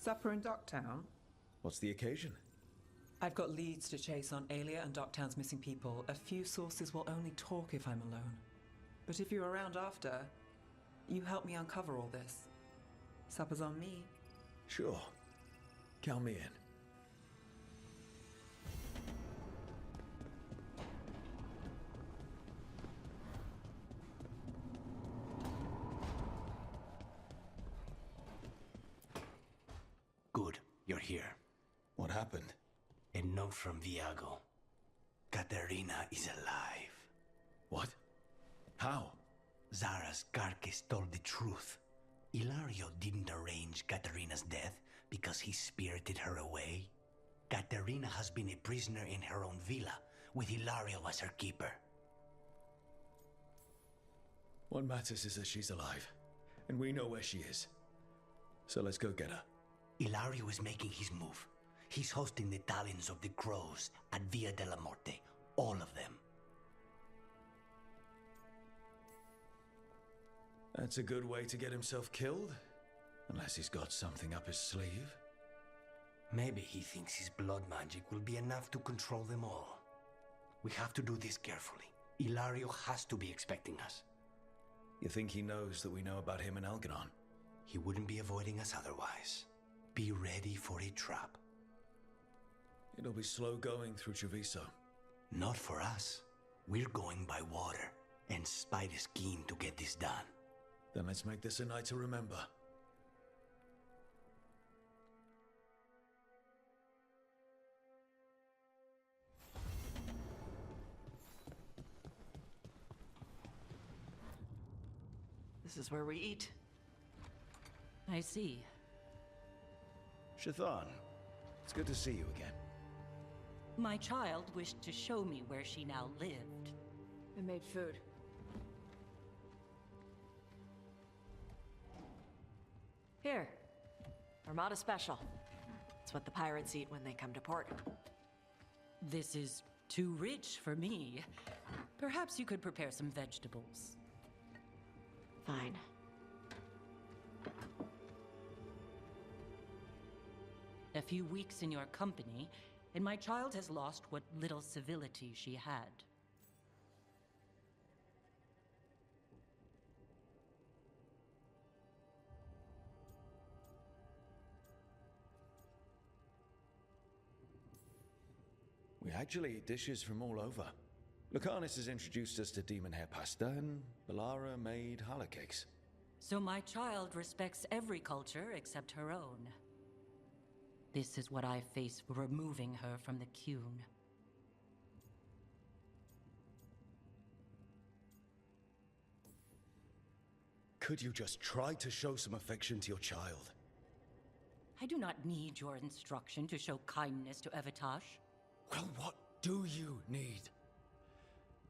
Supper in Docktown? What's the occasion? I've got leads to chase on Alia and Docktown's missing people. A few sources will only talk if I'm alone. But if you're around after, you help me uncover all this. Supper's on me. Sure. Count me in. Good, you're here. What happened? A note from Viago. Katerina is alive. What? How? Zara's carcass told the truth. Ilario didn't arrange Katerina's death because he spirited her away. Katerina has been a prisoner in her own villa, with Ilario as her keeper. What matters is that she's alive, and we know where she is. So let's go get her. Ilario is making his move. He's hosting the talents of the crows at Via della Morte. All of them. That's a good way to get himself killed. Unless he's got something up his sleeve. Maybe he thinks his blood magic will be enough to control them all. We have to do this carefully. Ilario has to be expecting us. You think he knows that we know about him and Algernon? He wouldn't be avoiding us otherwise. Be ready for a trap. It'll be slow going through Treviso. Not for us. We're going by water, and Spide is keen to get this done. Then let's make this a night to remember. This is where we eat. I see. Shathan, it's good to see you again. My child wished to show me where she now lived. I made food. Here. Armada Special. It's what the pirates eat when they come to port. This is too rich for me. Perhaps you could prepare some vegetables. Fine. A few weeks in your company, and my child has lost what little civility she had. We actually eat dishes from all over. Lucanus has introduced us to demon hair pasta, and Balara made challah cakes. So my child respects every culture except her own. This is what I face for removing her from the Qun. Could you just try to show some affection to your child? I do not need your instruction to show kindness to Evitash. Well, what do you need?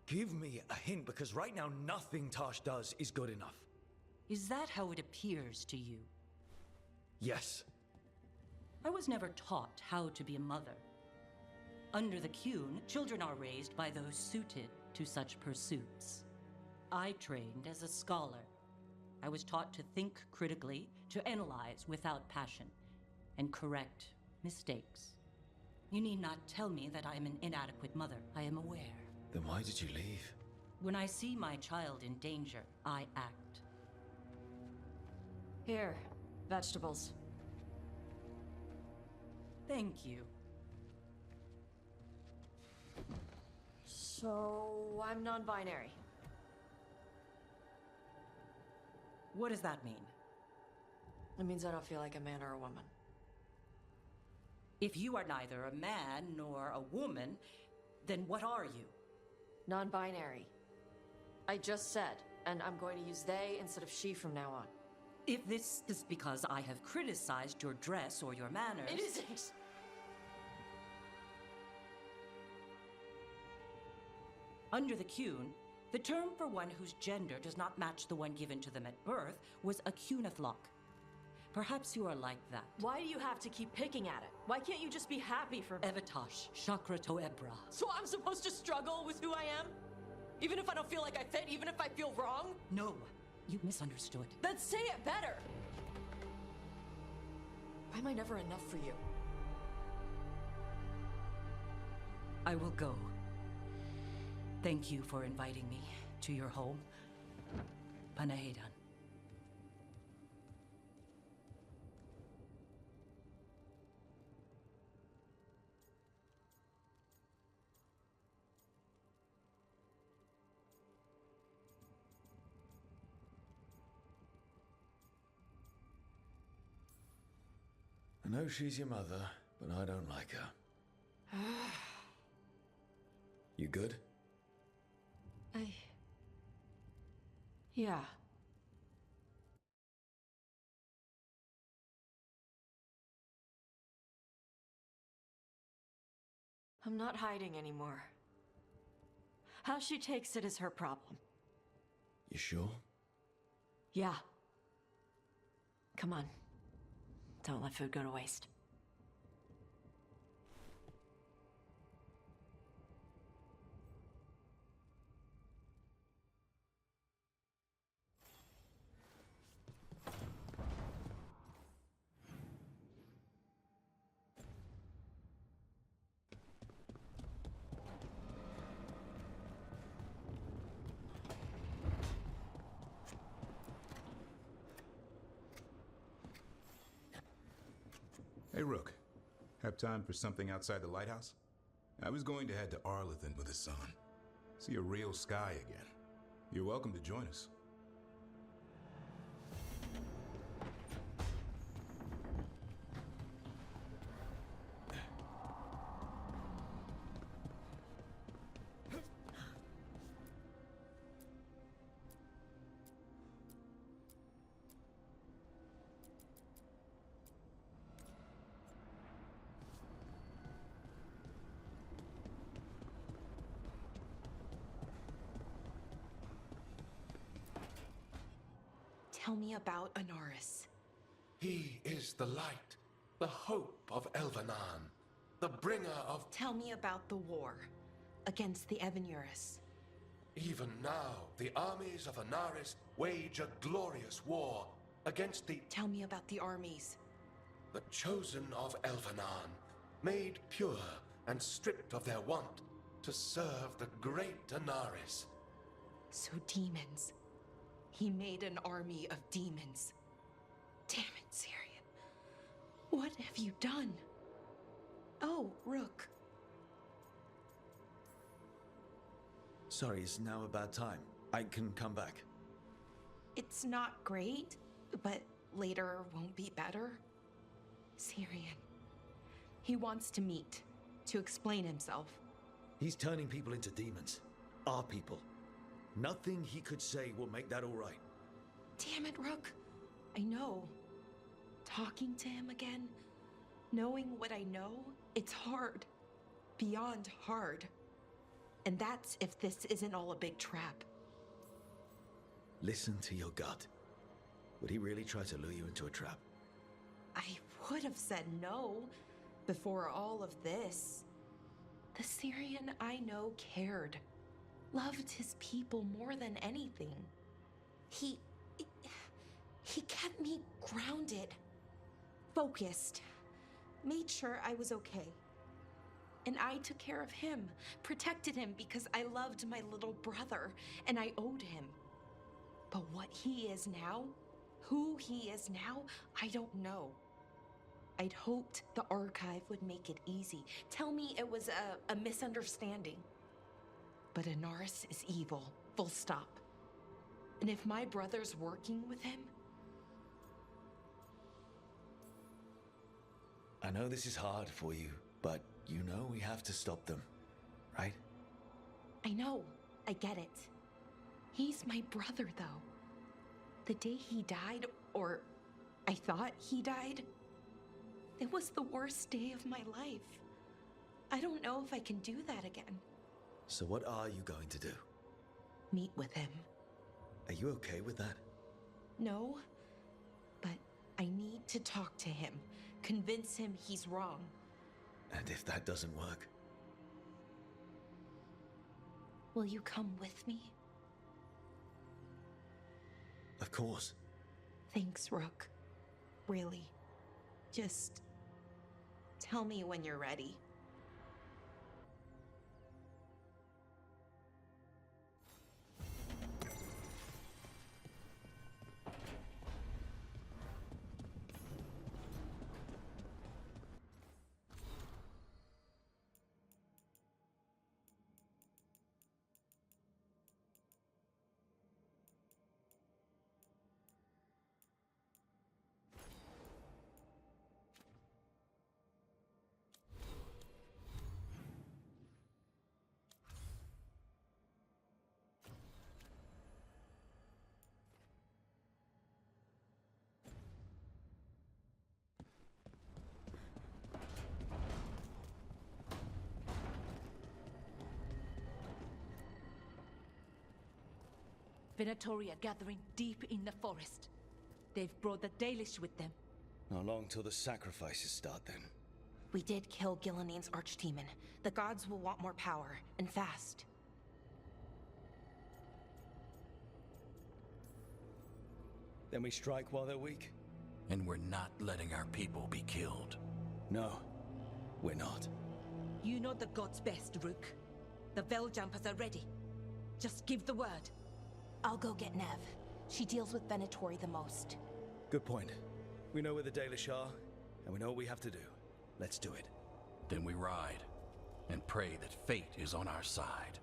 Give me a hint, because right now nothing Tash does is good enough. Is that how it appears to you? Yes. I was never taught how to be a mother. Under the Qun, children are raised by those suited to such pursuits. I trained as a scholar. I was taught to think critically, to analyze without passion, and correct mistakes. You need not tell me that I am an inadequate mother. I am aware. Then why did you leave? When I see my child in danger, I act. Here. Vegetables. Thank you. So, I'm non-binary. What does that mean? It means I don't feel like a man or a woman. If you are neither a man nor a woman, then what are you? Non-binary. I just said, and I'm going to use they instead of she from now on. If this is because I have criticized your dress or your manners... It isn't! Under the Qun, the term for one whose gender does not match the one given to them at birth was a Qunathlok. Perhaps you are like that. Why do you have to keep picking at it? Why can't you just be happy for me? Evitash, Chakra Toebra. So I'm supposed to struggle with who I am? Even if I don't feel like I fit, even if I feel wrong? No, you misunderstood. Then say it better! Why am I never enough for you? I will go. Thank you for inviting me to your home. Panahedan. I know she's your mother, but I don't like her. You good? Yeah. I'm not hiding anymore. How she takes it is her problem. You sure? Yeah. Come on. Don't let food go to waste. Hey, Rook. Have time for something outside the lighthouse? I was going to head to Arlington with the sun. See a real sky again. You're welcome to join us. Tell me about Anaris. He is the light, the hope of Elvenan, the bringer of... Tell me about the war against the Evenuris. Even now, the armies of Anaris wage a glorious war against the... Tell me about the armies. The chosen of Elvenan, made pure and stripped of their want to serve the great Anaris. So demons. He made an army of demons. Damn it, Syrian. What have you done? Oh, Rook. Sorry, it's now a bad time. I can come back. It's not great, but later won't be better. Syrian. He wants to meet, to explain himself. He's turning people into demons. Our people. Nothing he could say will make that all right. Damn it, Rook. I know. Talking to him again, knowing what I know, it's hard. Beyond hard. And that's if this isn't all a big trap. Listen to your gut. Would he really try to lure you into a trap? I would have said no before all of this. The Syrian I know cared. Loved his people more than anything. He kept me grounded, focused, made sure I was okay. And I took care of him, protected him because I loved my little brother and I owed him. But what he is now, who he is now, I don't know. I'd hoped the archive would make it easy. Tell me it was a misunderstanding. But Anaris is evil, full stop. And if my brother's working with him... I know this is hard for you, but you know we have to stop them, right? I know, I get it. He's my brother, though. The day he died, or I thought he died, it was the worst day of my life. I don't know if I can do that again. So what are you going to do? Meet with him. Are you okay with that? No, but I need to talk to him, convince him he's wrong. And if that doesn't work? Will you come with me? Of course. Thanks, Rook. Really. Just tell me when you're ready. Venatori are gathering deep in the forest. They've brought the Dalish with them. Not long till the sacrifices start then. We did kill Gilanine's archdemon. The gods will want more power, and fast. Then we strike while they're weak? And we're not letting our people be killed. No, we're not. You know the gods best, Rook. The Veiljumpers are ready. Just give the word. I'll go get Nev. She deals with Venatori the most. Good point. We know where the Dalish are, and we know what we have to do. Let's do it. Then we ride, and pray that fate is on our side.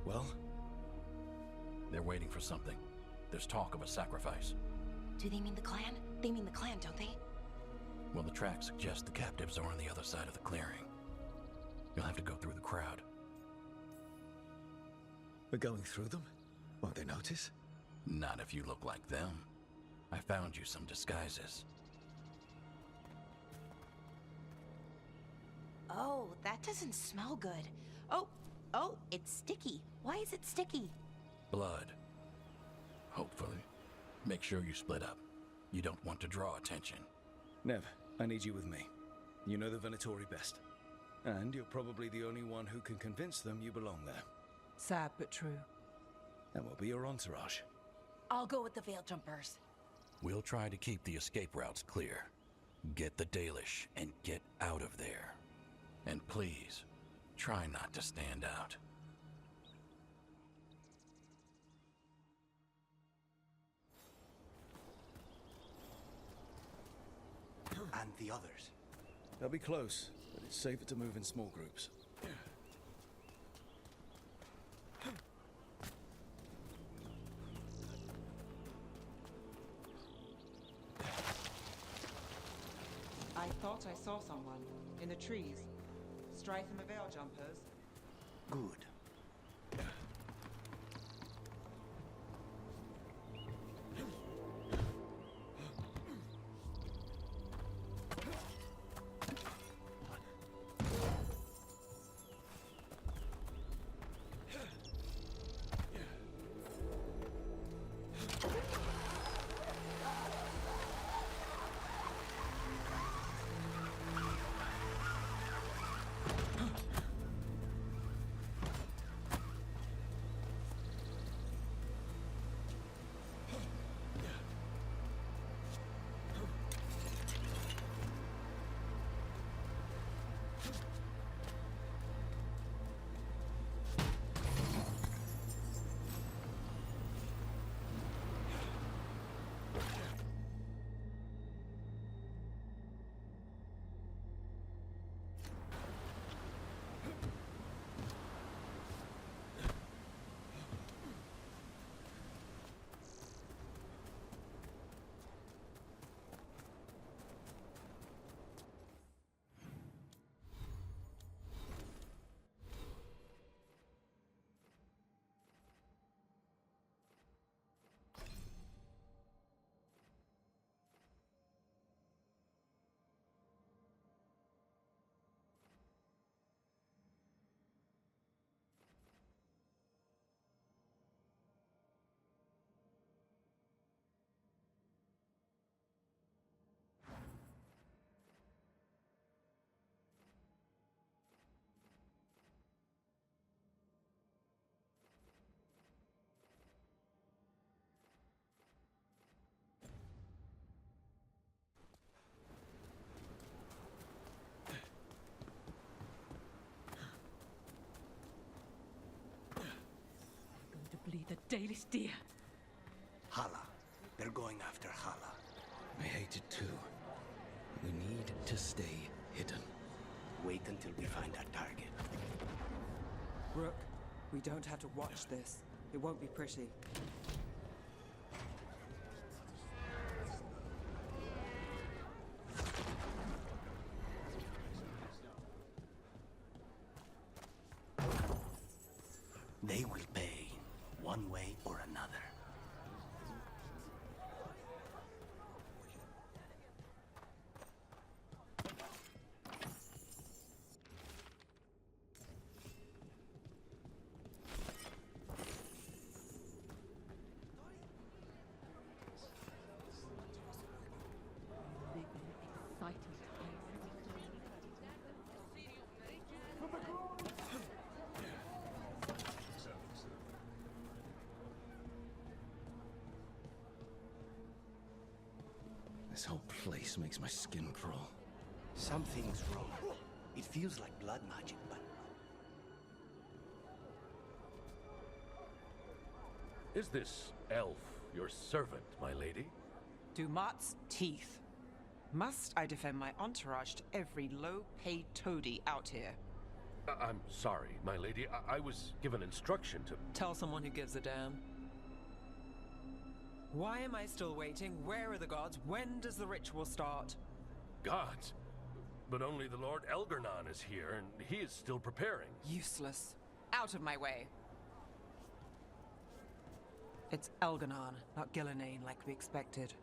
Well? They're waiting for something. There's talk of a sacrifice. Do they mean the clan? They mean the clan, don't they? Well, the tracks suggest the captives are on the other side of the clearing. You'll have to go through the crowd. We're going through them? Won't they notice? Not if you look like them. I found you some disguises. Oh, that doesn't smell good. Oh, it's sticky. Why is it sticky? Blood. Hopefully. Make sure you split up. You don't want to draw attention. Nev, I need you with me. You know the Venatori best. And you're probably the only one who can convince them you belong there. Sad but true. And we'll be your entourage. I'll go with the Veiljumpers. We'll try to keep the escape routes clear. Get the Dalish and get out of there. And please, try not to stand out. And the others? They'll be close, but it's safer to move in small groups. I thought I saw someone in the trees. Strife and the Veiljumpers. Good. Probably the Daily Steer. Hala. They're going after Hala. I hate it too. We need to stay hidden. Wait until we find our target. Rook, we don't have to watch this. It won't be pretty. They will pay, one way or another. Exciting This whole place makes my skin crawl. Something's wrong. It feels like blood magic, but... Is this elf your servant, my lady? Dumat's teeth. Must I defend my entourage to every low-paid toady out here? I'm sorry, my lady. I was given instruction to... Tell someone who gives a damn. Why am I still waiting? Where are the gods? When does the ritual start? Gods? But only the Lord Elgarnon is here, and he is still preparing. Useless. Out of my way. It's Elgarnon, not Gillenane like we expected.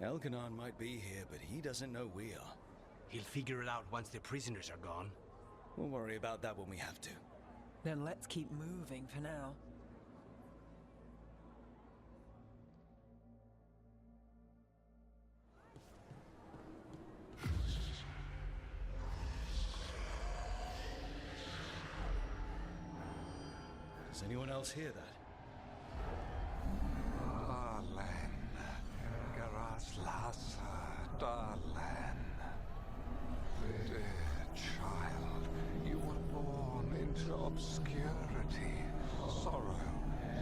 Elganon might be here, but he doesn't know we are. He'll figure it out once the prisoners are gone. We'll worry about that when we have to. Then let's keep moving for now. Does anyone else hear that? Darlen, Garaslasa, Darlen. Dear child, you were born into obscurity. Sorrow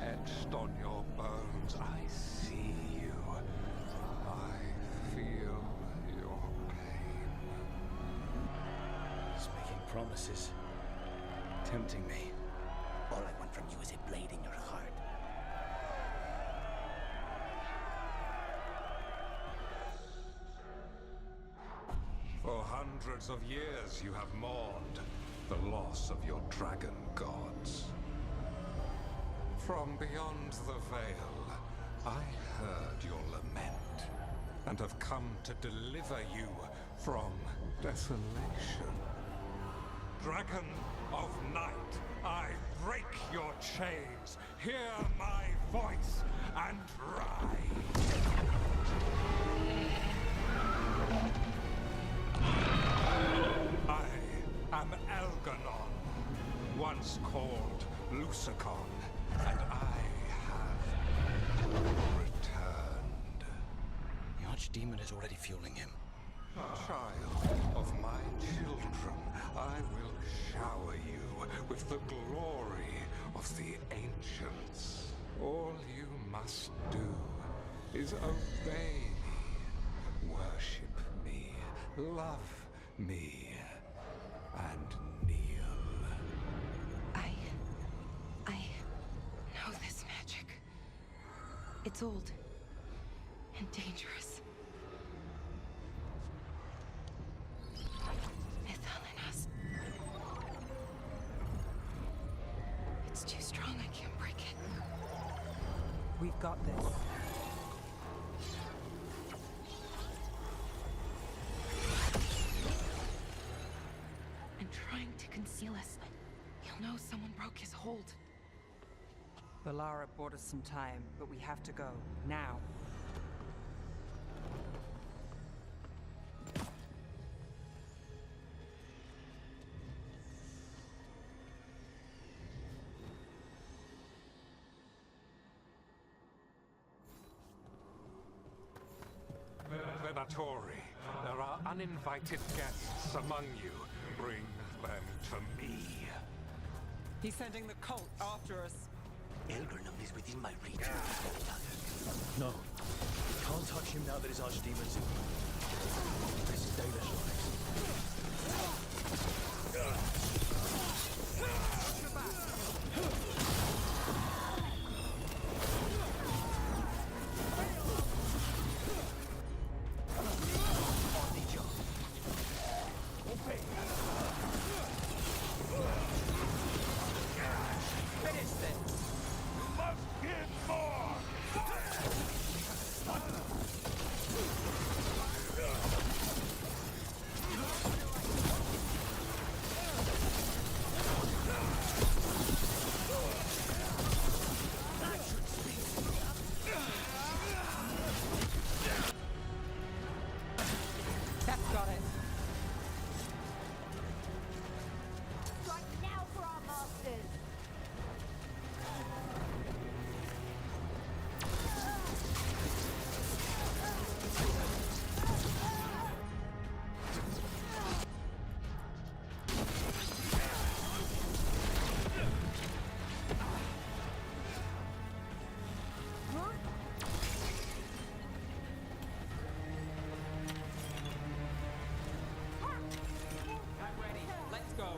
etched on your bones. I see you. I feel your pain. He's making promises. Tempting me. All I want from you is a blade in your heart. For hundreds of years you have mourned the loss of your dragon gods. From beyond the veil, I heard your lament, and have come to deliver you from desolation. Dragon of night, I break your chains. Hear my voice and ride. I am Elgarnon, once called Lucicon, and I have returned. The Archdemon is already fueling him. Child of my children, I will shower you with the glory of the ancients. All you must do is obey me, worship me, love me, and kneel. I know this magic. It's old and dangerous. Mythalinas. It's too strong, I can't break it. We've got this. And trying to conceal us. He'll know someone broke his hold. Valara bought us some time, but we have to go. Now. Venatori, there are uninvited guests among you. Bring them to me. He's sending the cult after us. Elgernum is within my reach. No. Can't touch him now that his archdemons in. This is Dalish lives. Finish this. Must give more! That's got it. Strike now for our masters! I'm ready. Let's go.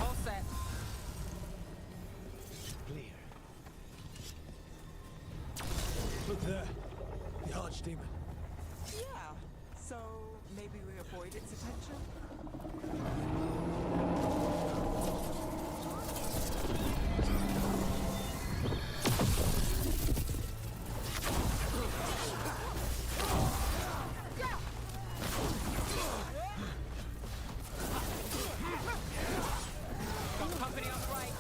All set. Clear. Look there. The archdemon. Yeah. So maybe we avoid its attention? Got company on the right.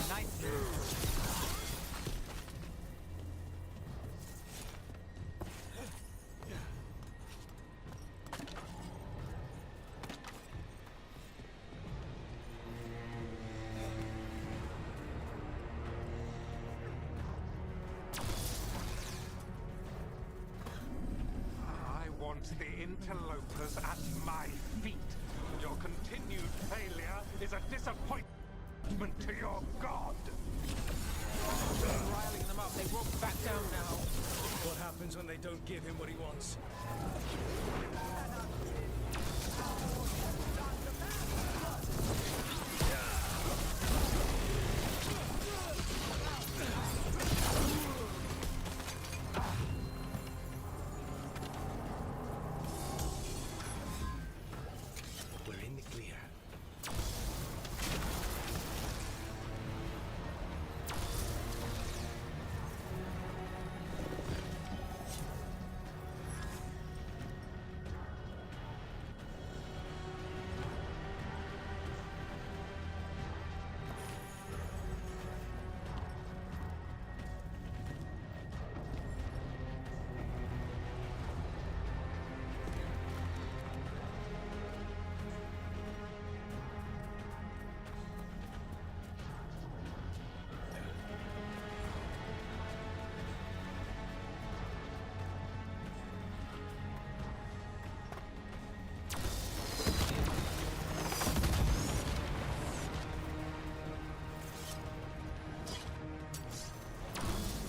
Nice. I want the interlopers at my feet. Your continued failure is a disappointment to your god. Riling them up. They won't back down now. What happens when they don't give him what he wants? We're in the clear.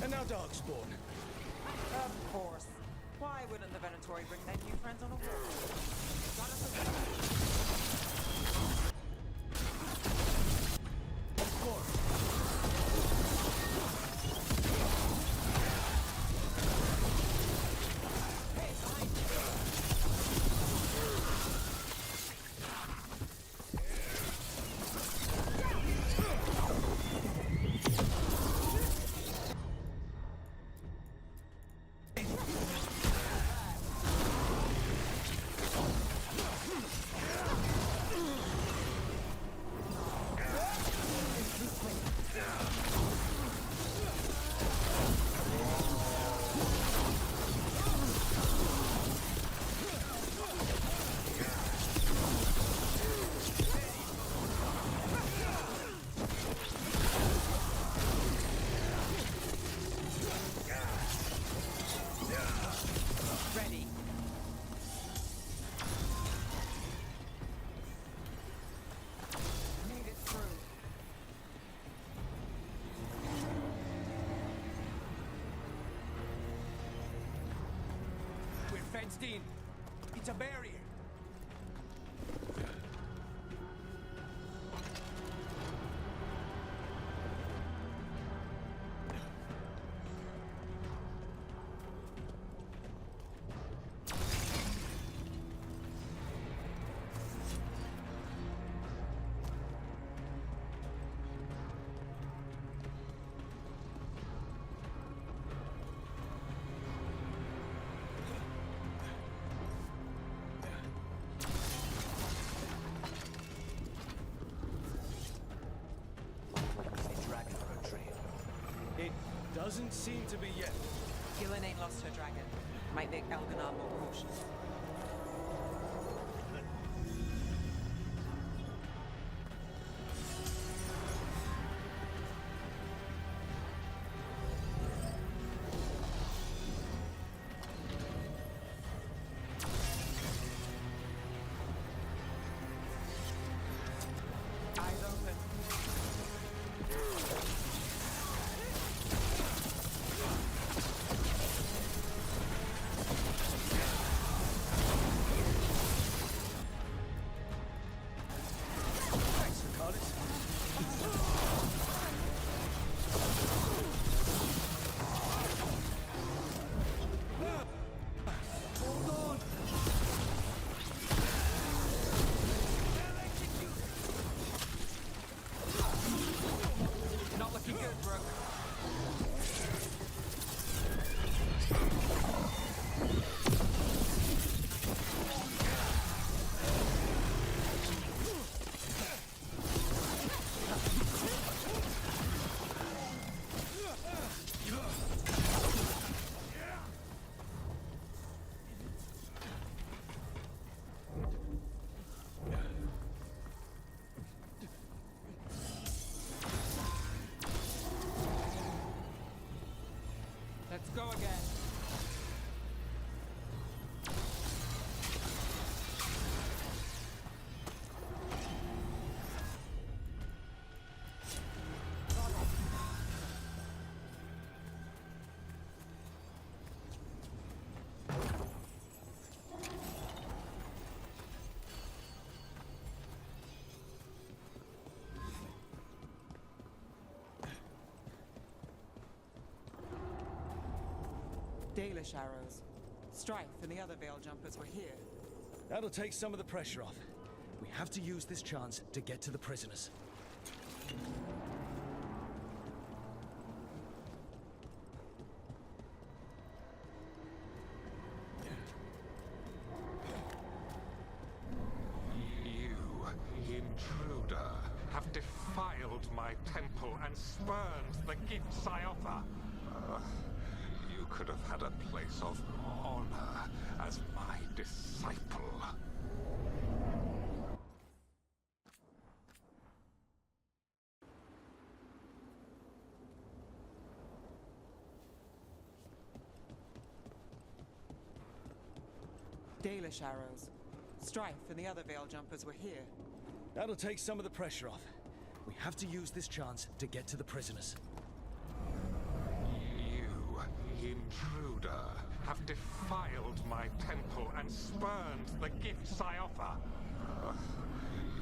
And now Darkspawn. Of course. Why wouldn't the Venatori bring their new friends on a war? Got us a fenced in. It's a barrier. Doesn't seem to be yet. Gillen ain't lost her dragon. Might make Elganon more cautious. Eyes open. Not looking good, Brooke. Let's go again. Dalish arrows. Strife and the other Veil Jumpers were here. That'll take some of the pressure off. We have to use this chance to get to the prisoners. You, intruder, have defiled my temple and spurned the gifts I offer. You could have had a place of honor as my disciple. Dalish arrows. Strife and the other Veil Jumpers were here. That'll take some of the pressure off. We have to use this chance to get to the prisoners. Intruder, have defiled my temple and spurned the gifts I offer.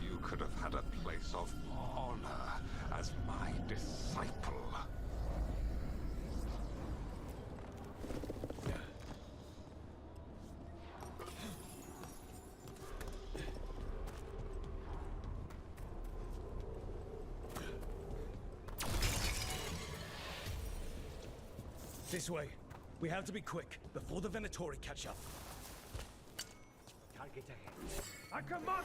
You could have had a place of honor as my disciple. This way. We have to be quick, before the Venatori catch up. Target ahead. I command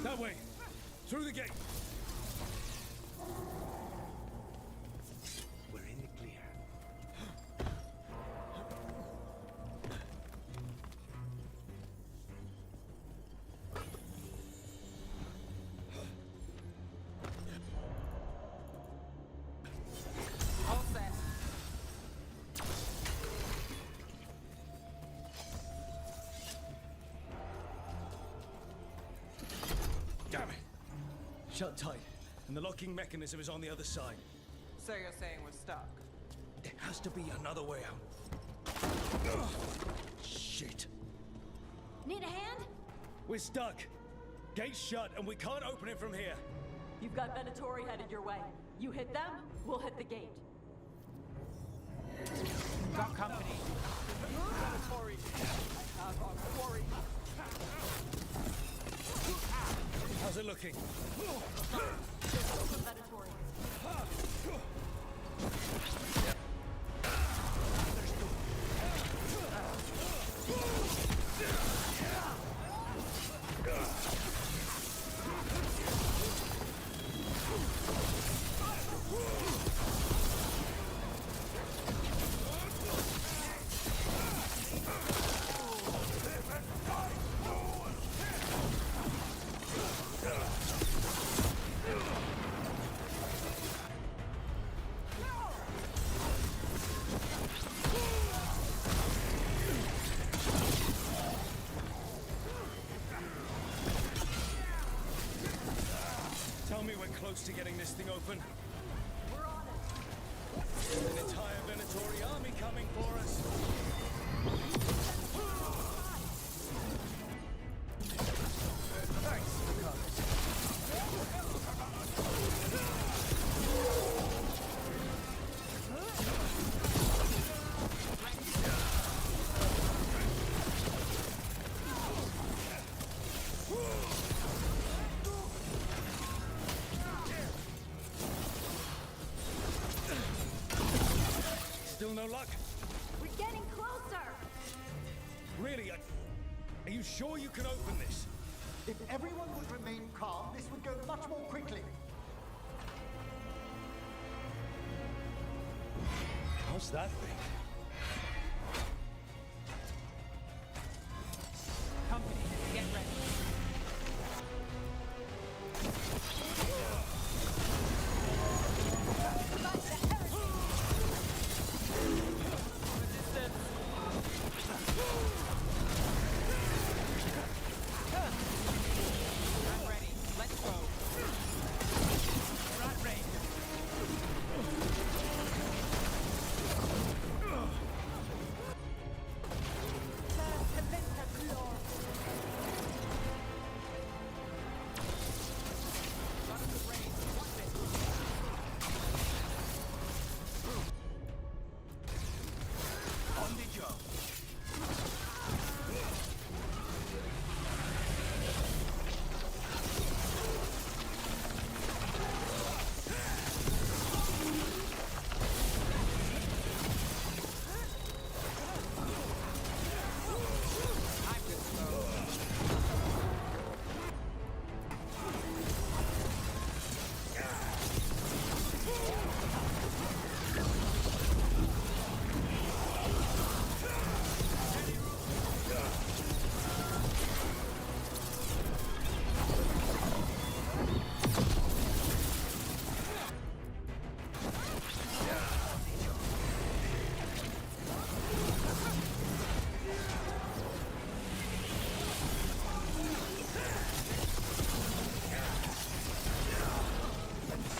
That way! Through the gate! We're in the clear. Damn it! Shut tight, and the locking mechanism is on the other side. So you're saying we're stuck? There has to be another way out. Ugh. Shit. Need a hand? We're stuck. Gate's shut, and we can't open it from here. You've got Venatori headed your way. You hit them, we'll hit the gate. Got company. Venatori. I have a quarry. How's it looking? Venatori. Tell me we're close to getting this thing open. We're on it. An entire Venatori army coming for us. Thanks, Still no luck? We're getting closer! Really? Are you sure you can open this? If everyone would remain calm, this would go much more quickly. How's that thing? Company, get ready. I'm ready. Let's go. Right range. On the job.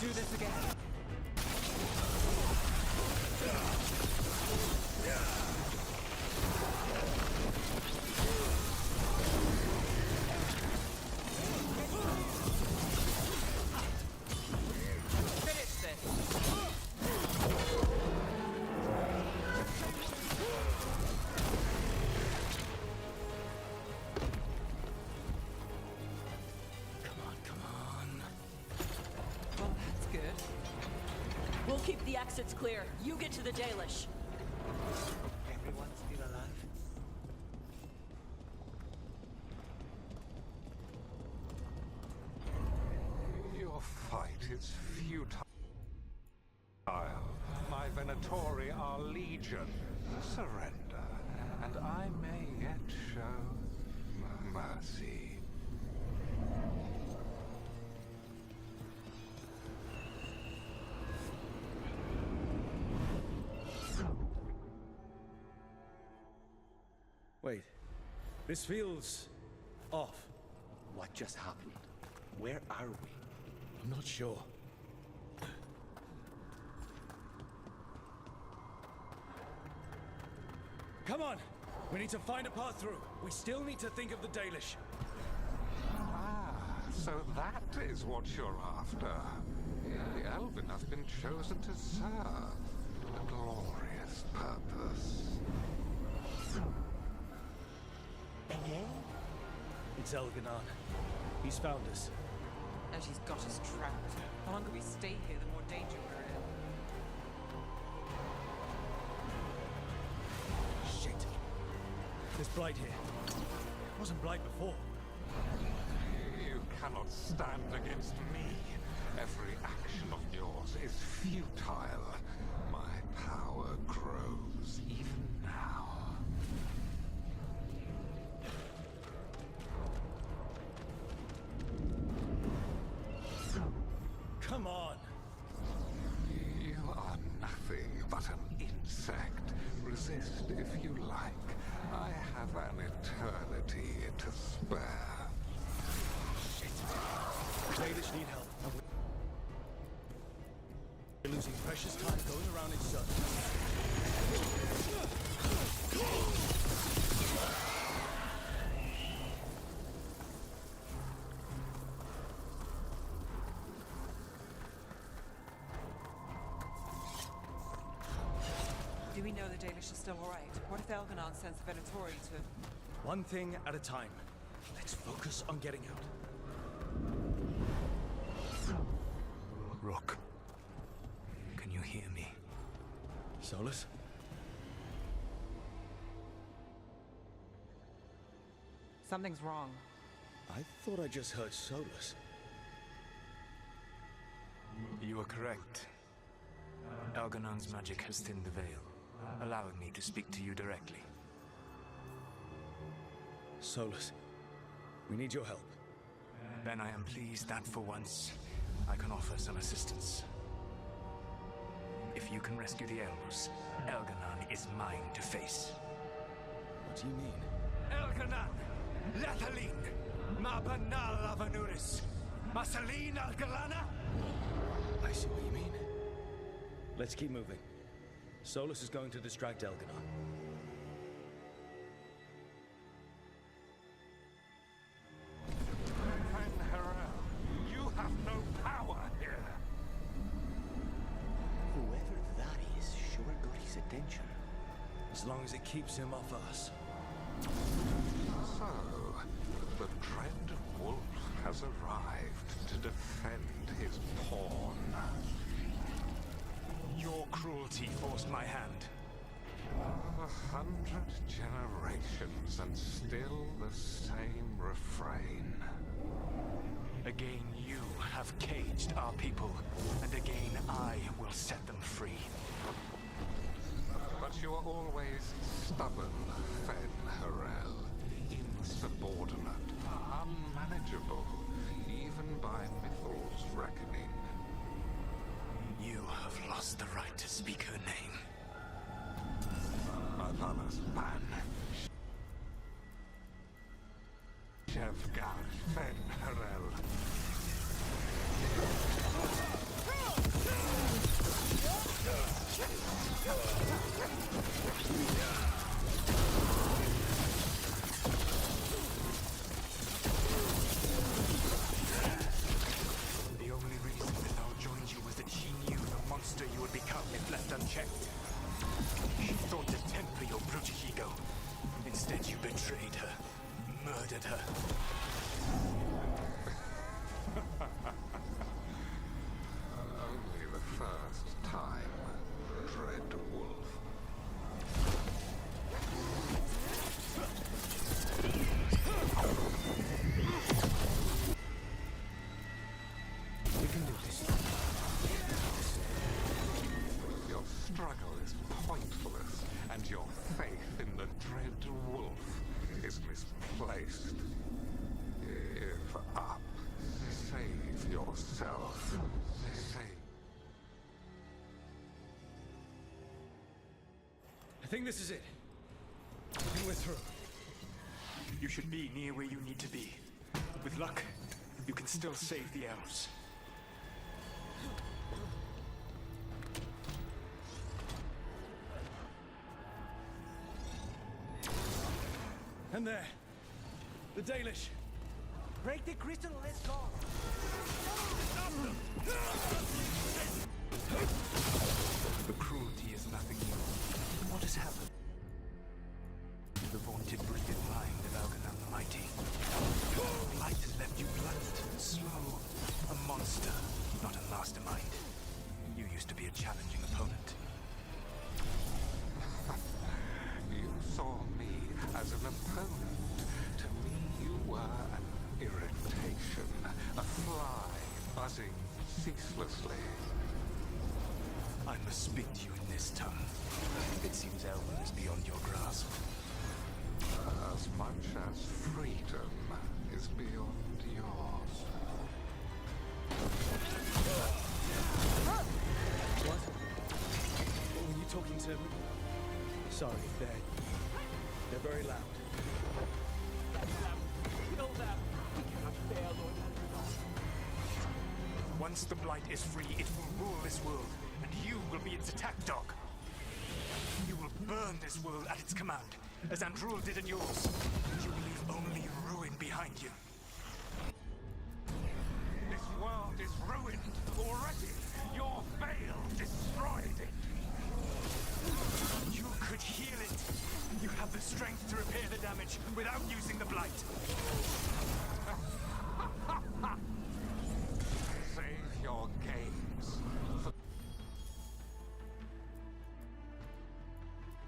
Do this again. Finish this. Well, that's good. We'll keep the exits clear. You get to the Dalish. Everyone still alive? Your fight is futile. My Venatori are legion. Surrender, and I may yet show mercy. Wait. This feels off. What just happened? Where are we? I'm not sure. Come on! We need to find a path through. We still need to think of the Dalish. Ah, so that is what you're after. The Elven have been chosen to serve a glorious purpose. It's Elganon. He's found us. And she's got us trapped. The longer we stay here, the more danger we're in. Shit. There's Blight here. It wasn't Blight before. You cannot stand against me. Every action of yours is futile. My power grows even now. Come on! You are nothing but an insect. Resist if you like. I have an eternity to spare. Shit. The Dalish need help. We're losing precious time going around in circles. Do we know the Dalish are still alright? What if Elganon sends the Venatori to... One thing at a time. Let's focus on getting out. Rook. Can you hear me? Solus? Something's wrong. I thought I just heard Solus. You are correct. Elganon's magic has thinned the veil, allowing me to speak to you directly. Solus, we need your help. Then I am pleased that for once, I can offer some assistance. If you can rescue the elves, Elganon is mine to face. What do you mean? Elganon! Lathalin! Mabanal Avanuris! Masalin Algalana! I see what you mean. Let's keep moving. Solus is going to distract Elganon. You have no power here. Whoever that is sure got his attention. As long as it keeps him off us. So, the Dread Wolf has arrived to defend his pawn. Your cruelty forced my hand. 100 generations and still the same refrain. Again, you have caged our people, and again I will set them free. But you are always stubborn, Fen Harel. Insubordinate, unmanageable, even by Mythal's reckoning. You have lost the right to speak her name. Avala's ban. Veilguard Fen Harel. The only reason Mythal joined you was that she knew the monster you would become if left unchecked. She thought to temper your brutish ego. Instead, you betrayed her, murdered her. Only the first time, Dread Wolf. We can do this. Your struggle is pointless, and your faith in the Dread Wolf is misplaced. Give up. Save yourself. Save. I think this is it. I think we're through. You should be near where you need to be. With luck, You can still save the elves. And there. The Dalish. Break the crystal, let's go! Stop them! The cruelty is nothing new. What has happened? The vaunted brilliant mind of Algernon the Mighty. Light has left you blunt and slow. A monster, not a mastermind. You used to be a challenging opponent. You saw me as an opponent. To me, you were an irritation, a fly buzzing ceaselessly. I must speak to you in this tongue. It seems Elven is beyond your grasp. As much as freedom is beyond yours. What? Were you talking to... Sorry, they're very loud. Kill them! We cannot fail, Lord Algernon. Once the Blight is free, it will rule this world, and you will be its attack dog. You will burn this world at its command, as Andrul did in yours. You will leave only ruin behind you. This world is ruined already. Your veil destroyed it. You could heal it. You have the strength to repair the damage without using the Blight. Save your games.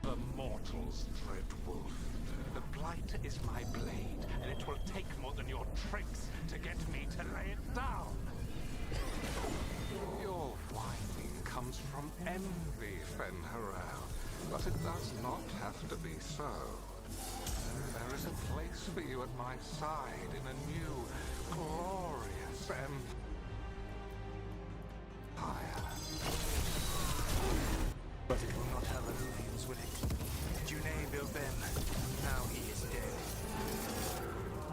The mortals, dread wolf. The Blight is my blade, and it will take more than your tricks to get me to lay it down. Your whining comes from envy, Fen'Harel, but it does not have to be so. There is a place for you at my side in a new, glorious empire. But it will not have illusions, will it? Junei built them. Now he is dead.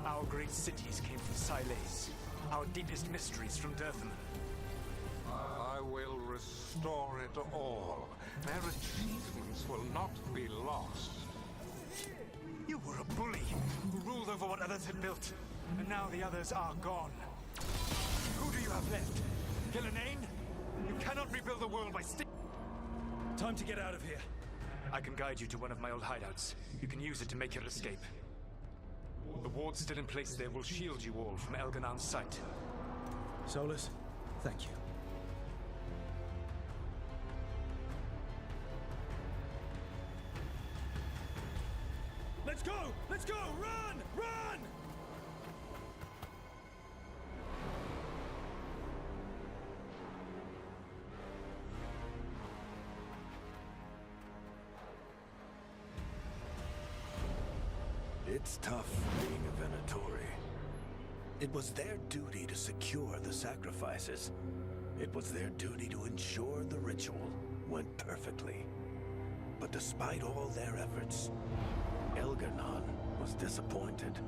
Our great cities came from Sileis. Our deepest mysteries from Dirthaman. I will restore it all. Their achievements will not be lost. You were a bully who ruled over what others had built. And now the others are gone. Who do you have left? Gillenane? You cannot rebuild the world by Time to get out of here. I can guide you to one of my old hideouts. You can use it to make your escape. The wards still in place there will shield you all from Elgernon's sight. Solus, thank you. Let's go! Let's go! Run! Run! It's tough being a Venatori. It was their duty to secure the sacrifices. It was their duty to ensure the ritual went perfectly. But despite all their efforts, Elgernon was disappointed.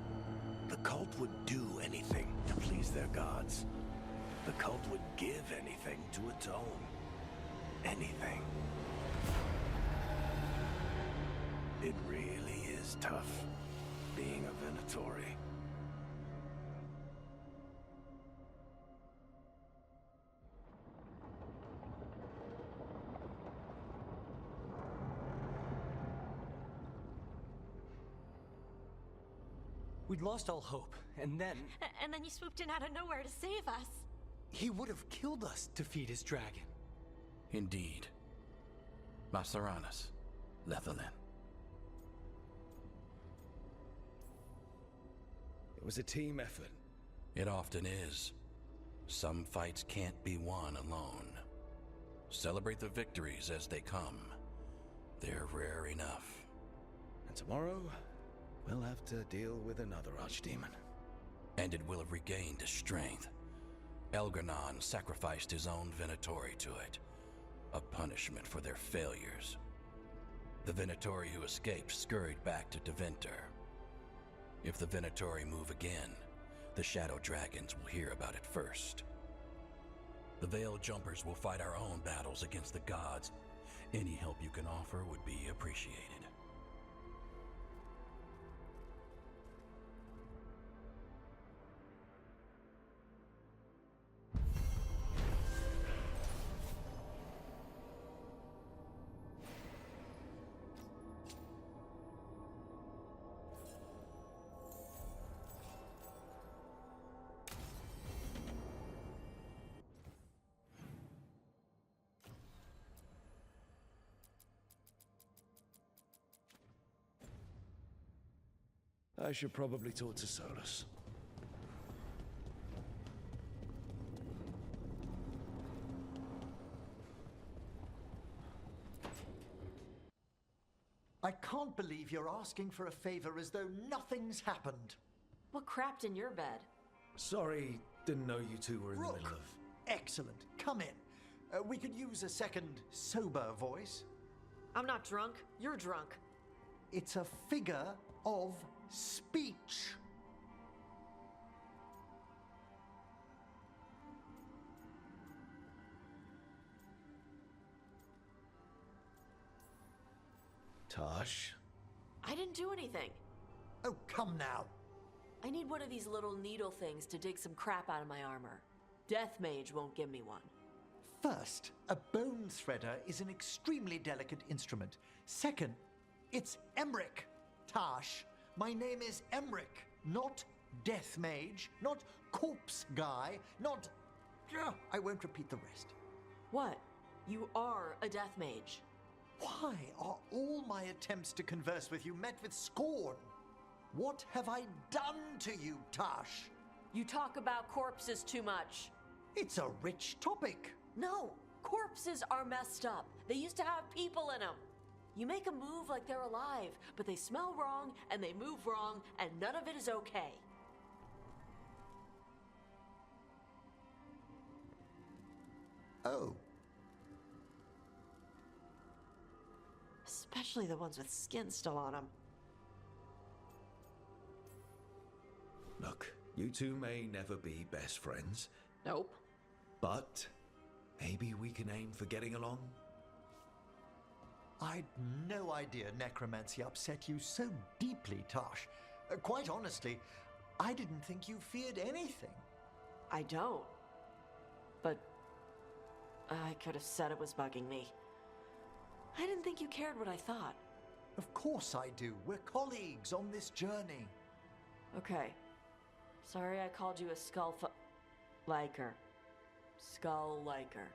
The cult would do anything to please their gods. The cult would give anything to its own. Anything. It really is tough being a Venatori. We'd lost all hope, and then... And then you swooped in out of nowhere to save us. He would have killed us to feed his dragon. Indeed. Masaranis, Lethalin. It was a team effort. It often is. Some fights can't be won alone. Celebrate the victories as they come. They're rare enough. And tomorrow, we'll have to deal with another archdemon. And it will have regained its strength. Elgernon sacrificed his own Venatori to it. A punishment for their failures. The Venatori who escaped scurried back to Deventer. If the Venatori move again, The Shadow Dragons will hear about it first. The Veil Jumpers will fight our own battles against the gods. Any help you can offer would be appreciated. I should probably talk to Solus. I can't believe you're asking for a favor as though nothing's happened. What crapped in your bed? Sorry, didn't know you two were in the middle of... Excellent. Come in. We could use a second sober voice. I'm not drunk. You're drunk. It's a figure of speech. Tosh? I didn't do anything. Oh, come now. I need one of these little needle things to dig some crap out of my armor. Death Mage won't give me one. First, a bone threader is an extremely delicate instrument. Second, it's Emmerich. Tash, my name is Emmerich, not Death Mage, not Corpse Guy, not... I won't repeat the rest. What? You are a Death Mage. Why are all my attempts to converse with you met with scorn? What have I done to you, Tash? You talk about corpses too much. It's a rich topic. No, corpses are messed up. They used to have people in them. You make a move like they're alive, but they smell wrong and they move wrong, and none of it is okay. Oh. Especially the ones with skin still on them. Look, you two may never be best friends. Nope. But maybe we can aim for getting along? I'd no idea necromancy upset you so deeply, Tash. Quite honestly, I didn't think you feared anything. I don't. But I could have said it was bugging me. I didn't think you cared what I thought. Of course I do. We're colleagues on this journey. Okay. Sorry I called you a liker. Skull liker.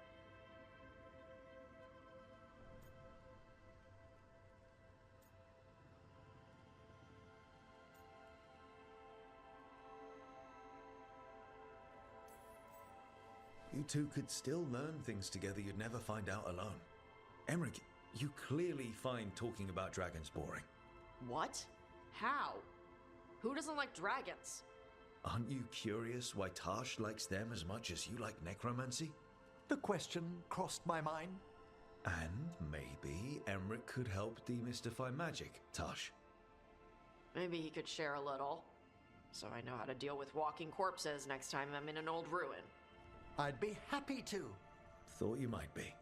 You two could still learn things together you'd never find out alone. Emmerich, you clearly find talking about dragons boring. What? How? Who doesn't like dragons? Aren't you curious why Tash likes them as much as you like necromancy? The question crossed my mind. And maybe Emmerich could help demystify magic, Tash. Maybe he could share a little, so I know how to deal with walking corpses next time I'm in an old ruin. I'd be happy to. Thought you might be.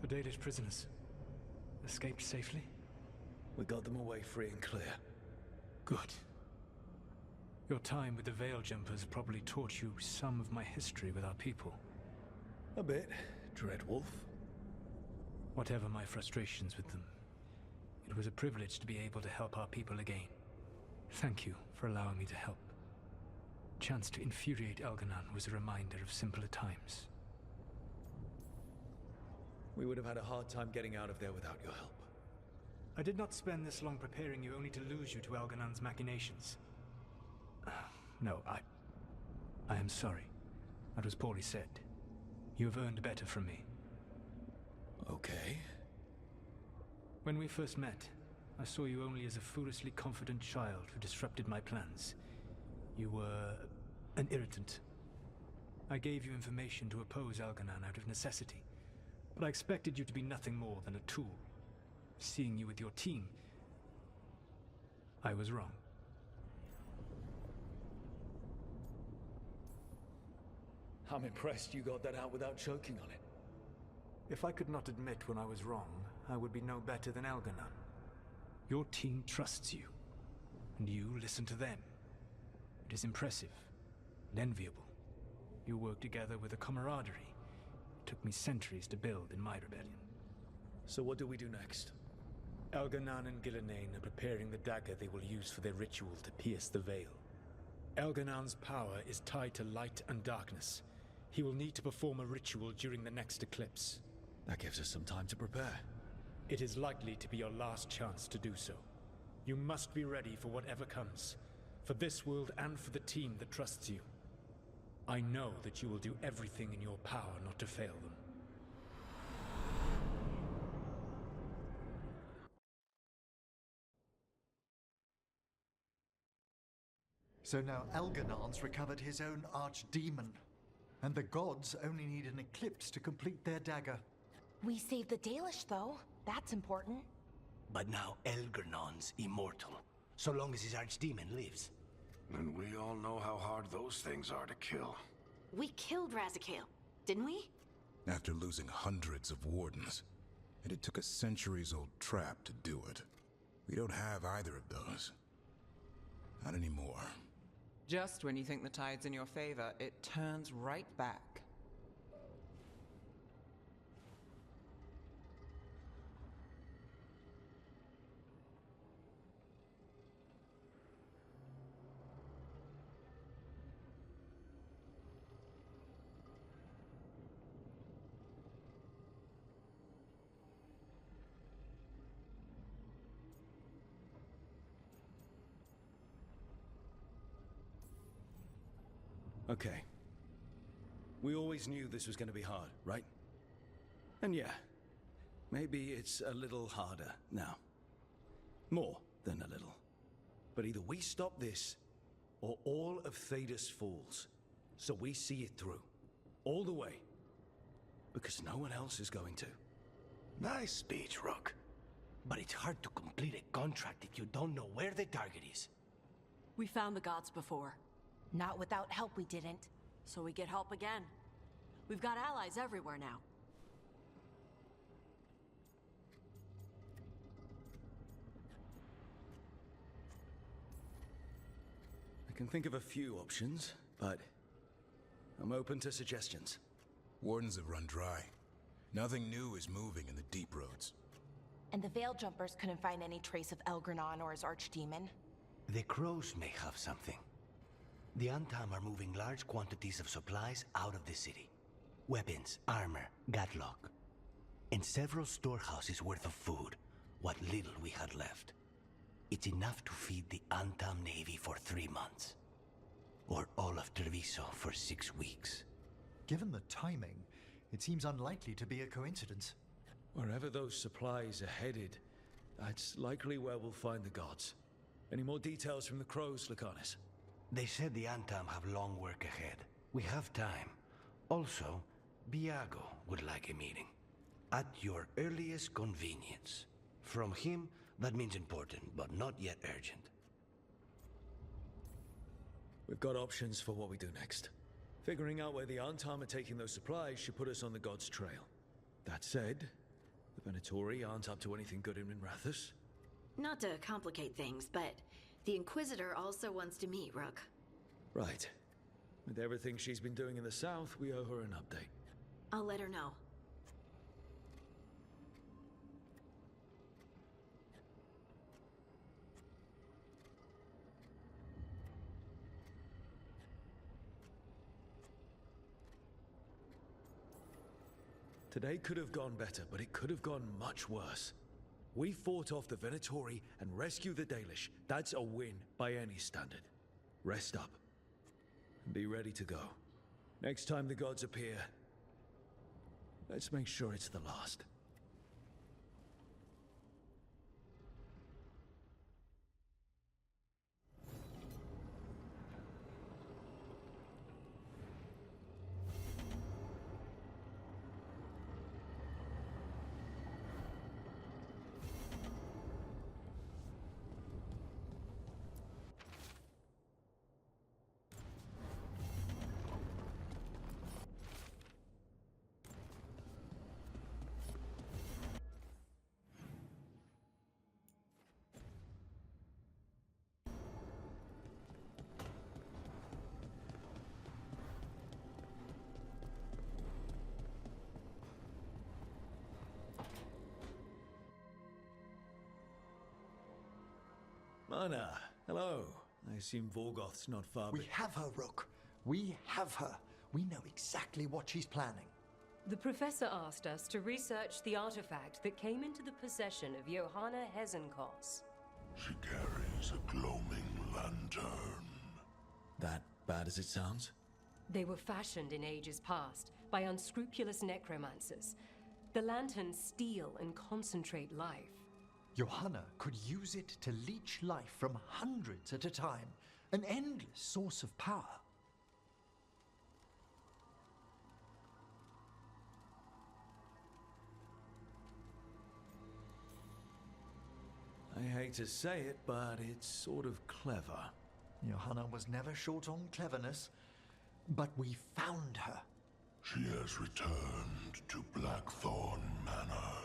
The Dalish prisoners escaped safely? We got them away free and clear. Good. Your time with the Veil Jumpers probably taught you some of my history with our people. A bit, Dreadwolf. Whatever my frustrations with them, it was a privilege to be able to help our people again. Thank you for allowing me to help. Chance to infuriate Elganon was a reminder of simpler times. We would have had a hard time getting out of there without your help. I did not spend this long preparing you only to lose you to Elganon's machinations. No, I am sorry. That was poorly said. You have earned better from me. Okay. When we first met, I saw you only as a foolishly confident child who disrupted my plans. You were an irritant. I gave you information to oppose Elganon out of necessity, but I expected you to be nothing more than a tool. Seeing you with your team, I was wrong. I'm impressed you got that out without choking on it. If I could not admit when I was wrong, I would be no better than Elganon. Your team trusts you, and you listen to them. It is impressive and enviable. You work together with a camaraderie it took me centuries to build in my rebellion. So what do we do next? Elganon and Gillenane are preparing the dagger they will use for their ritual to pierce the veil. Elganon's power is tied to light and darkness. He will need to perform a ritual during the next eclipse. That gives us some time to prepare. It is likely to be your last chance to do so. You must be ready for whatever comes, for this world and for the team that trusts you. I know that you will do everything in your power not to fail them. So now Elganon's recovered his own archdemon, and the gods only need an eclipse to complete their dagger. We saved the Dalish, though. That's important. But now Elganon's immortal, so long as his archdemon lives. And we all know how hard those things are to kill. We killed Razikale, didn't we? After losing hundreds of wardens. And it took a centuries-old trap to do it. We don't have either of those. Not anymore. Just when you think the tide's in your favor, it turns right back. Okay. We always knew this was going to be hard, right? And yeah, maybe it's a little harder now. More than a little. But either we stop this, or all of Thedas falls. So we see it through. All the way. Because no one else is going to. Nice speech, Rook. But it's hard to complete a contract if you don't know where the target is. We found the gods before. Not without help, we didn't. So we get help again. We've got allies everywhere now. I can think of a few options, but I'm open to suggestions. Wardens have run dry. Nothing new is moving in the deep roads. And the Veil Jumpers couldn't find any trace of Elgranon or his archdemon. The crows may have something. The Antam are moving large quantities of supplies out of the city. Weapons, armor, gatlock. And several storehouses worth of food, what little we had left. It's enough to feed the Antam Navy for 3 months. Or all of Treviso for 6 weeks. Given the timing, it seems unlikely to be a coincidence. Wherever those supplies are headed, that's likely where we'll find the gods. Any more details from the crows, Lucanus? They said the Antam have long work ahead. We have time. Also, Biago would like a meeting. At your earliest convenience. From him, that means important, but not yet urgent. We've got options for what we do next. Figuring out where the Antam are taking those supplies should put us on the gods' trail. That said, the Venatori aren't up to anything good in Minrathous. Not to complicate things, but the Inquisitor also wants to meet Rook. Right. With everything she's been doing in the south, we owe her an update. I'll let her know. Today could have gone better, but it could have gone much worse. We fought off the Venatori and rescued the Dalish. That's a win by any standard. Rest up. And be ready to go. Next time the gods appear, let's make sure it's the last. Mana, hello. I assume Vorgoth's not far. We have her, Rook. We have her. We know exactly what she's planning. The professor asked us to research the artifact that came into the possession of Johanna Hezenkos. She carries a gloaming lantern. That bad as it sounds? They were fashioned in ages past by unscrupulous necromancers. The lanterns steal and concentrate life. Johanna could use it to leech life from hundreds at a time. An endless source of power. I hate to say it, but it's sort of clever. Johanna was never short on cleverness, but we found her. She has returned to Blackthorn Manor.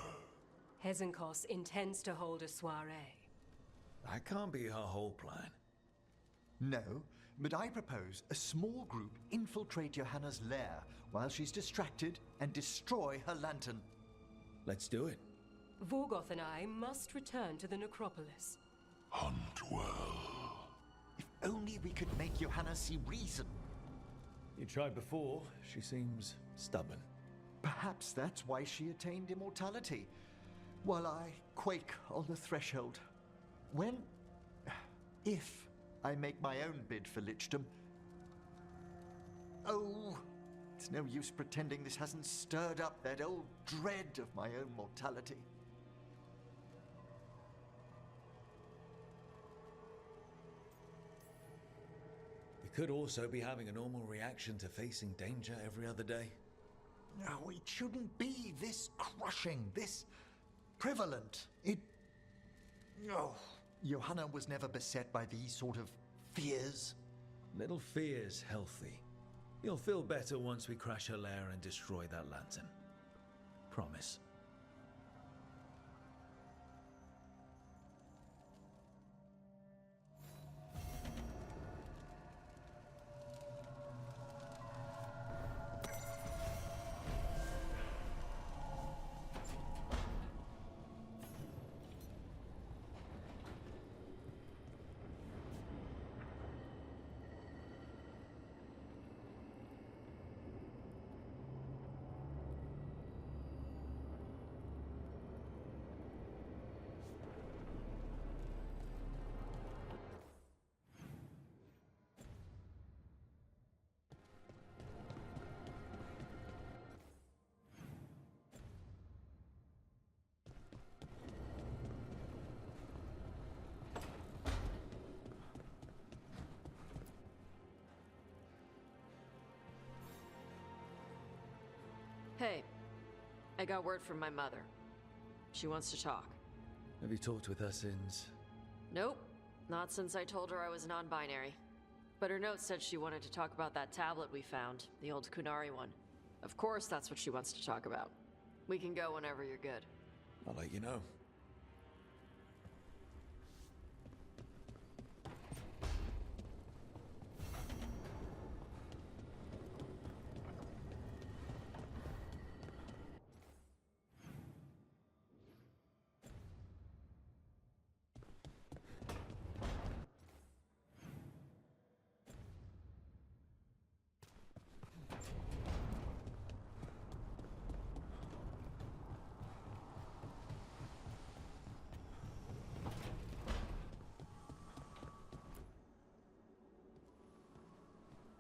Hezenkos intends to hold a soiree. That can't be her whole plan. No, but I propose a small group infiltrate Johanna's lair while she's distracted and destroy her lantern. Let's do it. Vorgoth and I must return to the necropolis. Hunt well. If only we could make Johanna see reason. You tried before. She seems stubborn. Perhaps that's why she attained immortality. While I quake on the threshold. If I make my own bid for lichdom. Oh, it's no use pretending this hasn't stirred up that old dread of my own mortality. You could also be having a normal reaction to facing danger every other day. No, it shouldn't be this crushing, this prevalent. No. Johanna was never beset by these sort of fears. Little fear's healthy. You'll feel better once we crash her lair and destroy that lantern. Promise. Hey, I got word from my mother. She wants to talk. Have you talked with her since? Nope, not since I told her I was non-binary. But her note said she wanted to talk about that tablet we found, the old Kunari one. Of course that's what she wants to talk about. We can go whenever you're good. I'll let you know.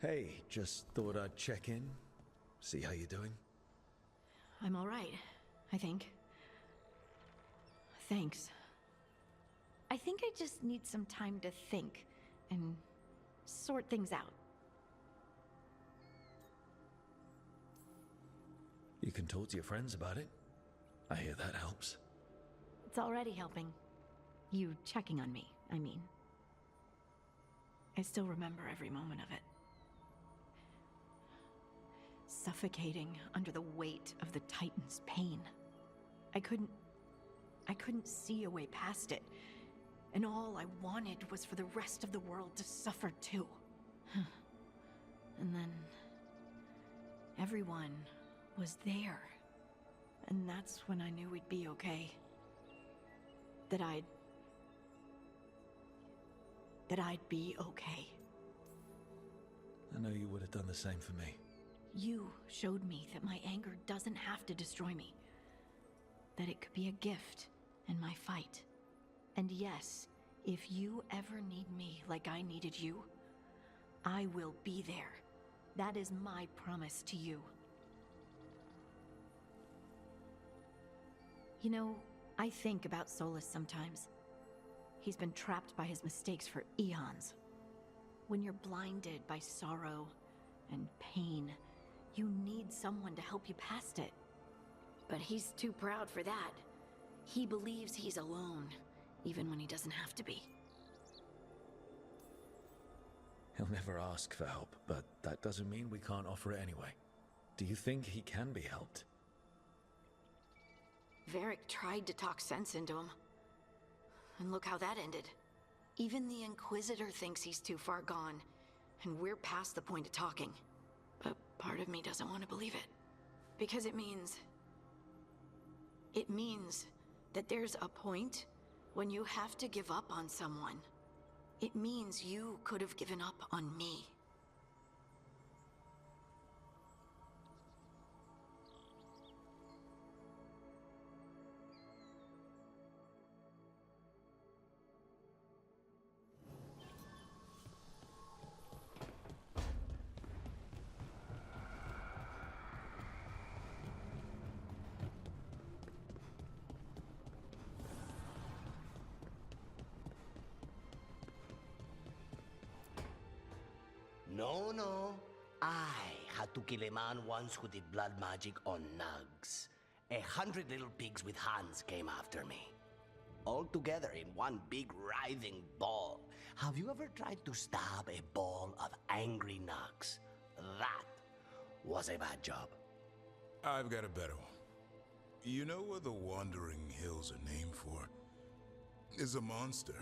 Hey, just thought I'd check in, see how you're doing. I'm all right, I think. Thanks. I think I just need some time to think and sort things out. You can talk to your friends about it. I hear that helps. It's already helping. You checking on me, I mean. I still remember every moment of it. Suffocating under the weight of the Titan's pain. I couldn't see a way past it. And all I wanted was for the rest of the world to suffer too. And then everyone was there. And that's when I knew we'd be okay. That I'd be okay. I know you would have done the same for me. You showed me that my anger doesn't have to destroy me. That it could be a gift in my fight. And yes, if you ever need me like I needed you, I will be there. That is my promise to you. You know, I think about Solus sometimes. He's been trapped by his mistakes for eons. When you're blinded by sorrow and pain, you need someone to help you past it. But he's too proud for that. He believes he's alone, even when he doesn't have to be. He'll never ask for help, but that doesn't mean we can't offer it anyway. Do you think he can be helped? Varric tried to talk sense into him. And look how that ended. Even the Inquisitor thinks he's too far gone, and we're past the point of talking. But part of me doesn't want to believe it. Because it means that there's a point when you have to give up on someone. It means you could have given up on me. No. I had to kill a man once who did blood magic on nugs. 100 little pigs with hands came after me. All together in one big writhing ball. Have you ever tried to stab a ball of angry nugs? That was a bad job. I've got a better one. You know what the Wandering Hills are named for? It's a monster.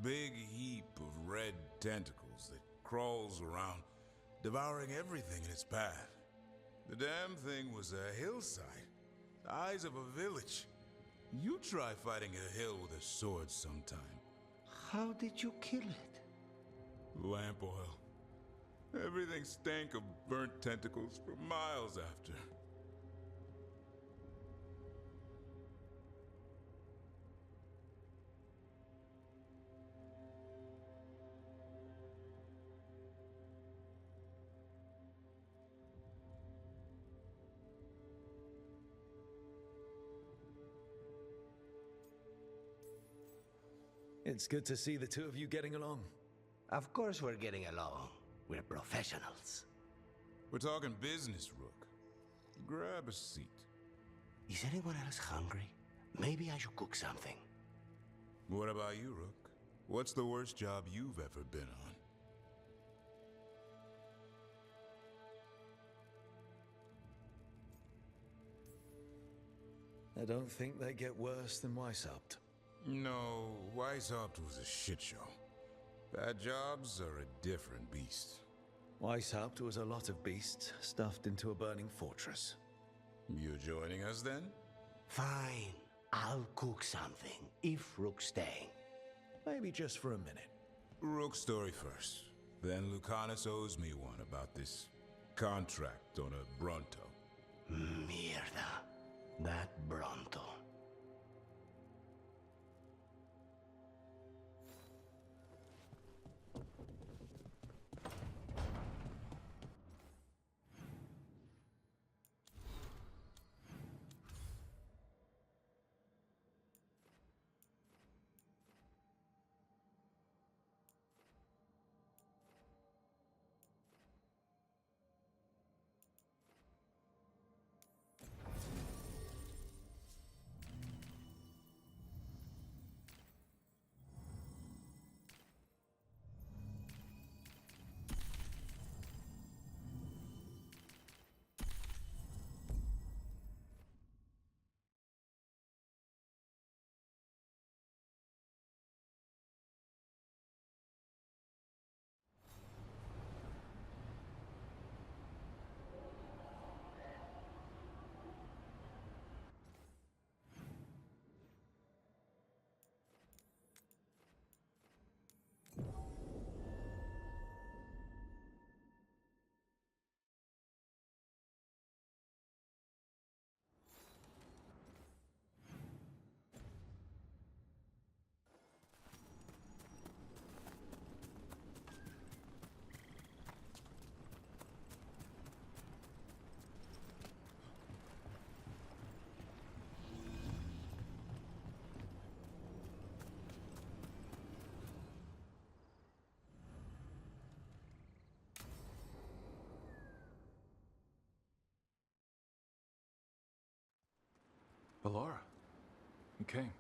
Big heap of red tentacles that crawls around, devouring everything in its path. The damn thing was a hillside, the eyes of a village. You try fighting a hill with a sword sometime. How did you kill it? Lamp oil. Everything stank of burnt tentacles for miles after. It's good to see the two of you getting along. Of course we're getting along. We're professionals. We're talking business, Rook. Grab a seat. Is anyone else hungry? Maybe I should cook something. What about you, Rook? What's the worst job you've ever been on? I don't think they get worse than Weishaupt. No, Weishaupt was a shit show. Bad jobs are a different beast. Weishaupt was a lot of beasts stuffed into a burning fortress. You joining us then? Fine. I'll cook something, if Rook's staying. Maybe just for a minute. Rook's story first. Then Lucanus owes me one about this contract on a Bronto. Mierda. That Bronto. Ballora, you came.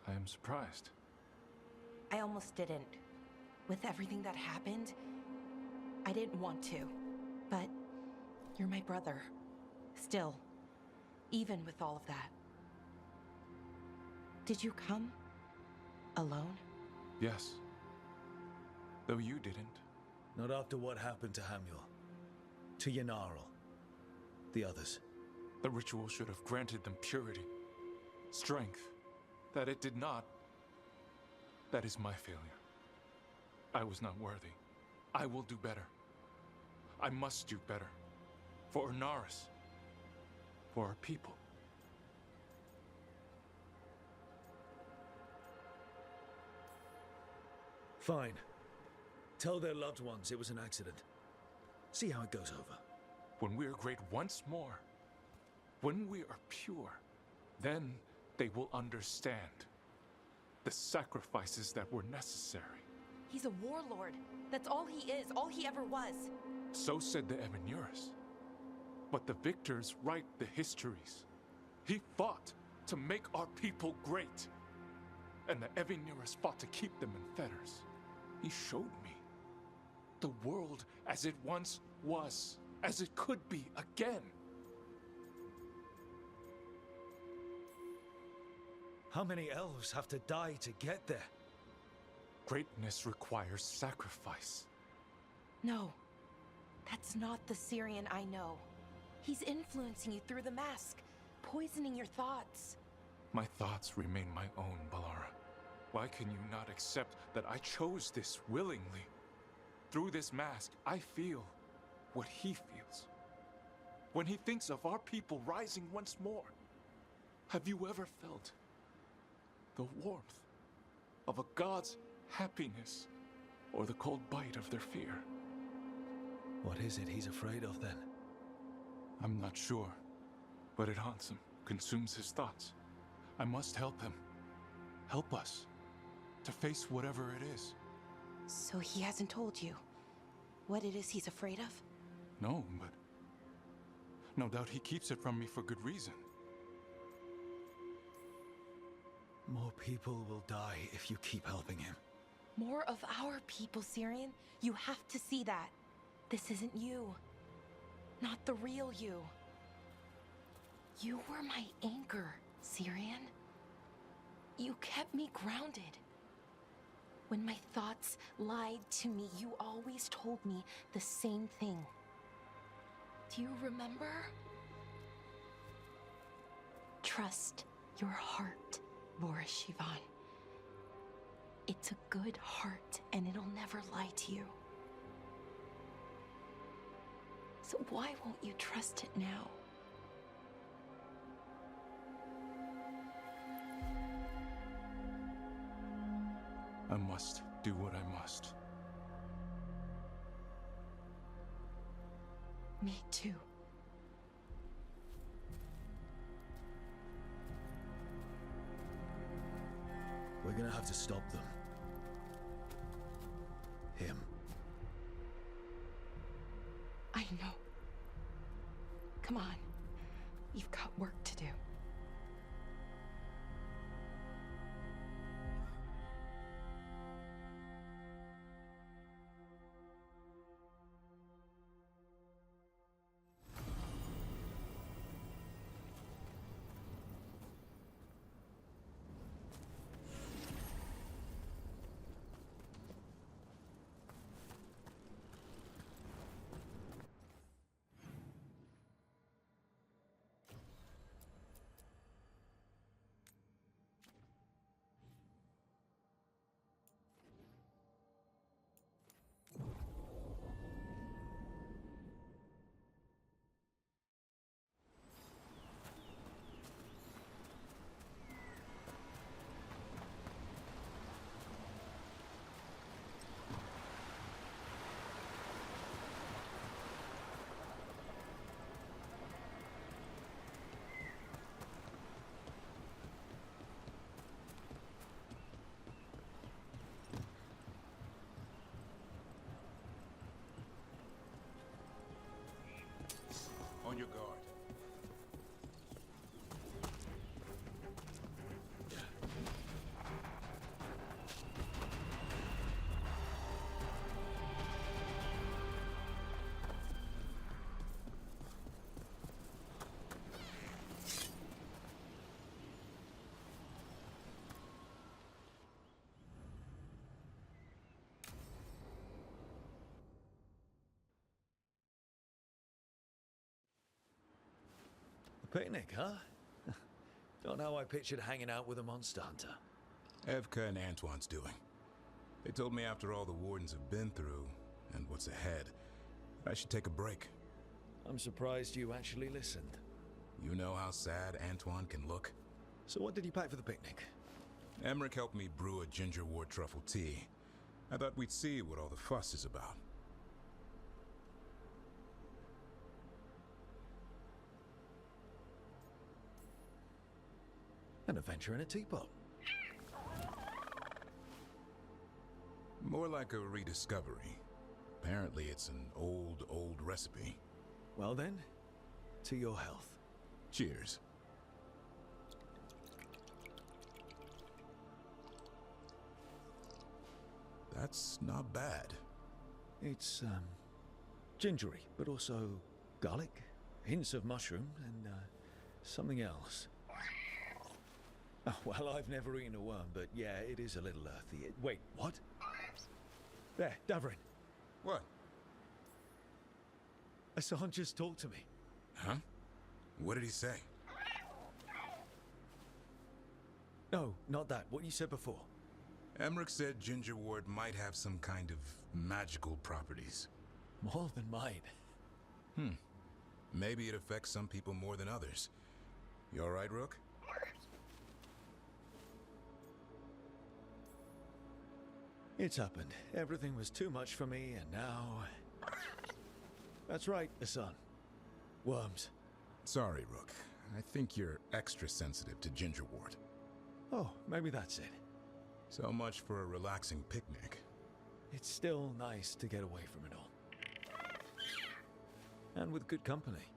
I am surprised. I almost didn't. With everything that happened, I didn't want to. But you're my brother. Still, even with all of that. Did you come? Alone? Yes. Though you didn't. Not after what happened to Hamuel. To Yanarl. The others. The ritual should have granted them purity. Strength. That it did not. That is my failure. I was not worthy. I will do better. I must do better. For Ernaris. For our people. Fine. Tell their loved ones it was an accident. See how it goes over. When we are great once more, when we are pure, then they will understand the sacrifices that were necessary. He's a warlord. That's all he is, all he ever was. So said the Evinuris. But the victors write the histories. He fought to make our people great. And the Evinuris fought to keep them in fetters. He showed me the world as it once was, as it could be again. How many elves have to die to get there? Greatness requires sacrifice. No, that's not the Syrian I know. He's influencing you through the mask, poisoning your thoughts. My thoughts remain my own, Ballora. Why can you not accept that I chose this willingly? Through this mask, I feel what he feels. When he thinks of our people rising once more, have you ever felt the warmth of a god's happiness or the cold bite of their fear? What is it he's afraid of then? I'm not sure, but it haunts him, consumes his thoughts. I must help him. Help us to face whatever it is. So he hasn't told you what it is he's afraid of? No, but no doubt he keeps it from me for good reason. More people will die if you keep helping him. More of our people, Syrian. You have to see that. This isn't you. Not the real you. You were my anchor, Syrian. You kept me grounded. When my thoughts lied to me, you always told me the same thing. Do you remember? Trust your heart, Boris Shivan. It's a good heart, and it'll never lie to you. So why won't you trust it now? I must do what I must. Me too. We're gonna have to stop them. Him. I know. Come on. You've got work to do. Picnic, huh? Not how I pictured hanging out with a monster hunter. Evka and Antoine's doing. They told me after all the Wardens have been through, and what's ahead, I should take a break. I'm surprised you actually listened. You know how sad Antoine can look? So what did you pack for the picnic? Emmerich helped me brew a ginger wort truffle tea. I thought we'd see what all the fuss is about. An adventure in a teapot. More like a rediscovery. Apparently it's an old recipe. Well then, to your health. Cheers. That's not bad. It's, gingery, but also garlic, hints of mushroom, and, something else. Oh, well, I've never eaten a worm, but yeah, it is a little earthy. Wait, what? There, Davrin. What? Hassan just talked to me. Huh? What did he say? No, not that. What you said before. Emmerich said ginger wort might have some kind of magical properties. More than mine. Maybe it affects some people more than others. You all right, Rook? It's happened. Everything was too much for me, and now... That's right, Hassan. Worms. Sorry, Rook. I think you're extra sensitive to ginger wort. Oh, maybe that's it. So much for a relaxing picnic. It's still nice to get away from it all. And with good company.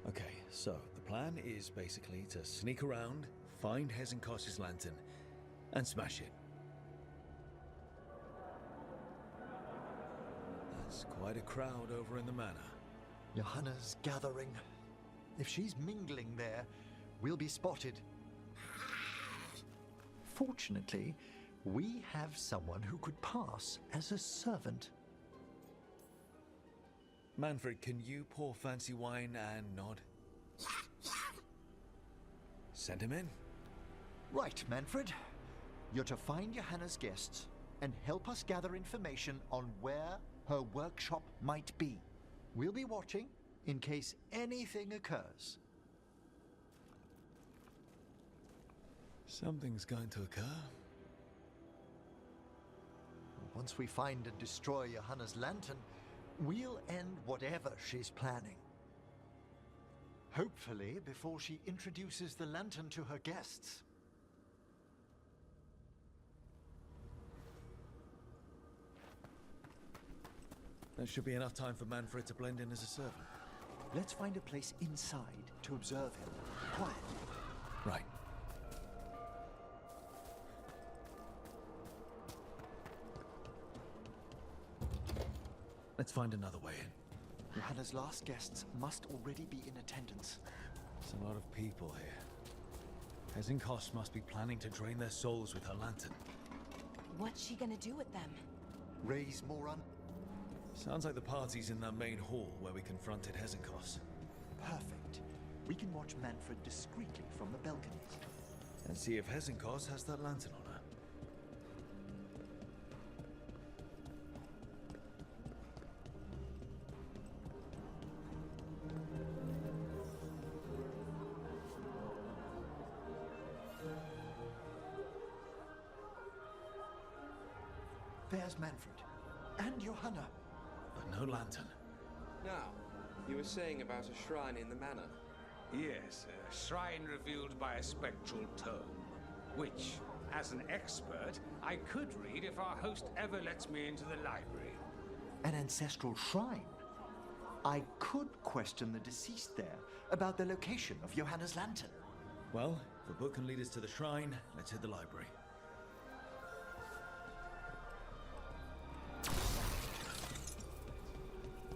Okay, so the plan is basically to sneak around, find Hezenkos's lantern, and smash it. That's quite a crowd over in the manor. Johanna's gathering. If she's mingling there, we'll be spotted. Fortunately, we have someone who could pass as a servant. Manfred, can you pour fancy wine and nod? Send him in. Right, Manfred. You're to find Johanna's guests and help us gather information on where her workshop might be. We'll be watching in case anything occurs. Something's going to occur. Once we find and destroy Johanna's lantern, we'll end whatever she's planning. Hopefully before she introduces the lantern to her guests. There should be enough time for Manfred to blend in as a servant. Let's find a place inside to observe him quietly. Right. Let's find another way in. Johanna's last guests must already be in attendance. There's a lot of people here. Hezenkos must be planning to drain their souls with her lantern. What's she gonna do with them? Raise more Sounds like the party's in that main hall where we confronted Hezenkos. Perfect. We can watch Manfred discreetly from the balconies. And see if Hezenkos has that lantern on her. There's Manfred. And Johanna. But no lantern. Now, you were saying about a shrine in the manor. Yes, a shrine revealed by a spectral tome, which, as an expert, I could read if our host ever lets me into the library. An ancestral shrine? I could question the deceased there about the location of Johanna's lantern. Well, if the book can lead us to the shrine, let's hit the library.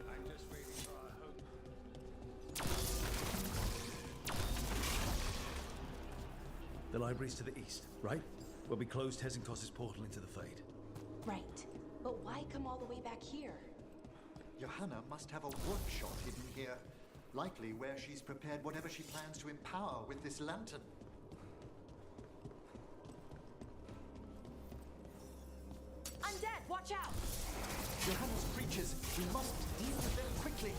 I'm just waiting for our hope. The library's to the east, right? Where we closed Hezenkos's portal into the Fade. Right. But why come all the way back here? Johanna must have a workshop hidden here. Likely where she's prepared whatever she plans to empower with this lantern. Undead, watch out! Johanna's creatures, we must deal with them quickly.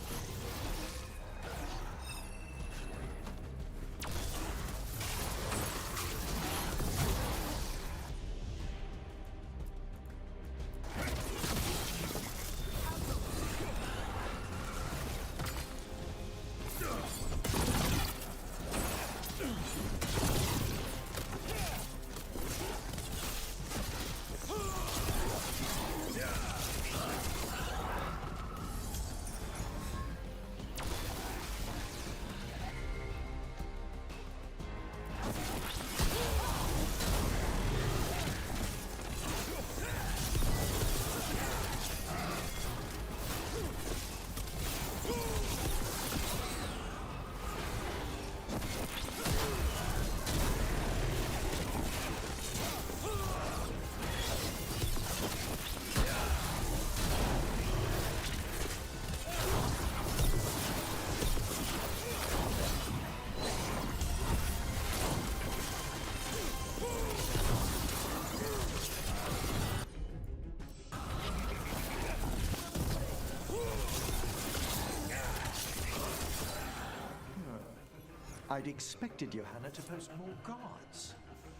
I'd expected Johanna to post more guards.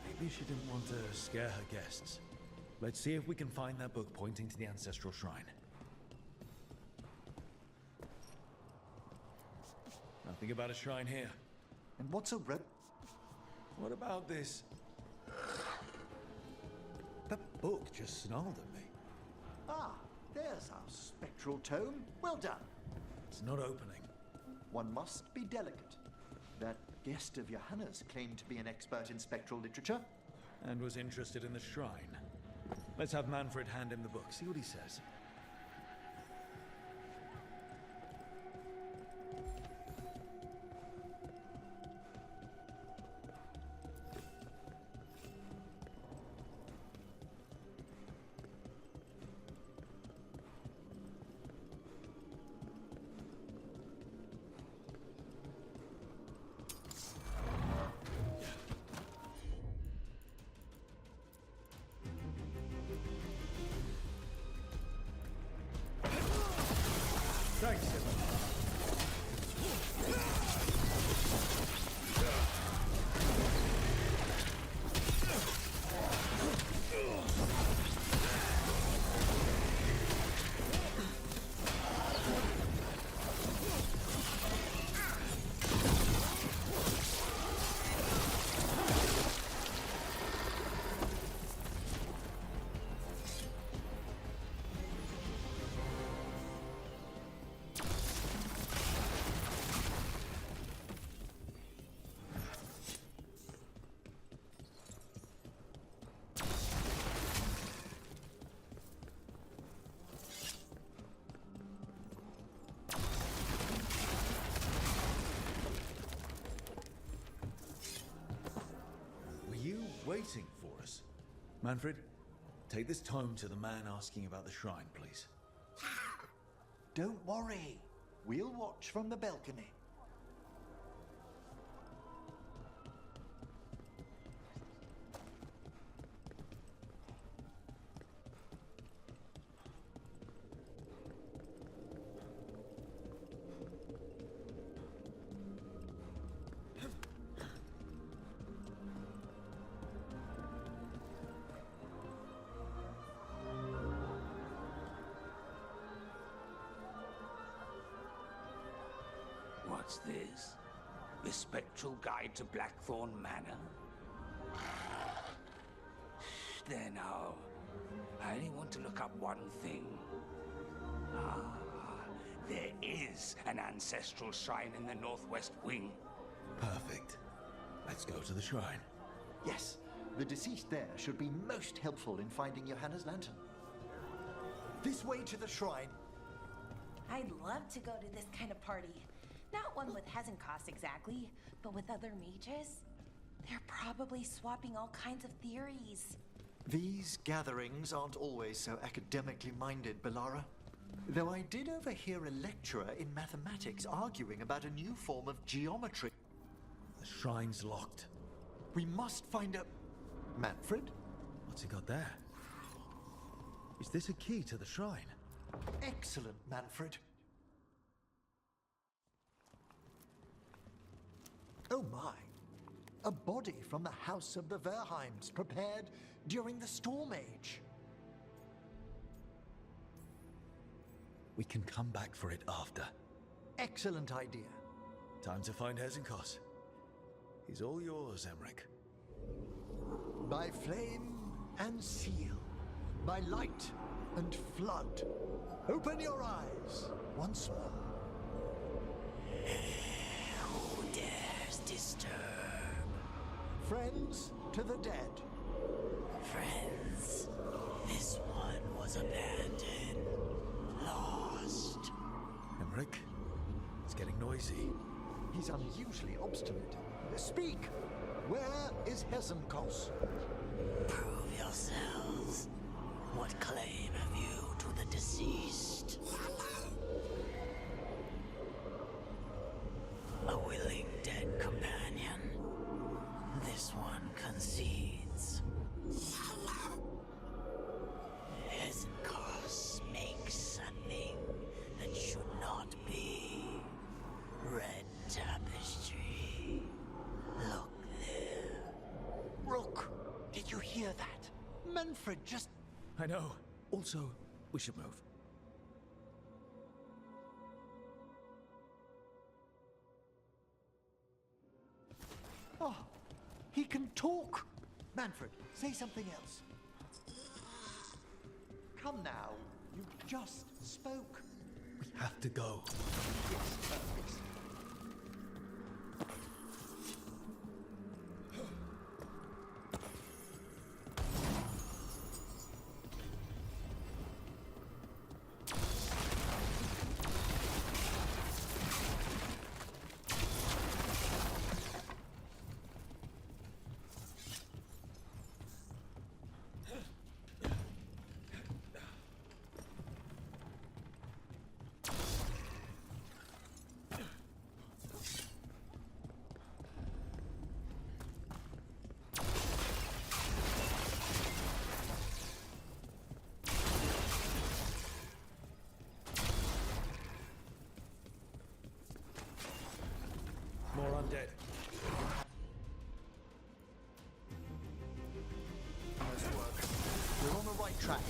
Maybe she didn't want to scare her guests. Let's see if we can find that book pointing to the ancestral shrine. Nothing about a shrine here. And what's a red... What about this? That book just snarled at me. Ah, there's our spectral tome. Well done. It's not opening. One must be delicate. That guest of Johanna's claimed to be an expert in spectral literature. And was interested in the shrine. Let's have Manfred hand him the book, see what he says. Thanks, waiting for us. Manfred, take this tome to the man asking about the shrine, please. Don't worry. We'll watch from the balcony. What's this? The Spectral Guide to Blackthorn Manor? There now. I only want to look up one thing. There is an ancestral shrine in the northwest wing. Perfect. Let's go to the shrine. Yes, the deceased there should be most helpful in finding Johanna's lantern. This way to the shrine. I'd love to go to this kind of party. Not one with Hezenkos exactly, but with other mages. They're probably swapping all kinds of theories. These gatherings aren't always so academically minded, Belara. Though I did overhear a lecturer in mathematics arguing about a new form of geometry. The shrine's locked. We must find a... Manfred? What's he got there? Is this a key to the shrine? Excellent, Manfred. Oh my. A body from the House of the Verheims, prepared during the Storm Age. We can come back for it after. Excellent idea. Time to find Hezenkos. He's all yours, Emmerich. By flame and seal, by light and flood, open your eyes once more. Who dares disturb? Friends to the dead. Friends, this one was abandoned, lost. Emmerich, it's getting noisy. He's unusually obstinate. Speak! Where is Hezenkos? Prove yourselves. What claim have you to the deceased? A willing dead companion. This one concedes. Hezenkos makes something that should not be. Red tapestry. Look there. Rook, did you hear that? Manfred just... I know. Also, we should move. Oh, he can talk. Manfred, say something else. Come now, you just spoke. We have to go. Yes, perfect. More undead. Nice work. We're on the right track.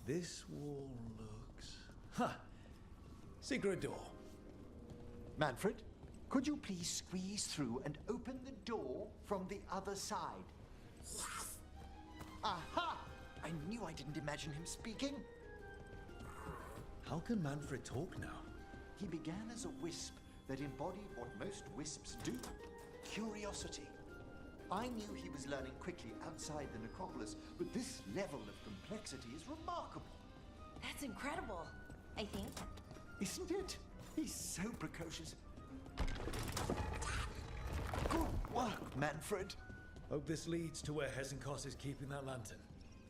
This wall looks... Ha! Secret door. Manfred, could you please squeeze through and open the door from the other side? Yes. Aha! I knew I didn't imagine him speaking. How can Manfred talk now? He began as a wisp that embodied what most wisps do. Curiosity. I knew he was learning quickly outside the necropolis, but this level of complexity is remarkable. That's incredible, I think. Isn't it? He's so precocious. Good work, Manfred. Hope this leads to where Hesenkos is keeping that lantern.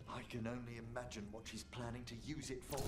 I can only imagine what she's planning to use it for.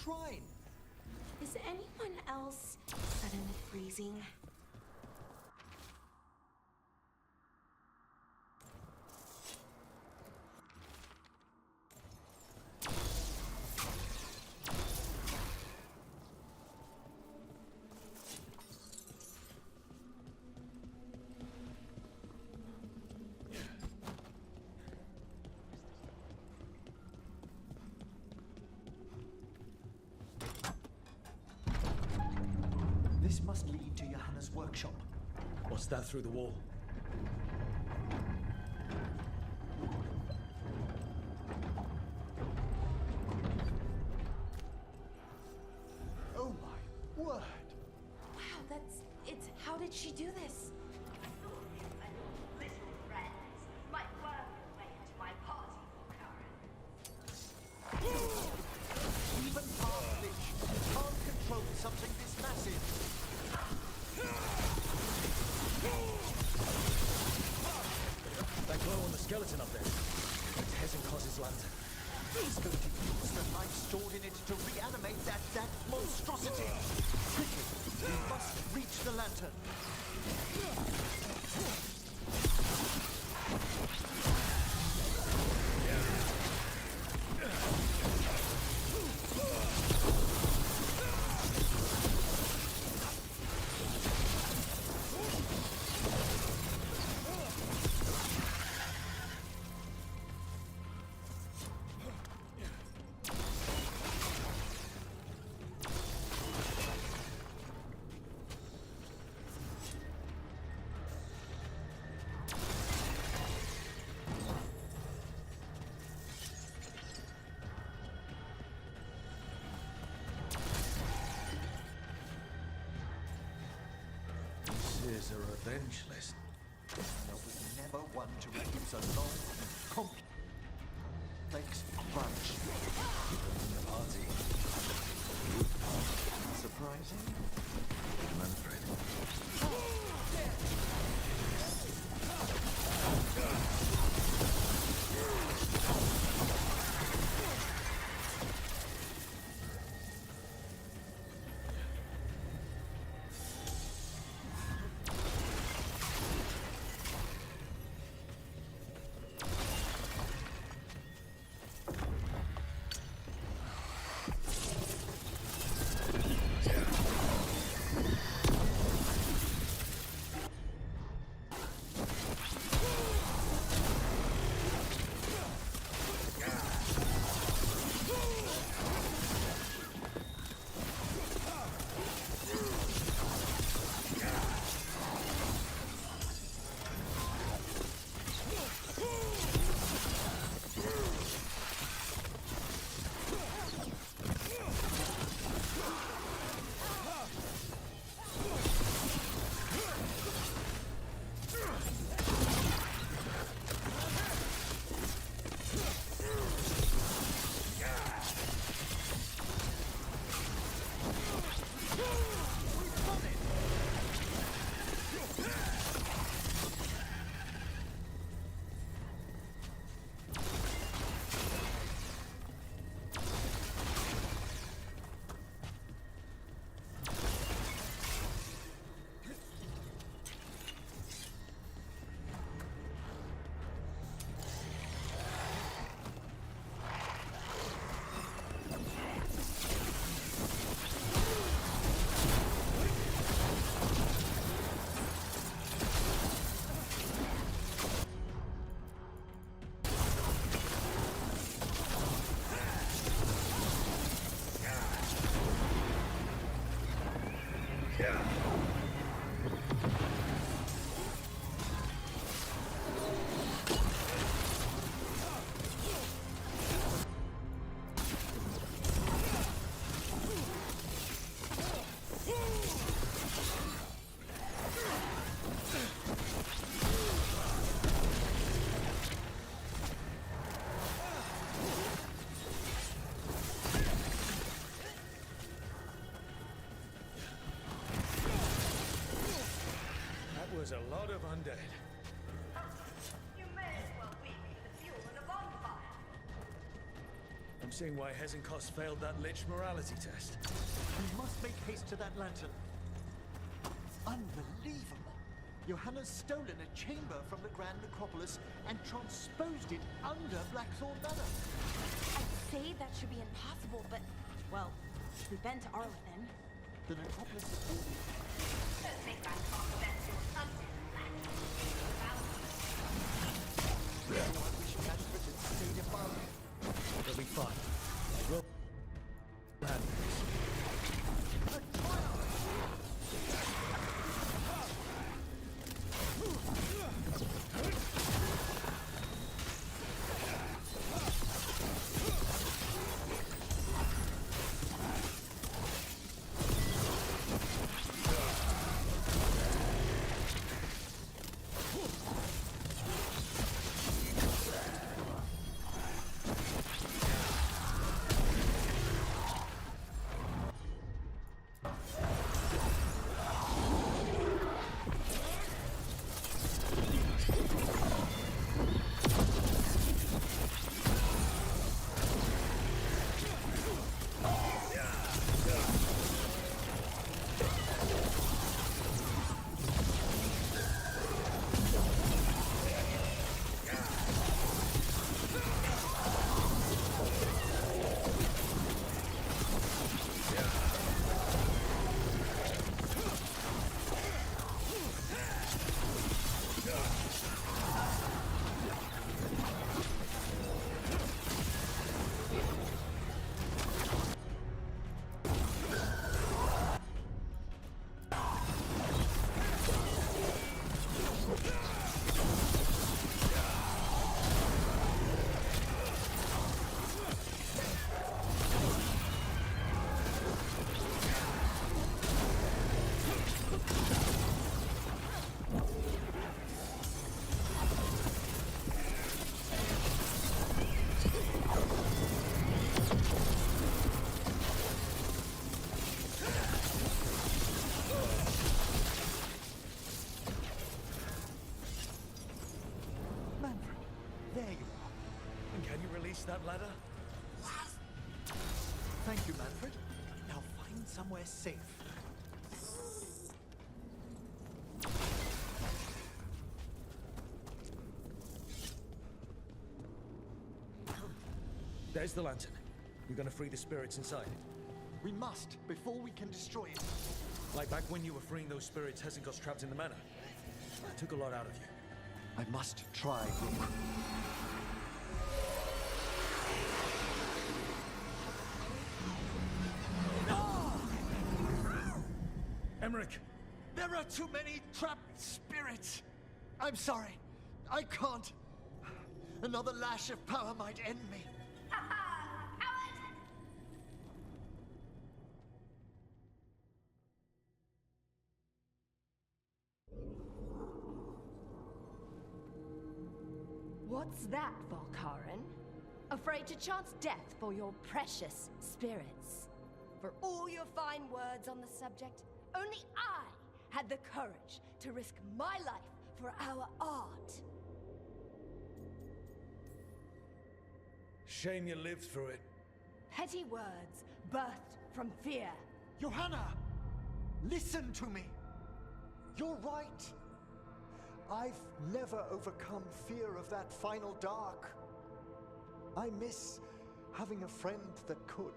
Shrine. Is anyone else suddenly freezing? This must lead to Johanna's workshop. What's that through the wall? Oh my word! Wow, it's... How did she do this? Even half-lich can't control something this massive. That glow on the skeleton up there. It's Hesenkos' lantern. He's going to use the life stored in it to reanimate that monstrosity. Quickly, we must reach the lantern. Is a revenge list. I was never one to refuse a long and complex grudge. In the party. Surprising? Manfred. Was a lot of undead. You may as well wait for the fuel of the bonfire. I'm seeing why Hezenkos failed that Lich morality test. We must make haste to that lantern. It's unbelievable. Johanna's stolen a chamber from the Grand Necropolis and transposed it under Blackthorn Manor. I'd say that should be impossible, but, well, we've been to Arlethan. The Necropolis is holding. Don't think I'm confident you're undead, lad. Everyone we should transfer to the State of Barley. It'll be fine. We'll land this. That ladder? Thank you, Manfred. Now find somewhere safe. There's the lantern. We're gonna free the spirits inside. We must, before we can destroy it. Like back when you were freeing those spirits Hezenkos trapped in the manor. That took a lot out of you. I must try, Rook. Emmerich! There are too many trapped spirits! I'm sorry. I can't. Another lash of power might end me. What's that, Volkaren? Afraid to chance death for your precious spirits? For all your fine words on the subject, only I had the courage to risk my life for our art. Shame you lived through it. Petty words birthed from fear. Johanna! Listen to me! You're right. I've never overcome fear of that final dark. I miss having a friend that could.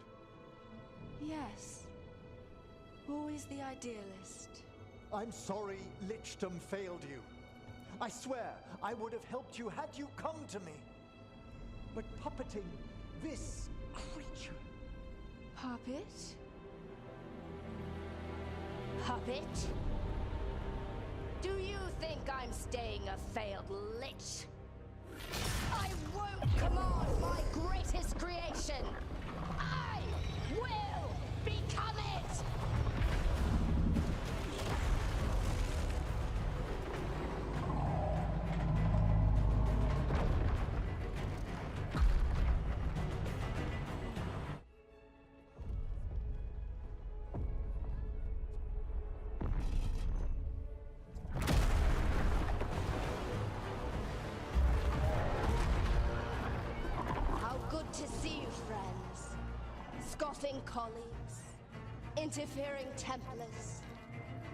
Yes. Always the idealist. I'm sorry Lichdom failed you. I swear I would have helped you had you come to me. But puppeting this creature... Puppet? puppet? Do you think I'm staying a failed lich? I won't command my greatest creation! I will become it! How good to see you, friends. Scoffing colleagues, interfering Templars,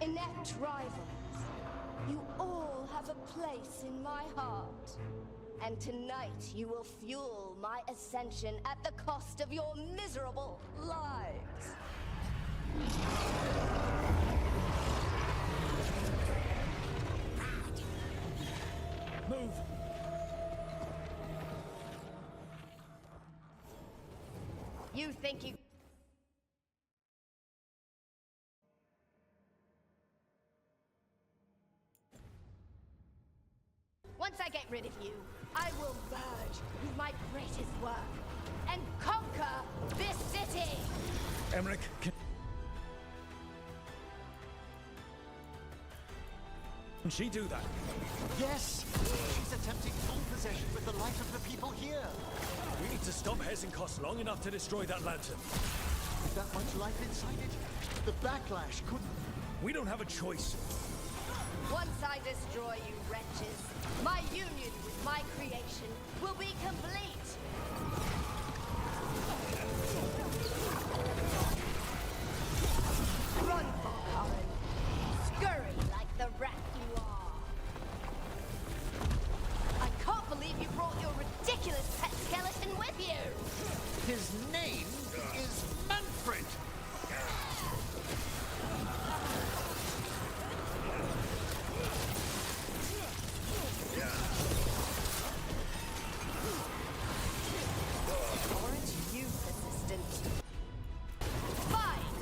inept rivals. You all have a place in my heart. And tonight you will fuel my ascension at the cost of your miserable lives. Move! You think you... Once I get rid of you, I will merge with my greatest work and conquer this city! Emmerich, can she do that? Yes! She's attempting full possession with the life of the people here. We need to stop Hesenkos long enough to destroy that lantern. With that much life inside it, the backlash couldn't... We don't have a choice. Once I destroy you wretches, my union with my creation will be complete! Run, Volkaren! Scurry like the rat you are! I can't believe you brought your ridiculous pet skeleton with you! His name is Manfred! Aren't you persistent? Fine!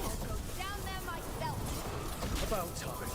I'll go down there myself! About time.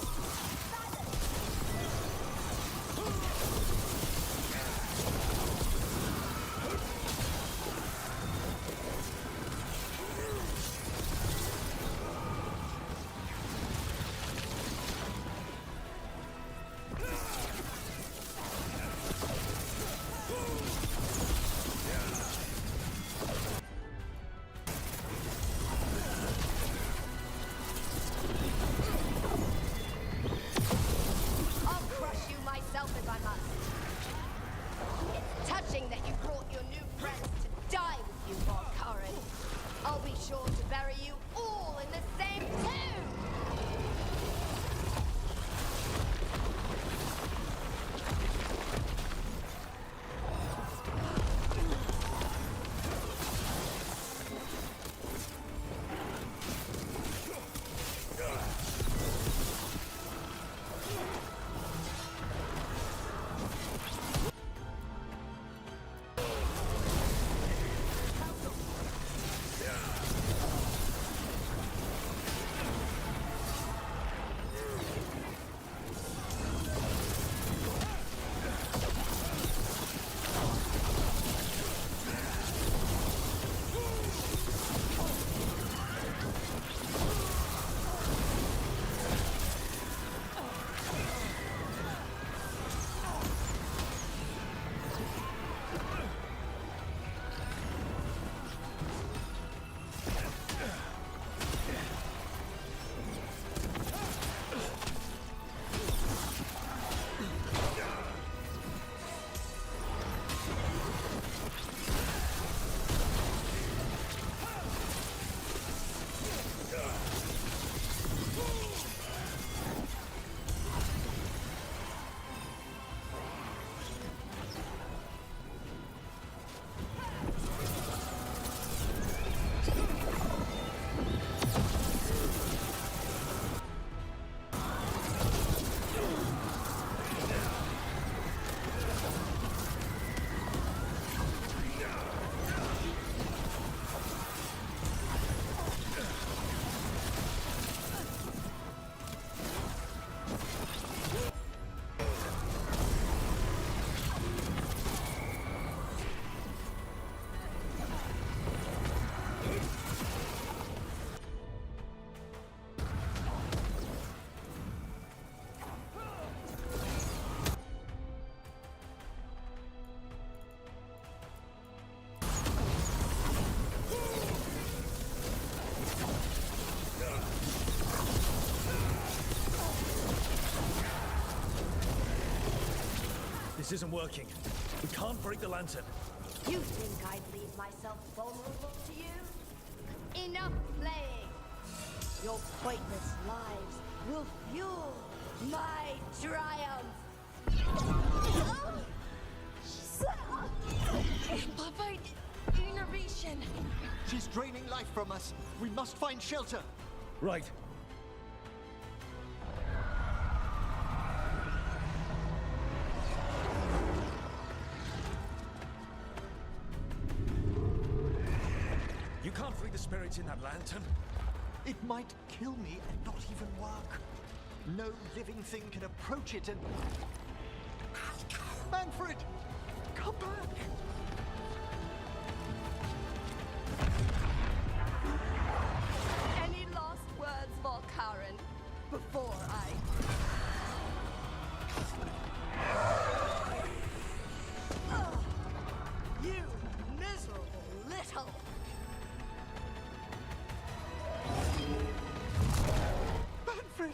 This isn't working. We can't break the lantern. You think I'd leave myself vulnerable to you? Enough playing! Your pointless lives will fuel my triumph! Provide innervation. She's draining life from us. We must find shelter. Right. You can't free the spirits in that lantern. It might kill me and not even work. No living thing can approach it and... Manfred! Come back! Any last words, Volkaren, before I... You miserable little... Manfred!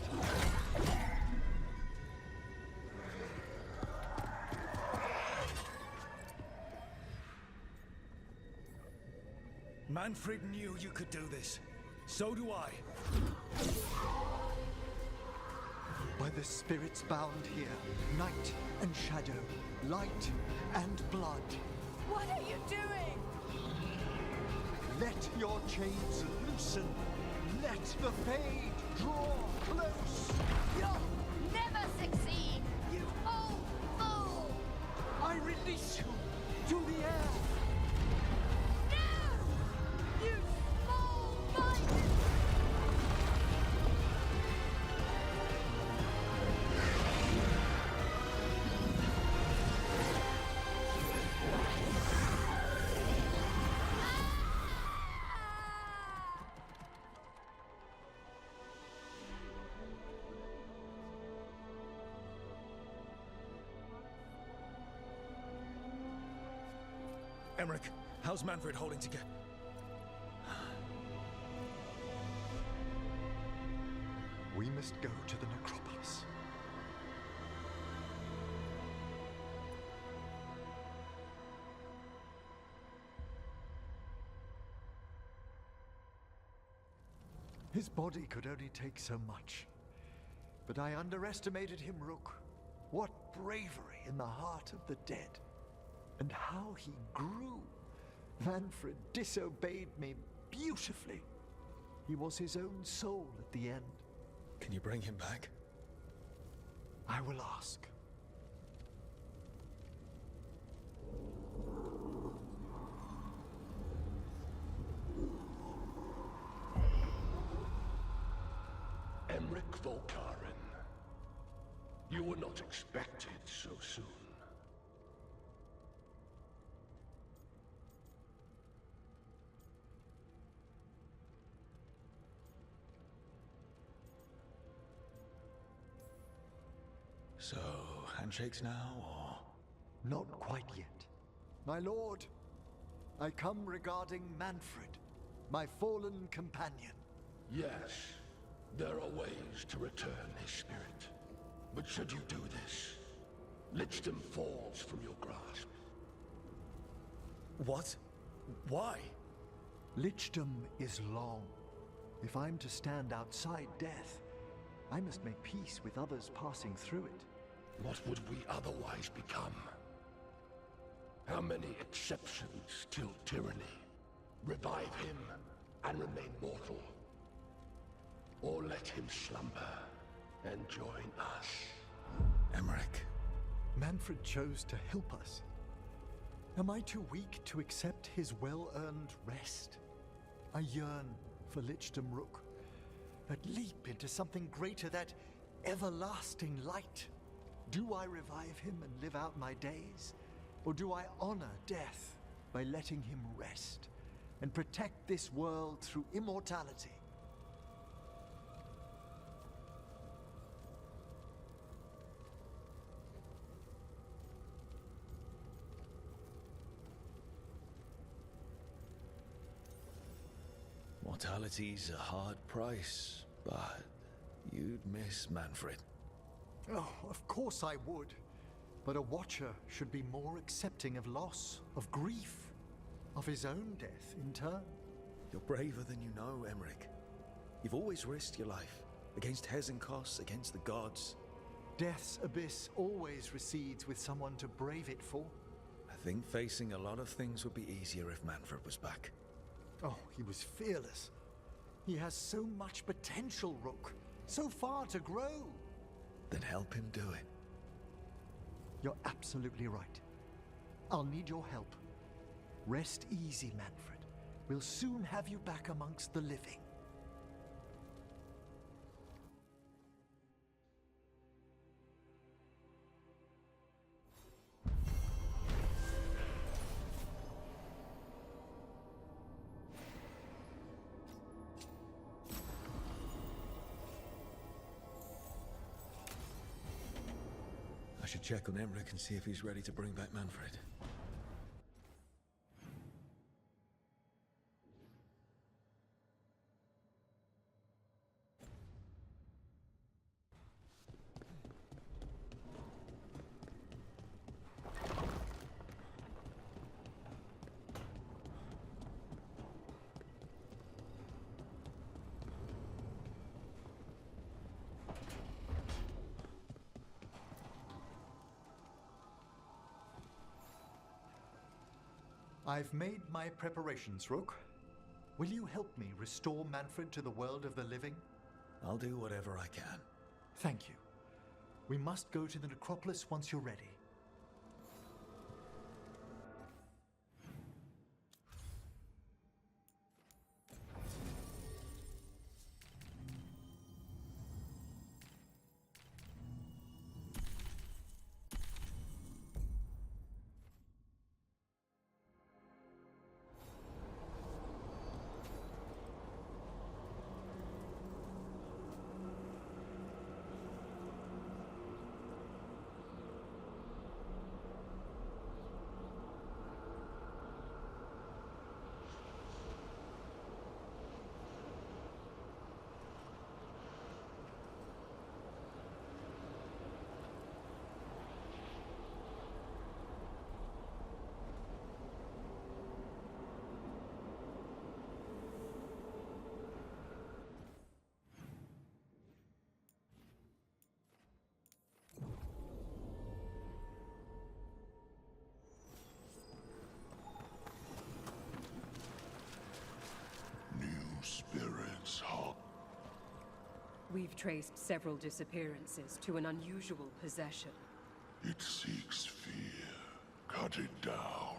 Manfred knew you could do this. So do I. By the spirits bound here, night and shadow, light and blood. What are you doing? Let your chains loosen. Let the fade draw close. You'll never succeed, you old fool! I release you to the air. No! You small-minded... Emmerich, how's Manfred holding together? We must go to the necropolis. His body could only take so much. But I underestimated him, Rook. What bravery in the heart of the dead. And how he grew. Manfred disobeyed me beautifully. He was his own soul at the end. Can you bring him back? I will ask. Emmerich Volkaren. You were not expected so soon. So, handshakes now, or...? Not quite yet. My lord, I come regarding Manfred, my fallen companion. Yes, there are ways to return his spirit. But should you do this, Lichdom falls from your grasp. What? Why? Lichdom is long. If I'm to stand outside death, I must make peace with others passing through it. What would we otherwise become? How many exceptions till tyranny? Revive him and remain mortal. Or let him slumber and join us. Emmerich. Manfred chose to help us. Am I too weak to accept his well-earned rest? I yearn for Lichdom Rook. That leap into something greater, that everlasting light. Do I revive him and live out my days? Or do I honor death by letting him rest and protect this world through immortality? Mortality's a hard price, but you'd miss Manfred. Oh, of course I would. But a Watcher should be more accepting of loss, of grief, of his own death in turn. You're braver than you know, Emmerich. You've always risked your life. Against Hezenkos, against the gods. Death's abyss always recedes with someone to brave it for. I think facing a lot of things would be easier if Manfred was back. Oh, he was fearless. He has so much potential, Rook. So far to grow. Then help him do it. You're absolutely right. I'll need your help. Rest easy, Manfred. We'll soon have you back amongst the living. I should check on Emmerich and see if he's ready to bring back Manfred. I've made my preparations, Rook. Will you help me restore Manfred to the world of the living? I'll do whatever I can. Thank you. We must go to the necropolis once you're ready. Spirits hop. We've traced several disappearances to an unusual possession. It seeks fear. Cut it down.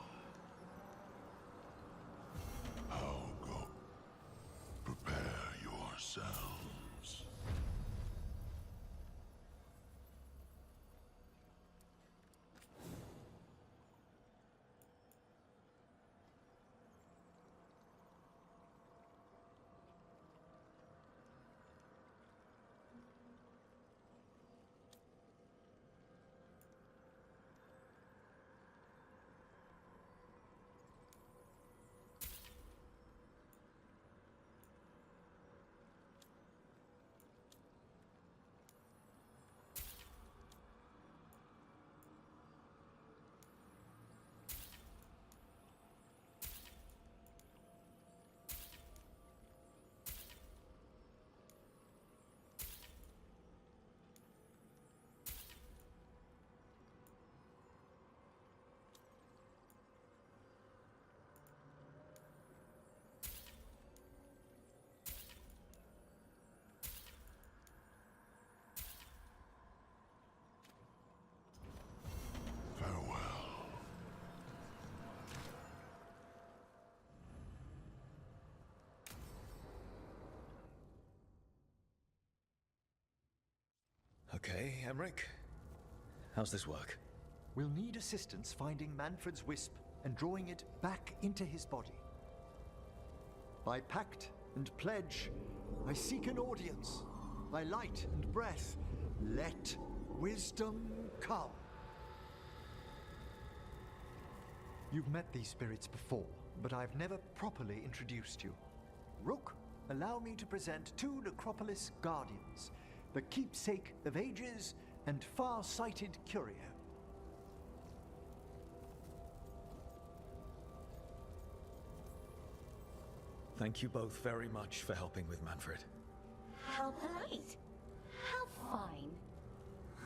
How go? Prepare yourselves. Okay, Emmerich. How's this work? We'll need assistance finding Manfred's wisp and drawing it back into his body. By pact and pledge, I seek an audience. By light and breath, let wisdom come. You've met these spirits before, but I've never properly introduced you. Rook, allow me to present two Necropolis Guardians, the keepsake of ages and far-sighted courier. Thank you both very much for helping with Manfred. How polite. How fine.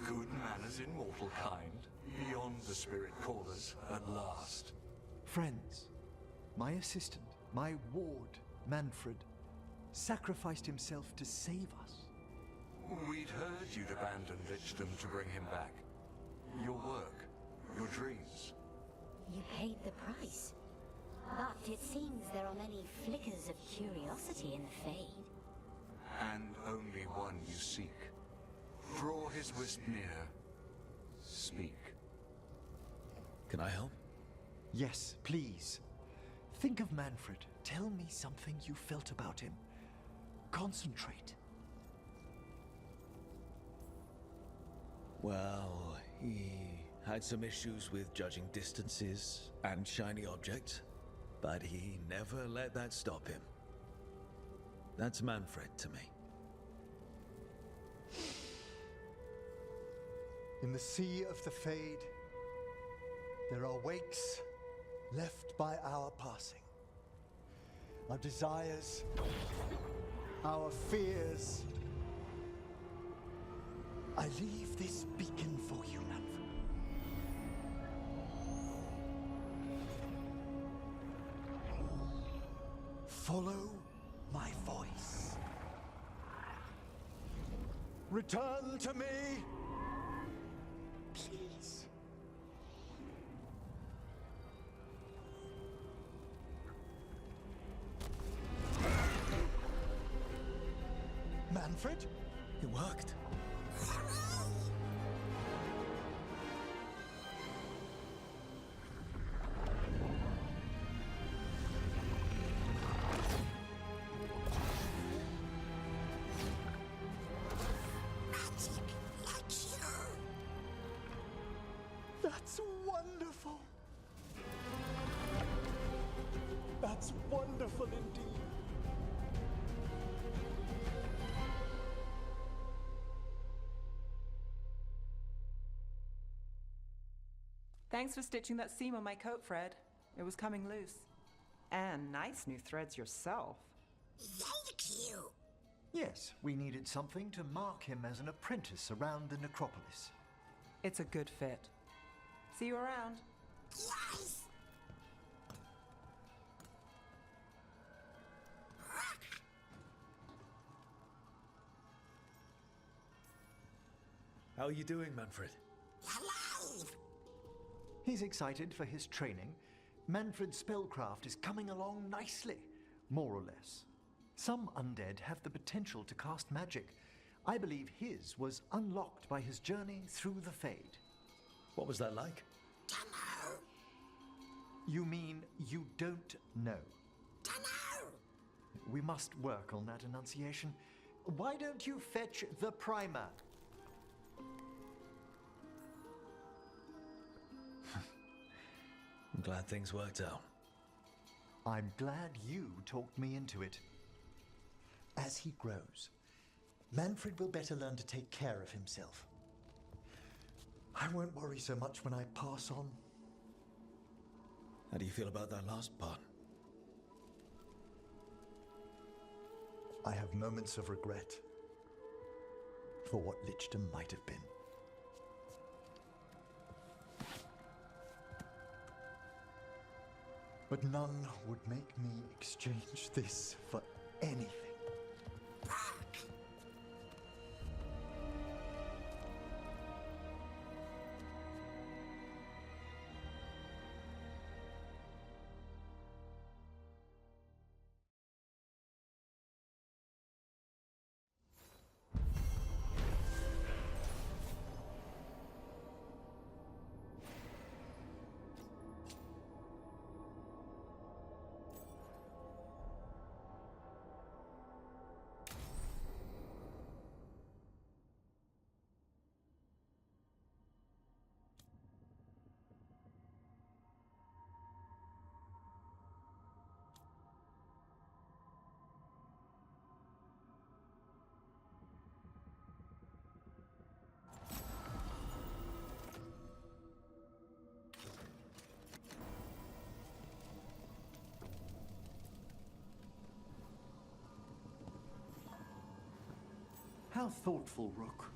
Good manners in mortal kind, beyond the spirit callers at last. Friends, my assistant, my ward, Manfred, sacrificed himself to save us. We'd heard you'd abandoned Lichdom to bring him back. Your work, your dreams. You paid the price. But it seems there are many flickers of curiosity in the Fade. And only one you seek. Draw his wisp near. Speak. Can I help? Yes, please. Think of Manfred. Tell me something you felt about him. Concentrate. Well, he had some issues with judging distances and shiny objects, but he never let that stop him. That's Manfred to me. In the sea of the Fade, there are wakes left by our passing. Our desires, our fears. I leave this beacon for you, Manfred. Follow my voice. Return to me, please. Manfred? It worked. That's wonderful. That's wonderful indeed. Thanks for stitching that seam on my coat, Fred. It was coming loose. And nice new threads yourself. Thank you. Yes, we needed something to mark him as an apprentice around the necropolis. It's a good fit. See you around. Yes. How are you doing, Manfred? Alive! He's excited for his training. Manfred's spellcraft is coming along nicely, more or less. Some undead have the potential to cast magic. I believe his was unlocked by his journey through the Fade. What was that like? Dunno. You mean you don't know? Dunno. We must work on that enunciation. Why don't you fetch the primer? I'm glad things worked out. I'm glad you talked me into it. As he grows, Manfred will better learn to take care of himself. I won't worry so much when I pass on. How do you feel about that last part? I have moments of regret for what Lichdom might have been. But none would make me exchange this for anything. How thoughtful, Rook.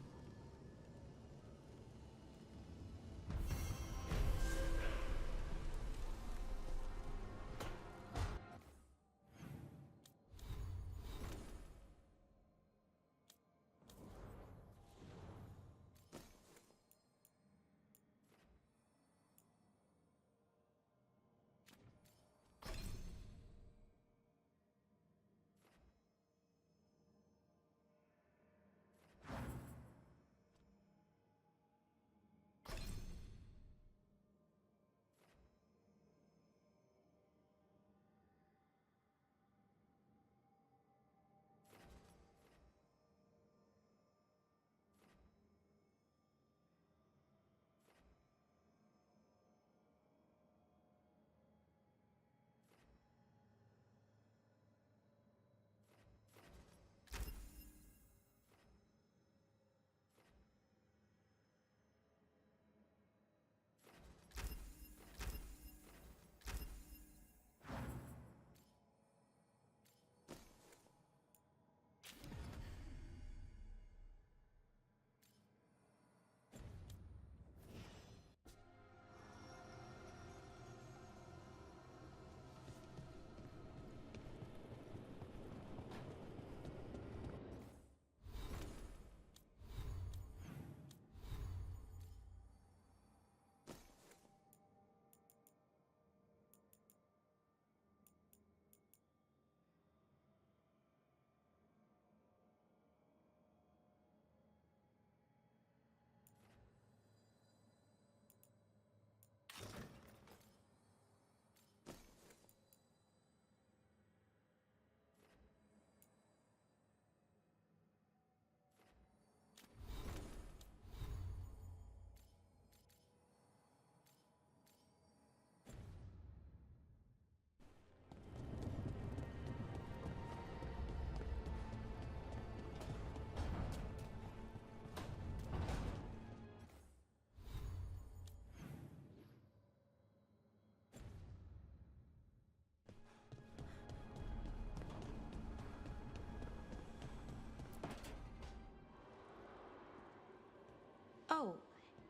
Oh,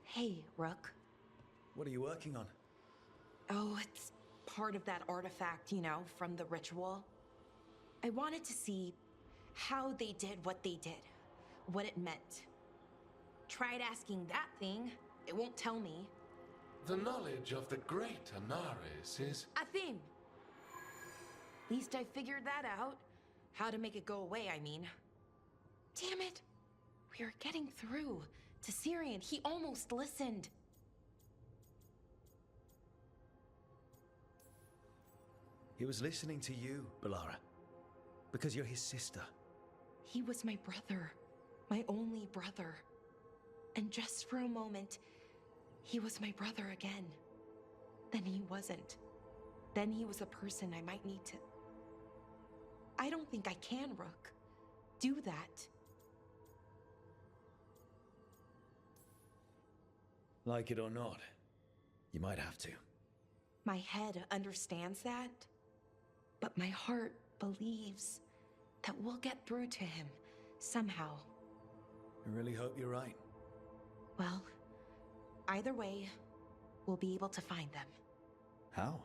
hey, Rook. What are you working on? Oh, it's part of that artifact, you know, from the ritual. I wanted to see how they did what they did, what it meant. Tried asking that thing, it won't tell me. The knowledge of the great Anaris is... A thing! Least I figured that out. How to make it go away, I mean. Damn it! We are getting through. To Syrian, he almost listened. He was listening to you, Balara. Because you're his sister. He was my brother. My only brother. And just for a moment, he was my brother again. Then he wasn't. Then he was a person I might need to... I don't think I can, Rook. Do that. Like it or not, you might have to. My head understands that, but my heart believes that we'll get through to him somehow. I really hope you're right. Well, either way, we'll be able to find them. How?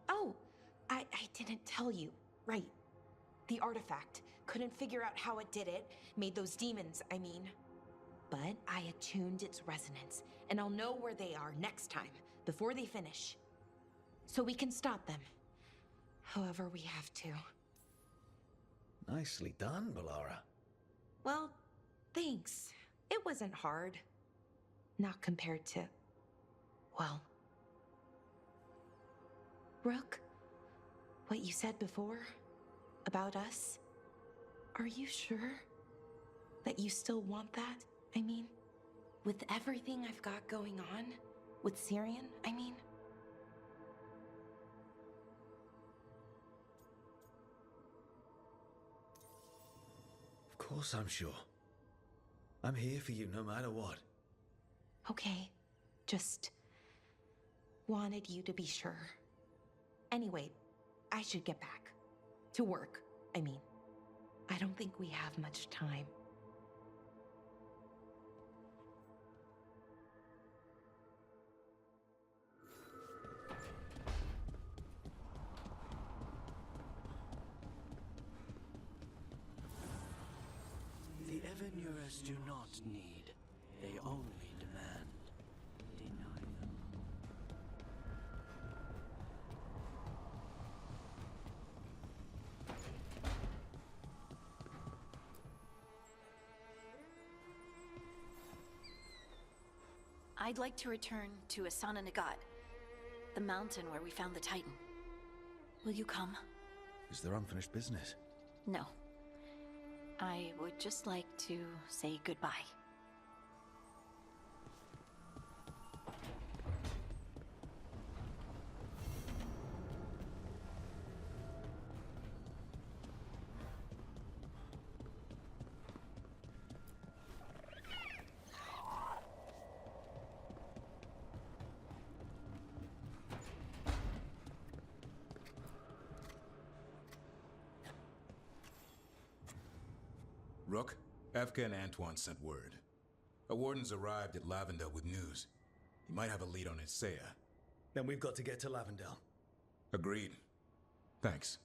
Oh, I didn't tell you. Right. The artifact. Couldn't figure out how it did it. Made those demons, I mean. But I attuned its resonance, and I'll know where they are next time, before they finish. So we can stop them. However we have to. Nicely done, Balara. Well, thanks. It wasn't hard. Not compared to... well... Rook, what you said before, about us, are you sure that you still want that? I mean, with everything I've got going on, with Syrian, I mean. Of course I'm sure. I'm here for you no matter what. Okay, just wanted you to be sure. Anyway, I should get back. To work, I mean. I don't think we have much time. Others do not need. They only demand. Deny them. I'd like to return to Asana Nagat, the mountain where we found the Titan. Will you come? Is there unfinished business? No. I would just like to say goodbye. Rook, Efka and Antoine sent word. A warden's arrived at Lavendel with news. He might have a lead on Isaiah. Then we've got to get to Lavendel. Agreed. Thanks.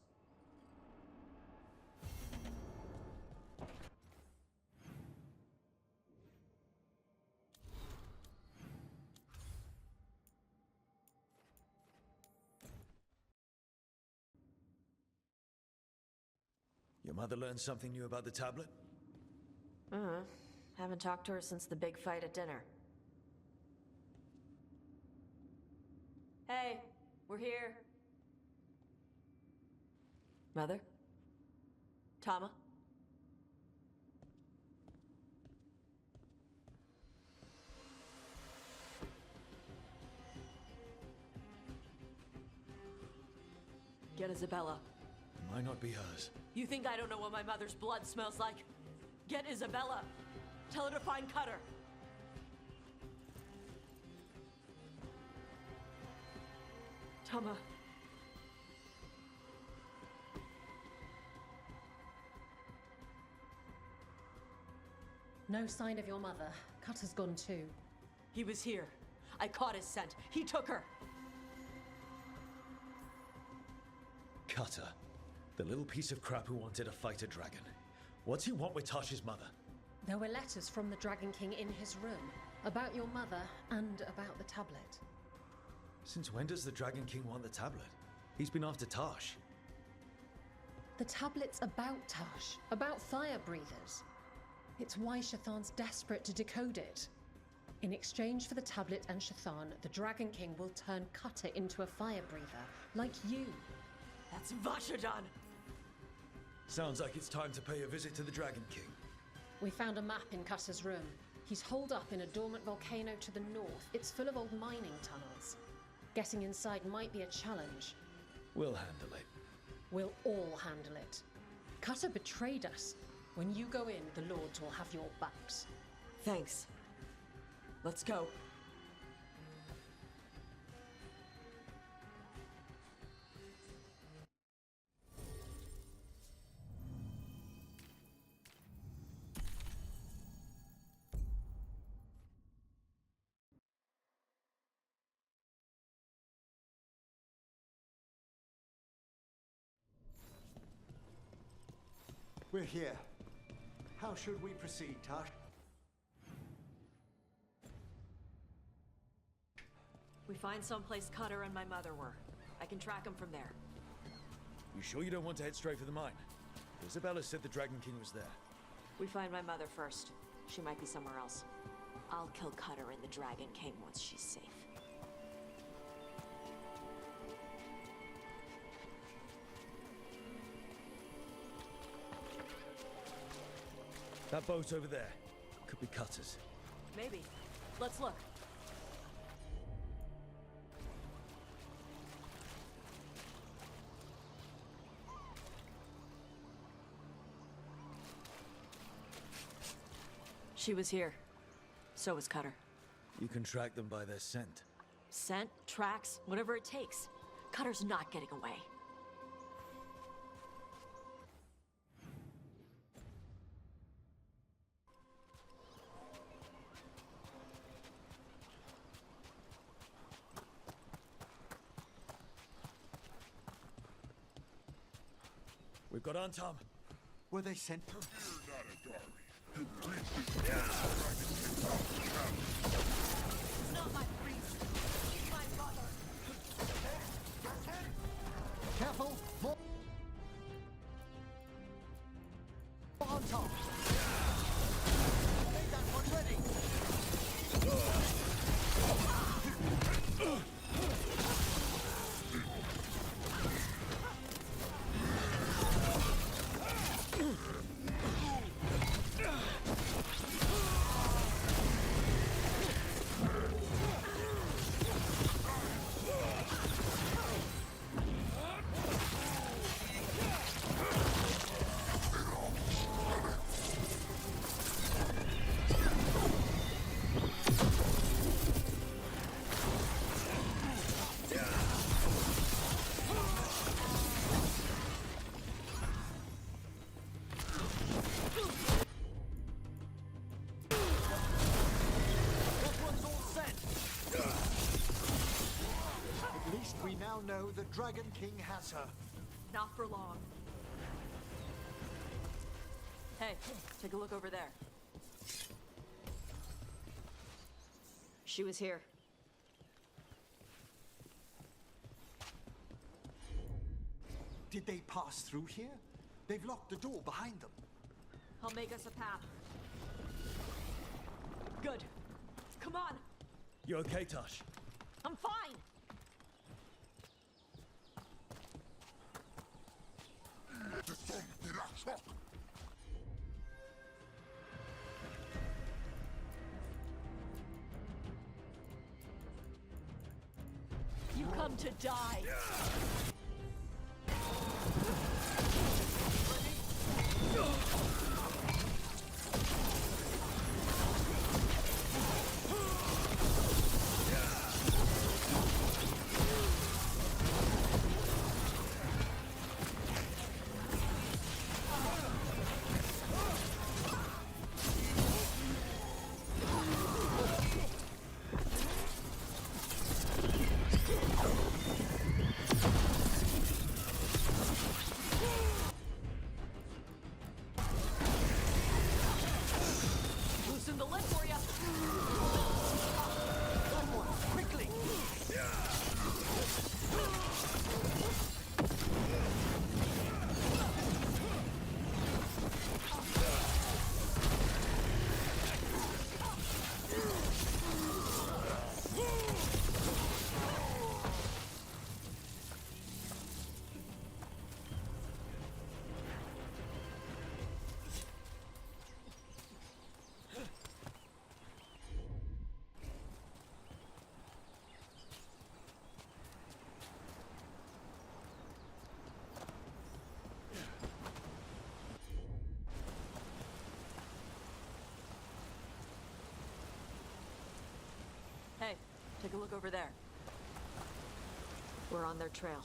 Your mother learned something new about the tablet? Haven't talked to her since the big fight at dinner. Hey, we're here. Mother? Tama? Get Isabella. Might not be hers. You think I don't know what my mother's blood smells like? Get Isabella. Tell her to find Cutter. Tama. No sign of your mother. Cutter's gone too. He was here. I caught his scent. He took her. Cutter. The little piece of crap who wanted to fight a dragon. What's he want with Tasha's mother? There were letters from the Dragon King in his room about your mother and about the tablet. Since when does the Dragon King want the tablet? He's been after Tash. The tablet's about Tash, about fire breathers. It's why Shathan's desperate to decode it. In exchange for the tablet and Shathan, the Dragon King will turn Cutter into a fire breather, like you. That's Vashadan! Sounds like it's time to pay a visit to the Dragon King. We found a map in Cutter's room. He's holed up in a dormant volcano to the north. It's full of old mining tunnels. Getting inside might be a challenge. We'll handle it. We'll all handle it. Cutter betrayed us. When you go in, the Lords will have your backs. Thanks. Let's go. We're here. How should we proceed, Tash? We find someplace Cutter and my mother were. I can track them from there. You sure you don't want to head straight for the mine? Isabella said the Dragon King was there. We find my mother first. She might be somewhere else. I'll kill Cutter and the Dragon King once she's safe. That boat over there could be Cutter's. Maybe. Let's look. She was here. So was Cutter. You can track them by their scent. Scent, tracks, whatever it takes. Cutter's not getting away. We've got Antam. Were they sent? Not my priest. He's my brother. Careful! More on top! Make that one ready! At least we now know the Dragon King has her. Not for long. Hey, take a look over there. She was here. Did they pass through here? They've locked the door behind them. I'll make us a path. Good. Come on. You okay, Tosh? I'm fine. You come to die. Loosen the lid for you. Quickly! Hey, take a look over there. We're on their trail.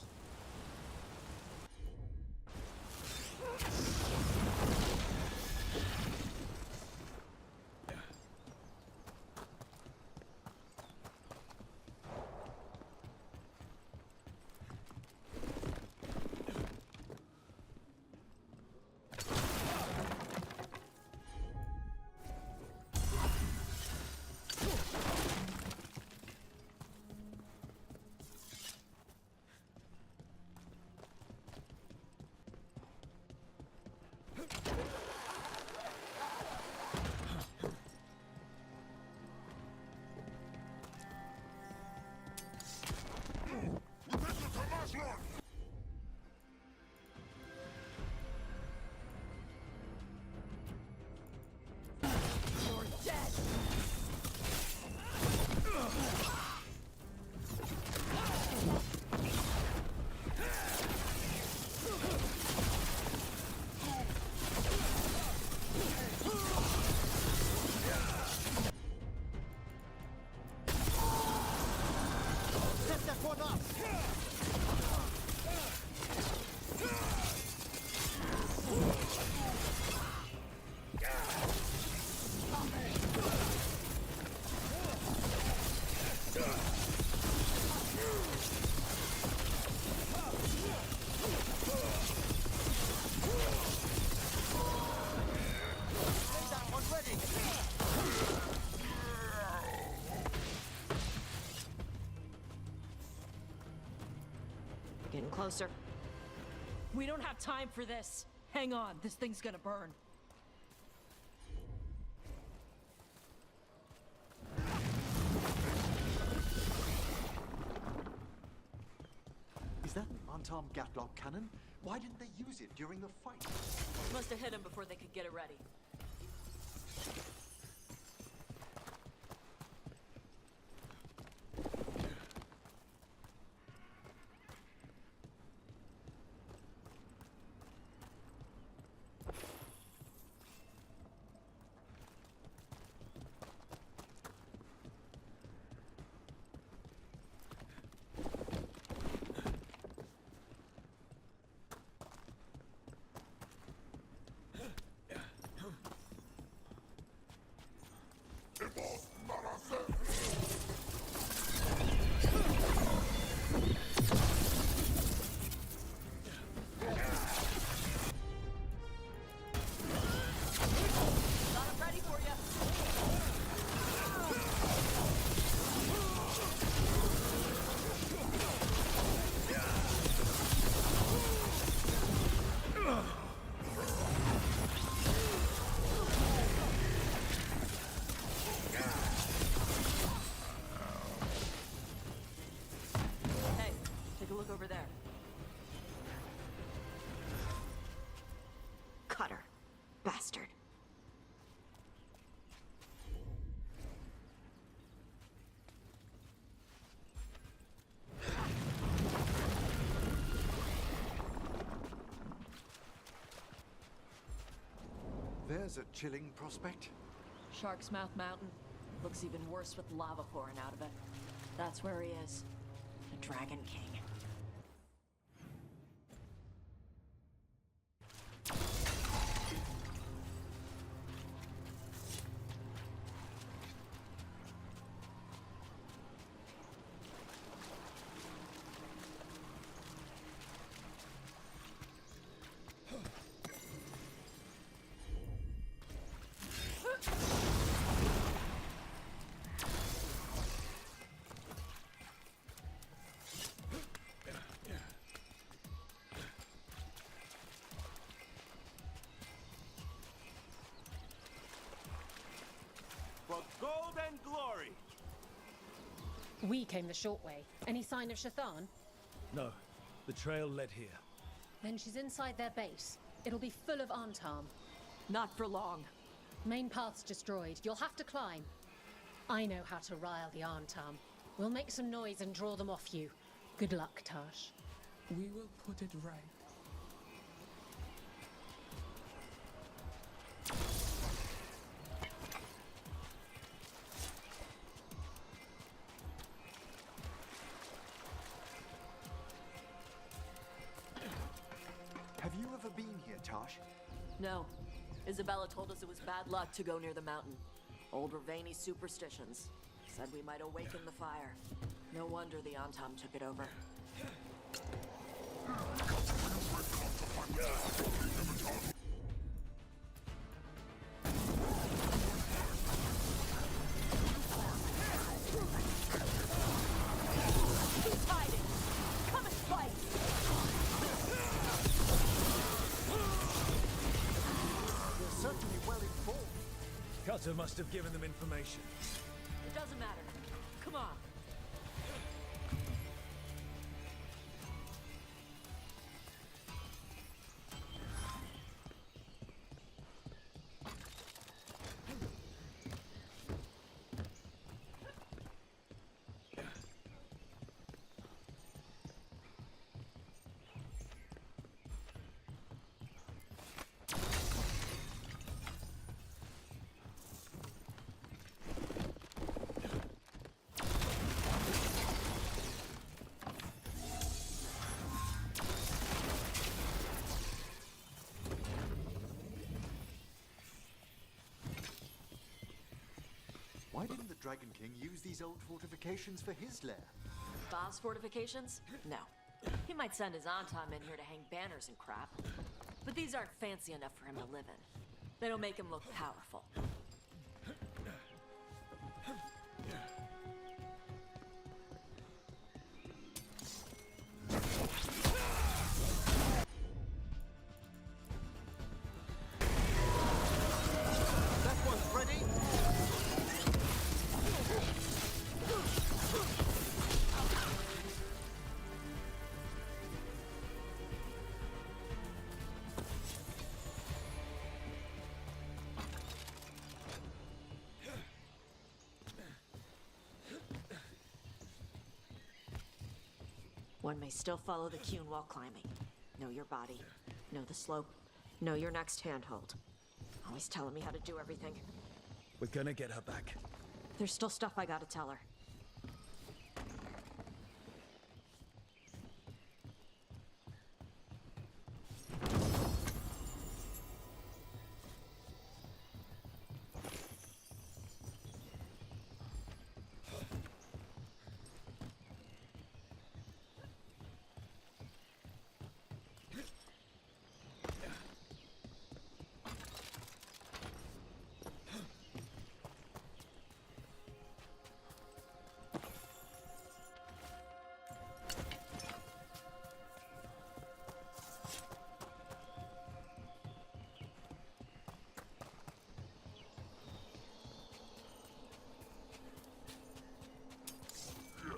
Getting closer. We don't have time for this. Hang on, this thing's gonna burn. Is that an unarmed gatlock cannon? Why didn't they use it during the fight? Must have hit him before they could get it ready. Bastard. There's a chilling prospect. Shark's Mouth Mountain. Looks even worse with lava pouring out of it. That's where he is. The Dragon King. For gold and glory! We came the short way. Any sign of Shathan? No. The trail led here. Then she's inside their base. It'll be full of Antarm. Not for long. Main path's destroyed. You'll have to climb. I know how to rile the Antarm. We'll make some noise and draw them off you. Good luck, Tash. We will put it right. Have you ever been here, Tash? No. Isabella told us it was bad luck to go near the mountain. Old Ravani superstitions. Said we might awaken the fire. No wonder the Antam took it over. Keep fighting! Come and fight! You're certainly well informed. Cutter must have given them information. It doesn't matter. Come on. Why didn't the Dragon King use these old fortifications for his lair? Boss fortifications? No. He might send his Antam in here to hang banners and crap. But these aren't fancy enough for him to live in. They don't make him look powerful. One may still follow the Cune while climbing. Know your body. Know the slope. Know your next handhold. Always telling me how to do everything. We're gonna get her back. There's still stuff I gotta tell her.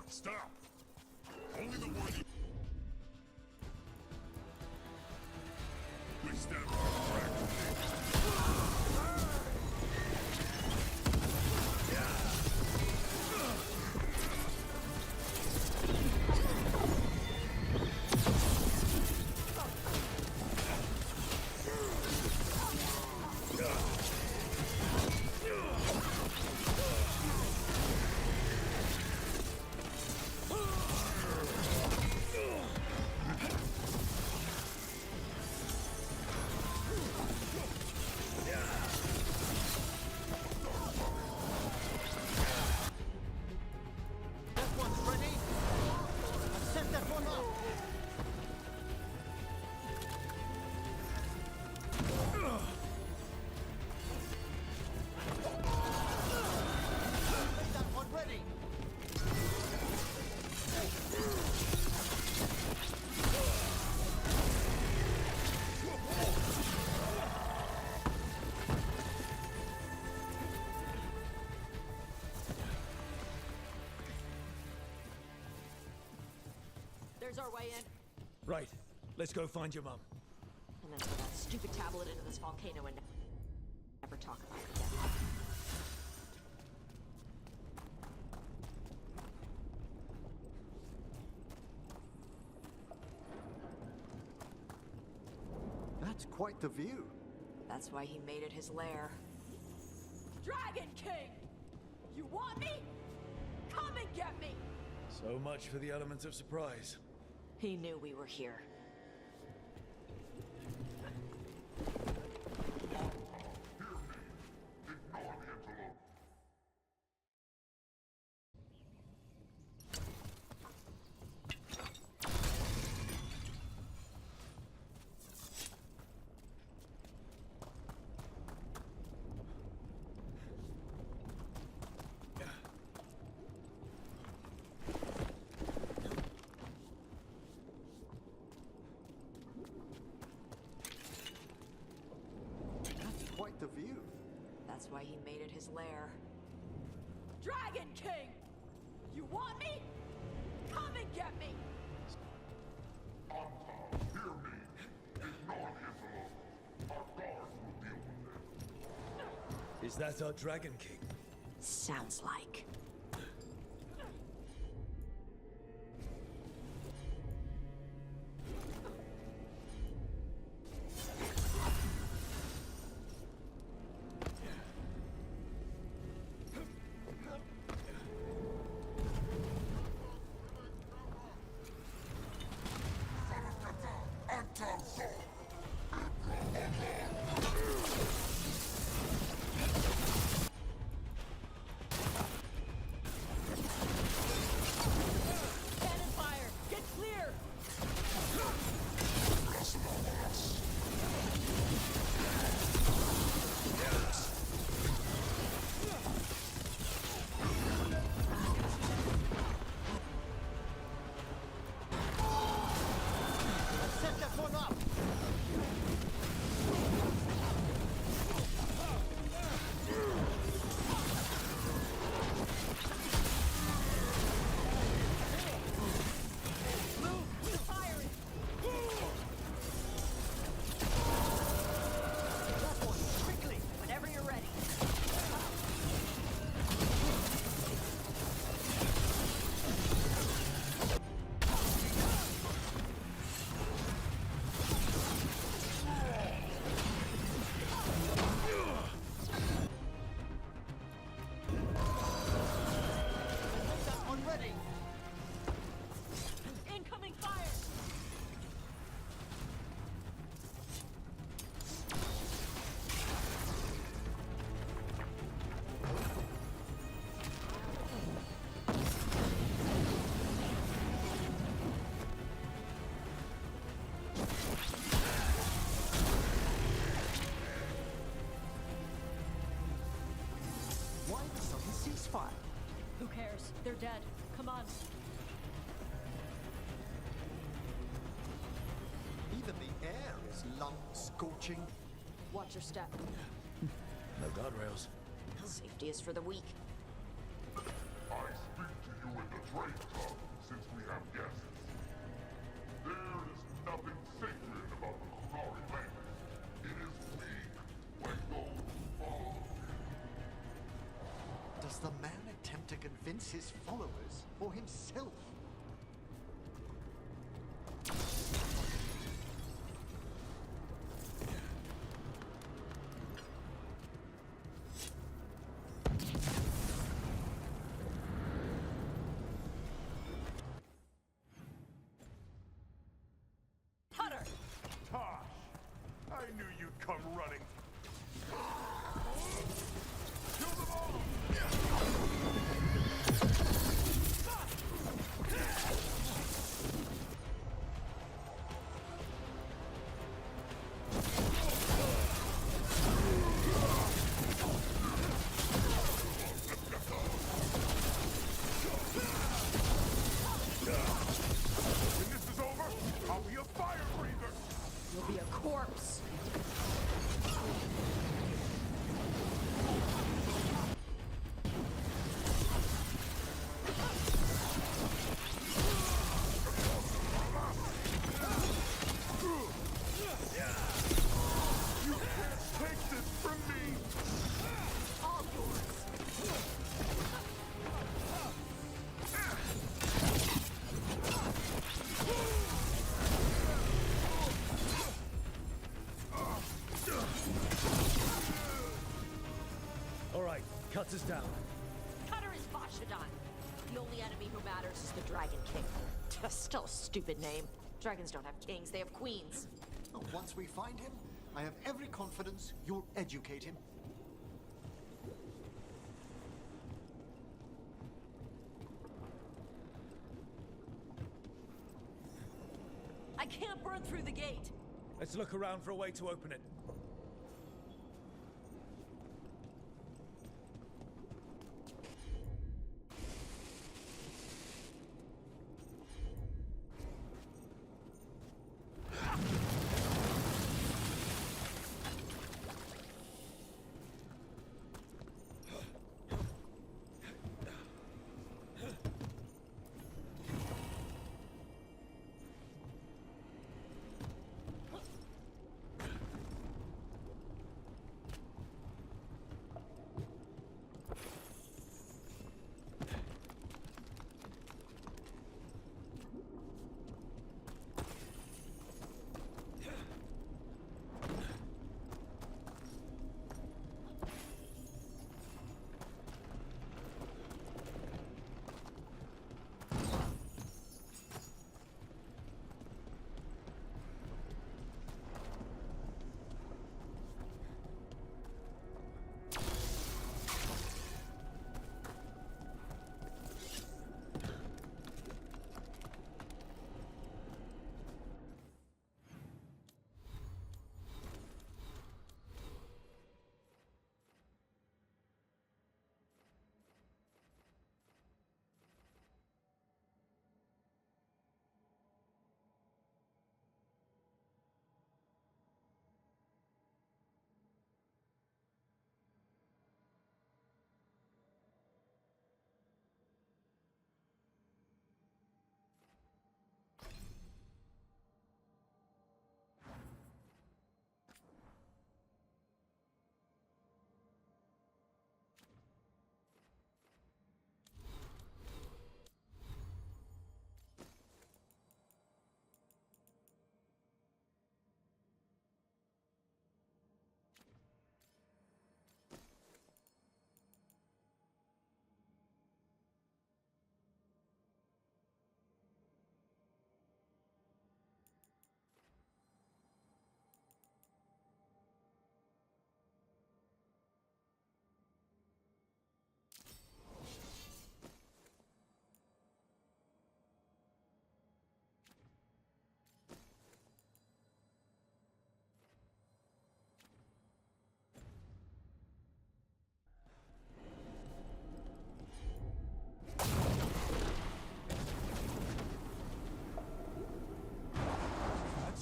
Stop! Only the worthy... We step There's our way in. Right. Let's go find your mum. And then throw that stupid tablet into this volcano and never talk about it again. That's quite the view. That's why he made it his lair. Dragon King! You want me? Come and get me! So much for the element of surprise. He knew we were here. Quite the view. That's why he made it his lair. Dragon King! You want me? Come and get me! Is that our Dragon King? Sounds like. ceasefire. Who cares? They're dead. Come on. Even the air is lung-scorching. Watch your step. No guardrails. Safety is for the weak. I speak to you in the trade tub, since we have guests. There is nothing sacred about the Kunari language. It is weak when those follow. Does the man attempt to convince his followers or himself? Hunter! Tosh! I knew you'd come running. Kill them all! When this is over, I'll be a fire breather! You'll be a corpse. You can't take this from me! All yours. All right, cut us down. Cutter is Vashadan. The only enemy who matters is the Dragon King. Still a stupid name. Dragons don't have kings, they have queens. Oh, once we find him, I have every confidence you'll educate him. I can't burn through the gate. Let's look around for a way to open it.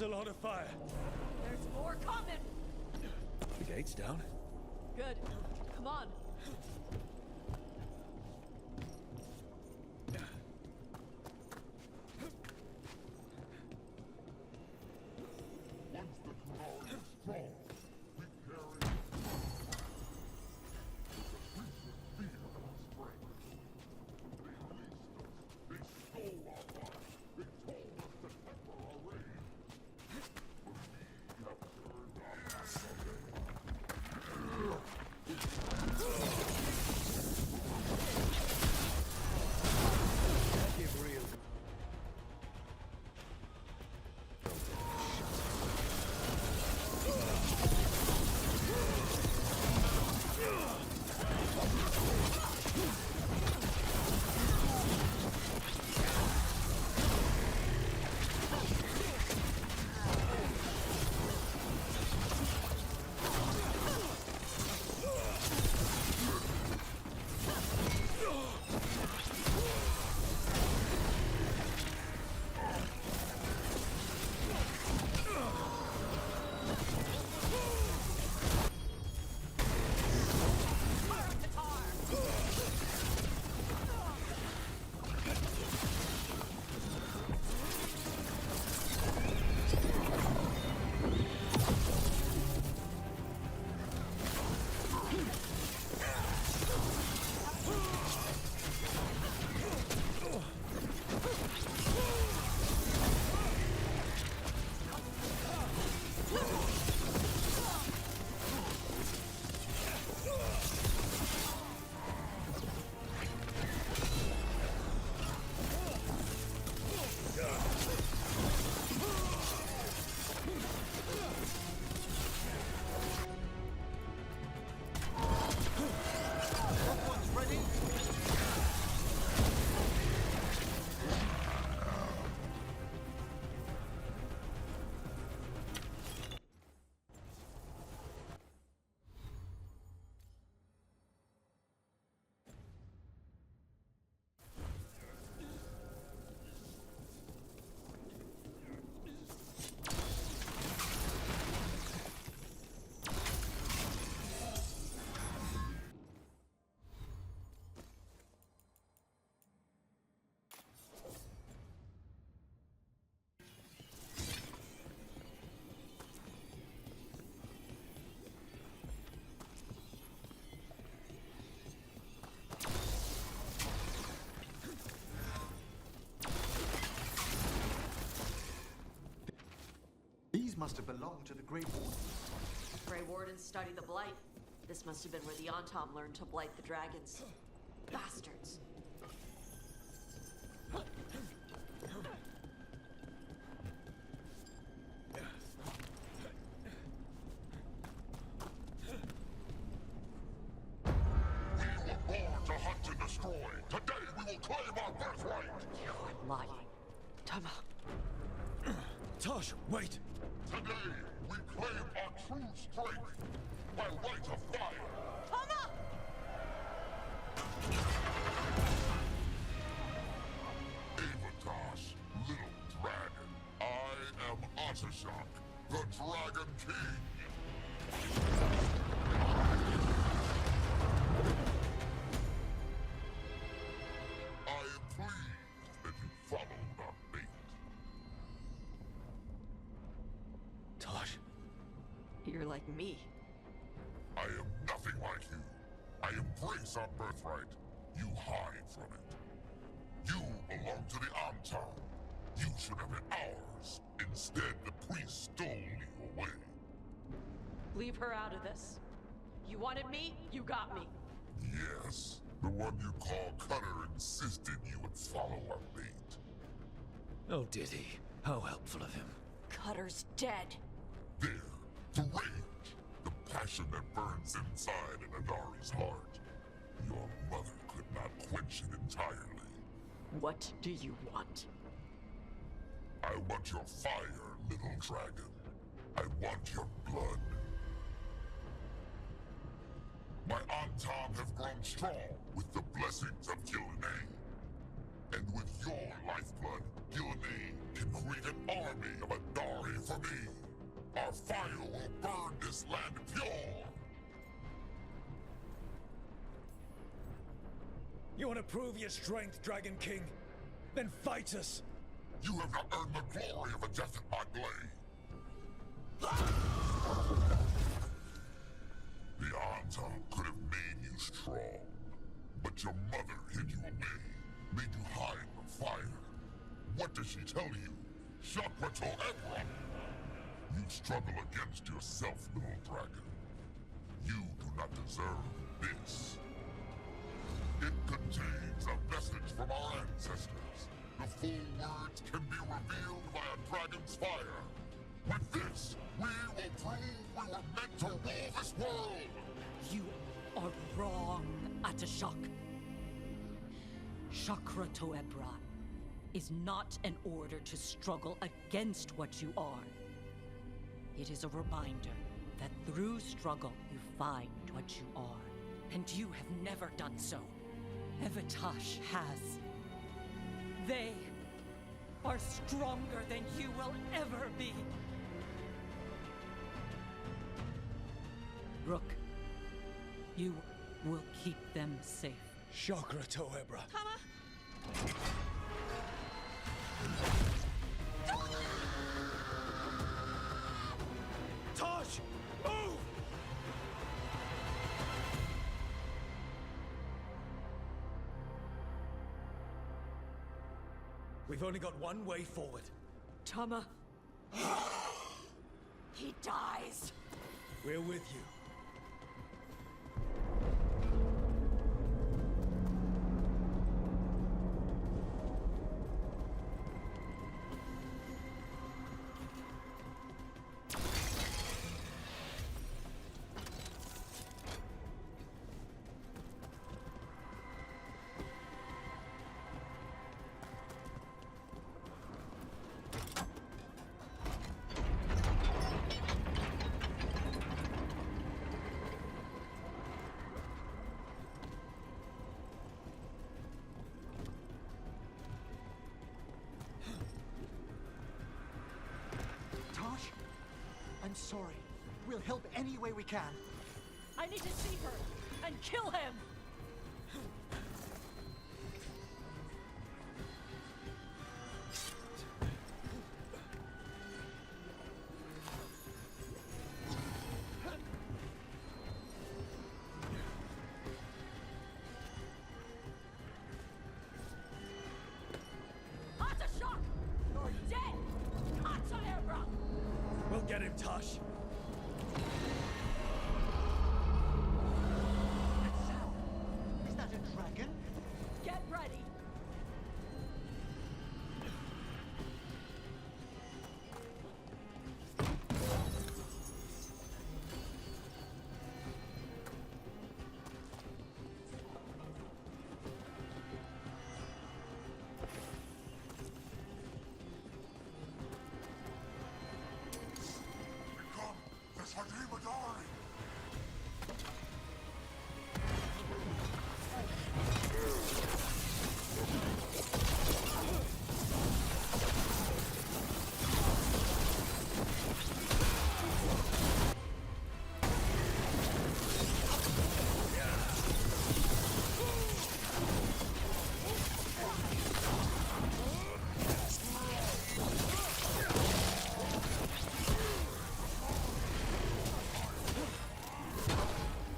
a lot of fire. There's more coming! The gate's down. Good. Come on. These must have belonged to the Grey Warden. Grey Wardens study the Blight. This must have been where the Antom learned to blight the dragons. Bastards. We were born to hunt and destroy. Today we will claim our birthright. You are lying. Tama. Tosh, wait! Today we claim our true strength by right of fire. Tama! Avatosh, little dragon. I am Ottershok, the Dragon King. I am pleased that you followed our bait. Tosh. You're like me. I am nothing like you. I embrace our birthright. You hide from it. You belong to the Antom. You should have been ours. Instead, the priest stole you away. Leave her out of this. You wanted me, you got me. Yes, the one you call Cutter insisted you would follow our bait. Oh, did he? How helpful of him. Cutter's dead. There, the rage, the passion that burns inside an Adari's heart. Your mother could not quench it entirely. What do you want? I want your fire, little dragon. I want your blood. My Antom have grown strong with the blessings of Gillenay. And with your lifeblood, Gillenay can create an army of Adari for me. Our fire will burn this land pure. You want to prove your strength, Dragon King? Then fight us! You have not earned the glory of a death at my blade. The Anta could have made you strong, but your mother hid you away, made you hide from fire. What does she tell you? Chakra to Ebra! You struggle against yourself, little dragon. You do not deserve this. It contains a message from our ancestors. The full words can be revealed by a dragon's fire. With this, we will prove we were meant to rule this world! You are wrong, Atashak. Chakra Toebra is not an order to struggle against what you are. It is a reminder that through struggle you find what you are. And you have never done so. Evitash has. They are stronger than you will ever be. Rook, you will keep them safe. Chakra Toebra. Tosh! Move! We've only got one way forward. Tama. He dies. We're with you. I'm sorry. We'll help any way we can. I need to see her and kill him! Atashak! You're dead! Ataebra! We'll get him, Tosh. Is that a dragon? Get ready!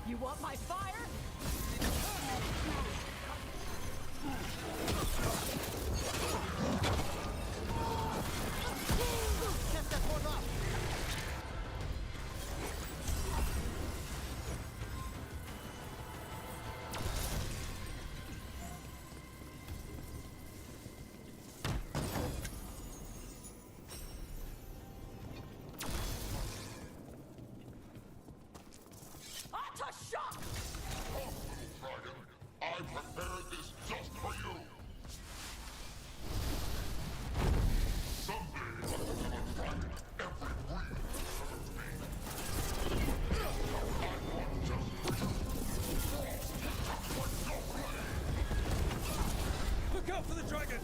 You want my fire? Get that one up! Atashak! Come, little dragon. I prepared this just for you. Someday I will become a dragon. Every breed of me. I want just for you. Frost, what's your plan? Look out for the dragon!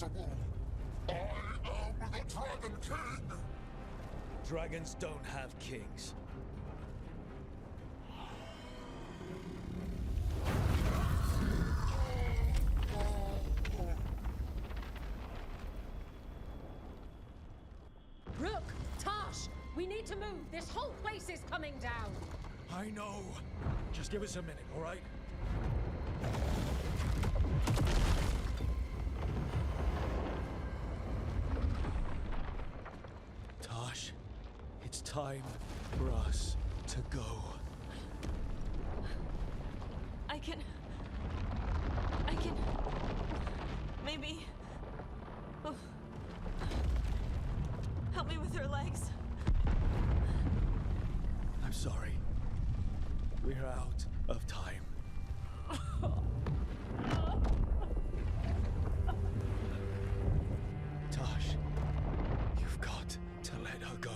impossible. I am the Dragon King! Dragons don't have kings. Rook! Tash! We need to move! This whole place is coming down! I know. Just give us a minute, all right? Tosh, it's time for us to go. I can... Maybe... Oh. Help me with her legs. I'm sorry. We're out of time. Tosh, you've got to let her go.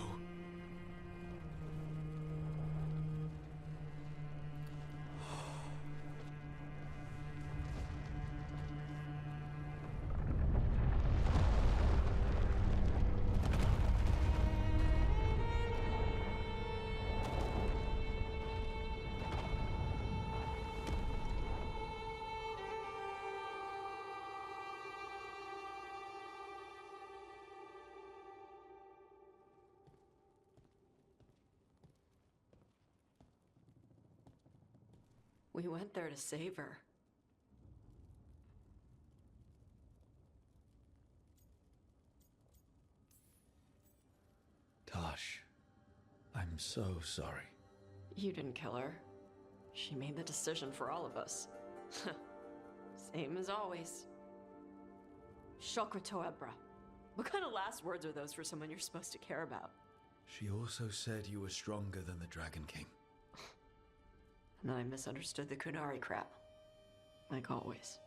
We went there to save her. Tosh, I'm so sorry. You didn't kill her. She made the decision for all of us. Same as always. Shokrato Ebra. What kind of last words are those for someone you're supposed to care about? She also said you were stronger than the Dragon King. And then I misunderstood the Kunari crap. Like always.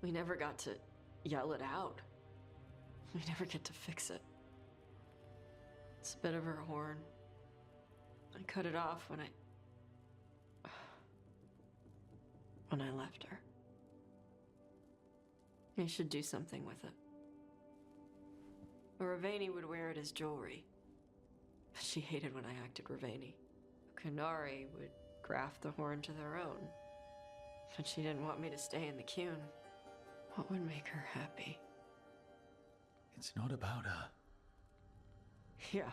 We never got to yell it out. We never get to fix it. It's a bit of her horn. I cut it off when I left her. I should do something with it. Ravani would wear it as jewelry. But she hated when I acted Ravani. Kunari would graft the horn to their own. But she didn't want me to stay in the Qun. What would make her happy? It's not about her. Yeah.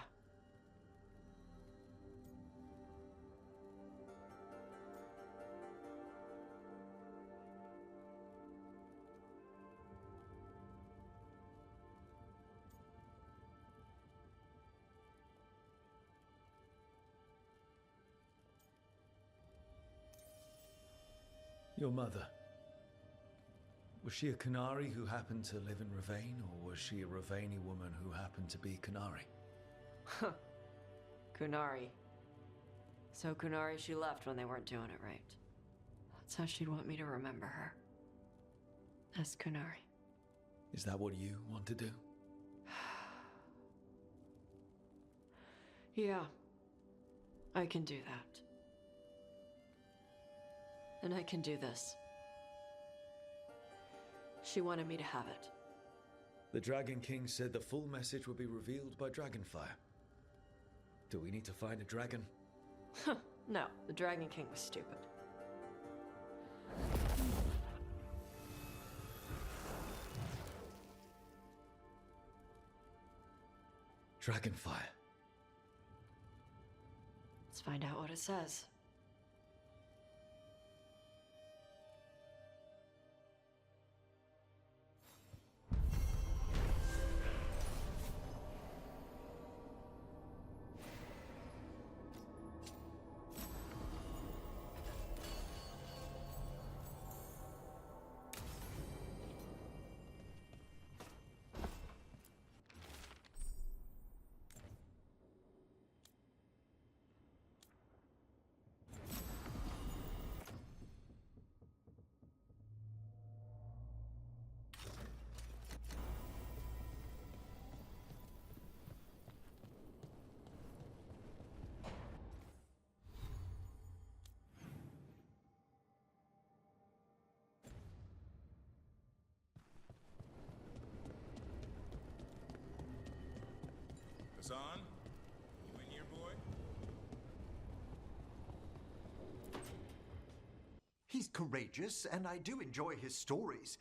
Your mother. Was she a Kunari who happened to live in Ravane, or was she a Ravani woman who happened to be Kunari? Huh. Kunari. So Kunari she left when they weren't doing it right. That's how she'd want me to remember her. As Kunari. Is that what you want to do? Yeah. I can do that. And I can do this. She wanted me to have it. The Dragon King said the full message would be revealed by Dragonfire. Do we need to find a dragon? No, the Dragon King was stupid. Dragonfire. Let's find out what it says. Hassan? You in here, boy? He's courageous, and I do enjoy his stories.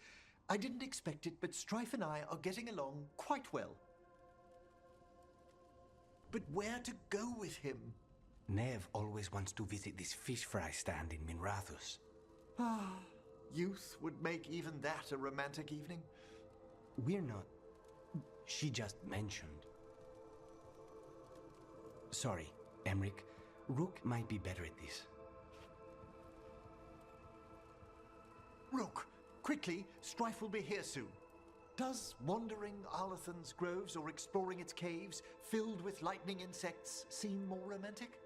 I didn't expect it, but Strife and I are getting along quite well. But where to go with him? Nev always wants to visit this fish fry stand in Minrathus. Ah, youth would make even that a romantic evening. We're not. She just mentioned. Sorry, Emric. Rook might be better at this. Rook, quickly, Strife will be here soon. Does wandering Arlathan's groves or exploring its caves filled with lightning insects seem more romantic?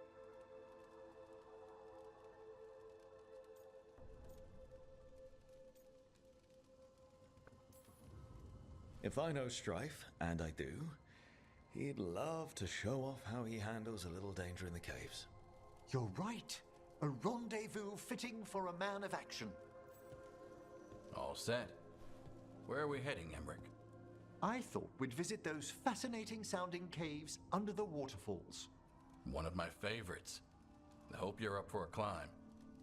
If I know Strife, and I do, he'd love to show off how he handles a little danger in the caves. You're right. A rendezvous fitting for a man of action. All set. Where are we heading, Emric? I thought we'd visit those fascinating-sounding caves under the waterfalls. One of my favorites. I hope you're up for a climb.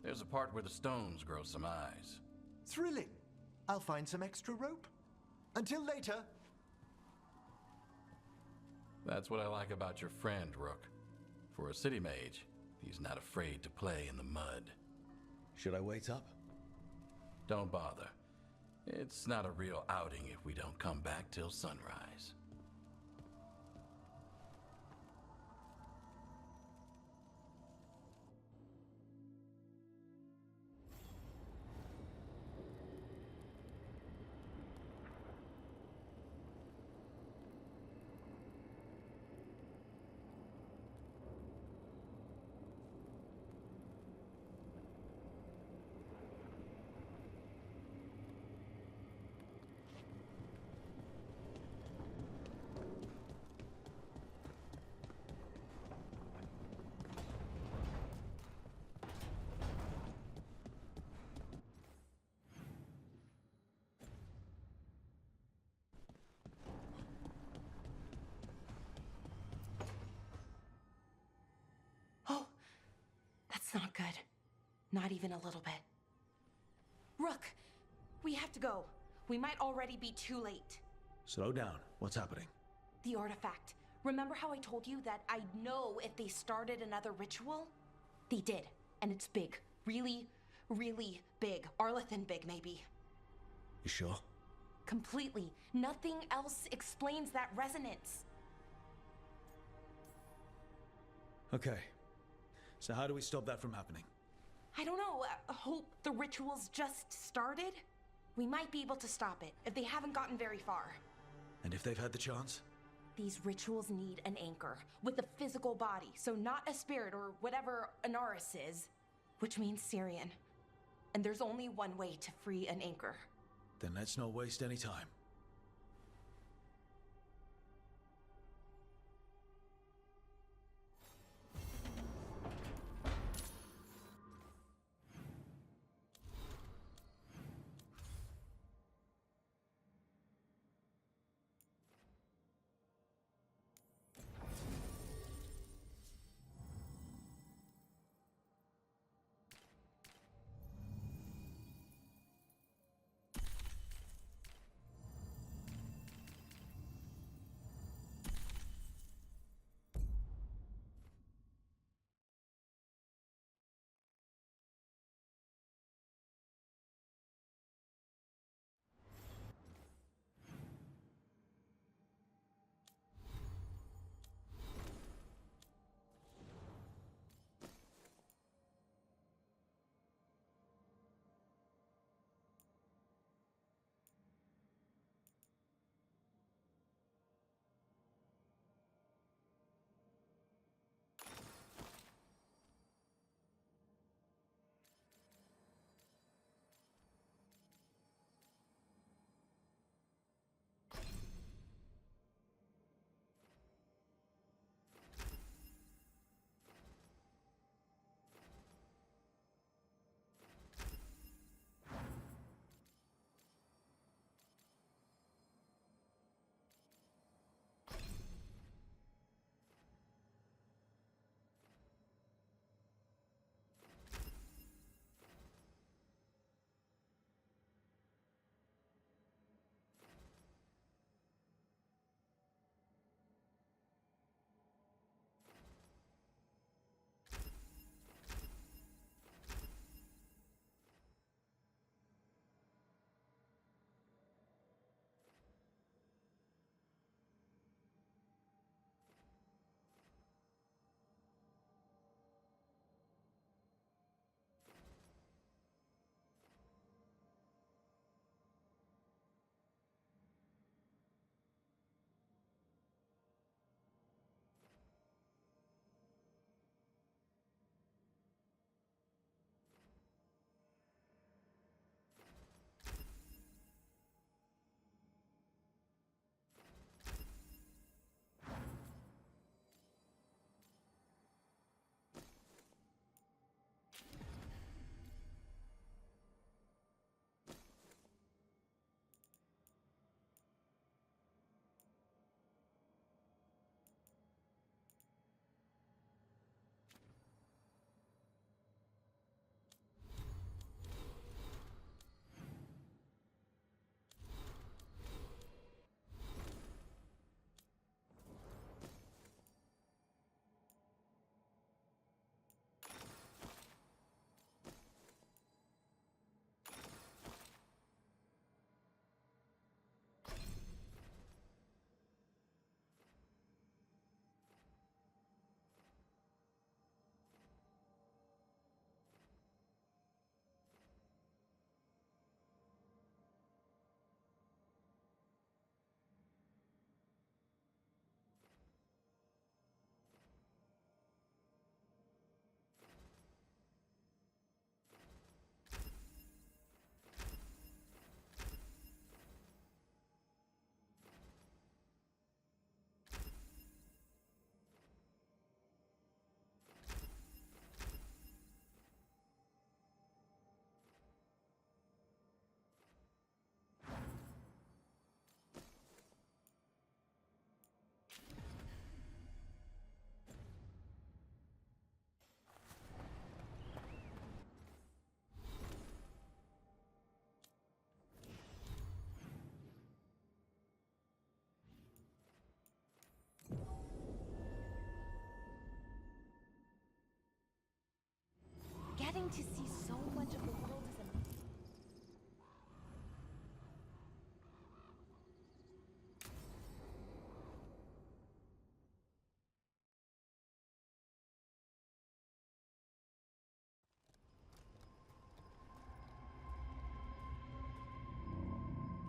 There's a part where the stones grow some eyes. Thrilling. I'll find some extra rope. Until later. That's what I like about your friend, Rook. For a city mage, he's not afraid to play in the mud. Should I wait up? Don't bother. It's not a real outing if we don't come back till sunrise. Oh, that's not good. Not even a little bit. Rook, we have to go. We might already be too late. Slow down. What's happening? The artifact. Remember how I told you that I'd know if they started another ritual? They did, and it's big. Really, really big. Arlathan big, maybe. You sure? Completely. Nothing else explains that resonance. Okay. So how do we stop that from happening? I don't know. Hope the ritual's just started? We might be able to stop it if they haven't gotten very far. And if they've had the chance? These rituals need an anchor with a physical body, so not a spirit or whatever Anaris is, which means Syrian. And there's only one way to free an anchor. Then let's not waste any time.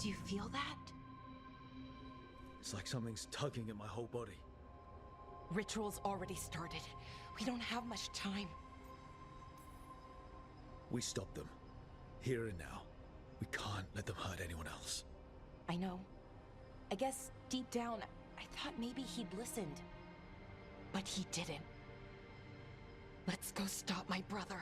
Do you feel that? It's like something's tugging at my whole body. Ritual's already started. We don't have much time. We stop them. Here and now. We can't let them hurt anyone else. I know. I guess deep down, I thought maybe he'd listened. But he didn't. Let's go stop my brother.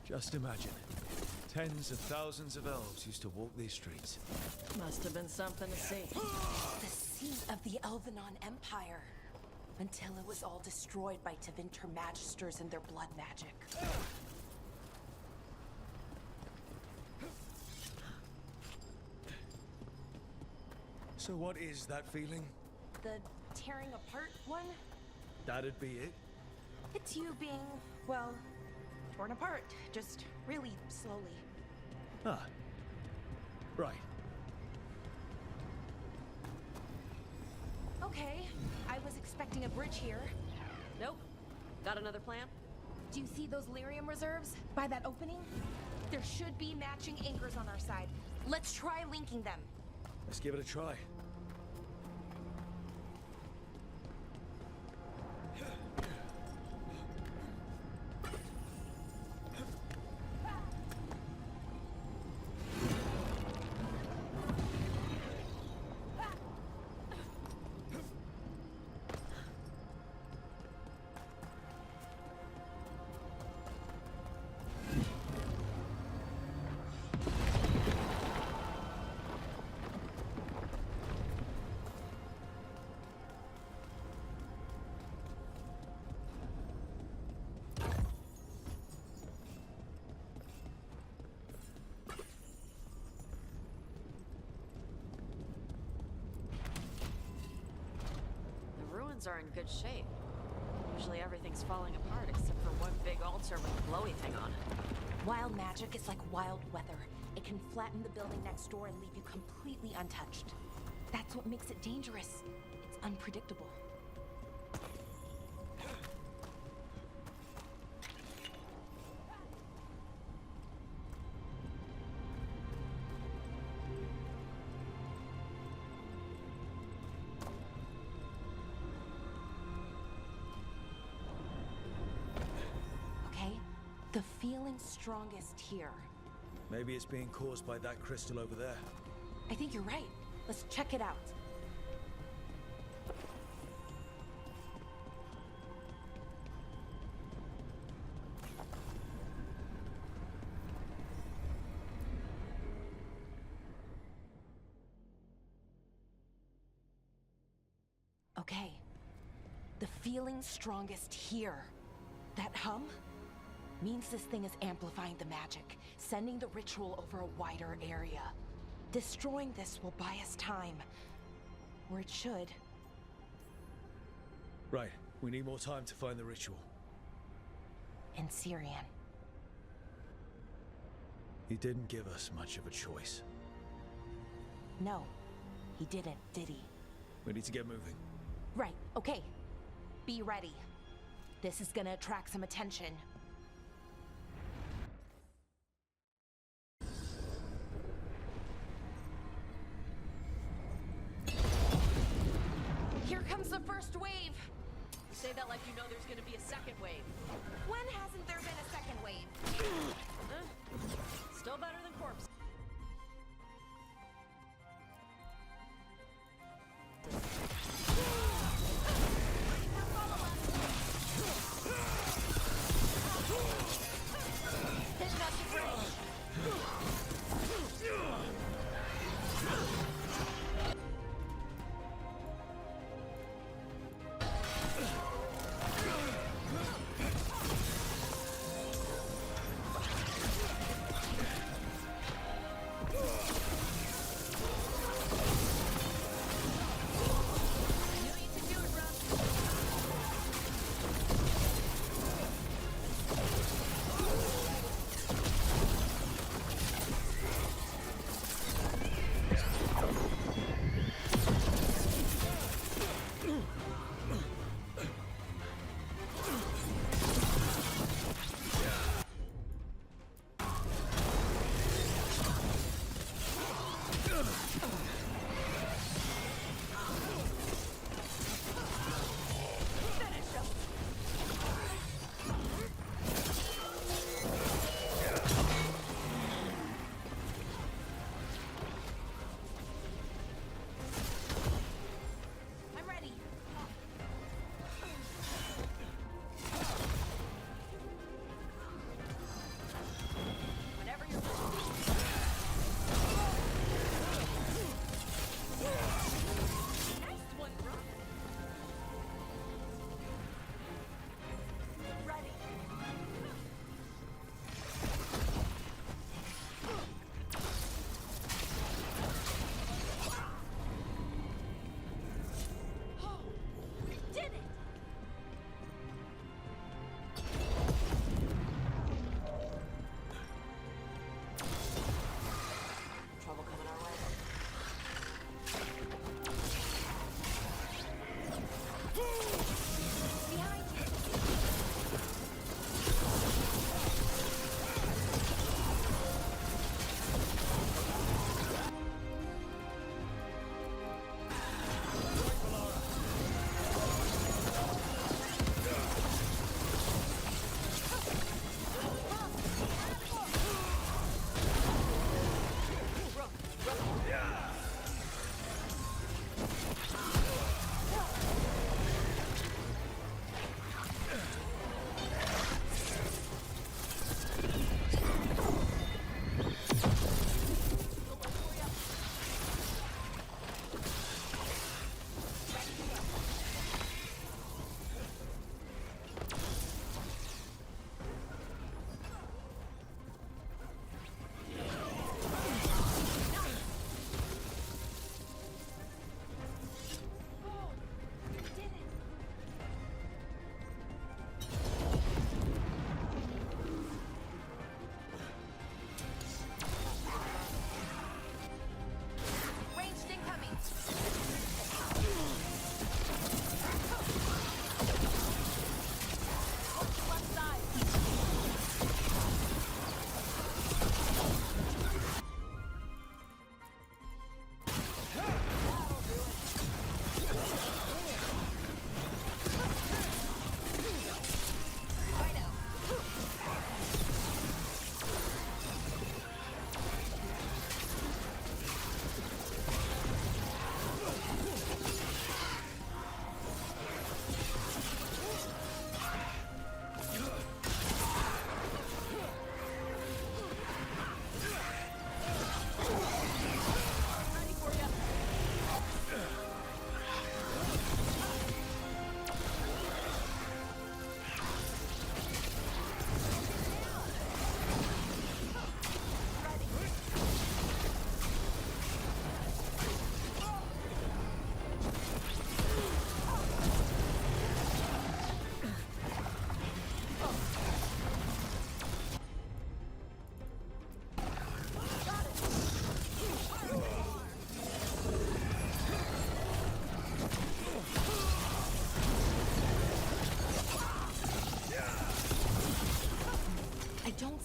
Just imagine. Tens of thousands of elves used to walk these streets. Must have been something to see. The seat of the Elvenon Empire. Until it was all destroyed by Tevinter Magisters and their blood magic. So what is that feeling? The tearing apart one? That'd be it? It's you being, well, torn apart. Just really slowly. Ah. Right. Okay, I was expecting a bridge here. Nope. Got another plan? Do you see those lyrium reserves by that opening? There should be matching anchors on our side. Let's try linking them. Let's give it a try. Are in good shape. Usually everything's falling apart except for one big altar with a glowy thing on it. Wild magic is like wild weather. It can flatten the building next door and leave you completely untouched. That's what makes it dangerous. It's unpredictable. The feeling's strongest here. Maybe it's being caused by that crystal over there. I think you're right. Let's check it out. Okay. The feeling's strongest here. That hum? Means this thing is amplifying the magic, sending the ritual over a wider area. Destroying this will buy us time. Or it should. Right. We need more time to find the ritual. And Syrian. He didn't give us much of a choice. No, he didn't, did he? We need to get moving. Right, okay. Be ready. This is gonna attract some attention. first wave. You say that like you know there's gonna be a second wave. When hasn't there been a second wave? Still better than corpse.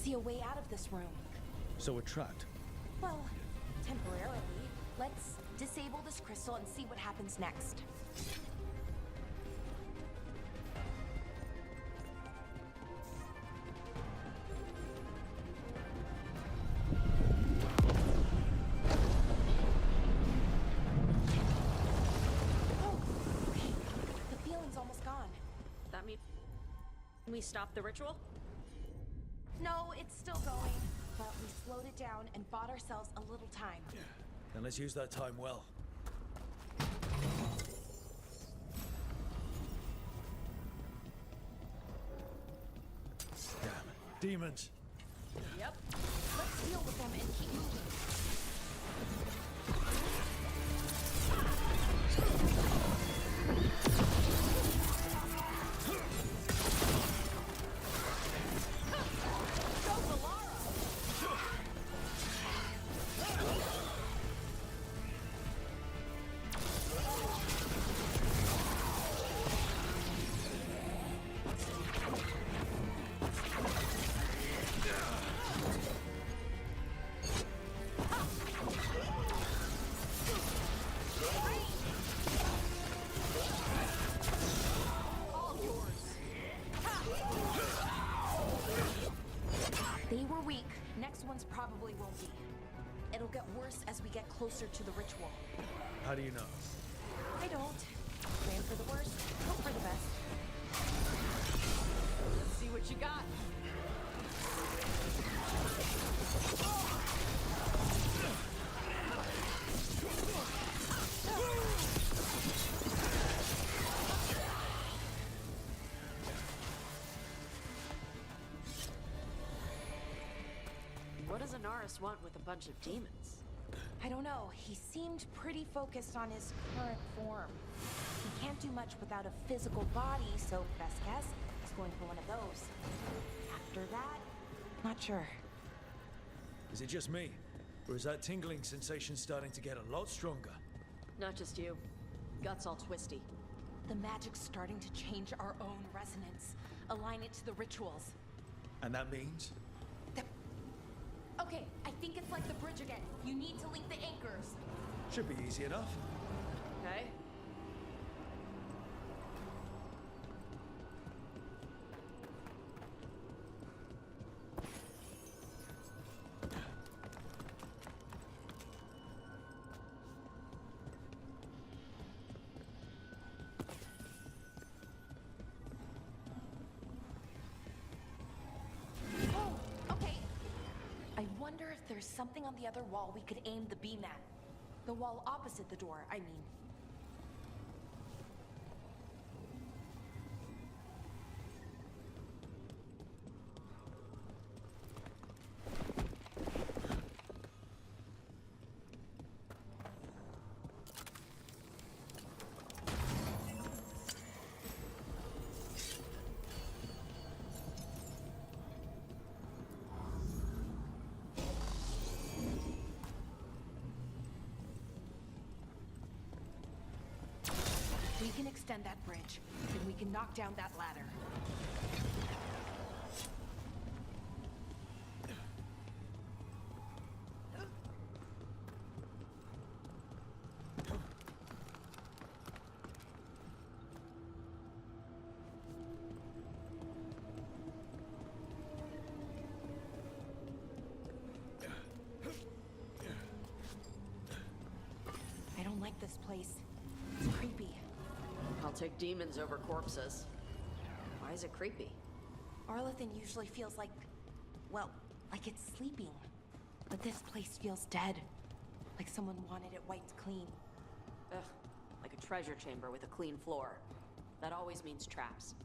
see a way out of this room. So we're trapped. Well, temporarily. Let's disable this crystal and see what happens next. mean we stop the ritual? No, it's still going. But we slowed it down and bought ourselves a little time. Then let's use that time well. Damn. Demons. Yep. Let's deal with them and keep moving. They were weak. Next one's probably won't be. It'll get worse as we get closer to the ritual. How do you know? I don't. Plan for the worst, hope for the best. Let's see what you got. What does Anaris want with a bunch of demons? I don't know. He seemed pretty focused on his current form. He can't do much without a physical body, so best guess, he's going for one of those. After that, not sure. Is it just me? Or is that tingling sensation starting to get a lot stronger? Not just you. Gut's all twisty. The magic's starting to change our own resonance. Align it to the rituals. And that means? Okay, I think it's like the bridge again. You need to link the anchors. Should be easy enough. Okay. I wonder if there's something on the other wall we could aim the beam at. The wall opposite the door, I mean. We can extend that bridge, and we can knock down that ladder. I don't like this place. It's creepy. I'll take demons over corpses. Why is it creepy? Arlathan usually feels like, well, like it's sleeping. But this place feels dead. Like someone wanted it wiped clean. Ugh, like a treasure chamber with a clean floor. That always means traps.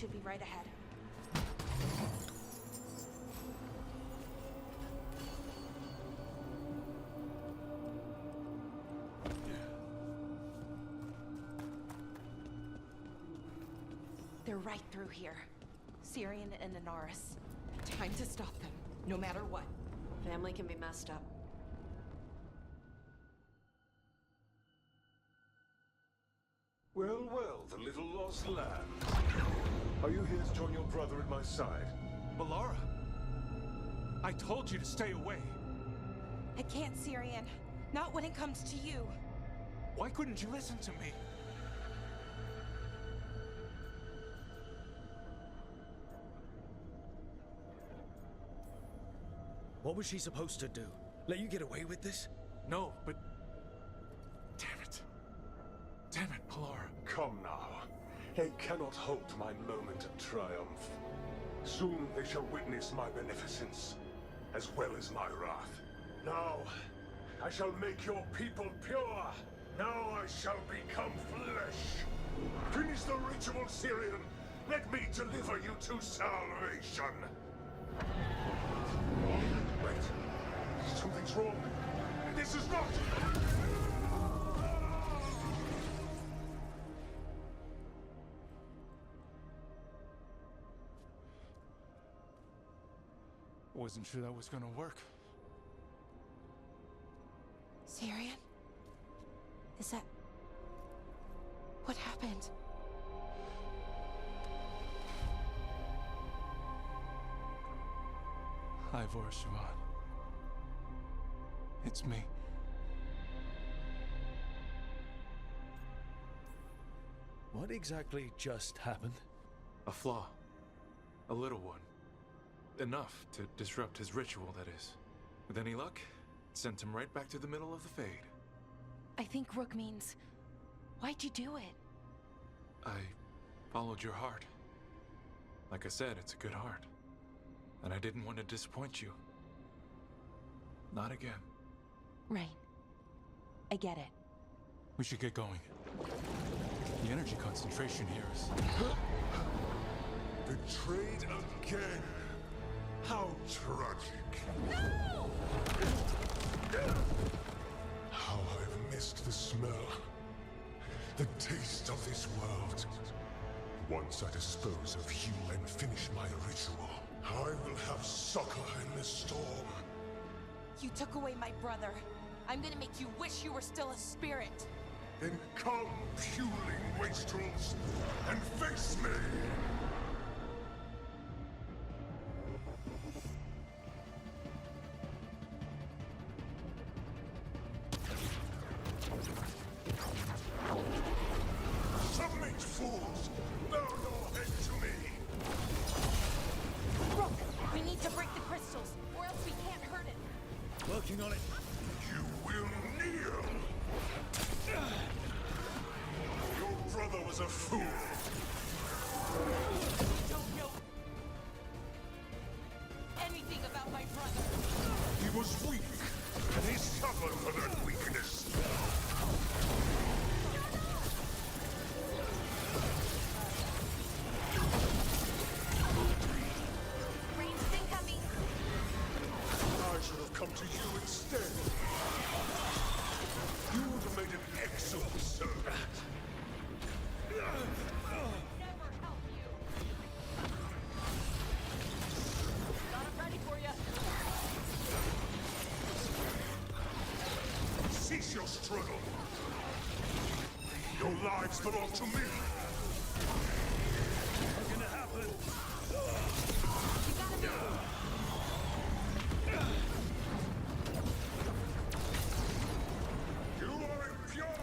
should be right ahead. They're right through here. Syrian and Anaris. Time to stop them, no matter what. Family can be messed up. Well, well, the little lost lamb. Are you here to join your brother at my side? Balara! I told you to stay away. I can't, Syrian. Not when it comes to you. Why couldn't you listen to me? What was she supposed to do? Let you get away with this? No, but... Damn it. Damn it, Balara. Come now. They cannot hold my moment of triumph. Soon they shall witness my beneficence, as well as my wrath. Now, I shall make your people pure. Now I shall become flesh. Finish the ritual, Syrian. Let me deliver you to salvation. Wait. Something's wrong. This is not... Wasn't sure that was gonna work. Syrian? Is that... What happened? Hi, Siobhan. It's me. What exactly just happened? A flaw. A little one. Enough to disrupt his ritual, that is. With any luck, it sent him right back to the middle of the Fade. I think Rook means... Why'd you do it? I followed your heart. Like I said, it's a good heart. And I didn't want to disappoint you. Not again. Right. I get it. We should get going. The energy concentration here is... Betrayed again. How tragic. No! How I've missed the smell. The taste of this world. Once I dispose of you and finish my ritual, I will have succor in the storm. You took away my brother. I'm gonna make you wish you were still a spirit. Then come, puling wastrels, and face me! Submit, fools! Bow your head to me! Rook, we need to break the crystals, or else we can't hurt it. Working on it. You will kneel! Your brother was a fool! You don't know anything about my brother. He was weak, and he suffered for that weakness. Rain's incoming. I should have come to you instead. You would have made an excellent servant. Got it ready for you. Cease your struggle. Your lives belong to me. What's gonna happen? You gotta move. You are impure.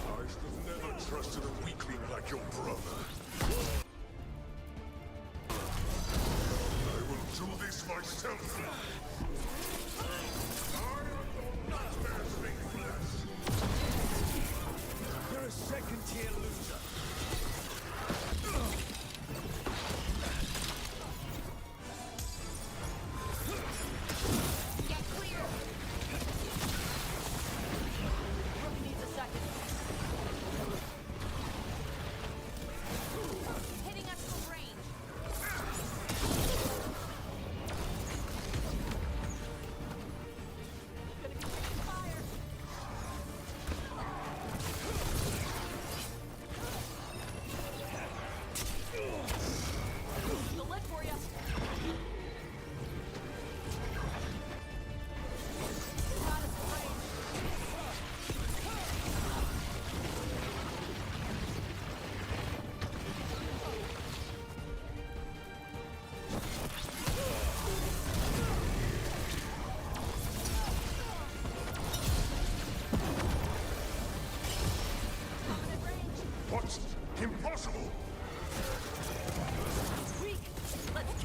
I should have never trusted a weakling like your brother. I will do this myself. I am your nightmares made flesh. You're a second-tier loser. Get clear.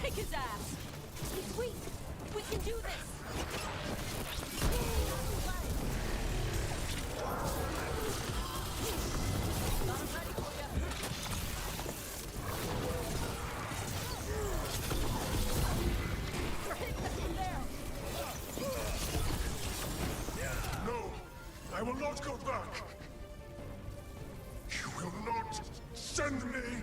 Kick his ass! He's weak! We can do this! Got him ready for you. You're hitting us from there! No! I will not go back! You will not send me!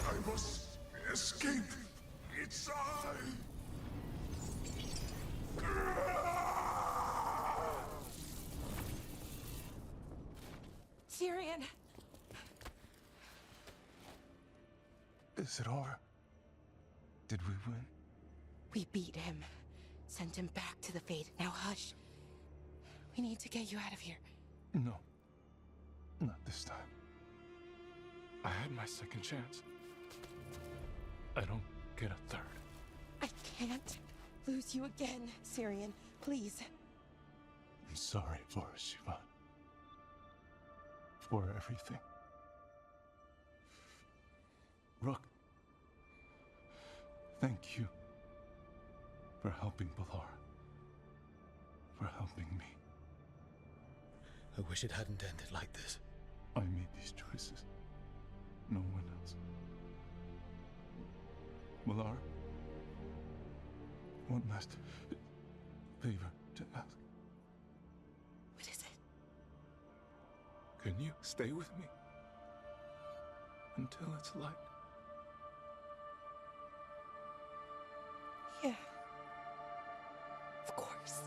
I must escape! It's I! Tyrion! Is it over? Did we win? We beat him. Sent him back to the Fate. Now hush. We need to get you out of here. No. Not this time. I had my second chance. I don't get a third. I can't lose you again, Syrian. Please. I'm sorry for Siobhan. For everything. Rook. Thank you. For helping Balar. For helping me. I wish it hadn't ended like this. I made these choices. No one else. Balar. One last favor to ask. What is it? Can you stay with me? Until it's light? Yeah. Of course.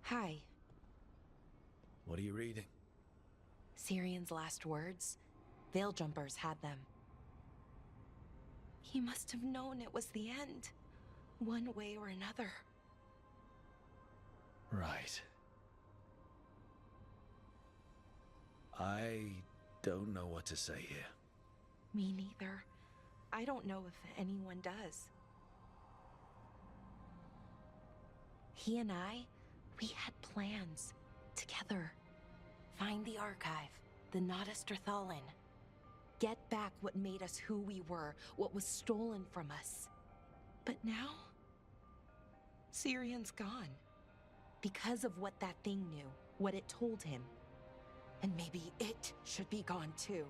Hi. What are you reading? Syrian's last words? Veil Jumpers had them. He must have known it was the end. One way or another. Right. I don't know what to say here. Me neither. I don't know if anyone does. He and I, we had plans. Together. Find the archive, the Nodaster Thalin. Get back what made us who we were, what was stolen from us. But now, Syrian's gone. Because of what that thing knew, what it told him. And maybe it should be gone too.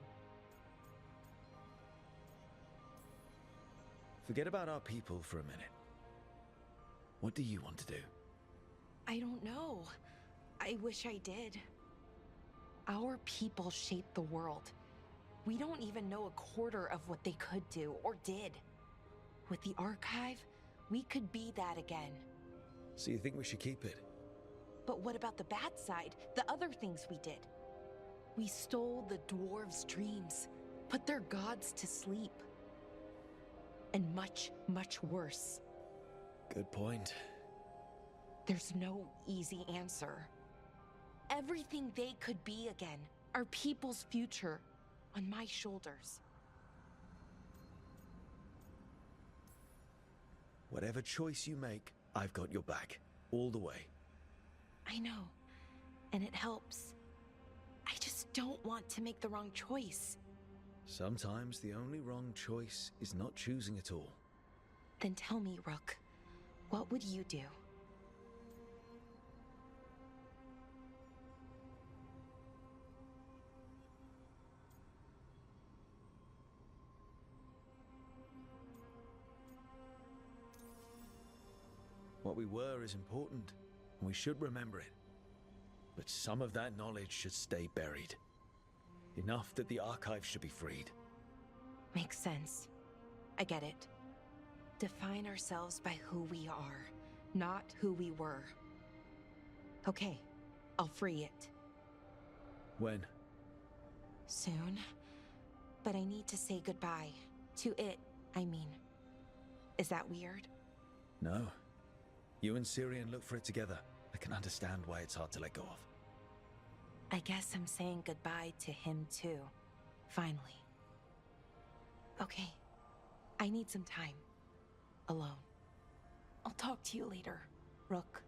Forget about our people for a minute. What do you want to do? I don't know. I wish I did. Our people shaped the world. We don't even know a quarter of what they could do or did. With the archive, we could be that again. So you think we should keep it? But what about the bad side? The other things we did? We stole the dwarves' dreams, put their gods to sleep. And much, much worse. Good point. There's no easy answer. Everything they could be again, our people's future, on my shoulders. Whatever choice you make, I've got your back. All the way. I know, and it helps. I just don't want to make the wrong choice. Sometimes the only wrong choice is not choosing at all. Then tell me, Rook, what would you do? What we were is important, and we should remember it. But some of that knowledge should stay buried. Enough that the archive should be freed. Makes sense. I get it. Define ourselves by who we are, not who we were. Okay, I'll free it. When? Soon. But I need to say goodbye. To it, I mean. Is that weird? No. You and Syrian look for it together. I can understand why it's hard to let go of. I guess I'm saying goodbye to him too. Finally. Okay. I need some time. Alone. I'll talk to you later, Rook.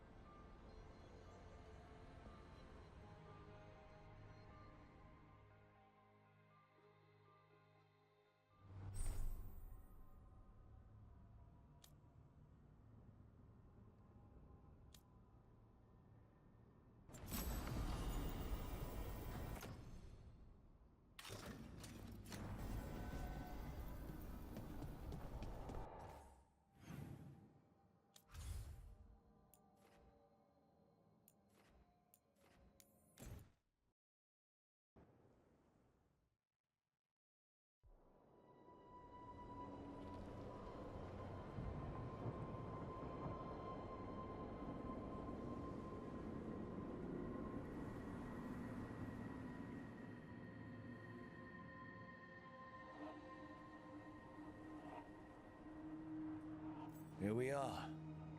Here we are.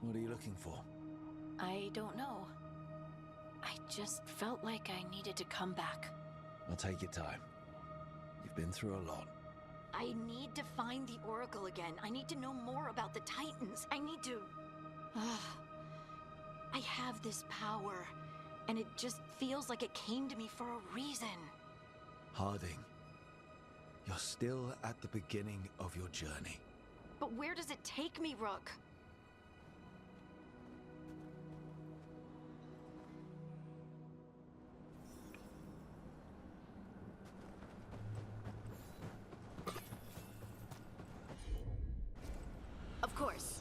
What are you looking for? I don't know. I just felt like I needed to come back. I'll take your time. You've been through a lot. I need to find the Oracle again. I need to know more about the Titans. I need to... I have this power, and it just feels like it came to me for a reason. Harding, you're still at the beginning of your journey. But where does it take me, Rook? Of course.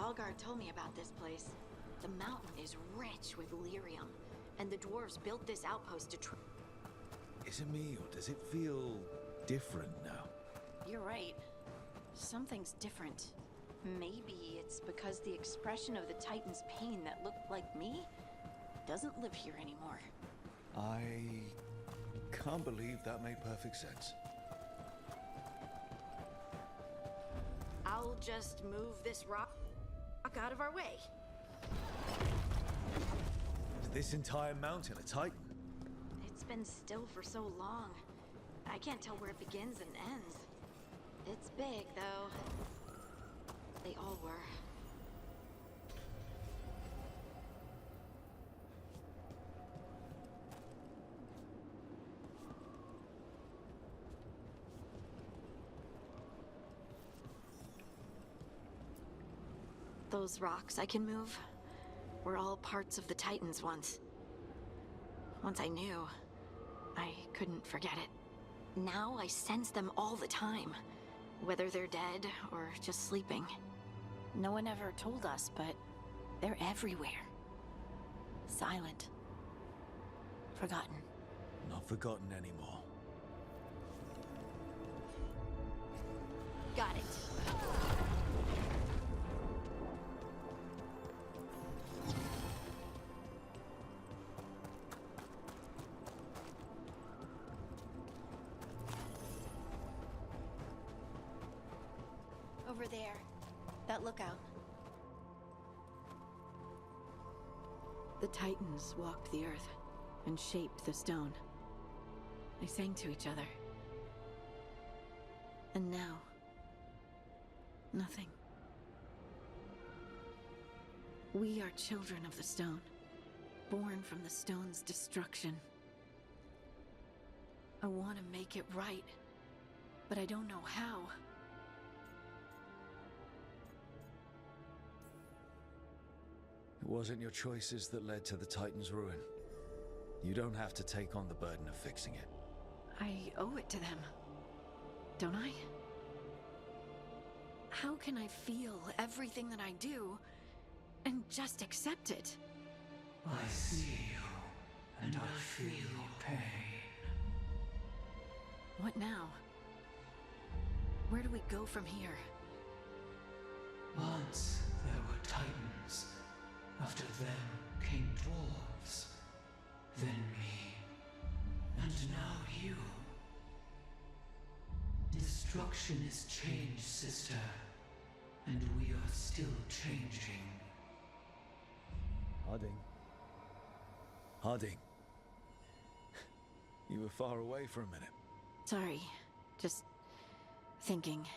Veilguard told me about this place. The mountain is rich with lyrium, and the dwarves built this outpost to Is it me, or does it feel different now? You're right. Something's different. Maybe it's because the expression of the Titan's pain that looked like me doesn't live here anymore. I can't believe that made perfect sense. I'll just move this rock out of our way. Is this entire mountain a Titan? It's been still for so long. I can't tell where it begins and ends. It's big, though. They all were. Those rocks I can move were all parts of the Titans once. Once I knew, I couldn't forget it. Now I sense them all the time, whether they're dead or just sleeping. No one ever told us, but they're everywhere. Silent. Forgotten. Not forgotten anymore. Got it. That lookout. The Titans walked the earth and shaped the stone. They sang to each other. And now, nothing. We are children of the stone, born from the stone's destruction. I want to make it right, but I don't know how. It wasn't your choices that led to the Titan's ruin. You don't have to take on the burden of fixing it. I owe it to them, don't I? How can I feel everything that I do and just accept it? I see you, and I feel your pain. What now? Where do we go from here? Once there were Titans. After them came dwarves. Then me. And now you. Destruction is change, sister. And we are still changing. Harding. Harding. You were far away for a minute. Sorry, just thinking.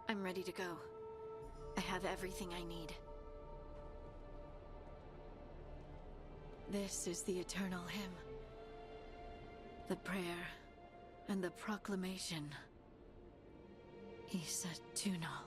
I'm ready to go. I have everything I need. This is the eternal hymn. The prayer and the proclamation. Isa Tunal.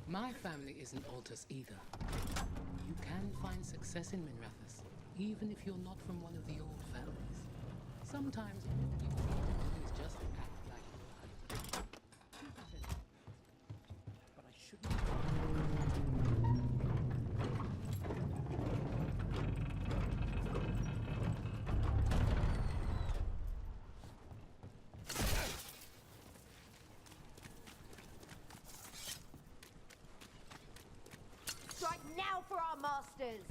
My family isn't Altus either. You can find success in Minrathous, even if you're not from one of the old families. Sometimes all you need to do is just act like you are. But I shouldn't. Strike now for our masters!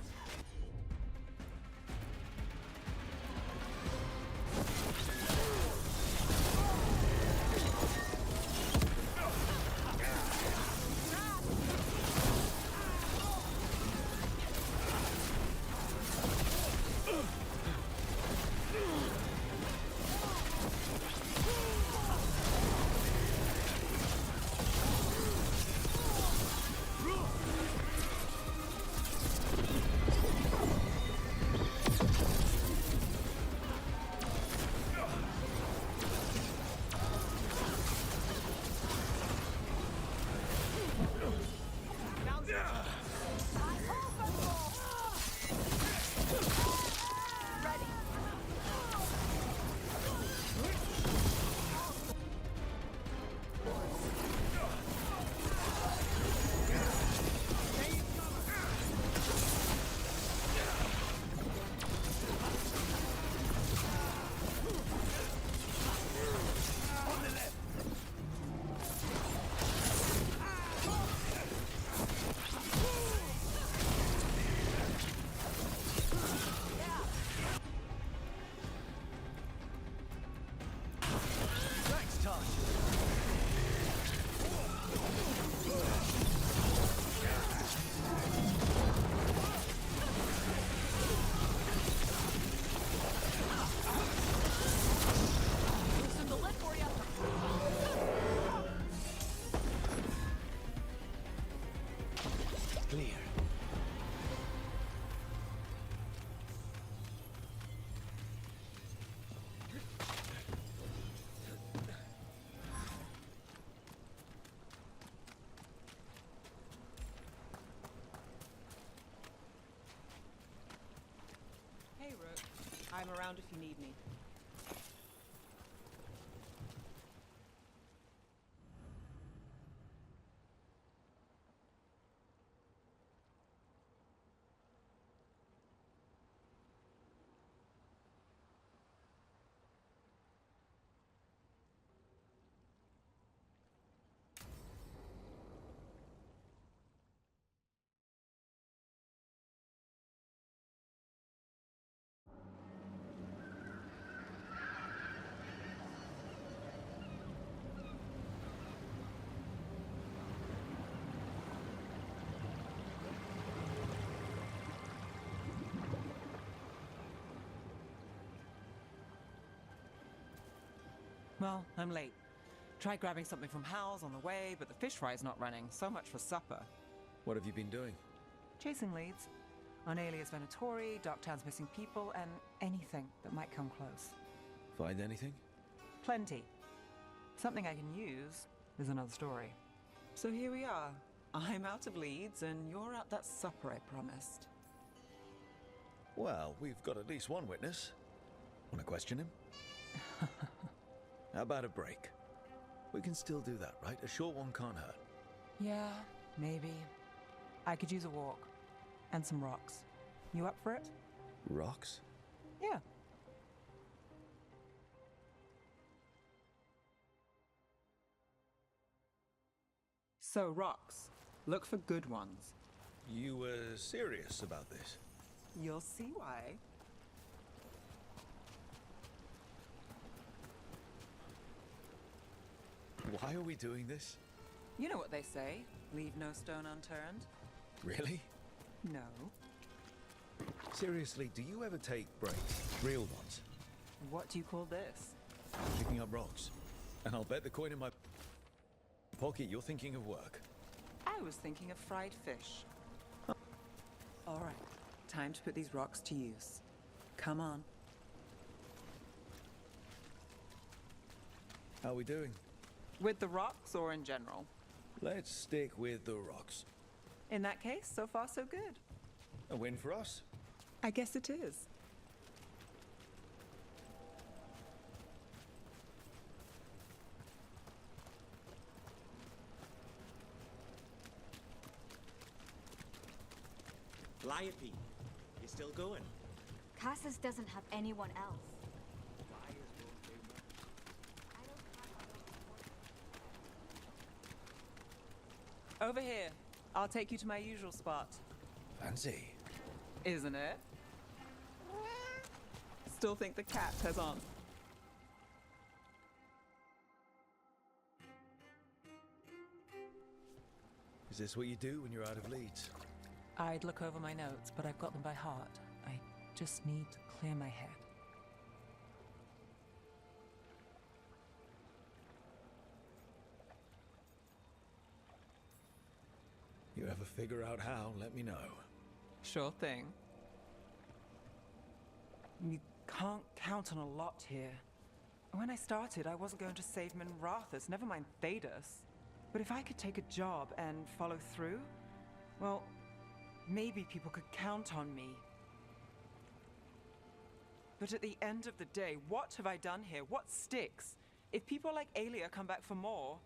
Clear. Hey, Rook. I'm around if you need me. Well, I'm late. Tried grabbing something from Hal's on the way, but the fish fry's not running. So much for supper. What have you been doing? Chasing leads. On Alias Venatori, Darktown's missing people, and anything that might come close. Find anything? Plenty. Something I can use is another story. So here we are. I'm out of leads, and you're at that supper I promised. Well, we've got at least one witness. Want to question him? How about a break? We can still do that, right? A short one can't hurt. Yeah, maybe. I could use a walk. And some rocks. You up for it? Rocks? Yeah. So, rocks. Look for good ones. You were serious about this? You'll see why. Why are we doing this? You know what they say, leave no stone unturned. Really? No. Seriously, do you ever take breaks? Real ones? What do you call this? Picking up rocks. And I'll bet the coin in my pocket you're thinking of work. I was thinking of fried fish. All right, time to put these rocks to use. Come on. How are we doing? With the rocks or in general? Let's stick with the rocks. In that case, so far so good. A win for us? I guess it is. Lyapy, you still going? Casas doesn't have anyone else. Over here. I'll take you to my usual spot. Fancy. Isn't it? Still think the cat has on. Is this what you do when you're out of leads? I'd look over my notes, but I've got them by heart. I just need to clear my head. You ever figure out how, let me know. Sure thing. You can't count on a lot here. When I started, I wasn't going to save Minrathous, never mind Thedas. But if I could take a job and follow through, well, maybe people could count on me. But at the end of the day, what have I done here? What sticks? If people like Aelia come back for more...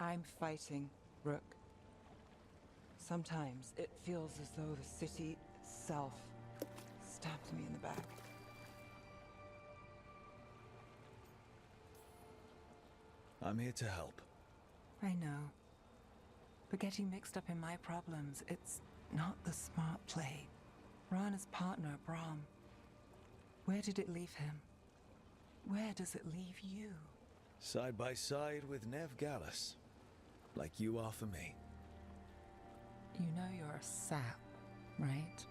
I'm fighting, Rook. Sometimes it feels as though the city itself stabbed me in the back. I'm here to help. I know. But getting mixed up in my problems, it's not the smart play. Rana's partner, Brahm. Where did it leave him? Where does it leave you? Side by side with Nev Gallus. Like you are for me. You know you're a sap, right?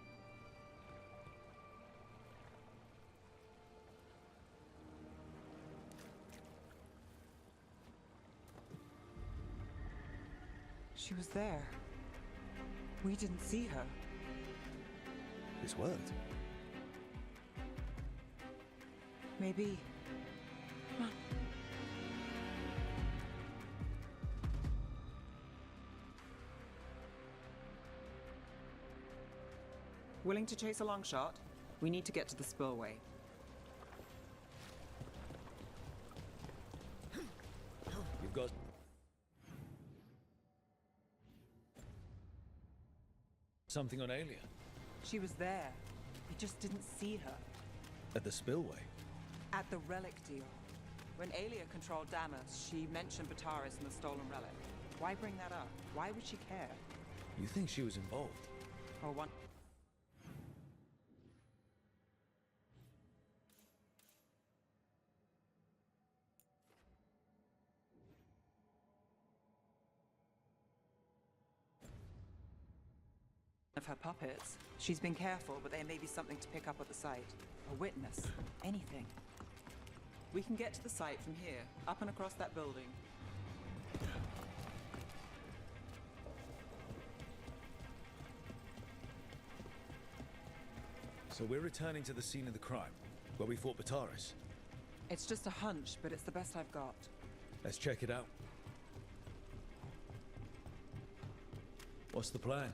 She was there. We didn't see her. This worked. Maybe. Come on. Willing to chase a long shot? We need to get to the spillway. You've got... something on Aelia. She was there. We just didn't see her. At the spillway? At the relic deal. When Aelia controlled Damas, she mentioned Bataris and the stolen relic. Why bring that up? Why would she care? You think she was involved? Or one... of her puppets. She's been careful, but there may be something to pick up at the site. A witness. Anything. We can get to the site from here, up and across that building. So we're returning to the scene of the crime, where we fought Bataris. It's just a hunch, but it's the best I've got. Let's check it out. What's the plan?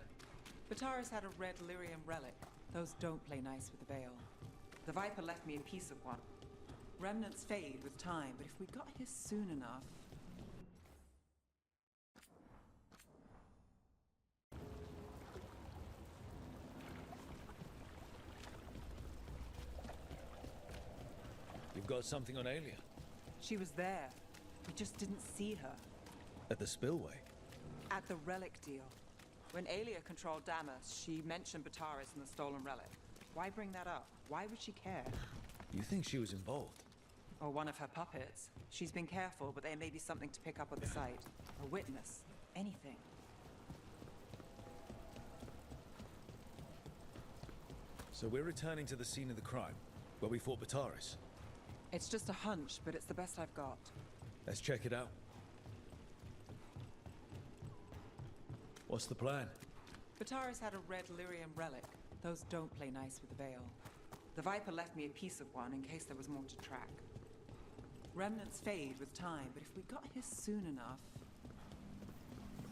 Bataris had a red lyrium relic. Those don't play nice with the Veil. The Viper left me a piece of one. Remnants fade with time, but if we got here soon enough... You've got something on Aelia. She was there. We just didn't see her. At the spillway? At the relic deal. When Aelia controlled Damas, she mentioned Bataris and the stolen relic. Why bring that up? Why would she care? You think she was involved? Or one of her puppets. She's been careful, but there may be something to pick up at the site. A witness. Anything. So we're returning to the scene of the crime, where we fought Bataris. It's just a hunch, but it's the best I've got. Let's check it out. What's the plan? Bataris had a red lyrium relic. Those don't play nice with the Veil. The Viper left me a piece of one in case there was more to track. Remnants fade with time, but if we got here soon enough...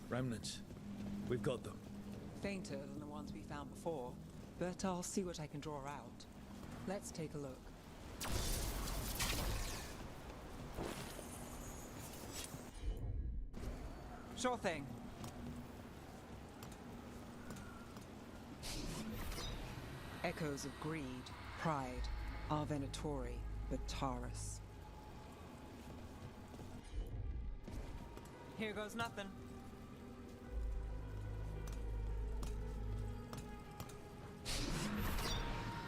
Remnants. We've got them. Fainter than the ones we found before, but I'll see what I can draw out. Let's take a look. Sure thing. Echoes of greed, pride, our Venatori, Bataris. Here goes nothing.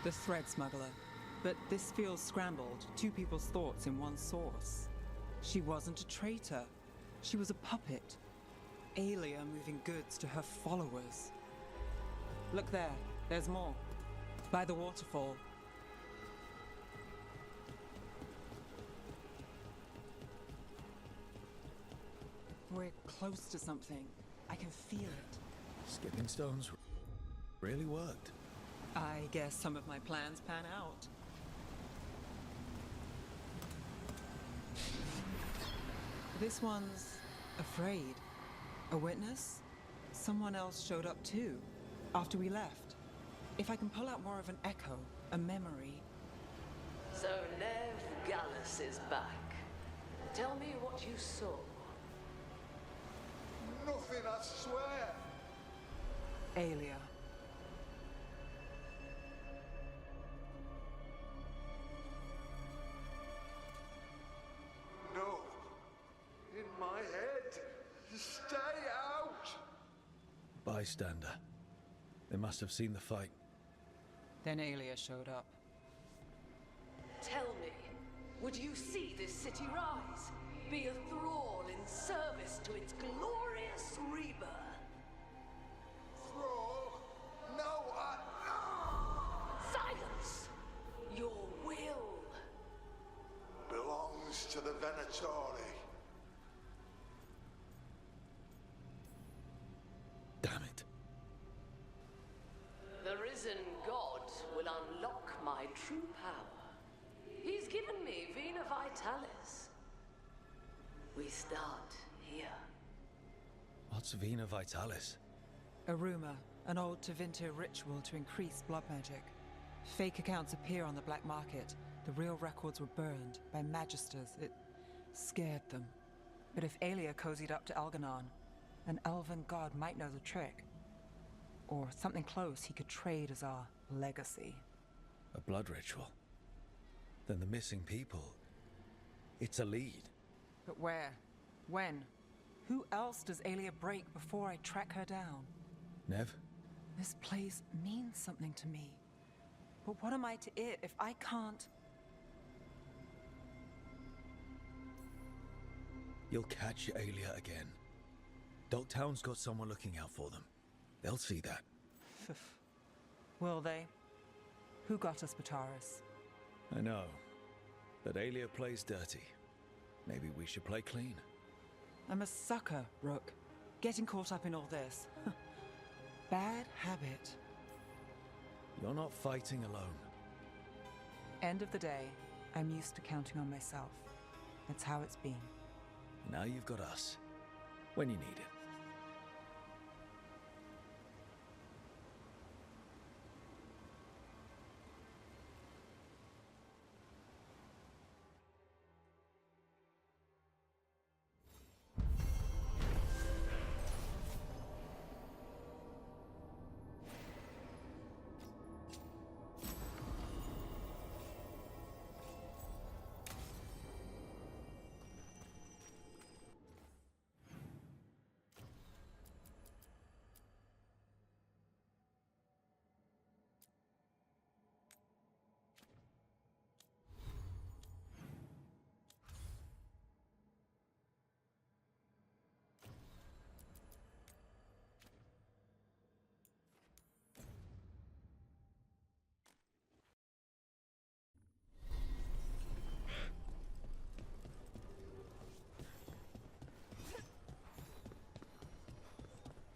The thread smuggler. But this feels scrambled. Two people's thoughts in one source. She wasn't a traitor. She was a puppet. Aelia moving goods to her followers. Look there. There's more. By the waterfall. We're close to something. I can feel it. Skipping stones really worked. I guess some of my plans pan out. This one's afraid. A witness? Someone else showed up too, after we left. If I can pull out more of an echo, a memory... So Nev Gallus is back. Tell me what you saw. Nothing, I swear. Aelia. No. In my head. Stay out. Bystander. They must have seen the fight. Then Aelia showed up. Tell me, would you see this city rise? Be a thrall in service to its glorious rebirth? Thrall? No, Silence! Your will belongs to the Venatori. Vitalis. We start here. What's Vena Vitalis? A rumor, an old Tevinter ritual to increase blood magic. Fake accounts appear on the black market. The real records were burned by magisters. It scared them. But if Aelia cozied up to Algernon, an elven god might know the trick. Or something close he could trade as our legacy. A blood ritual? Then the missing people... it's a lead. But where? When? Who else does Aelia break before I track her down? Nev? This place means something to me. But what am I to it if I can't... You'll catch Aelia again. Dogtown's got someone looking out for them. They'll see that. Will they? Who got us Bataris? I know. But Aelia plays dirty. Maybe we should play clean. I'm a sucker, Rook. Getting caught up in all this. Bad habit. You're not fighting alone. End of the day, I'm used to counting on myself. That's how it's been. Now you've got us. When you need it.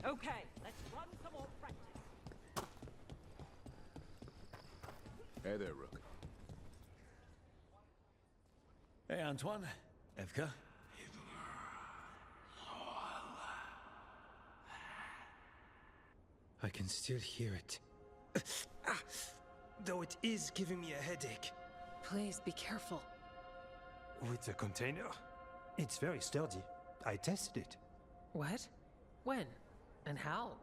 Okay, let's run some more practice. Hey there, Rook. Hey, Antoine. Evka. I can still hear it. Though it is giving me a headache. Please be careful. With the container? It's very sturdy. I tested it. What? When? And how?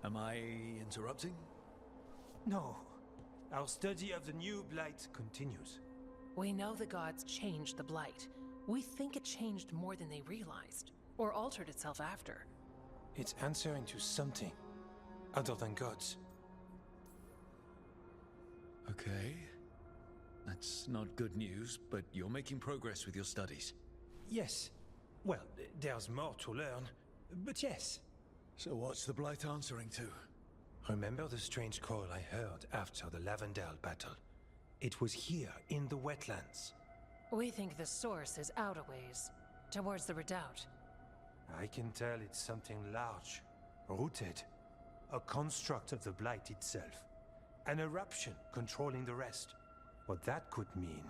Am I interrupting? No. Our study of the new blight continues. We know the gods changed the blight. We think it changed more than they realized, or altered itself after. It's answering to something other than gods. Okay. That's not good news, but you're making progress with your studies. Yes. Well, there's more to learn, but yes. So what's the blight answering to? Remember the strange call I heard after the Lavendale battle? It was here, in the wetlands. We think the source is out a ways, towards the redoubt. I can tell it's something large, rooted. A construct of the blight itself. An eruption controlling the rest. What that could mean...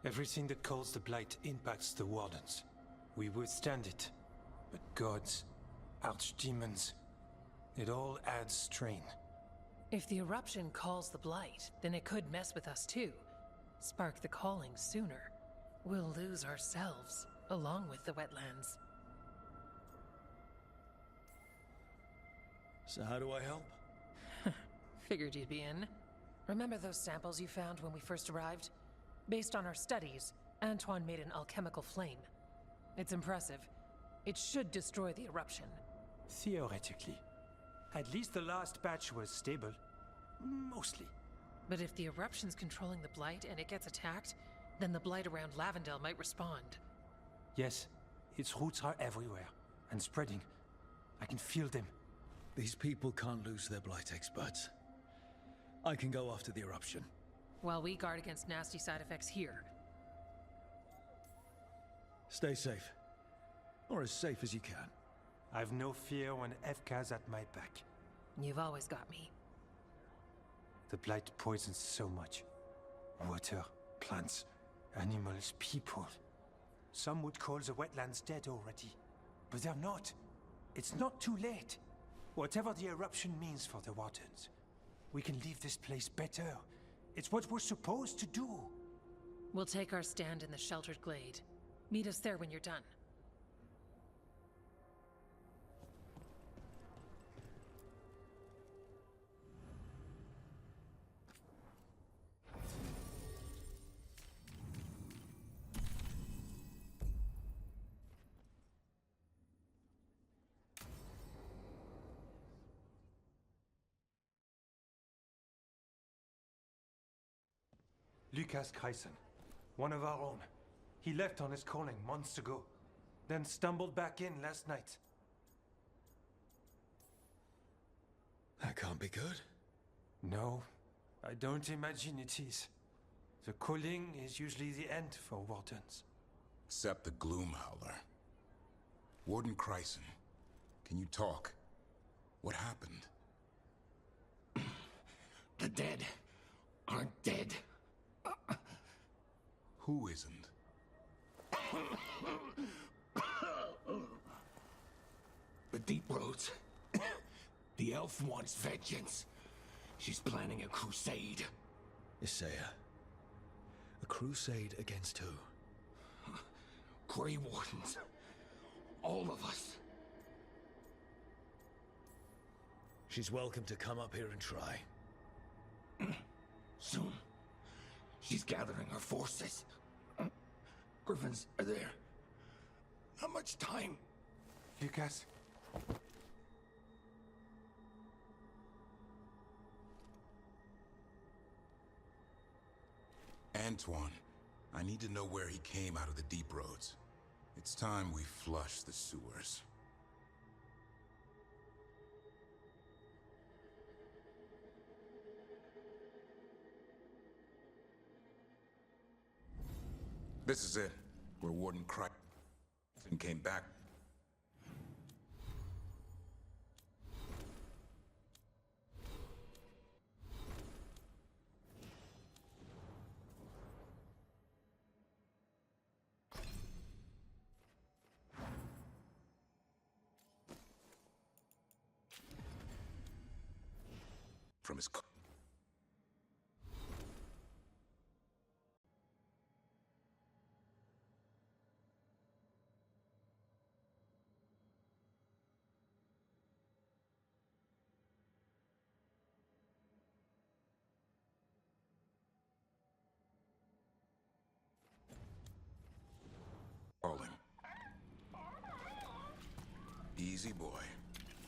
Everything that calls the blight impacts the Wardens. We withstand it. But gods, archdemons, it all adds strain. If the eruption calls the blight, then it could mess with us too. Spark the calling sooner. We'll lose ourselves, along with the wetlands. So how do I help? Figured you'd be in. Remember those samples you found when we first arrived? Based on our studies, Antoine made an alchemical flame. It's impressive. It should destroy the eruption. Theoretically. At least the last batch was stable. Mostly. But if the eruption's controlling the blight and it gets attacked, then the blight around Lavendale might respond. Yes, its roots are everywhere, and spreading. I can feel them. These people can't lose their blight experts. I can go after the eruption. While we guard against nasty side effects here. Stay safe. Or as safe as you can. I've no fear when Evka's at my back. You've always got me. The Blight poisons so much. Water, plants, animals, people. Some would call the wetlands dead already. But they're not. It's not too late. Whatever the eruption means for the Wardens, we can leave this place better. It's what we're supposed to do. We'll take our stand in the sheltered glade. Meet us there when you're done. Lucas Kreisen, one of our own. He left on his calling months ago, then stumbled back in last night. That can't be good. No, I don't imagine it is. The calling is usually the end for Wardens. Except the Gloomhowler. Warden Kreisen, can you talk? What happened? The dead aren't dead. Who isn't? The Deep Roads. The elf wants vengeance. She's planning a crusade. Isaiah. A crusade against who? Grey Wardens. All of us. She's welcome to come up here and try. Soon. She's gathering her forces. Griffins are there. Not much time. Lucas. Antoine, I need to know where he came out of the Deep Roads. It's time we flush the sewers. This is it, where Warden Kreisen came back. From his calling. Easy boy.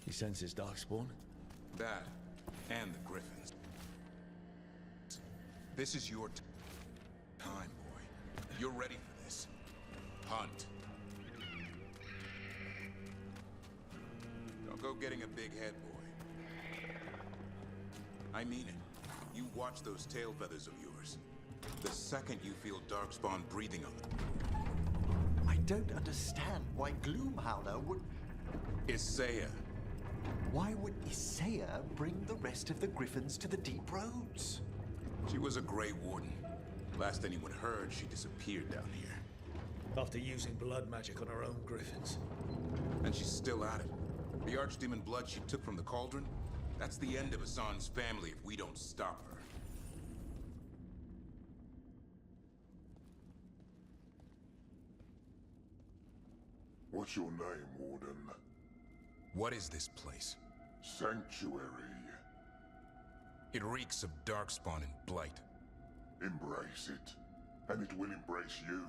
He senses Darkspawn? That, and the Griffins. This is your time, boy. You're ready for this. Hunt. Don't go getting a big head, boy. I mean it. You watch those tail feathers of yours. The second you feel Darkspawn breathing on them. I don't understand why Gloomhowler would... Isaiah. Why would Isaiah bring the rest of the Griffins to the Deep Roads? She was a Grey Warden. Last anyone heard, she disappeared down here. After using blood magic on her own Griffins. And she's still at it. The Archdemon blood she took from the cauldron, that's the end of Hassan's family if we don't stop her. What's your name, Warden? What is this place? Sanctuary. It reeks of Darkspawn and Blight. Embrace it, and it will embrace you.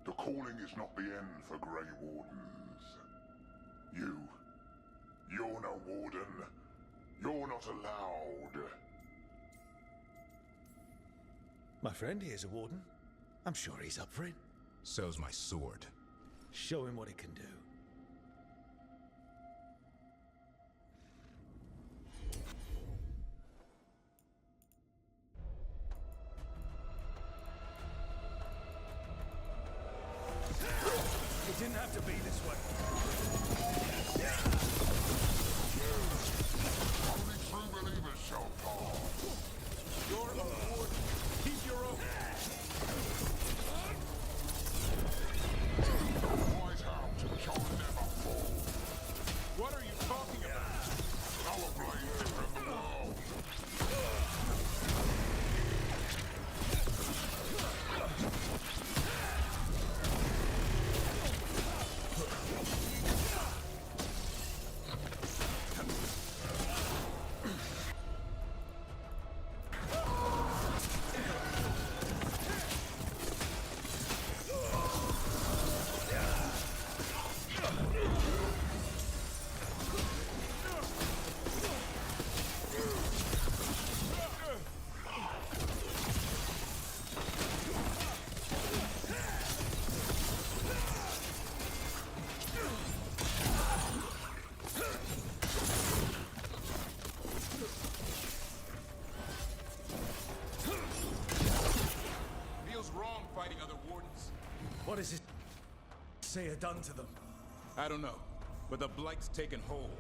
The calling is not the end for Grey Wardens. You're no Warden. You're not allowed. My friend here's a Warden. I'm sure he's up for it. So's my sword. Show him what it can do. It didn't have to be this way. Isaiah done to them? I don't know, but the Blight's taken hold.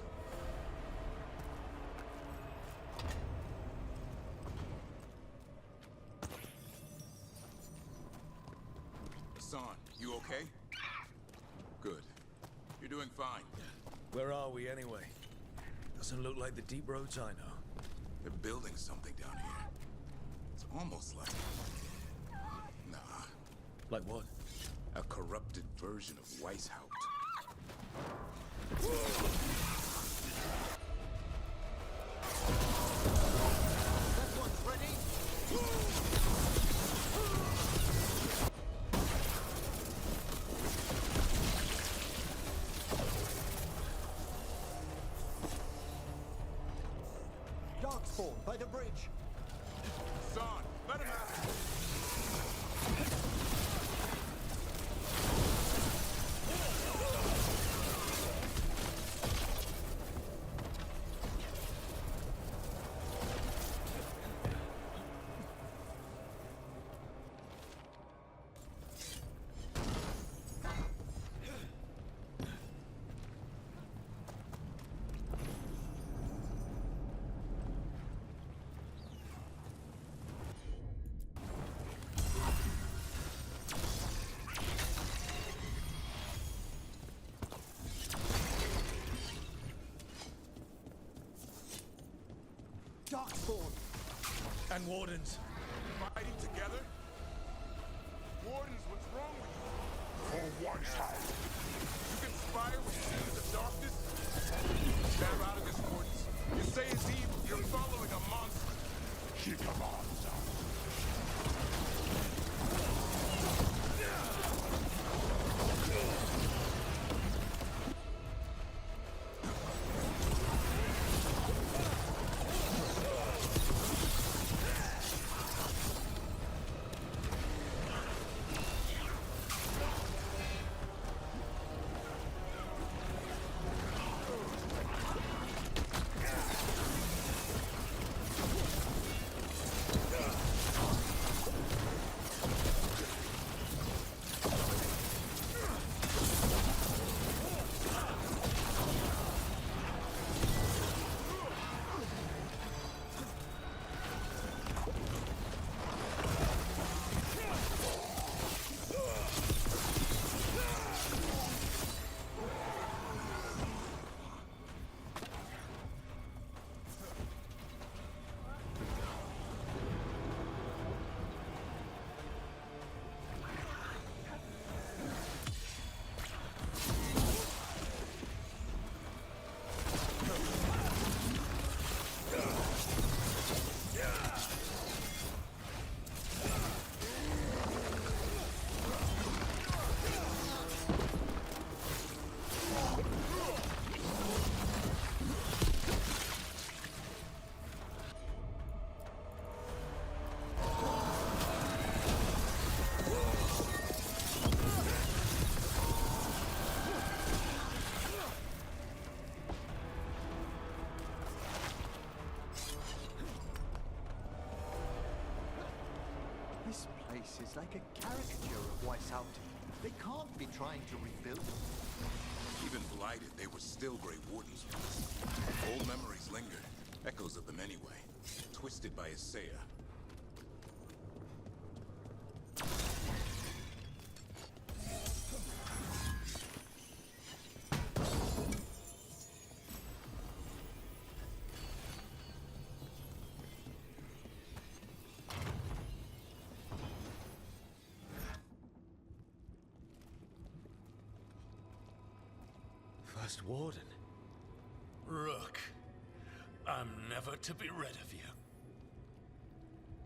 Hassan, you okay? Good. You're doing fine. Where are we anyway? Doesn't look like the deep roads I know. They're building something down here. It's almost like... Nah. Like what? A corrupted version of Weishaupt. That one's ready. Darkspawn by the bridge. Son, let him out! Darkspawn! And Wardens. Fighting together? Wardens, what's wrong with you? For Weishaupt. You conspire with seeds of darkness? Snap out of this, Wardens. You say it's evil. You're following a monster. She commands. This place is like a caricature of Weishaupt. They can't be trying to rebuild it. Even blighted, they were still Grey Wardens. Old memories lingered. Echoes of them anyway. Twisted by Isaiah. First Warden. Rook, I'm never to be rid of you.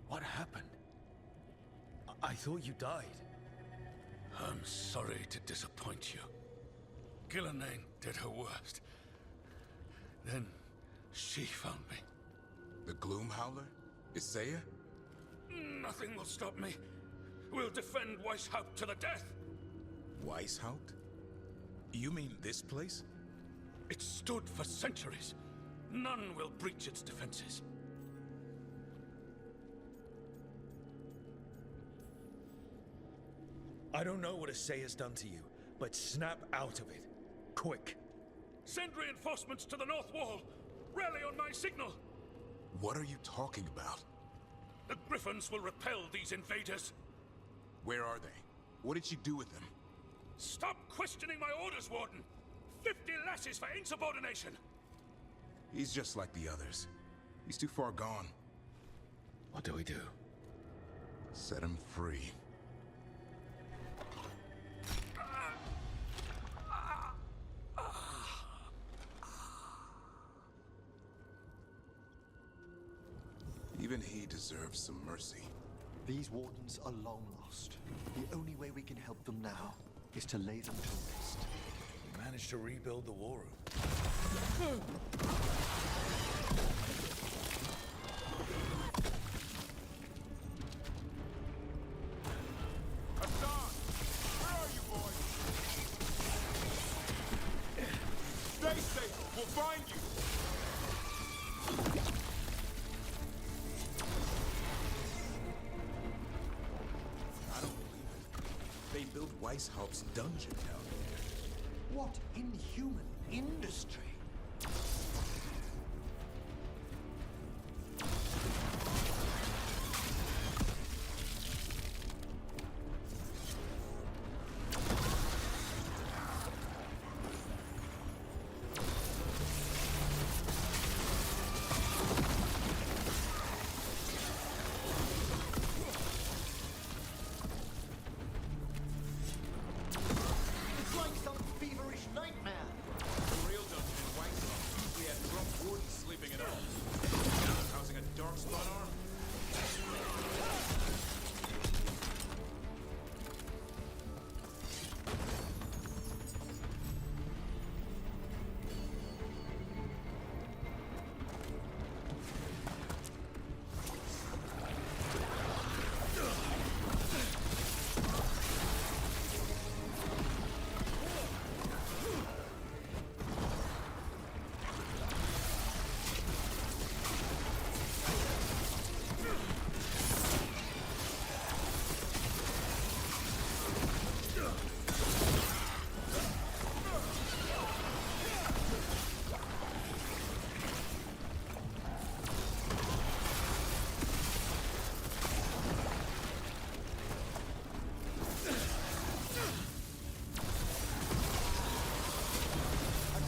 What happened? I thought you died. I'm sorry to disappoint you. Gillenane did her worst. Then she found me. The Gloom Howler? Isaiah? Nothing will stop me. We'll defend Weishaupt to the death. Weishaupt? You mean this place? It stood for centuries. None will breach its defenses. I don't know what Isaiah's done to you, but snap out of it. Quick. Send reinforcements to the north wall. Rally on my signal. What are you talking about? The Griffins will repel these invaders. Where are they? What did she do with them? Stop questioning my orders, Warden. 50 lashes for insubordination. He's just like the others. He's too far gone. What do we do? Set him free. Even he deserves some mercy. These wardens are long lost. The only way we can help them now is to lay them to rest. We managed to rebuild the war room. Hassan! Where are you, boys? Stay safe! We'll find you! I don't believe it. They built Weishaupt's dungeon down there. What inhuman industry! It's like some feverish nightmare! The real dungeon in Weishaupt usually had drunk wardens sleeping it up. Now they're housing a darkspawn army.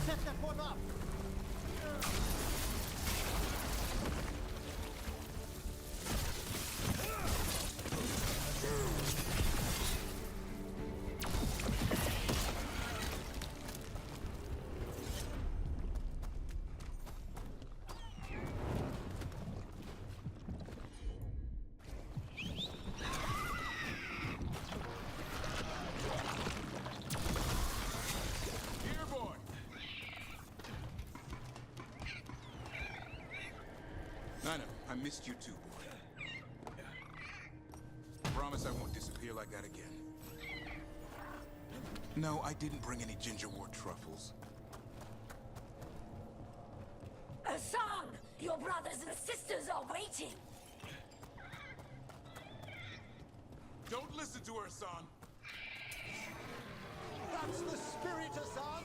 Set that one up! Here, boy! I know. I missed you too, boy. Promise I won't disappear like that again. No, I didn't bring any gingerwort truffles. Hassan! Your brothers and sisters are waiting! Don't listen to her, son! That's the spirit, Hassan!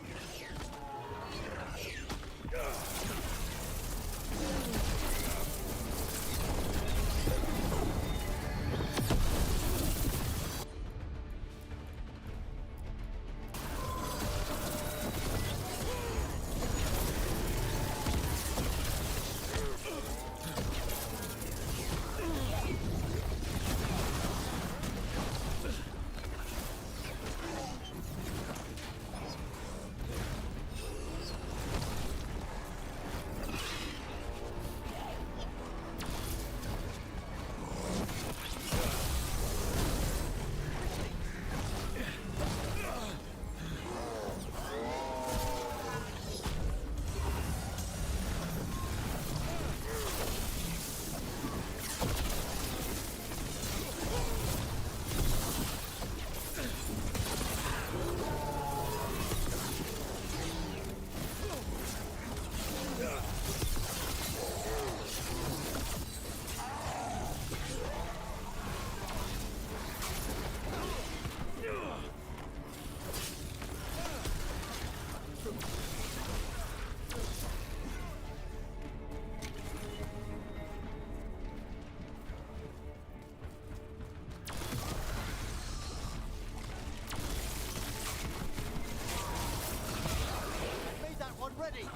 ready!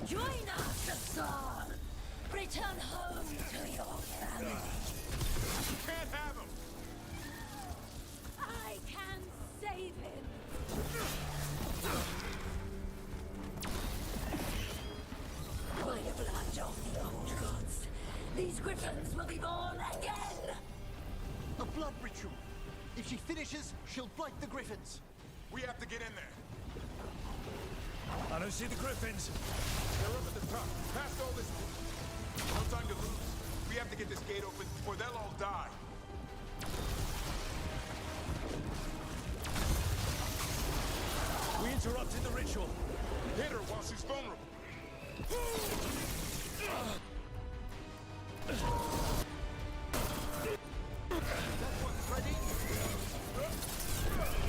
Join us, Assad! Return home to your family. You can't have him! I can save him! By the blood of the old gods, these griffins will be born again! A blood ritual. If she finishes, she'll blight the griffins. We have to get in there. I don't see the griffins. They're up at the top, past all this. No time to lose. We have to get this gate open, or they'll all die. We interrupted the ritual. Hit her while she's vulnerable. That one's ready.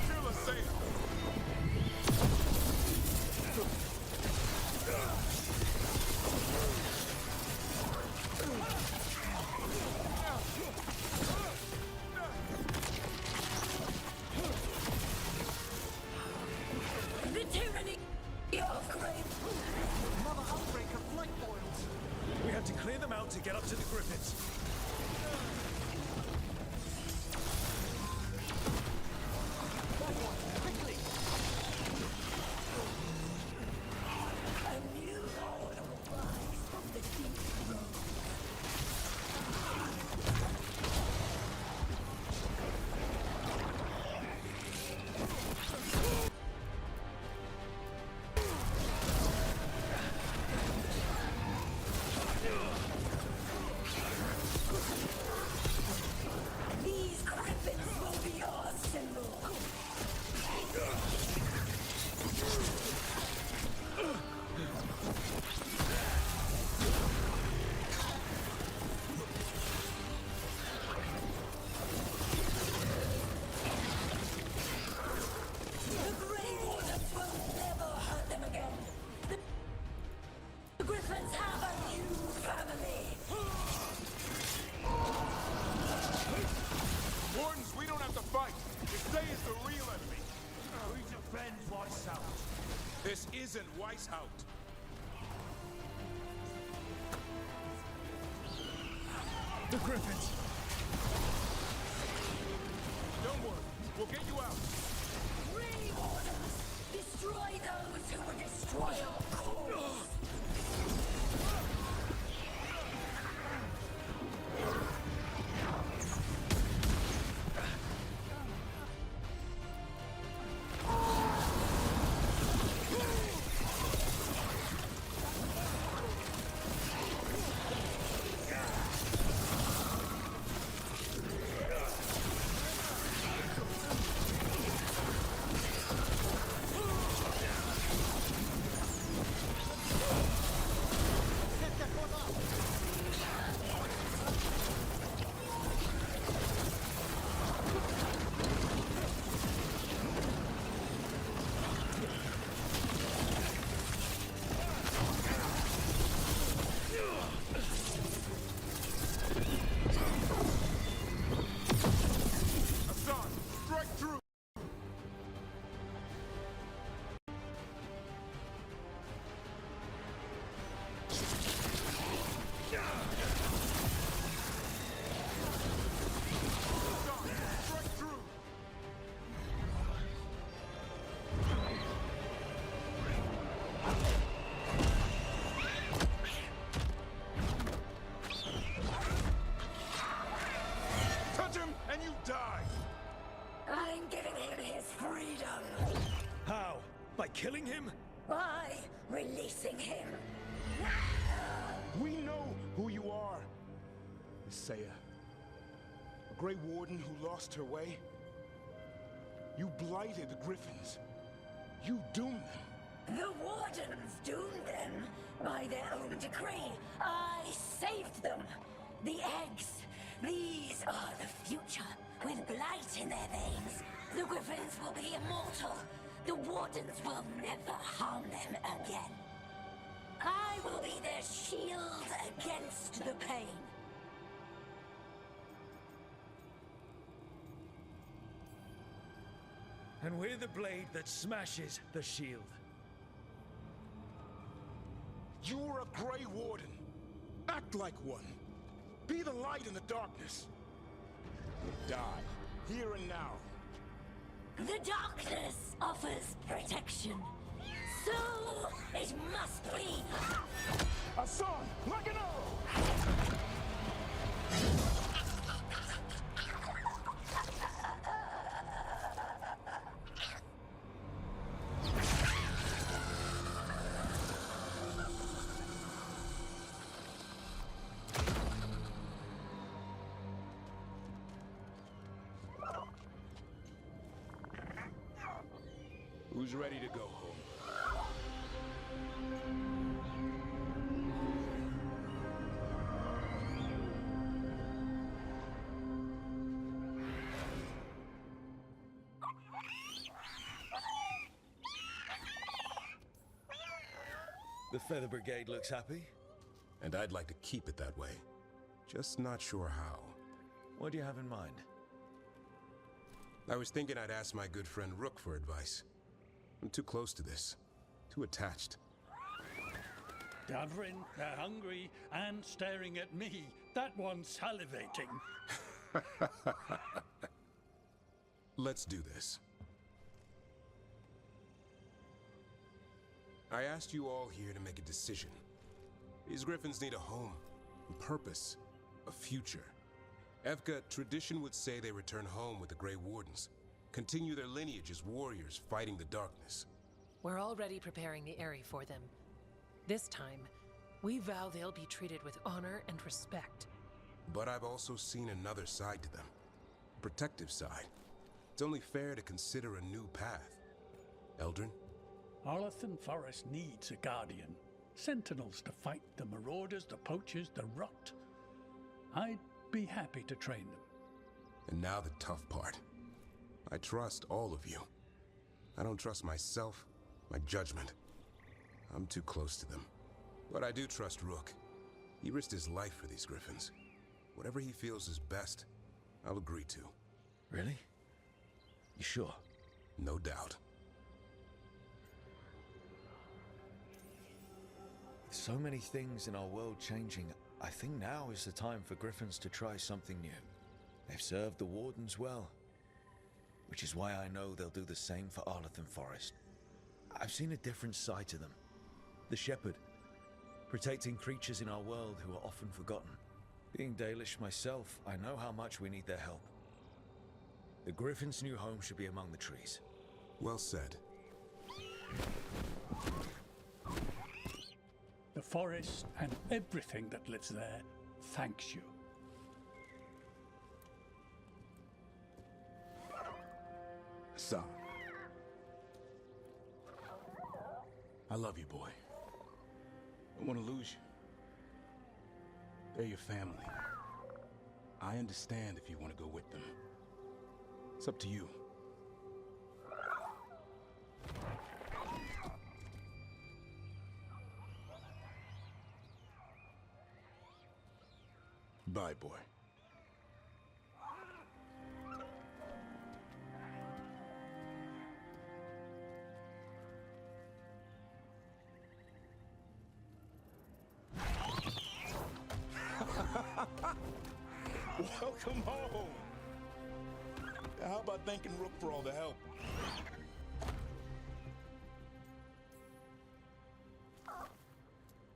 Feel a sail. The tyranny of grave. Another outbreak of flight boils. We have to clear them out to get up to the griffins. That one, quickly! A new lord will rise from the deep road. These griffins will be our symbol. The Grey Wardens will never hurt them again. The Griffins have a new family. Wardens, we don't have to fight. Istay is the real enemy. We defend Weishaupt. This isn't Weishaupt. The griffins. Don't worry, we'll get you out. Grey Wardens, destroy those who will destroy our cause. Assad, strike through. Assad, strike through. Touch him and you die. I'm giving him his freedom How? By killing him? by releasing him. We know who you are. Isaiah. A Grey Warden who lost her way. You blighted the Griffins. You doomed them. The Wardens doomed them by their own decree. I saved them. The eggs. These are the future. With blight in their veins, the Griffins will be immortal. The Wardens will never harm them again. I will be their shield against the pain. And we're the blade that smashes the shield. You're a Grey Warden. Act like one. Be the light in the darkness. Die, here and now. The darkness offers protection. So it must be. Hassan, like an arrow! Who's ready to go home? The Feather Brigade looks happy. And I'd like to keep it that way. Just not sure how. What do you have in mind? I was thinking I'd ask my good friend Rook for advice. I'm too close to this. Too attached. Davrin, they're hungry and staring at me. That one's salivating. Let's do this. I asked you all here to make a decision. These griffins need a home, a purpose, a future. Evka, tradition would say they return home with the Grey Wardens. Continue their lineage as warriors fighting the darkness. We're already preparing the area for them. This time, we vow they'll be treated with honor and respect. But I've also seen another side to them. A protective side. It's only fair to consider a new path. Eldrin? Arlathan Forest needs a guardian. Sentinels to fight the marauders, the poachers, the rot. I'd be happy to train them. And now the tough part. I trust all of you. I don't trust myself, my judgment. I'm too close to them. But I do trust Rook. He risked his life for these griffins. Whatever he feels is best, I'll agree to. Really? You sure? No doubt. With so many things in our world changing, I think now is the time for griffins to try something new. They've served the Wardens well, which is why I know they'll do the same for Arlathan Forest. I've seen a different side to them. The shepherd, protecting creatures in our world who are often forgotten. Being Dalish myself, I know how much we need their help. The griffins' new home should be among the trees. Well said. The forest and everything that lives there thanks you. Son. I love you, boy. Don't want to lose you. They're your family. I understand if you want to go with them. It's up to you. Bye, boy. Welcome home. How about thanking Rook for all the help?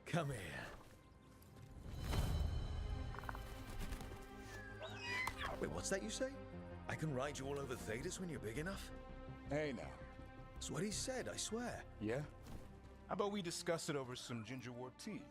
Come here. Wait, what's that you say? I can ride you all over Thedas when you're big enough? Hey, now. That's what he said, I swear. Yeah? How about we discuss it over some ginger wort tea?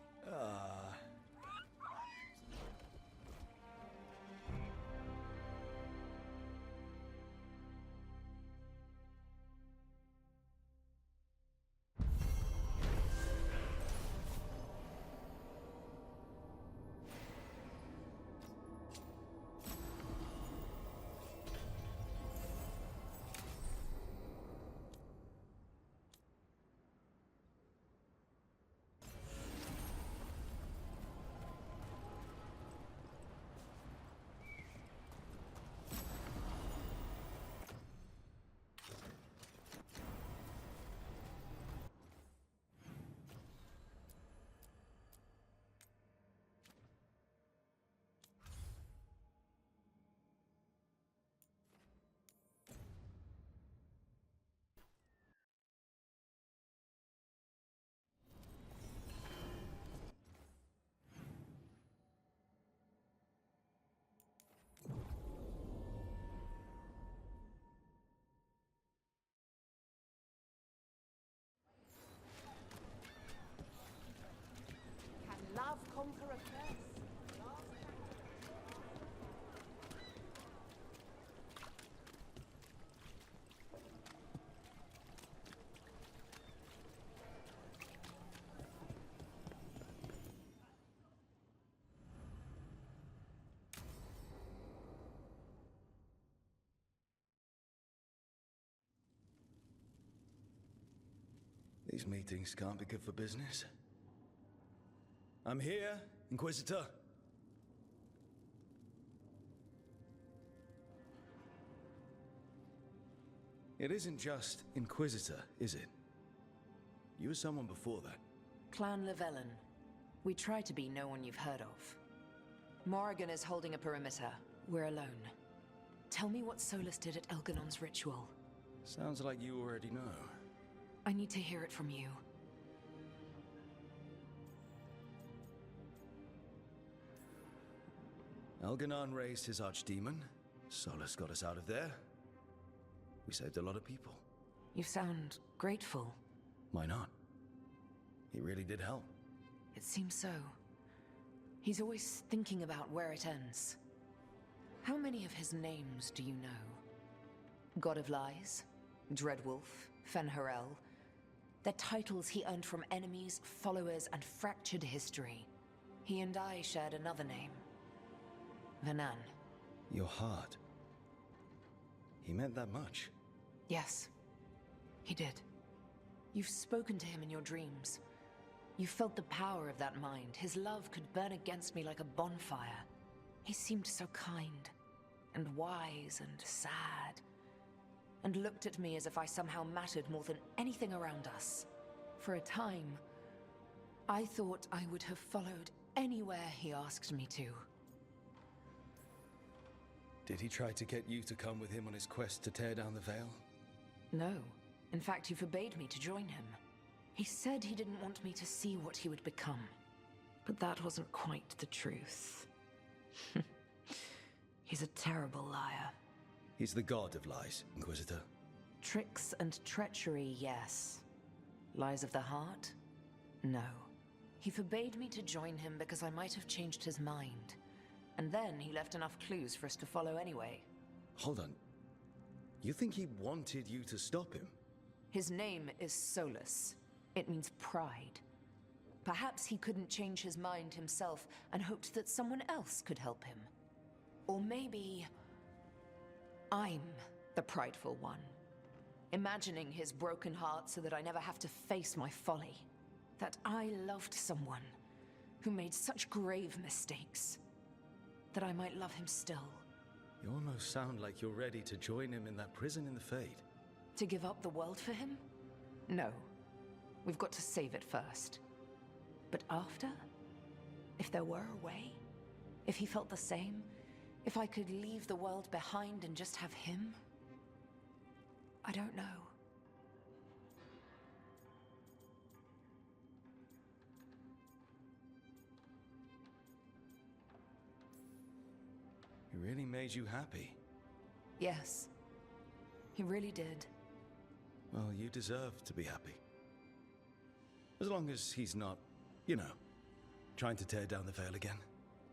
These meetings can't be good for business. I'm here, Inquisitor. It isn't just Inquisitor, is it? You were someone before that. Clan Llewellyn. We try to be no one you've heard of. Morrigan is holding a perimeter. We're alone. Tell me what Solus did at Elganon's ritual. Sounds like you already know. I need to hear it from you. Elganon raised his archdemon. Solus got us out of there. We saved a lot of people. You sound grateful. Why not? He really did help. It seems so. He's always thinking about where it ends. How many of his names do you know? God of Lies, Dreadwolf, Fen'Harel. They're titles he earned from enemies, followers, and fractured history. He and I shared another name. Vanan. Your heart. He meant that much. Yes, he did. You've spoken to him in your dreams. You felt the power of that mind. His love could burn against me like a bonfire. He seemed so kind, and wise, and sad, and looked at me as if I somehow mattered more than anything around us. For a time, I thought I would have followed anywhere he asked me to. Did he try to get you to come with him on his quest to tear down the Veil? No. In fact, he forbade me to join him. He said he didn't want me to see what he would become. But that wasn't quite the truth. He's a terrible liar. He's the god of lies, Inquisitor. Tricks and treachery, yes. Lies of the heart? No. He forbade me to join him because I might have changed his mind. And then he left enough clues for us to follow anyway. Hold on. You think he wanted you to stop him? His name is Solus. It means pride. Perhaps he couldn't change his mind himself and hoped that someone else could help him. Or maybe I'm the prideful one, imagining his broken heart so that I never have to face my folly. That I loved someone who made such grave mistakes, that I might love him still. You almost sound like you're ready to join him in that prison in the Fade. To give up the world for him? No. We've got to save it first. But after? If there were a way? If he felt the same? If I could leave the world behind and just have him? I don't know. He really made you happy. Yes. He really did. Well, you deserve to be happy. As long as he's not, you know, trying to tear down the Veil again.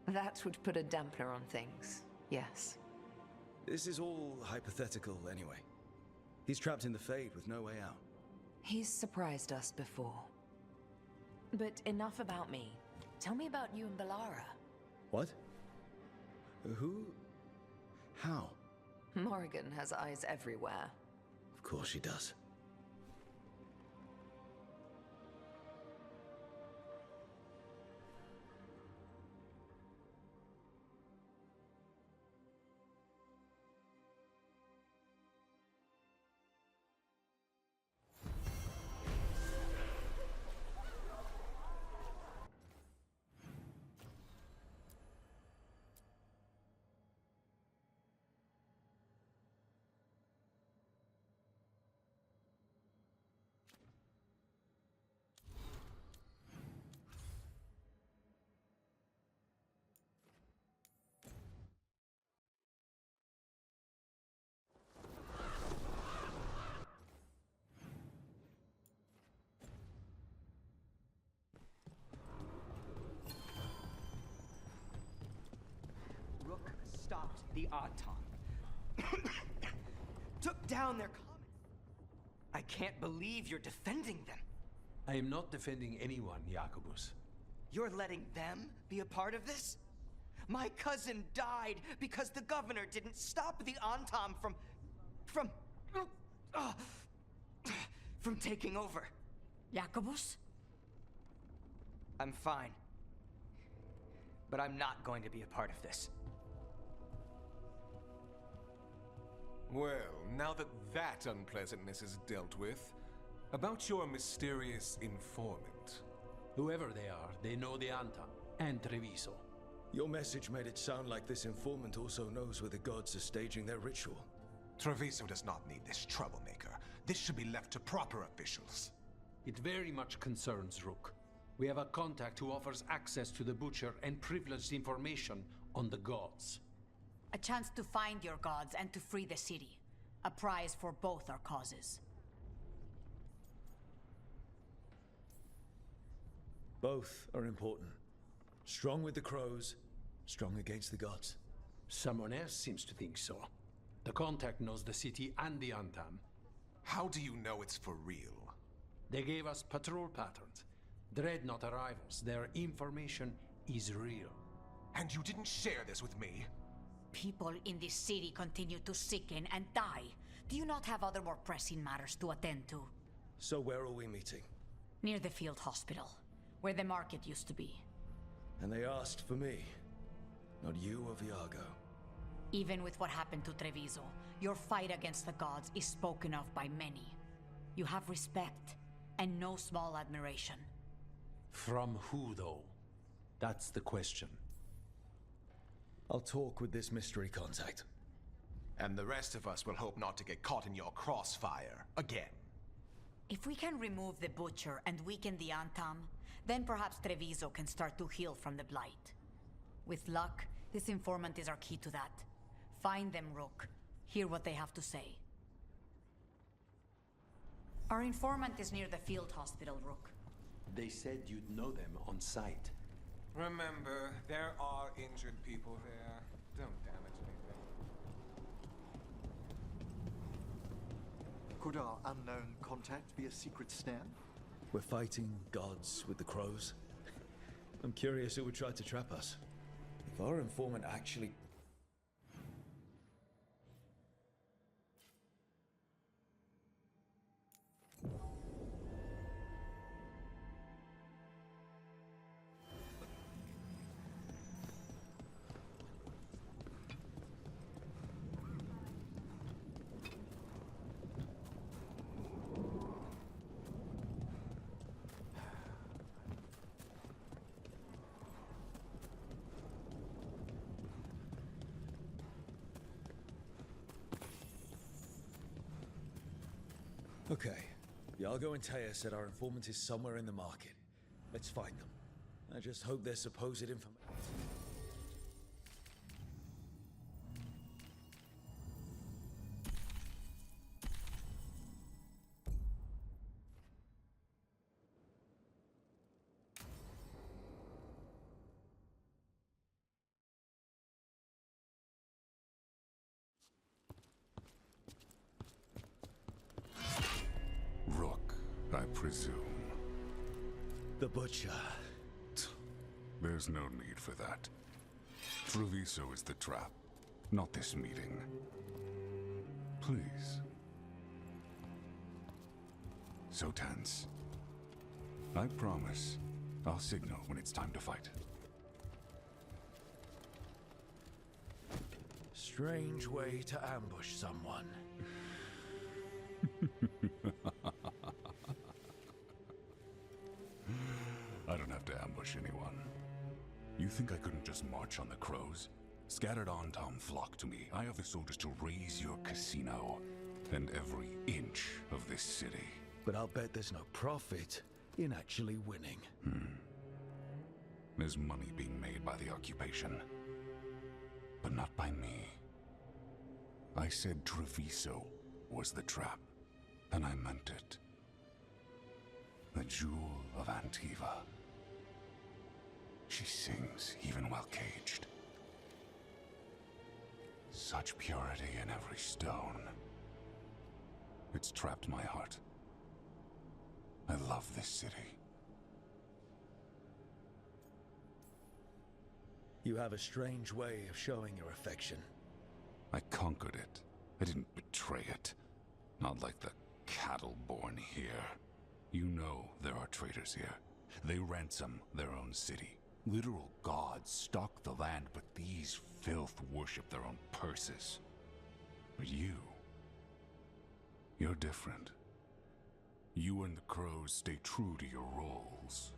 That would put a dampener on things, yes. This is all hypothetical anyway. He's trapped in the Fade with no way out. He's surprised us before. But enough about me. Tell me about you and Bellara. What? Who? How? Morrigan has eyes everywhere. Of course she does. Stopped the Auton. Took down their comments. I can't believe you're defending them. I am not defending anyone, Jacobus. You're letting them be a part of this? My cousin died because the governor didn't stop the Auton from taking over. Jacobus? I'm fine. But I'm not going to be a part of this. Well, now that that unpleasantness is dealt with, about your mysterious informant. Whoever they are, they know the Antam and Treviso. Your message made it sound like this informant also knows where the gods are staging their ritual. Treviso does not need this troublemaker. This should be left to proper officials. It very much concerns Rook. We have a contact who offers access to the Butcher and privileged information on the gods. A chance to find your gods and to free the city. A prize for both our causes. Both are important. Strong with the crows, strong against the gods. Someone else seems to think so. The contact knows the city and the Antam. How do you know it's for real? They gave us patrol patterns. Dreadnought arrivals. Their information is real. And you didn't share this with me? People in this city continue to sicken and die. Do you not have other more pressing matters to attend to? So where are we meeting? Near the field hospital, where the market used to be. And they asked for me, not you or Viago. Even with what happened to Treviso, your fight against the gods is spoken of by many. You have respect, and no small admiration. From who, though? That's the question. I'll talk with this mystery contact. And the rest of us will hope not to get caught in your crossfire again. If we can remove the Butcher and weaken the Antam, then perhaps Treviso can start to heal from the Blight. With luck, this informant is our key to that. Find them, Rook. Hear what they have to say. Our informant is near the field hospital, Rook. They said you'd know them on sight. Remember, there are injured people there. Don't damage anything. Could our unknown contact be a secret snare? We're fighting gods with the crows. I'm curious who would try to trap us. If our informant actually... Okay. Viago and Taya said our informant is somewhere in the market. Let's find them. I just hope their supposed information... Rook, I presume. The Butcher. There's no need for that. Treviso is the trap, not this meeting. Please. So tense. I promise, I'll signal when it's time to fight. Strange way to ambush someone. I don't have to ambush anyone. You think I couldn't just march on the crows? Scattered Antam flock to me. I have the soldiers to raise your casino and every inch of this city. But I'll bet there's no profit in actually winning. There's money being made by the occupation, but not by me. I said Treviso was the trap, and I meant it. The Jewel of Antiva. She sings even while caged. Such purity in every stone. It's trapped my heart. I love this city. You have a strange way of showing your affection. I conquered it. I didn't betray it. Not like the cattle born here. You know there are traitors here. They ransom their own city. Literal gods stalk the land, but these filth worship their own purses. But you're different. You and the crows stay true to your roles.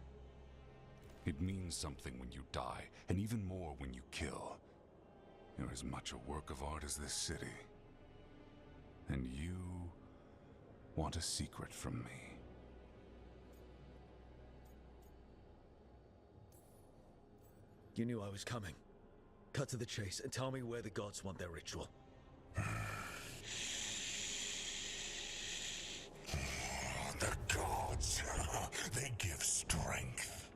It means something when you die, and even more when you kill. You're as much a work of art as this city. And you want a secret from me. You knew I was coming. Cut to the chase and tell me where the gods want their ritual. The gods, they give strength.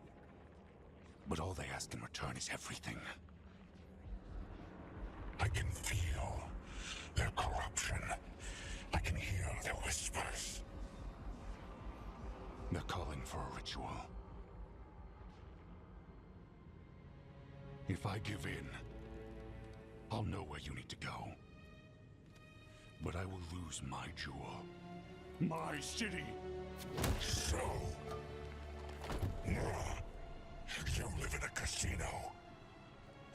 But all they ask in return is everything. I can feel their corruption. I can hear their whispers. They're calling for a ritual. If I give in, I'll know where you need to go. But I will lose my jewel. My city! So... you live in a casino.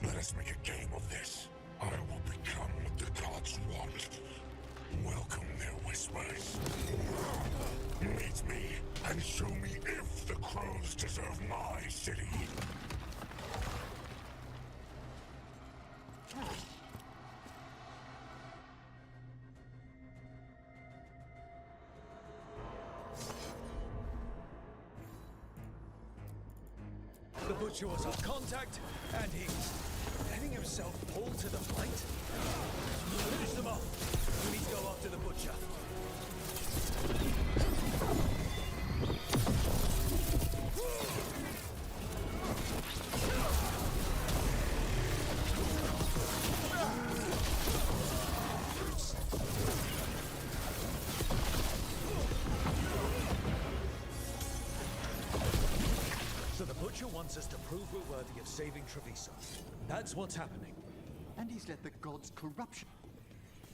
Let us make a game of this. I will become what the gods want. Welcome their whispers. Meet me and show me if the crows deserve my city. The Butcher was on contact, and he's letting himself pull to the fight. Finish them off. We need to go after the Butcher. So the Butcher wants us to prove we're worthy of saving Treviso. That's what's happening. And he's let the gods' corruption.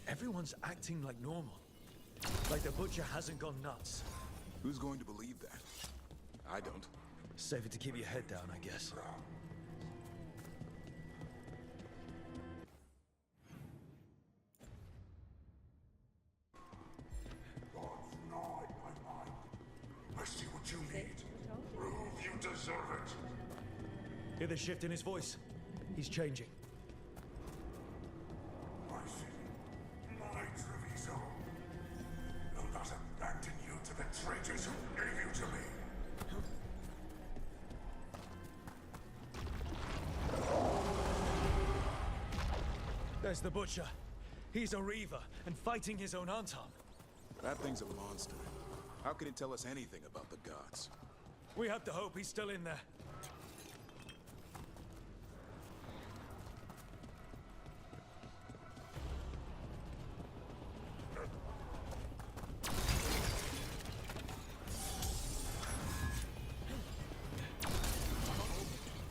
Everyone's acting like normal. Like the Butcher hasn't gone nuts. Who's going to believe that? I don't. Safer to keep your head down, I guess. I see what you need. Prove you deserve it. Hear the shift in his voice? He's changing. My city, my Treviso. Will not abandon you to the traitors who gave you to me. There's the Butcher. He's a Reaver and fighting his own Anton. That thing's a monster. How can it tell us anything about the gods? We have to hope he's still in there.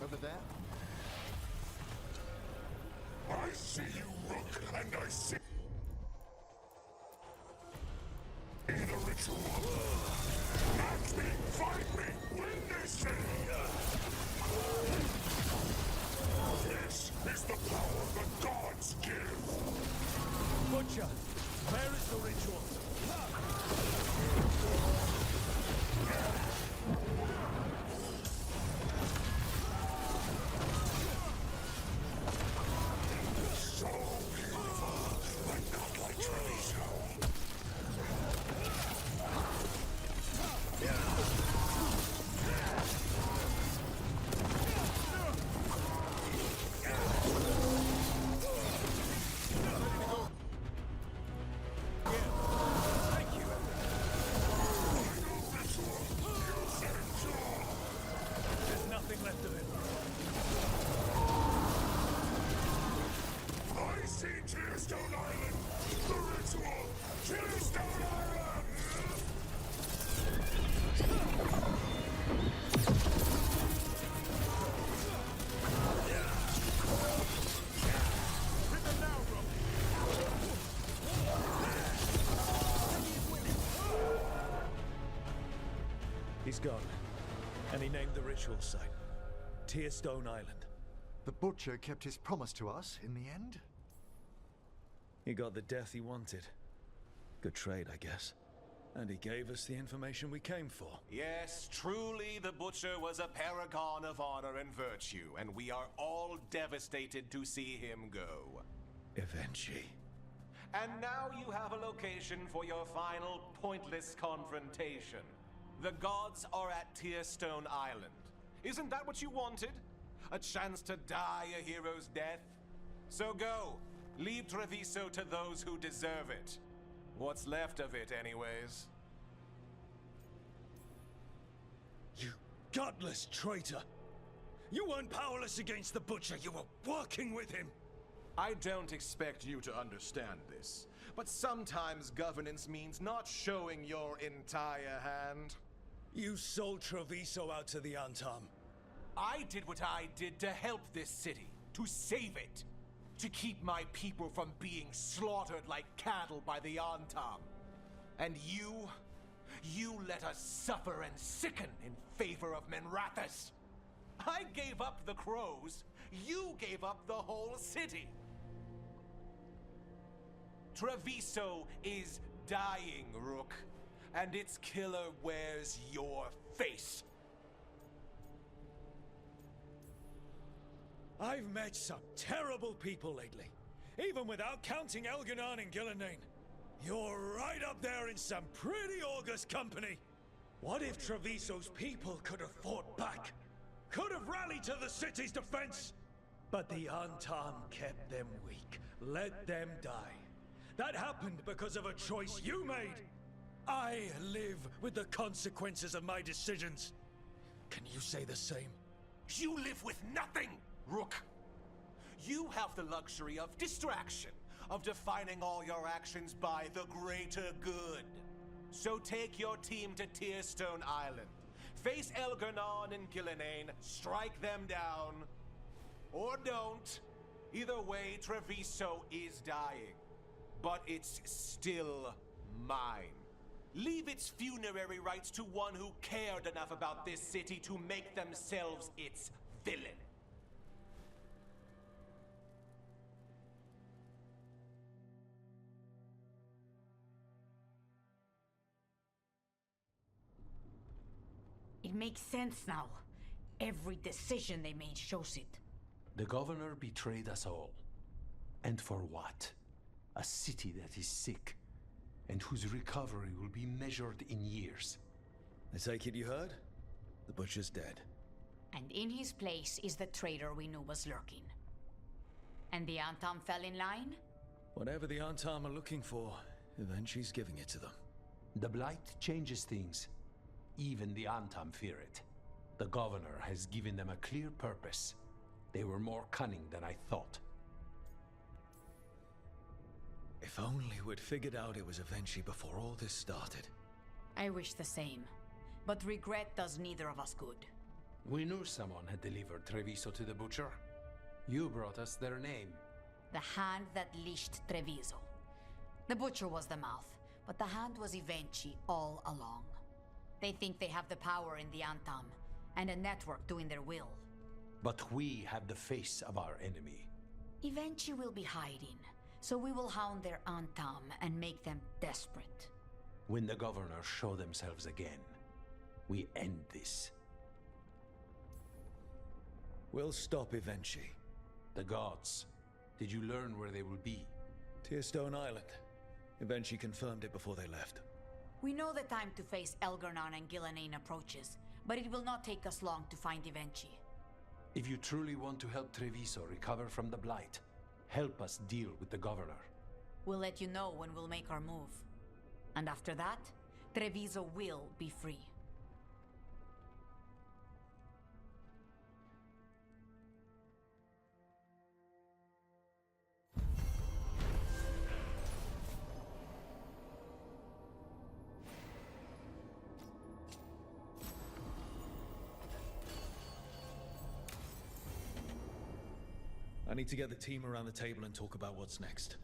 Over there? I see you, Rook, and I see... the ritual. Match me, fight me, win this city! This is the power the gods give! Butcher, where is the ritual? So beautiful, but not like Treviso. He's gone. And he named the ritual site Tearstone Island. The Butcher kept his promise to us in the end? He got the death he wanted. Good trade, I guess. And he gave us the information we came for. Yes, truly the Butcher was a paragon of honor and virtue, and we are all devastated to see him go. Eventually. And now you have a location for your final pointless confrontation. The gods are at Tearstone Island. Isn't that what you wanted? A chance to die a hero's death? So go, leave Treviso to those who deserve it. What's left of it, anyways. You godless traitor! You weren't powerless against the Butcher, you were working with him! I don't expect you to understand this, but sometimes governance means not showing your entire hand. You sold Treviso out to the Antam. I did what I did to help this city, to save it, to keep my people from being slaughtered like cattle by the Antam. And you let us suffer and sicken in favor of Menrathis. I gave up the crows, you gave up the whole city. Treviso is dying, Rook, and its killer wears your face. I've met some terrible people lately, even without counting Elganon and Gillenane. You're right up there in some pretty august company. What if Treviso's people could have fought back? Could have rallied to the city's defense? But the Antam kept them weak, let them die. That happened because of a choice you made. I live with the consequences of my decisions. Can you say the same? You live with nothing, Rook. You have the luxury of distraction, of defining all your actions by the greater good. So take your team to Tearstone Island. Face Elganon and Gillenane, strike them down. Or don't. Either way, Treviso is dying. But it's still mine. Leave its funerary rites to one who cared enough about this city to make themselves its villain. It makes sense now. Every decision they made shows it. The governor betrayed us all. And for what? A city that is sick, and whose recovery will be measured in years. I take it you heard? The Butcher's dead. And in his place is the traitor we knew was lurking. And the Antam fell in line? Whatever the Antam are looking for, Eventually's giving it to them. The Blight changes things. Even the Antam fear it. The governor has given them a clear purpose. They were more cunning than I thought. If only we'd figured out it was Eventually before all this started. I wish the same. But regret does neither of us good. We knew someone had delivered Treviso to the Butcher. You brought us their name. The hand that leashed Treviso. The Butcher was the mouth, but the hand was Evenchi all along. They think they have the power in the Antam, and a network doing their will. But we have the face of our enemy. Evenchi will be hiding, so we will hound their Antam and make them desperate. When the governors show themselves again, we end this. We'll stop Evenchi. The gods. Did you learn where they will be? Tearstone Island. Evenchi confirmed it before they left. We know the time to face Elgarnon and Gillenane approaches, but it will not take us long to find Evenchi. If you truly want to help Treviso recover from the Blight, help us deal with the governor. We'll let you know when we'll make our move. And after that, Treviso will be free. I need to get the team around the table and talk about what's next.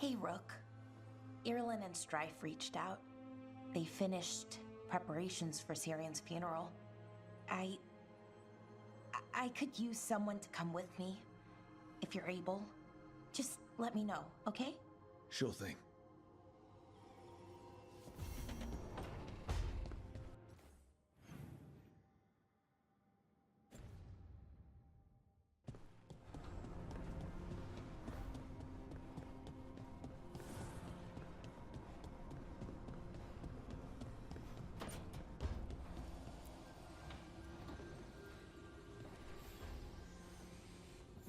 Hey, Rook. Irlin and Strife reached out. They finished preparations for Syrion's funeral. I could use someone to come with me, if you're able. Just let me know, okay? Sure thing.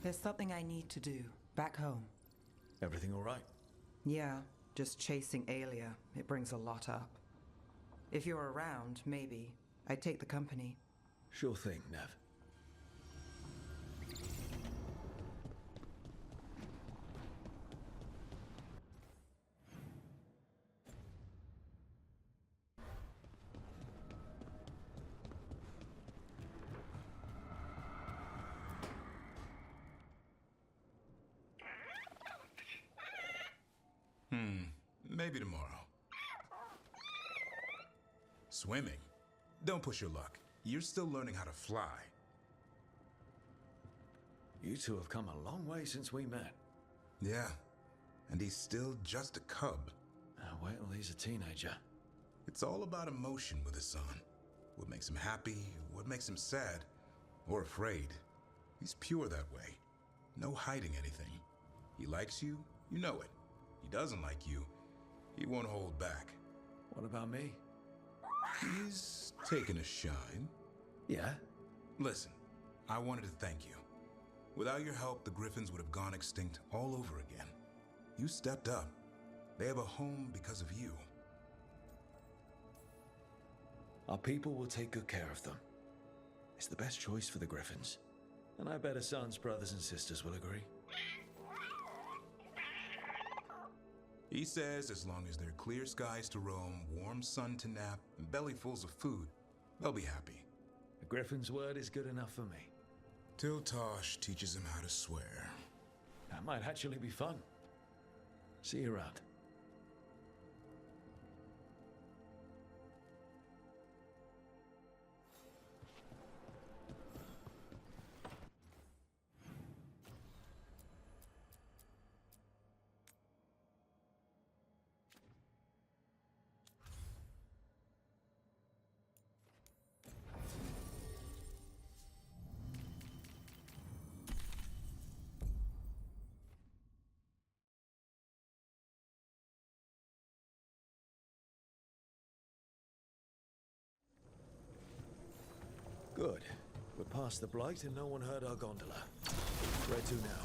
There's something I need to do back home. Everything all right? Yeah, just chasing Aelia. It brings a lot up. If you're around, maybe I'd take the company. Sure thing, Nev. Maybe tomorrow. Swimming? Don't push your luck. You're still learning how to fly. You two have come a long way since we met. Yeah, and he's still just a cub. Wait till he's a teenager. It's all about emotion with his son. What makes him happy, what makes him sad, or afraid. He's pure that way. No hiding anything. He likes you, you know it. He doesn't like you, he won't hold back. What about me? He's taken a shine. Yeah? Listen, I wanted to thank you. Without your help, the Griffins would have gone extinct all over again. You stepped up. They have a home because of you. Our people will take good care of them. It's the best choice for the Griffins. And I bet Hassan's brothers and sisters will agree. He says as long as there are clear skies to roam, warm sun to nap, and bellyfuls of food, they'll be happy. The Griffin's word is good enough for me. Till Tosh teaches him how to swear. That might actually be fun. See you around. Good. We're past the Blight and no one heard our gondola. Where to now?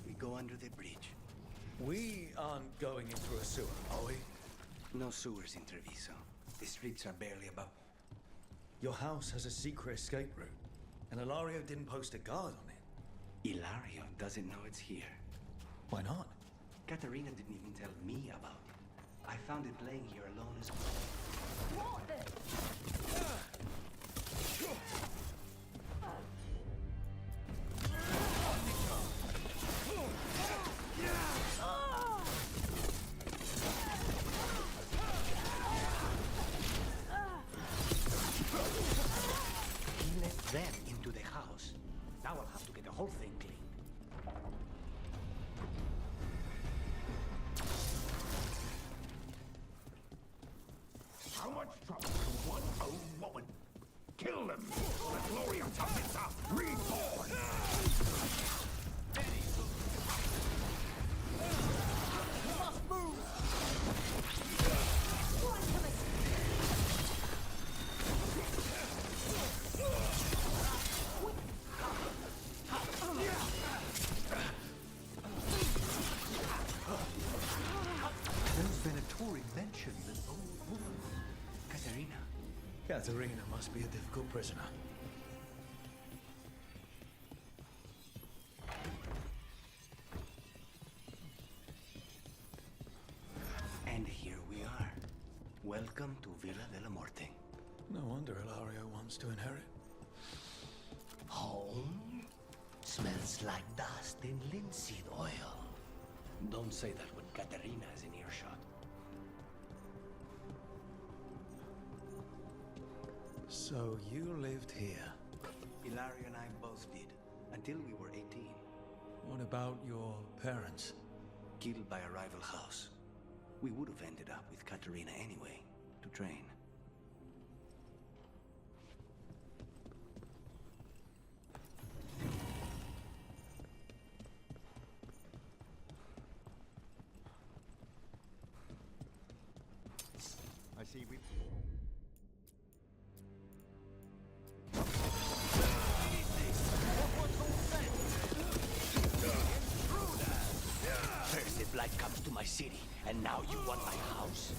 We go under the bridge. We aren't going in through a sewer, are we? No sewers in Treviso. The streets are barely above. Your house has a secret escape route, and Ilario didn't post a guard on it. Ilario doesn't know it's here. Why not? Katarina didn't even tell me about it. I found it laying here alone as well. He let them into the house. Now I'll have to get the whole thing clean. How much trouble to one old woman? Kill them! The glory of Tabitha reborn! Must move! There's Venatori mentioned an old woman. Katarina. Katarina must be a difficult prisoner. And here we are. Welcome to Villa della Morte. No wonder Ilario wants to inherit. Home? Smells like dust and linseed oil. Don't say that when Katerina is in earshot. So you lived here? Ilaria and I both did, until we were 18. What about your parents? Killed by a rival house. We would have ended up with Katerina anyway, to train. I see we... First the blight comes to my city, and now you want my house?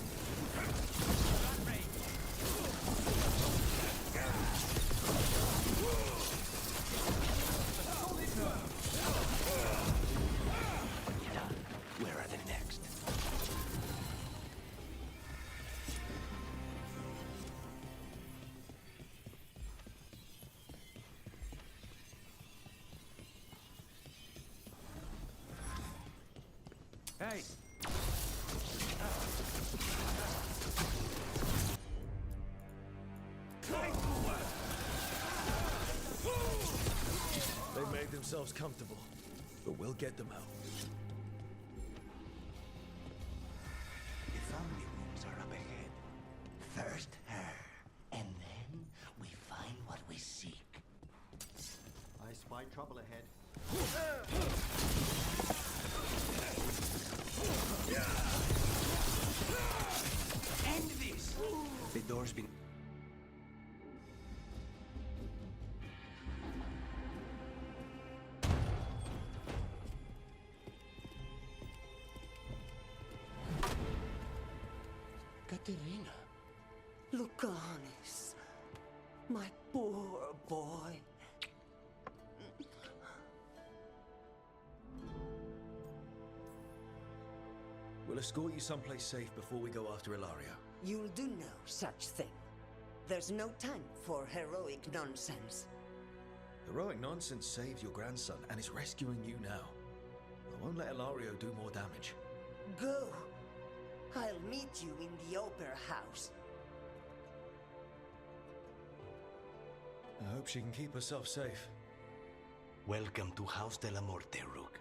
Done. Where are the next? Hey! They made themselves comfortable, but we'll get them out. The family rooms are up ahead. First her, and then we find what we seek. I spy trouble ahead. End this! The door's been... Katerina. Lucanis. My poor boy. We'll escort you someplace safe before we go after Ilaria. You'll do no such thing. There's no time for heroic nonsense. Heroic nonsense saved your grandson and is rescuing you now. I won't let Ilario do more damage. Go. I'll meet you in the Opera House. I hope she can keep herself safe. Welcome to House de la Morte, Rook.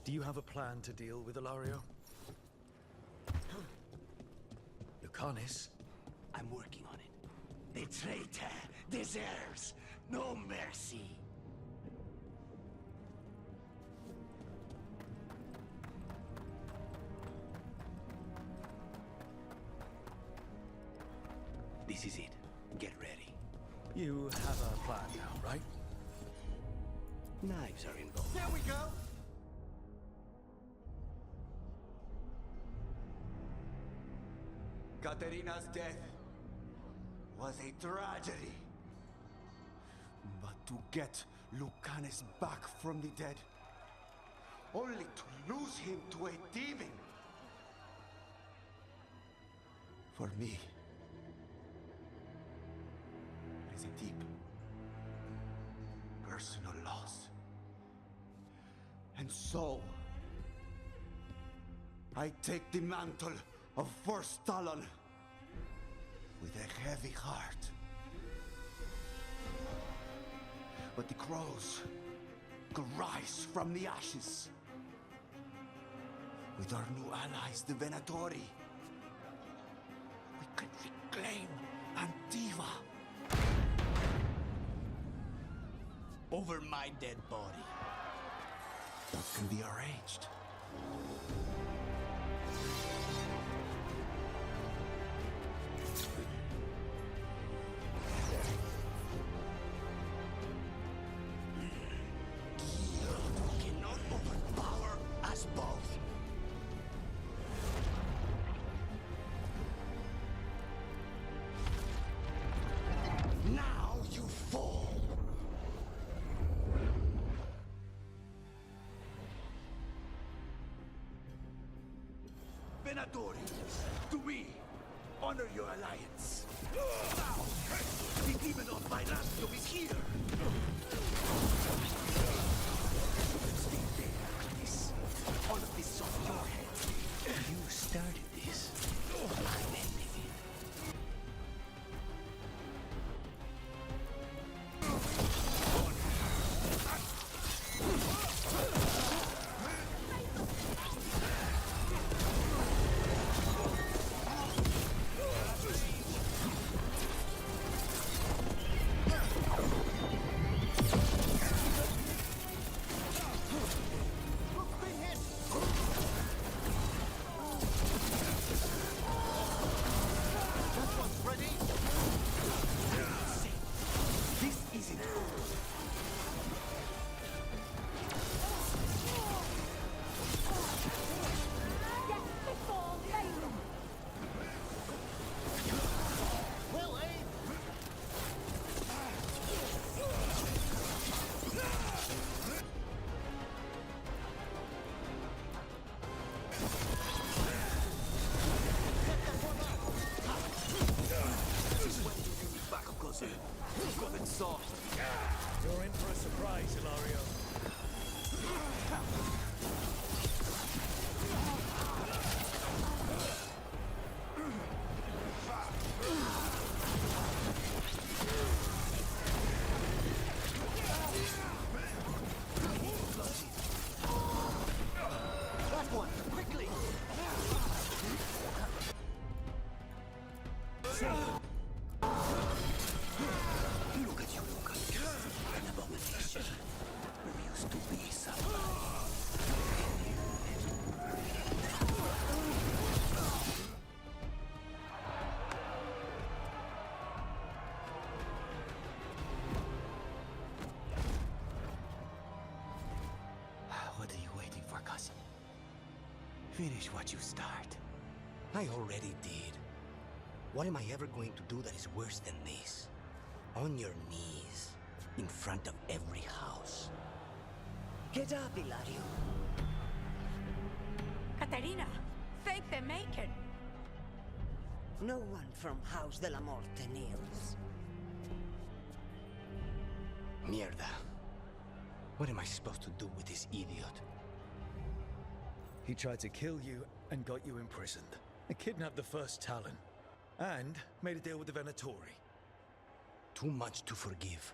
Do you have a plan to deal with Ilario? Lucanis? I'm working on it. The traitor deserves no mercy. This is it. Get ready. You have a plan now, right? Knives are involved. There we go! Katerina's death was a tragedy. But to get Lucanis back from the dead, only to lose him to a demon. For me, it is a deep, personal loss. And so, I take the mantle of First Talon with a heavy heart. But the crows could rise from the ashes. With our new allies, the Venatori, we can reclaim Antiva. Over my dead body. That can be arranged. Cannot overpower us both. Now you fall. Venatori, to me, Honor your alliance. The demon of Violatium is here! Stay there, Chris. All of this is off your head. You started this. I'm ending it. You're in for a surprise, Ilario. That one, quickly! Look at you, Lucas. An abomination. You used to be somebody. What are you waiting for, cousin? Finish what you start. I already did. What am I ever going to do that is worse than this? On your knees, in front of every house. Get up, Ilario. Katerina, thank the Maker. No one from House de la Morte kneels. Mierda. What am I supposed to do with this idiot? He tried to kill you and got you imprisoned. And kidnapped the first Talon. And made a deal with the Venatori. Too much to forgive.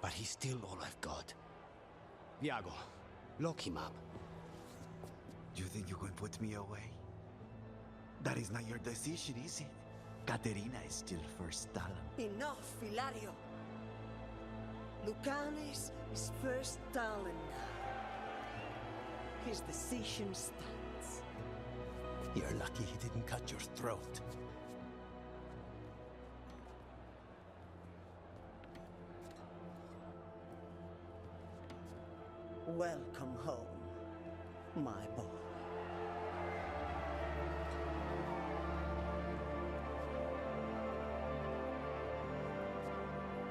But he's still all I've got. Iago, lock him up. You think you can put me away? That is not your decision, is it? Caterina is still first Talon. Enough, Ilario. Lucanes is first Talon now. His decision stands. You're lucky he didn't cut your throat. Welcome home, my boy.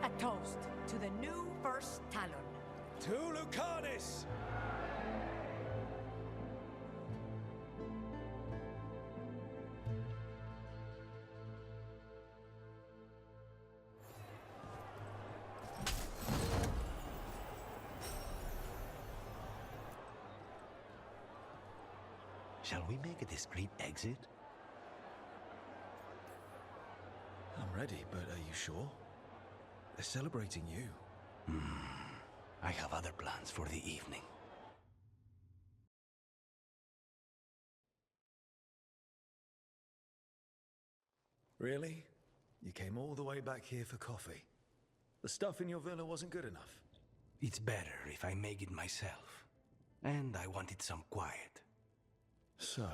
A toast to the new first Talon. To Lucanis! Shall we make a discreet exit? I'm ready, but are you sure? They're celebrating you. I have other plans for the evening. Really? You came all the way back here for coffee? The stuff in your villa wasn't good enough? It's better if I make it myself. And I wanted some quiet. So,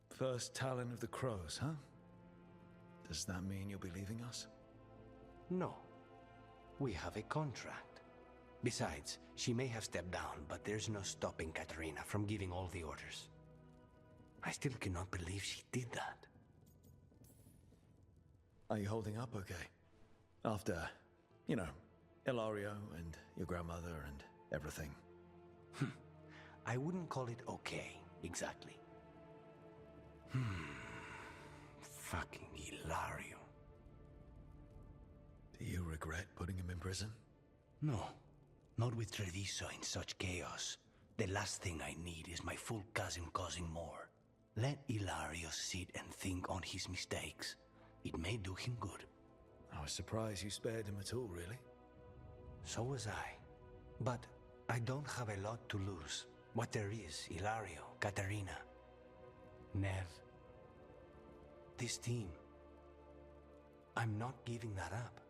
first Talon of the Crows, huh? Does that mean you'll be leaving us? No. We have a contract. Besides, she may have stepped down, but there's no stopping Katerina from giving all the orders. I still cannot believe she did that. Are you holding up okay? After, you know, Ilario and your grandmother and everything. I wouldn't call it okay, exactly. Fucking Hilario. Do you regret putting him in prison? No, not with Treviso in such chaos. The last thing I need is my full cousin causing more. Let Hilario sit and think on his mistakes. It may do him good. I was surprised you spared him at all, really. So was I. But I don't have a lot to lose. What there is, Hilario, Katarina, Nev, this team. I'm not giving that up.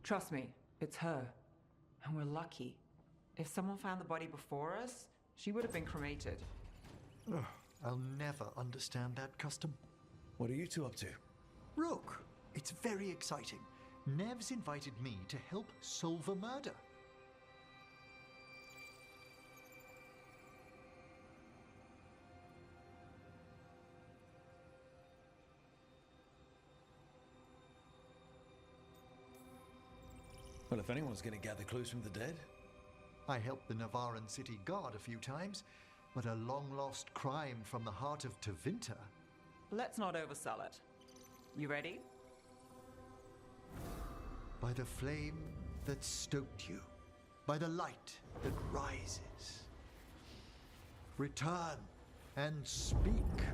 Trust me, it's her. And we're lucky. If someone found the body before us, she would have been cremated. Ugh, I'll never understand that custom. What are you two up to? Rook, it's very exciting. Nev's invited me to help solve a murder. Well, if anyone's going to gather clues from the dead. I helped the Navaran city guard a few times, but a long-lost crime from the heart of Tevinter. Let's not oversell it. You ready? By the flame that stoked you, by the light that rises. Return and speak.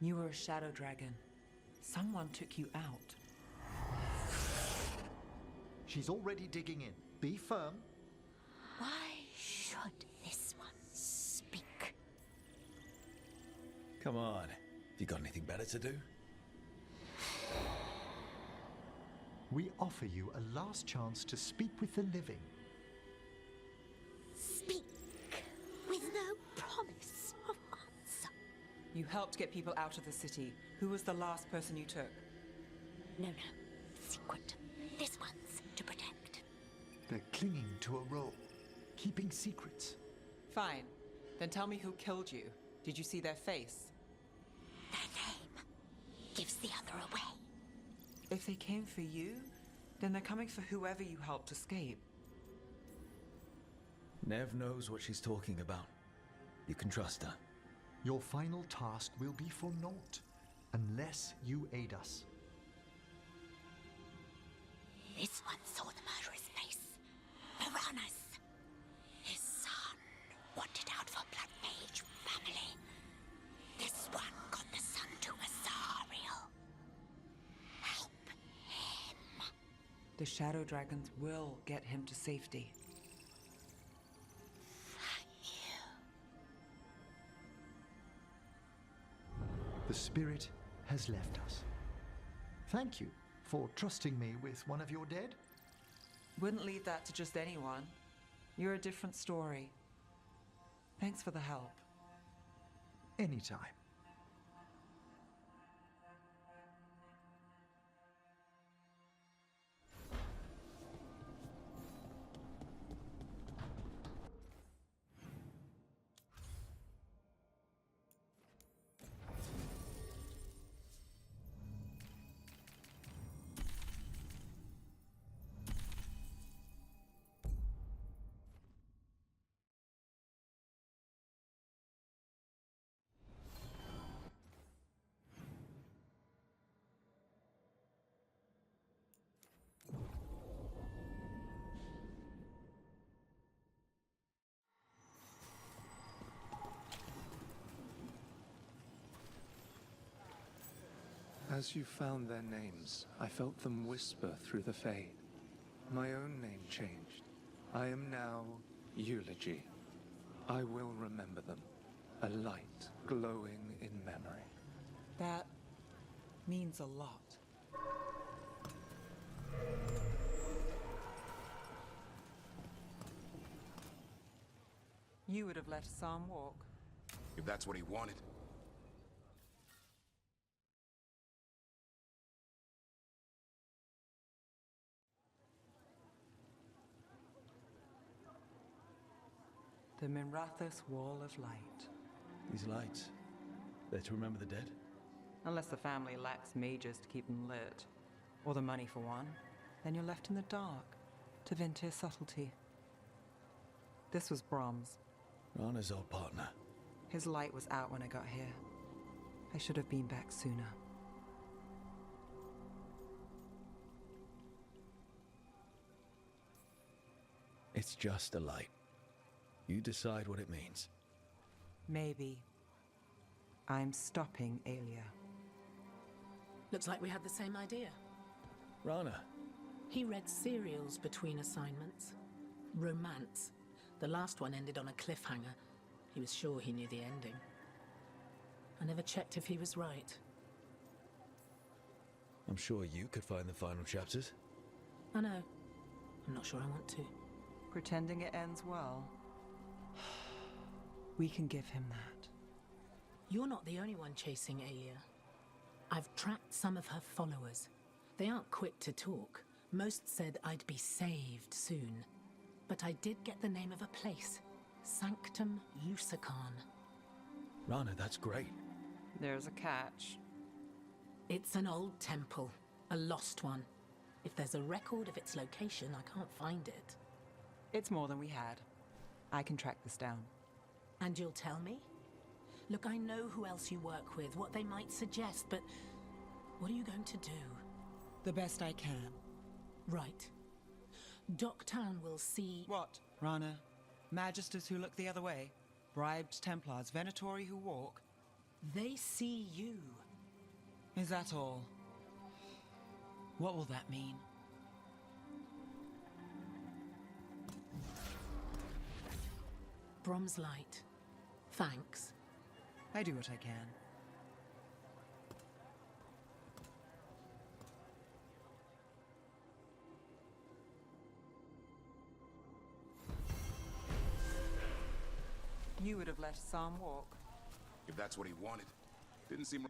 You were a shadow dragon. Someone took you out. She's already digging in. Be firm. Why should this one speak? Come on. Have you got anything better to do? We offer you a last chance to speak with the living. Speak with no promise of answer. You helped get people out of the city. Who was the last person you took? No. Secret. This one's to protect. They're clinging to a role, keeping secrets. Fine. Then tell me who killed you. Did you see their face? Their name gives the other away. If they came for you, then they're coming for whoever you helped escape. Nev knows what she's talking about. You can trust her. Your final task will be for naught, unless you aid us. This one saw the murderer's face. Piranhas. His son wanted out for Blood Mage family. This one got the son to Azariel. Help him. The shadow dragons will get him to safety. The spirit has left us. Thank you for trusting me with one of your dead. Wouldn't leave that to just anyone. You're a different story. Thanks for the help. Anytime. As you found their names, I felt them whisper through the fade. My own name changed. I am now Eulogy. I will remember them. A light glowing in memory. That means a lot. You would have let Sam walk. If that's what he wanted. The Minrathous Wall of Light. These lights, they're to remember the dead? Unless the family lacks mages to keep them lit. Or the money for one. Then you're left in the dark to vent his subtlety. This was Brahms. Rana's old partner. His light was out when I got here. I should have been back sooner. It's just a light. You decide what it means. Maybe. I'm stopping Aelia. Looks like we had the same idea. Rana. He read serials between assignments. Romance. The last one ended on a cliffhanger. He was sure he knew the ending. I never checked if he was right. I'm sure you could find the final chapters. I know. I'm not sure I want to. Pretending it ends well. We can give him that. You're not the only one chasing Aelia. I've tracked some of her followers. They aren't quick to talk. Most said I'd be saved soon. But I did get the name of a place. Sanctum Lucican. Rana, that's great. There's a catch. It's an old temple. A lost one. If there's a record of its location, I can't find it. It's more than we had. I can track this down. And you'll tell me? Look, I know who else you work with, what they might suggest, but what are you going to do? The best I can. Right. Docktown will see... What, Rana? Magisters who look the other way? Bribed Templars, Venatori who walk? They see you. Is that all? What will that mean? Brom's light. Thanks. I do what I can. You would have let Sam walk. If that's what he wanted. Didn't seem...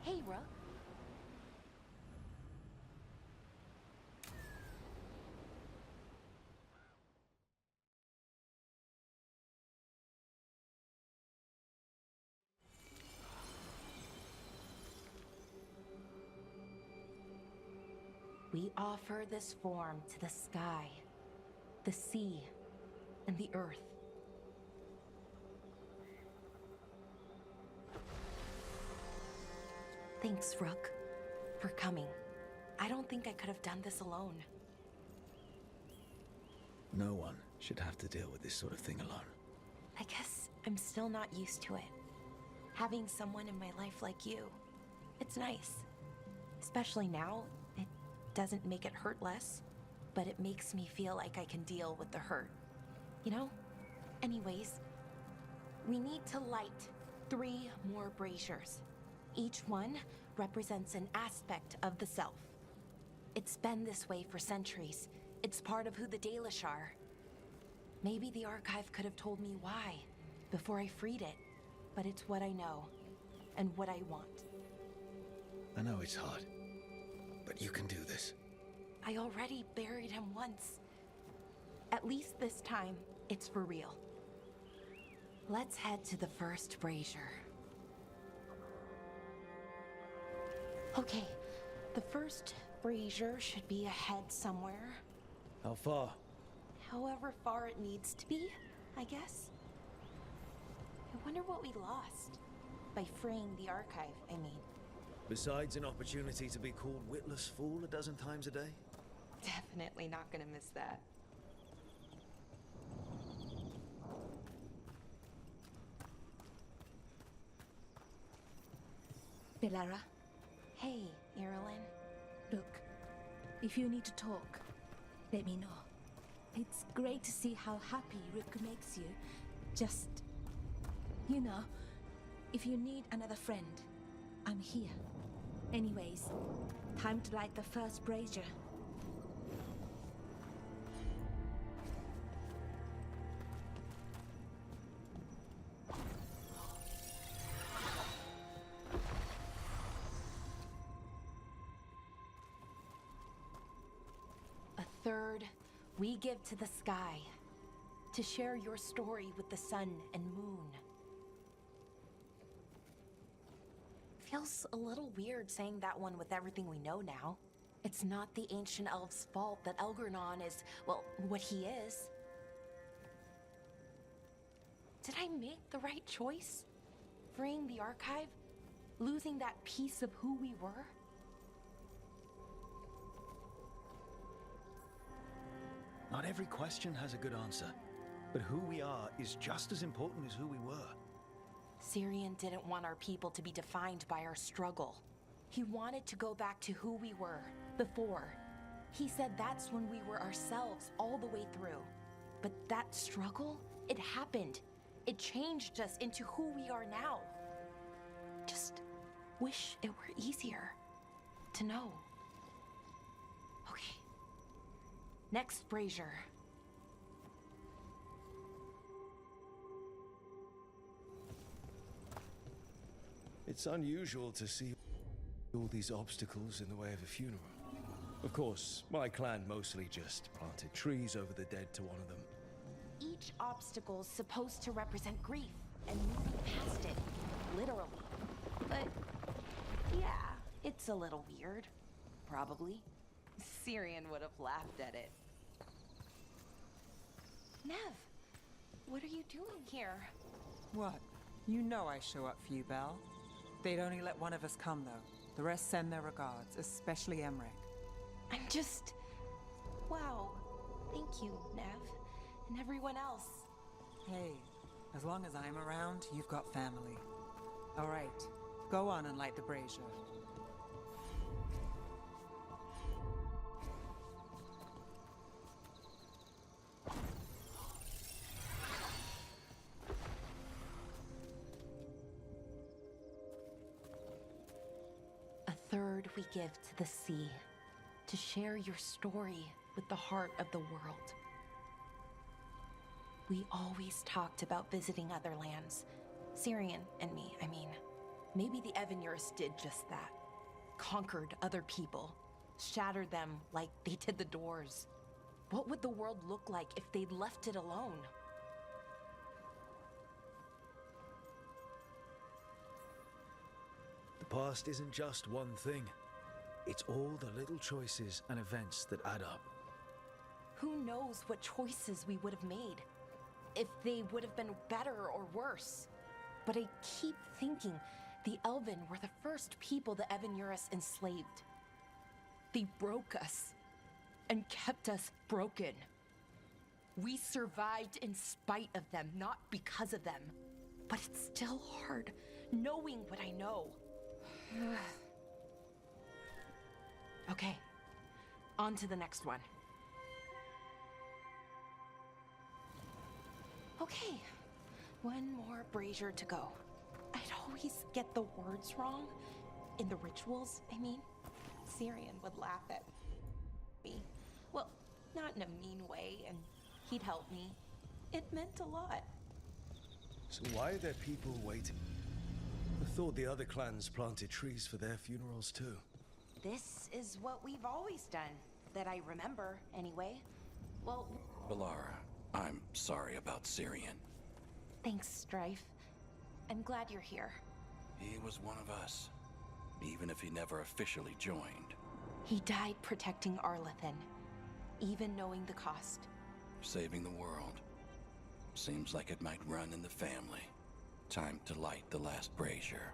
Hey, Rook. We offer this form to the sky, the sea, and the earth. Thanks, Rook, for coming. I don't think I could have done this alone. No one should have to deal with this sort of thing alone. I guess I'm still not used to it. Having someone in my life like you. It's nice. Especially now, it doesn't make it hurt less, but it makes me feel like I can deal with the hurt. You know? Anyways, we need to light 3 more braziers. Each one represents an aspect of the self. It's been this way for centuries. It's part of who the Dalish are. Maybe the archive could have told me why before I freed it, but it's what I know and what I want. I know it's hard, but you can do this. I already buried him once. At least this time, it's for real. Let's head to the first brazier. Okay, the first brazier should be ahead somewhere. How far? However far it needs to be, I guess. I wonder what we lost by freeing the archive, I mean. Besides an opportunity to be called witless fool a dozen times a day? Definitely not gonna miss that. Belara, Hey, Irulan. look, if you need to talk, let me know. It's great to see how happy Rook makes you. Just, you know, if you need another friend, I'm here. Anyways, time to light the first brazier. A third we give to the sky to share your story with the sun and moon. Feels a little weird saying that one with everything we know now. It's not the ancient elf's fault that Elgernon is, well, what he is. Did I make the right choice? Freeing the archive? Losing that piece of who we were? Not every question has a good answer, but who we are is just as important as who we were. Syrian didn't want our people to be defined by our struggle. He wanted to go back to who we were before. He said that's when we were ourselves all the way through. But that struggle, it happened. It changed us into who we are now. Just wish it were easier to know. Okay. Next brazier. It's unusual to see all these obstacles in the way of a funeral. Of course, my clan mostly just planted trees over the dead to honor them. Each obstacle's supposed to represent grief and moving past it, literally. But yeah, it's a little weird. Probably. Syrian would have laughed at it. Nev, what are you doing here? What? You know I show up for you, Belle. They'd only let one of us come, though. The rest send their regards, especially Emmerich. I'm just... Wow. Thank you, Nev. And everyone else. Hey, as long as I'm around, you've got family. All right, go on and light the brazier. A third we give to the sea, to share your story with the heart of the world. We always talked about visiting other lands. Syrian and me, I mean. Maybe the Evanurus did just that. Conquered other people. Shattered them like they did the doors. What would the world look like if they'd left it alone? The past isn't just one thing. It's all the little choices and events that add up. Who knows what choices we would have made? If they would have been better or worse. But I keep thinking the Elven were the first people the Evanurus enslaved. They broke us and kept us broken. We survived in spite of them, not because of them. But it's still hard, knowing what I know. Okay, on to the next one. Okay, one more brazier to go. I'd always get the words wrong. In the rituals, I mean. Syrian would laugh at me. Well, not in a mean way, and he'd help me. It meant a lot. So why are there people waiting? I thought the other clans planted trees for their funerals too. This is what we've always done, that I remember, anyway. Well... Belara, I'm sorry about Syrian. Thanks, Strife. I'm glad you're here. He was one of us. even if he never officially joined. He died protecting Arlathan, even knowing the cost. Saving the world. Seems like it might run in the family. Time to light the last brazier.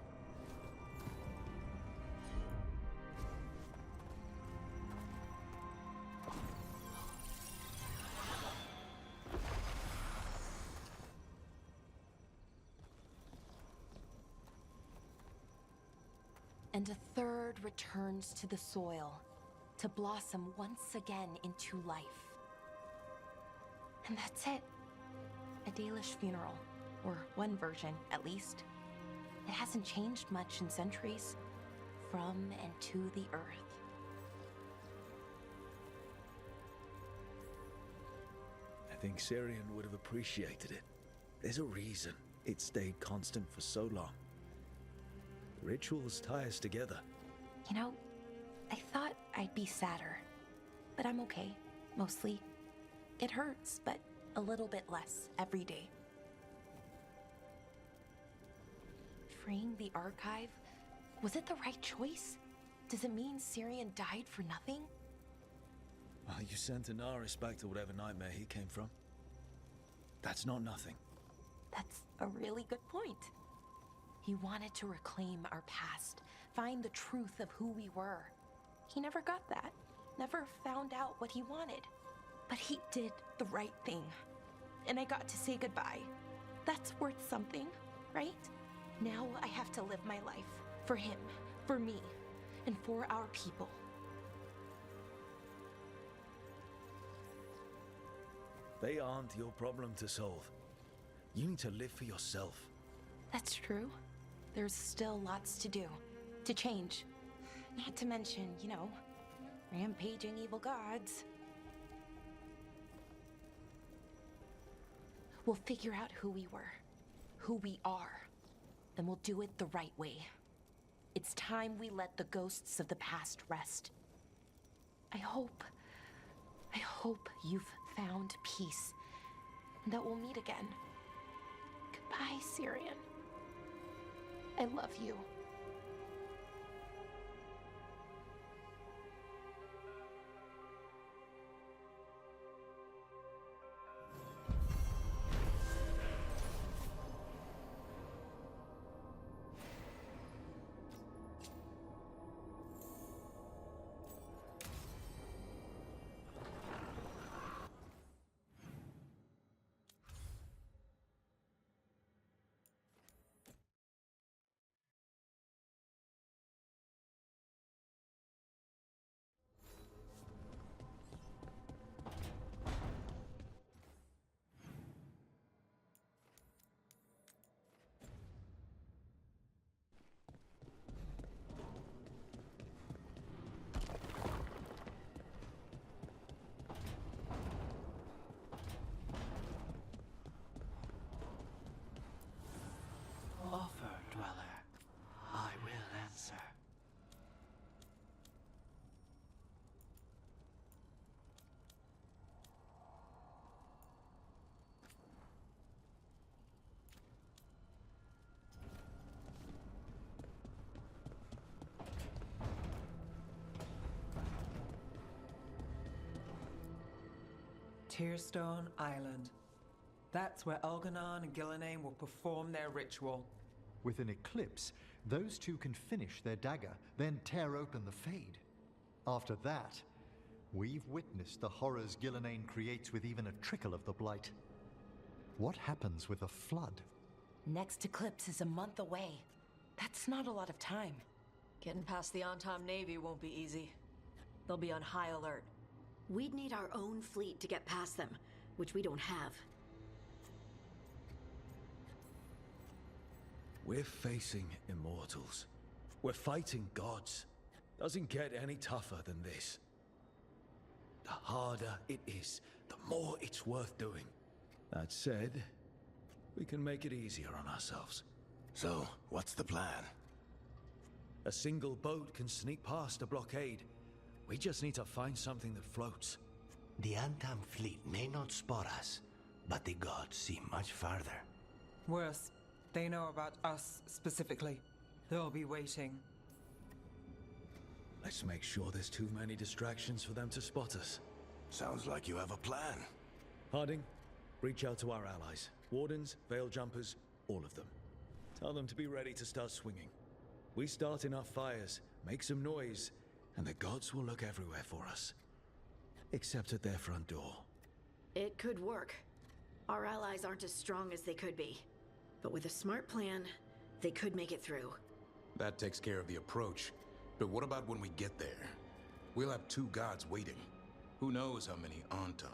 And a third returns to the soil, to blossom once again into life. And that's it. A Dalish funeral, or one version, at least. It hasn't changed much in centuries, from and to the earth. I think Syrian would have appreciated it. There's a reason it stayed constant for so long. Rituals tie us together. You know, I thought I'd be sadder, but I'm okay, mostly. It hurts, but a little bit less every day. Freeing the archive, was it the right choice? Does it mean Syrian died for nothing? Well, you sent Anaris back to whatever nightmare he came from. That's not nothing. That's a really good point. He wanted to reclaim our past, find the truth of who we were. He never got that, never found out what he wanted. But he did the right thing. And I got to say goodbye. That's worth something, right? Now I have to live my life. For him, for me, and for our people. They aren't your problem to solve. You need to live for yourself. That's true. There's still lots to do, to change. Not to mention, you know, rampaging evil gods. We'll figure out who we were, who we are, and we'll do it the right way. It's time we let the ghosts of the past rest. I hope you've found peace, and that we'll meet again. Goodbye, Syrian. I love you. Offer, Dweller. I will answer. Tearstone Island. That's where Elganon and Gillenane will perform their ritual. With an eclipse, those two can finish their dagger, then tear open the Fade. After that, we've witnessed the horrors Gillenane creates with even a trickle of the Blight. What happens with a flood? Next eclipse is a month away. That's not a lot of time. Getting past the Antam Navy won't be easy. They'll be on high alert. We'd need our own fleet to get past them, which we don't have. We're facing immortals. We're fighting gods. Doesn't get any tougher than this. The harder it is, the more it's worth doing. That said, we can make it easier on ourselves. So, what's the plan? A single boat can sneak past a blockade. We just need to find something that floats. The Antam fleet may not spot us, but the gods see much farther. Worse, they know about us specifically. They'll be waiting. Let's make sure there's too many distractions for them to spot us. Sounds like you have a plan. Harding, reach out to our allies. Wardens, Veil Jumpers, all of them. Tell them to be ready to start swinging. We start enough fires, make some noise, and the gods will look everywhere for us. Except at their front door. It could work. Our allies aren't as strong as they could be. But with a smart plan, they could make it through. That takes care of the approach. But what about when we get there? We'll have 2 gods waiting. Who knows how many Anton?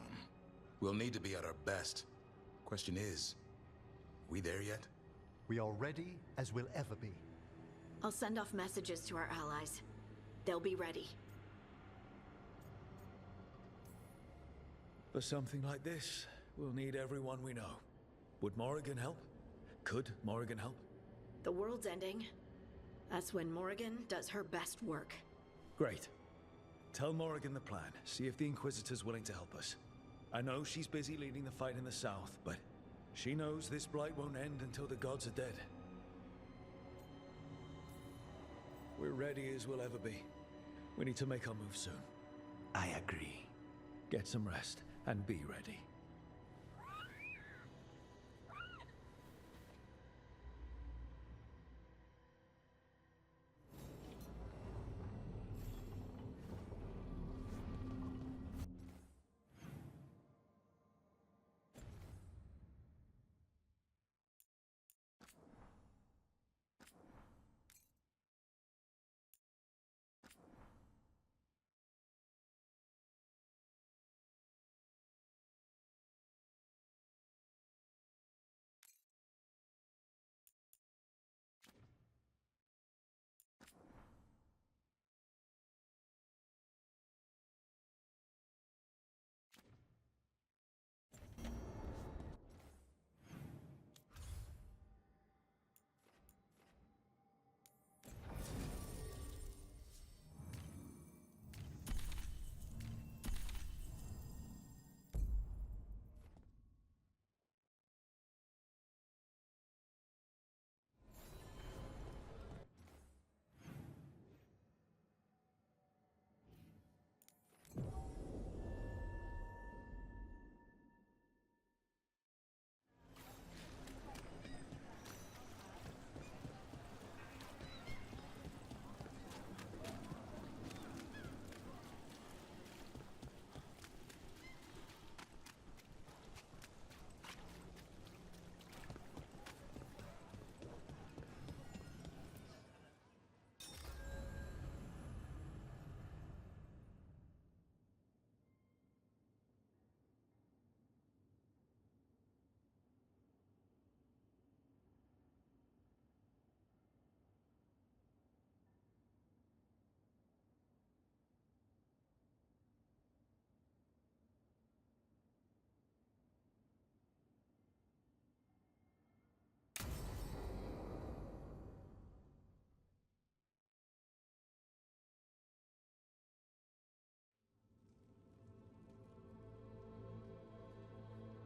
We'll need to be at our best. Question is, we there yet? We are ready as we'll ever be. I'll send off messages to our allies. They'll be ready. For something like this, we'll need everyone we know. Would Morrigan help? Could Morrigan help? The world's ending. That's when Morrigan does her best work. Great. Tell Morrigan the plan. See if the Inquisitor's willing to help us. I know she's busy leading the fight in the south, but she knows this blight won't end until the gods are dead. We're ready as we'll ever be. We need to make our move soon. I agree. Get some rest and be ready.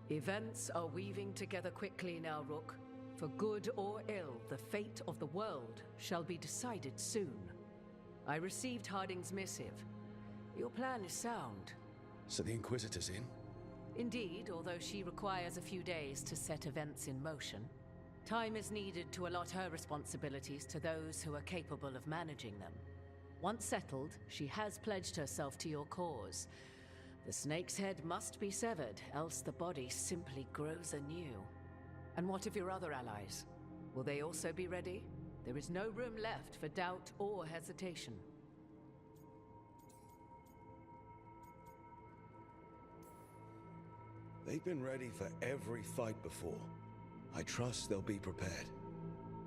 Events are weaving together quickly now, Rook. For good or ill, the fate of the world shall be decided soon. I received Harding's missive. Your plan is sound. So the Inquisitor's in? Indeed, although she requires a few days to set events in motion. Time is needed to allot her responsibilities to those who are capable of managing them. Once settled, she has pledged herself to your cause. The snake's head must be severed, else the body simply grows anew. And what of your other allies? Will they also be ready? There is no room left for doubt or hesitation. They've been ready for every fight before. I trust they'll be prepared.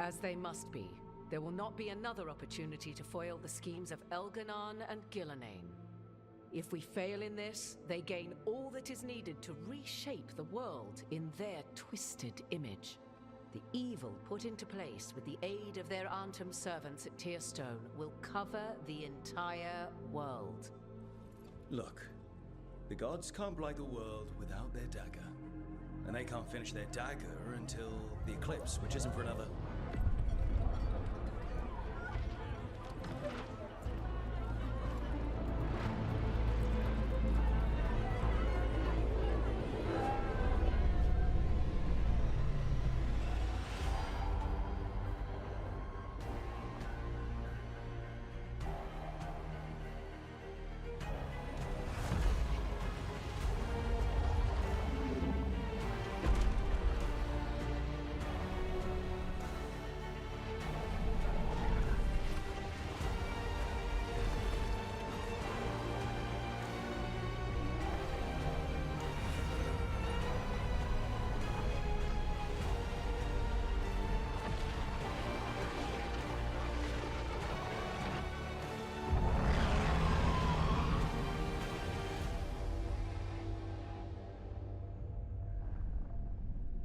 As they must be. There will not be another opportunity to foil the schemes of Elganon and Gillenane. If we fail in this, they gain all that is needed to reshape the world in their twisted image. The evil put into place with the aid of their Antum servants at Tearstone will cover the entire world. Look, the gods can't blight the world without their dagger. And they can't finish their dagger until the eclipse, which isn't for another...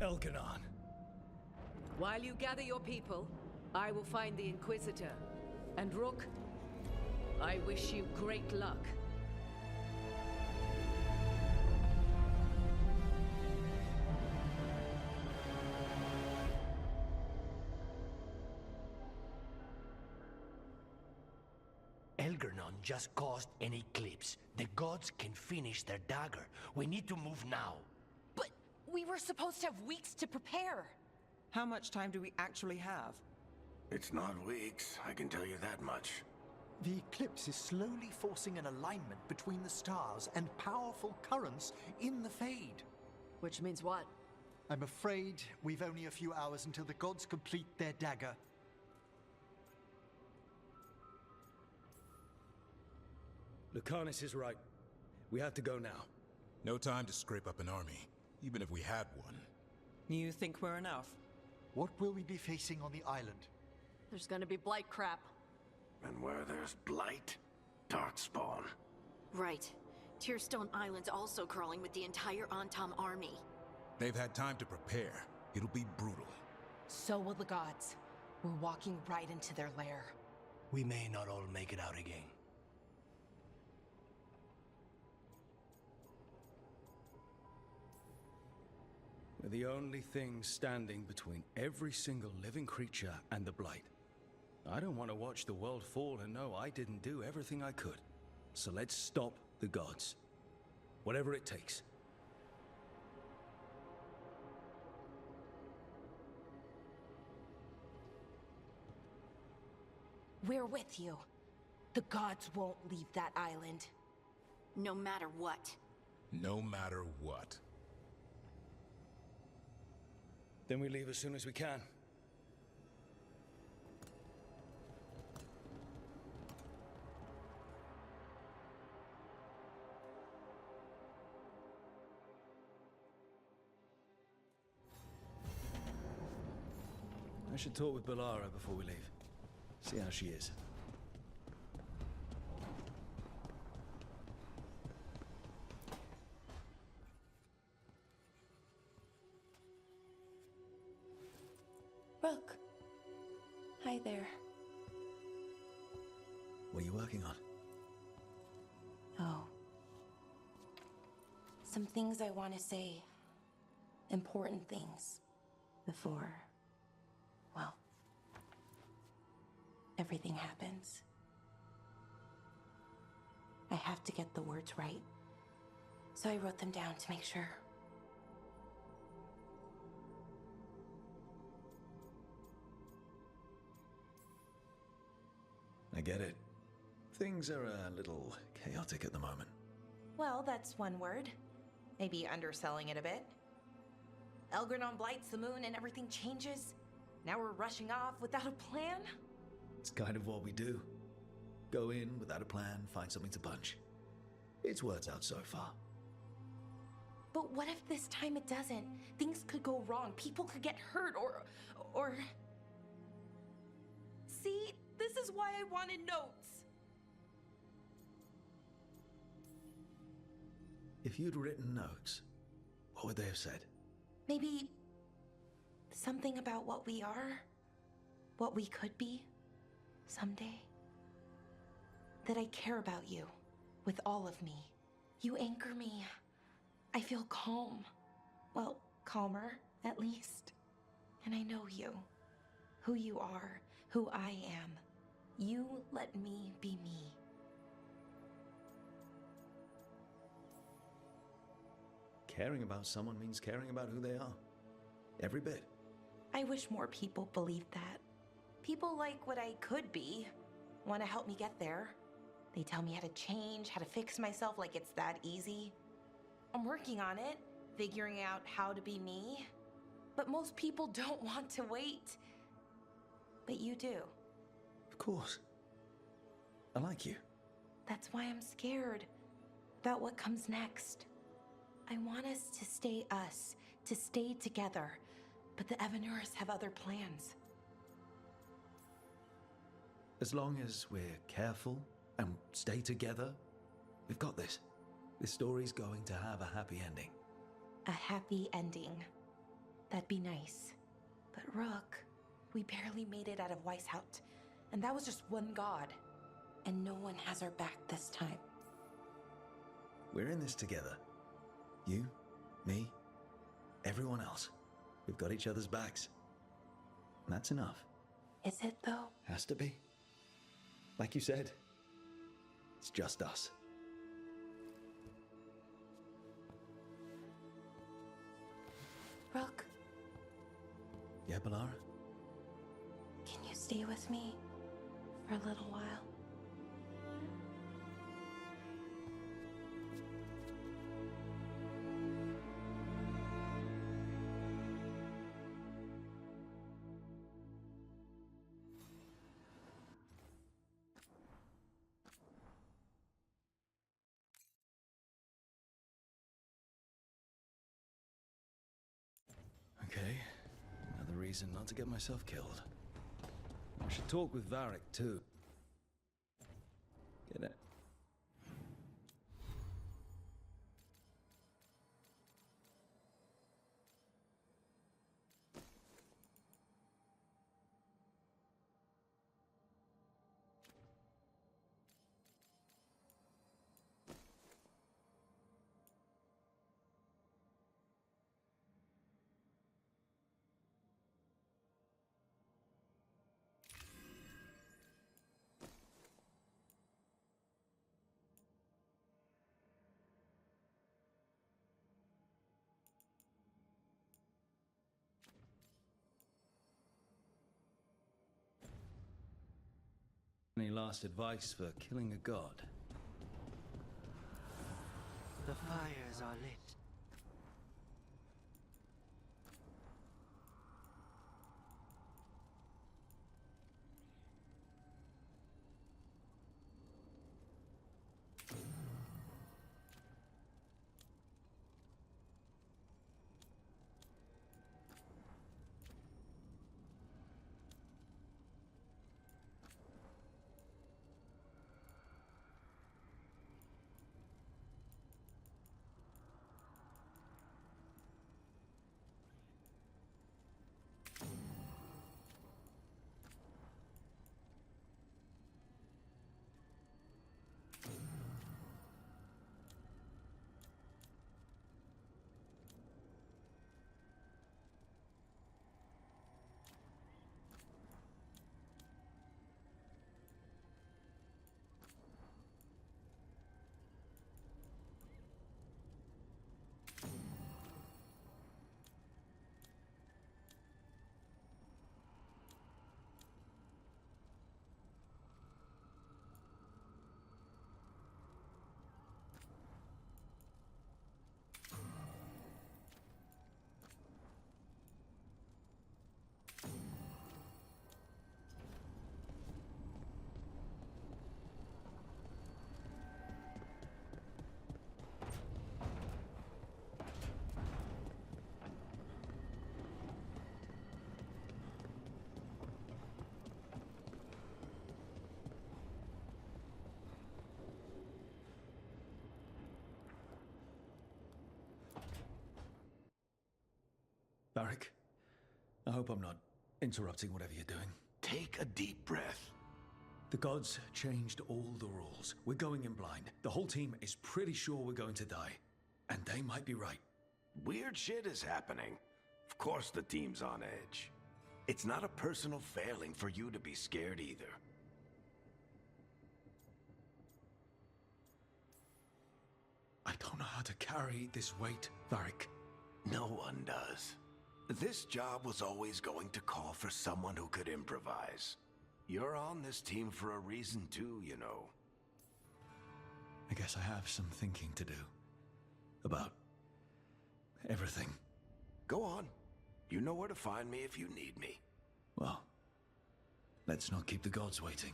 Elganon. While you gather your people, I will find the Inquisitor. And Rook, I wish you great luck. Elgernon just caused an eclipse. The gods can finish their dagger. We need to move now. But we were supposed to have weeks to prepare. How much time do we actually have? It's not weeks, I can tell you that much. The eclipse is slowly forcing an alignment between the stars and powerful currents in the Fade. Which means what? I'm afraid we've only a few hours until the gods complete their dagger. Lucanus is right. We have to go now. No time to scrape up an army, even if we had one. You think we're enough? What will we be facing on the island? There's gonna be blight crap. And where there's blight, darkspawn. Right. Tearstone Island's also crawling with the entire Antam army. They've had time to prepare. It'll be brutal. So will the gods. We're walking right into their lair. We may not all make it out again. We're the only thing standing between every single living creature and the Blight. I don't want to watch the world fall and know I didn't do everything I could. So let's stop the gods. Whatever it takes. We're with you. The gods won't leave that island. No matter what. No matter what. Then we leave as soon as we can. I should talk with Bellara before we leave. See how she is. Rook. Hi there. What are you working on? Oh. Some things I want to say. Important things. Before, well, everything happens. I have to get the words right. So I wrote them down to make sure. I get it. Things are a little chaotic at the moment. Well, that's one word. Maybe underselling it a bit. Elgernon blights the moon and everything changes. Now we're rushing off without a plan? It's kind of what we do. Go in without a plan, find something to punch. It's worked out so far. But what if this time it doesn't? Things could go wrong. People could get hurt or... See? This is why I wanted notes. If you'd written notes, what would they have said? Maybe something about what we are, what we could be someday. That I care about you with all of me. You anchor me. I feel calm. Well, calmer, at least. And I know you. Who you are, who I am. You let me be me. Caring about someone means caring about who they are. Every bit. I wish more people believed that. People like what I could be, want to help me get there. They tell me how to change, how to fix myself like it's that easy. I'm working on it, figuring out how to be me. But most people don't want to wait. But you do. Of course. I like you. That's why I'm scared about what comes next. I want us to stay us, to stay together, but the Evanurs have other plans. As long as we're careful and stay together, we've got this. This story's going to have a happy ending. A happy ending. That'd be nice. But Rook, we barely made it out of Weishaupt, and that was just one god. And no one has our back this time. We're in this together. You, me, everyone else. We've got each other's backs. And that's enough. Is it, though? Has to be. Like you said, it's just us. Rook, Yeah, Balara? can you stay with me for a little while? Okay, another reason not to get myself killed. I should talk with Varric, too. Get it? Any last advice for killing a god? The fires are lit. Varric, I hope I'm not interrupting whatever you're doing. Take a deep breath. The gods changed all the rules. We're going in blind. The whole team is pretty sure we're going to die. And they might be right. Weird shit is happening. Of course the team's on edge. It's not a personal failing for you to be scared either. I don't know how to carry this weight, Varric. No one does. This job was always going to call for someone who could improvise. You're on this team for a reason too, you know. I guess I have some thinking to do. About everything. Go on. You know where to find me if you need me. Well, let's not keep the gods waiting.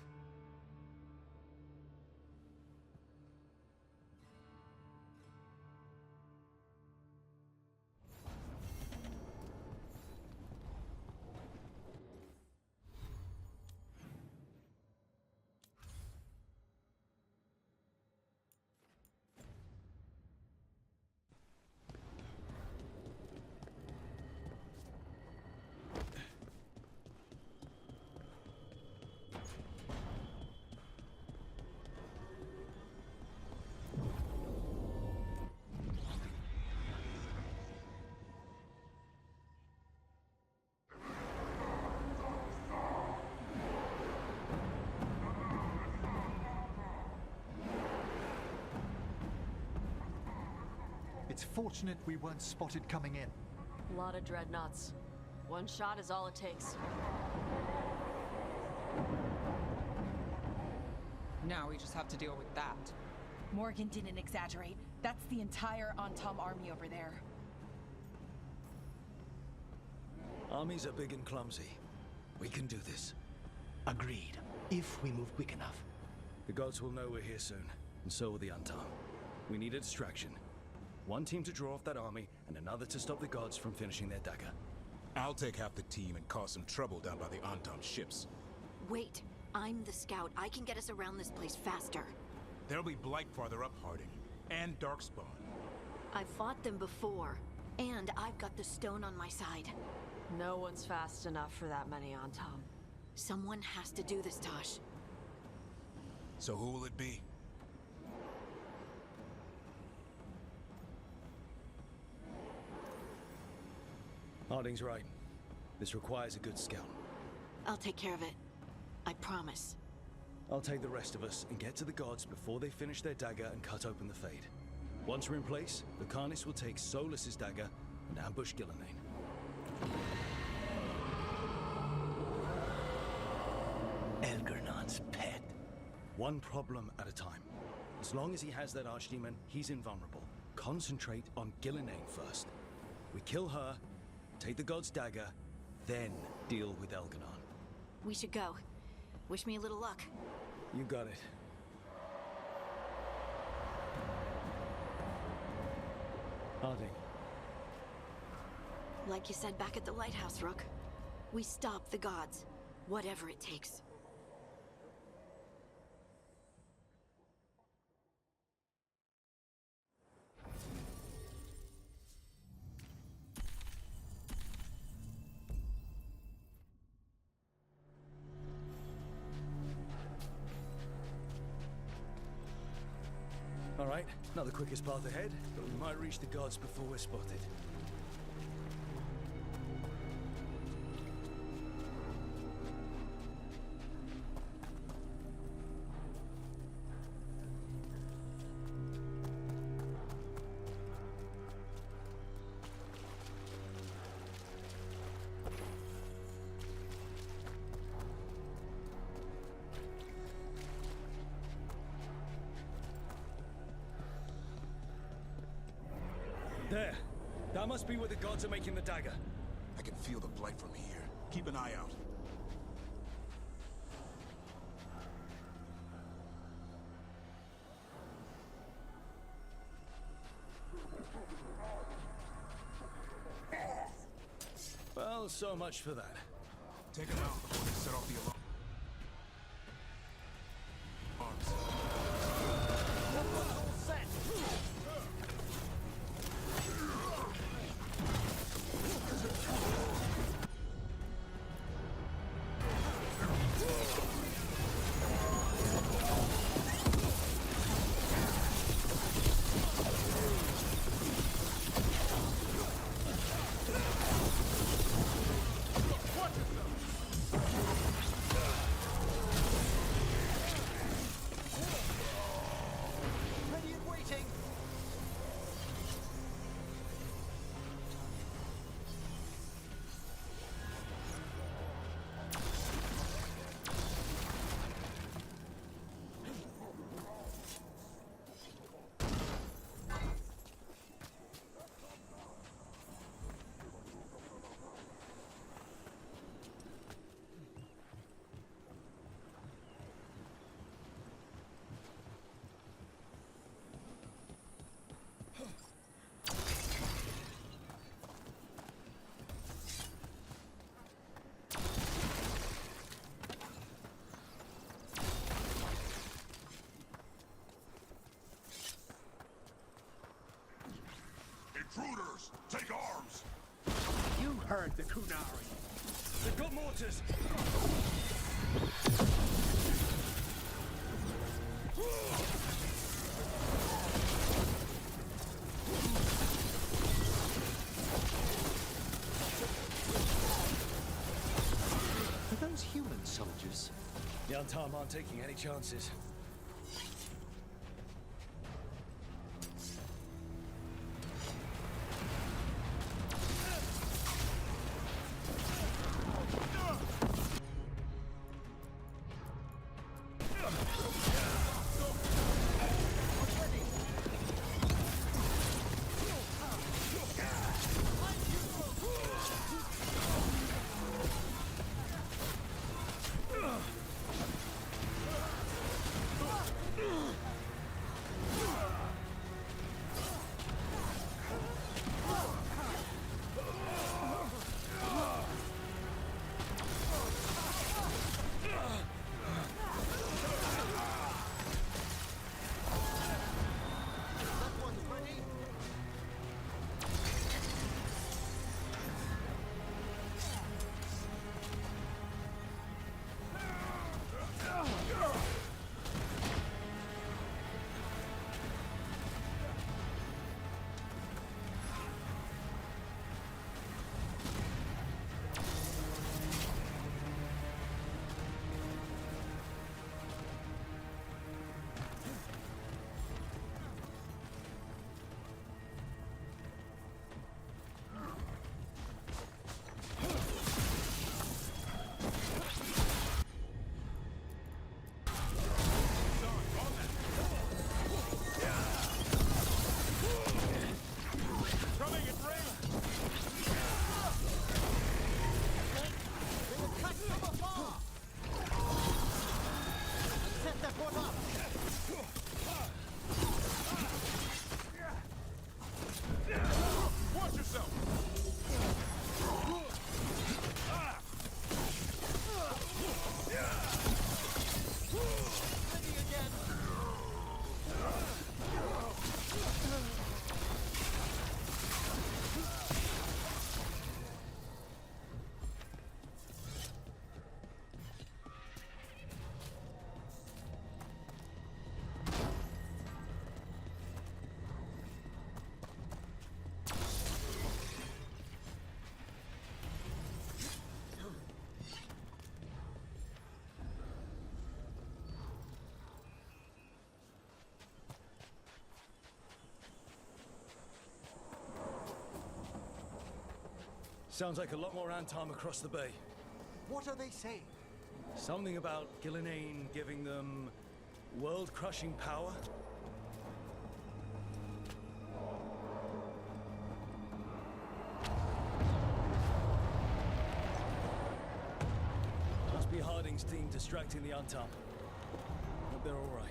It's fortunate we weren't spotted coming in. A lot of dreadnoughts. One shot is all it takes. Now we just have to deal with that. Morgan didn't exaggerate. That's the entire Antom army over there. Armies are big and clumsy. We can do this. Agreed. If we move quick enough. The gods will know we're here soon, and so will the Antom. We need a distraction. One team to draw off that army, and another to stop the gods from finishing their dagger. I'll take half the team and cause some trouble down by the Antom ships. Wait, I'm the scout. I can get us around this place faster. There'll be Blight farther up, Harding. And Darkspawn. I've fought them before, and I've got the stone on my side. No one's fast enough for that many Antom. Someone has to do this, Tosh. So who will it be? Harding's right. This requires a good scout. I'll take care of it. I promise. I'll take the rest of us and get to the gods before they finish their dagger and cut open the Fade. Once we're in place, the Carnis will take Solus's dagger and ambush Gillenane. Elgernon's pet. One problem at a time. As long as he has that archdemon, he's invulnerable. Concentrate on Gillenane first. We kill her, take the god's dagger, then deal with Elganon. We should go. Wish me a little luck. You got it. Harding. Like you said back at the lighthouse, Rook. We stop the gods, whatever it takes. All right, not the quickest path ahead, but we might reach the gods before we're spotted. There. That must be where the gods are making the dagger. I can feel the blight from here. Keep an eye out. Well, so much for that. Take them out before they set off the alarm. Intruders, take arms! You heard the Kunari. They've got mortars! Are those human soldiers? The Antom aren't taking any chances. Sounds like a lot more Antam across the bay. What are they saying? Something about Gillenane giving them world-crushing power? Must be Harding's team distracting the Antam. Hope they're all right.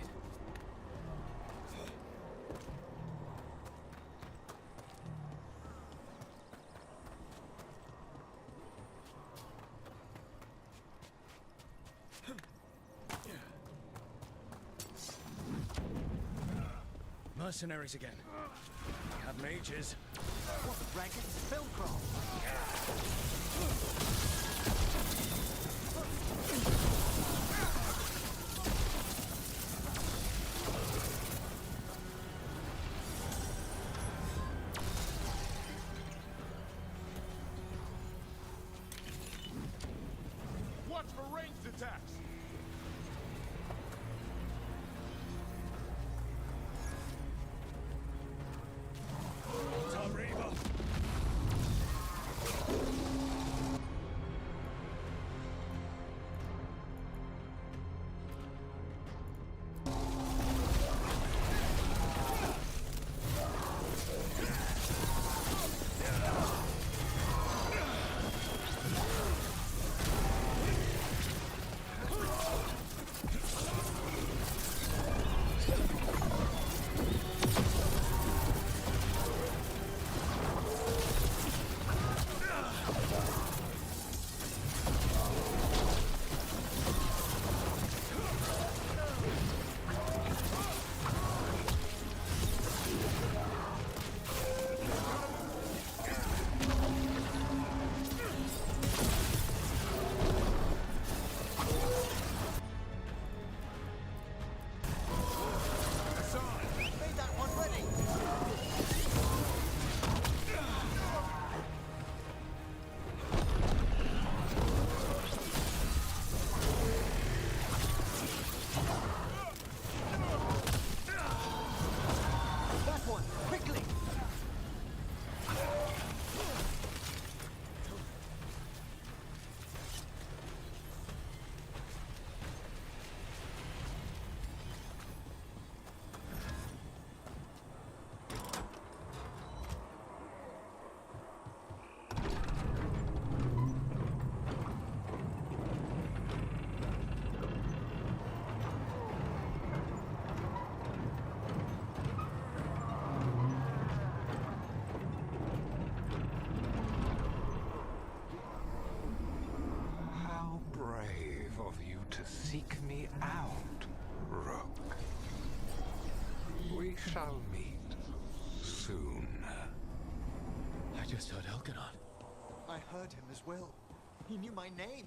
Mercenaries again. We have mages. What ragged spellcraft? Watch for ranged attacks! To seek me out, Rook. We shall meet soon. I just heard Elganon. I heard him as well. He knew my name.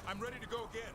I'm ready to go again.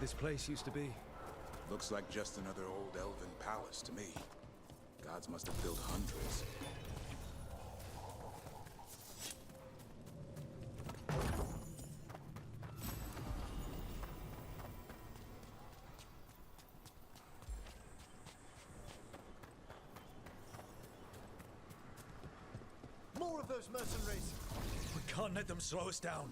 this place used to be? Looks like just another old elven palace to me. Gods must have built hundreds. More of those mercenaries! We can't let them slow us down.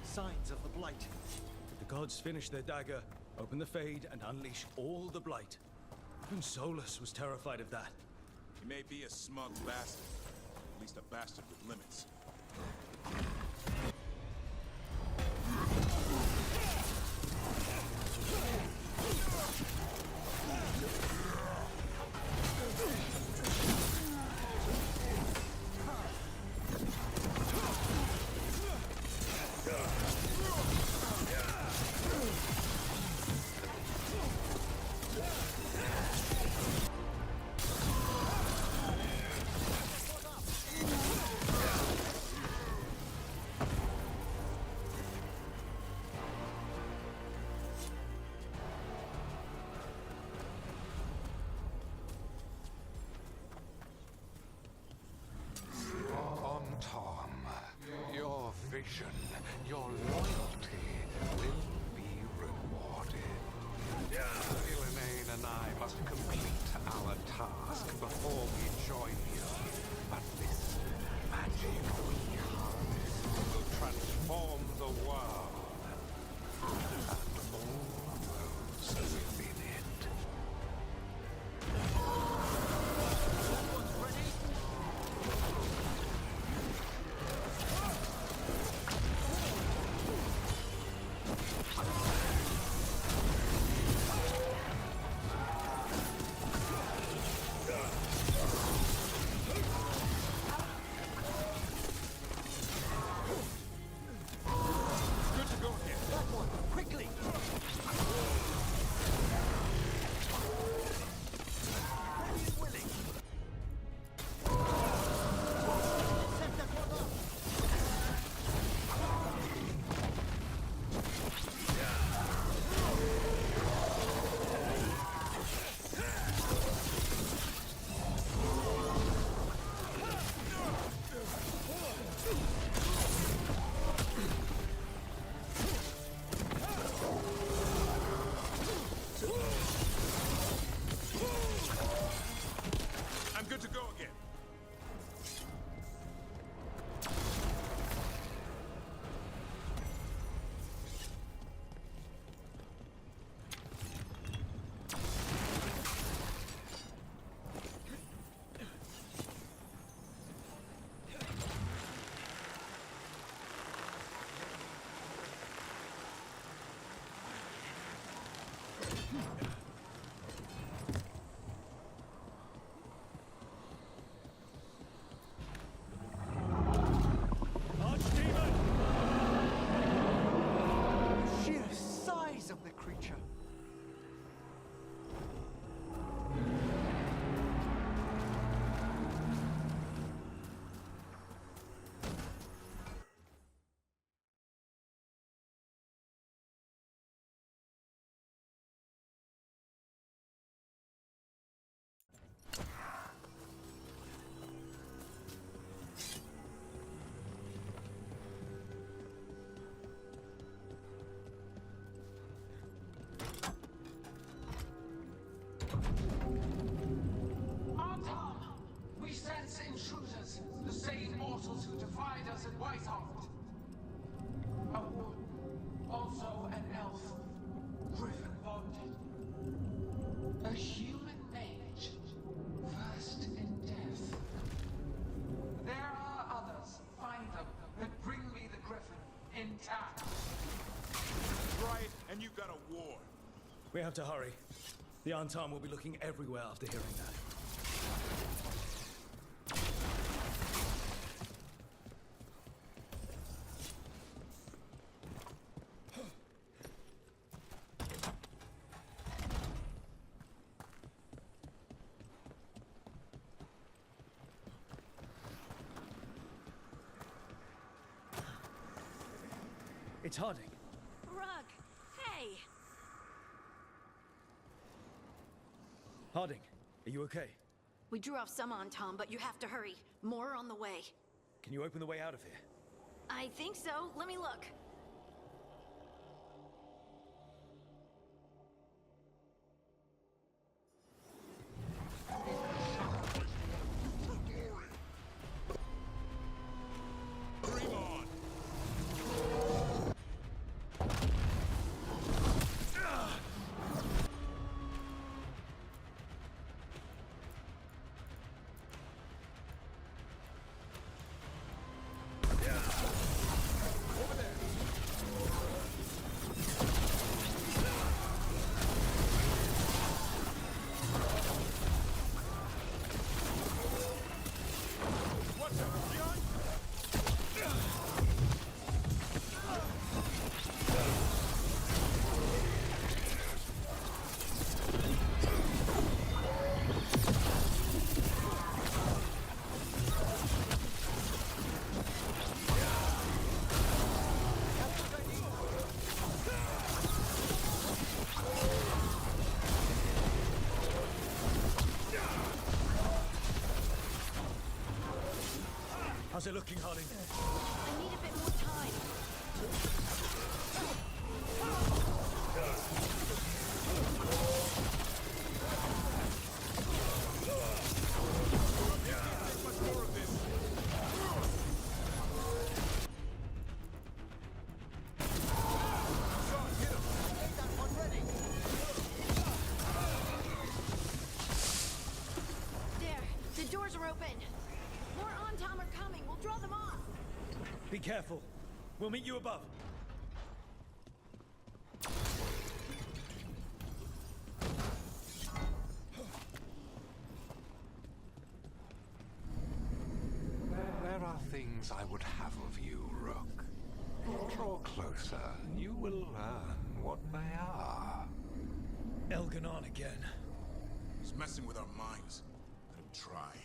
Signs of the Blight. The gods finish their dagger, open the Fade, and unleash all the Blight. Even Solus was terrified of that. He may be a smug bastard, at least a bastard with limits. Vision, your loyalty will be rewarded. Illuminae and I must complete our task before we join you. But this magic we harness will transform the world and all those within it. A human mage, versed in death. There are others. Find them and bring me the griffin intact. Try it, and you got a war. We have to hurry. The Antam will be looking everywhere after hearing that. It's Harding. Rug, hey! Harding, are you okay? We drew off some on Tom, but you have to hurry. More on the way. Can you open the way out of here? I think so. Let me look. How's it looking, Harding? I need a bit more time. There, the doors are open. More Antam are coming. We'll draw them off. Be careful. We'll meet you above. There are things I would have of you, Rook. Draw closer. You will learn what they are. Elganon again. He's messing with our minds. Let him try.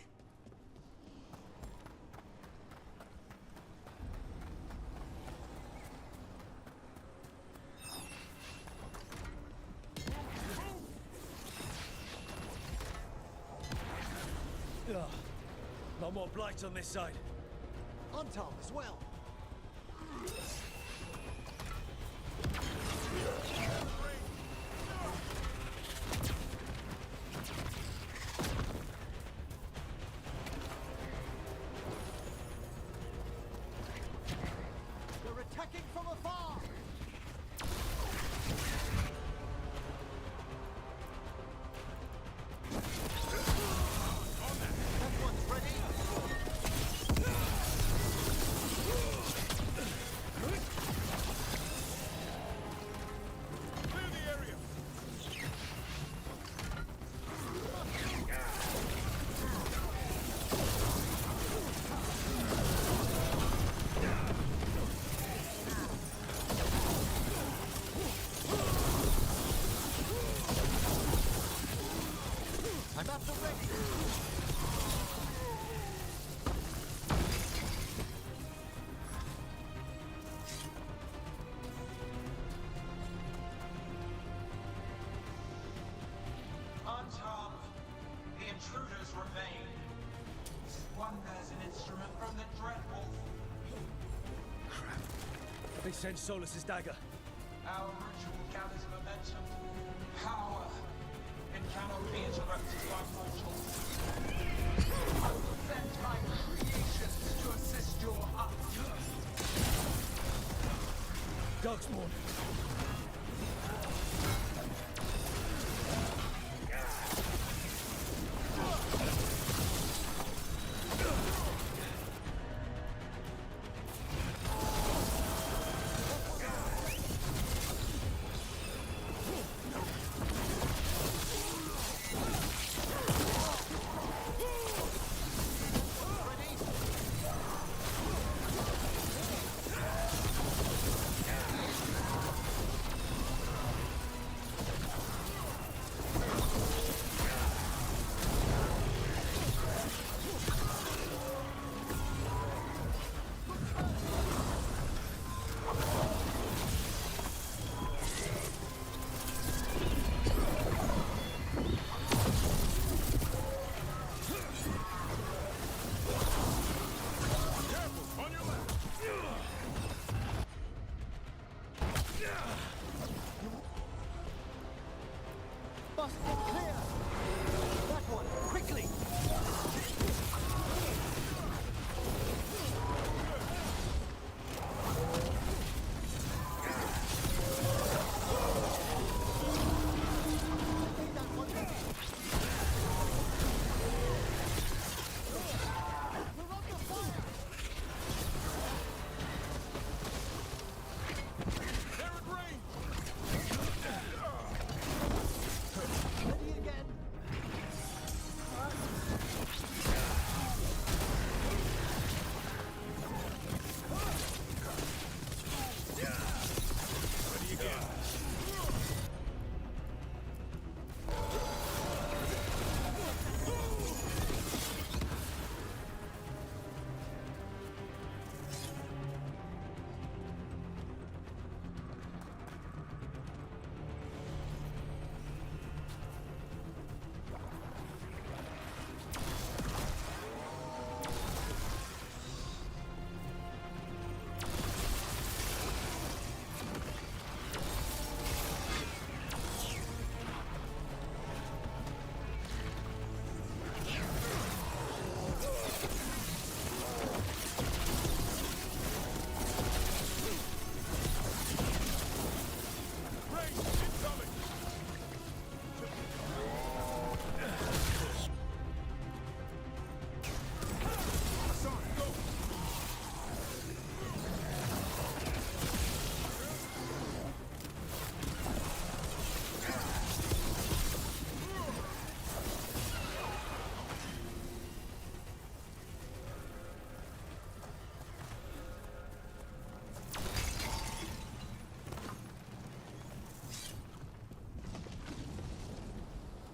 Ugh. No more blight on this side. Antam as well. They're attacking from afar! Everyone's ready? Clear the area. I'm at the ready! On top, the intruders remain. One bears an instrument from the Dreadwolf. They sent Solus's dagger. Our ritual gathers momentum. Power. It cannot be interrupted by mortals. I will send my creations to assist your upkeep. Darkspawn. must get clear! That one, quickly!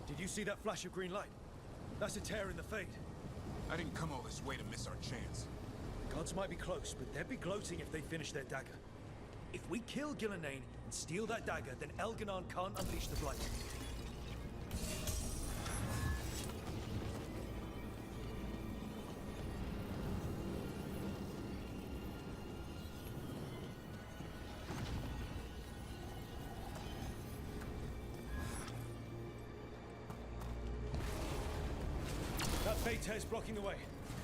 Did you see that flash of green light? That's a tear in the Fade. I didn't come all this way to miss our chance. The gods might be close, but they'd be gloating if they finish their dagger. If we kill Gillenane and steal that dagger, then Elganon can't unleash the Blight. That Fade tear's blocking the way.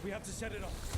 We have to set it off.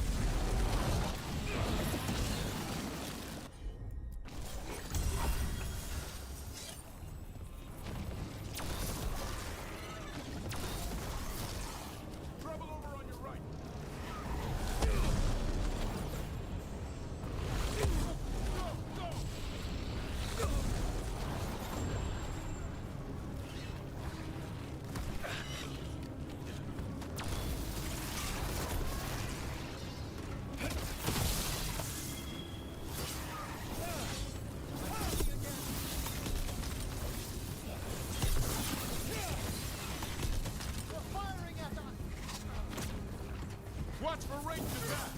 Watch for ranged attack!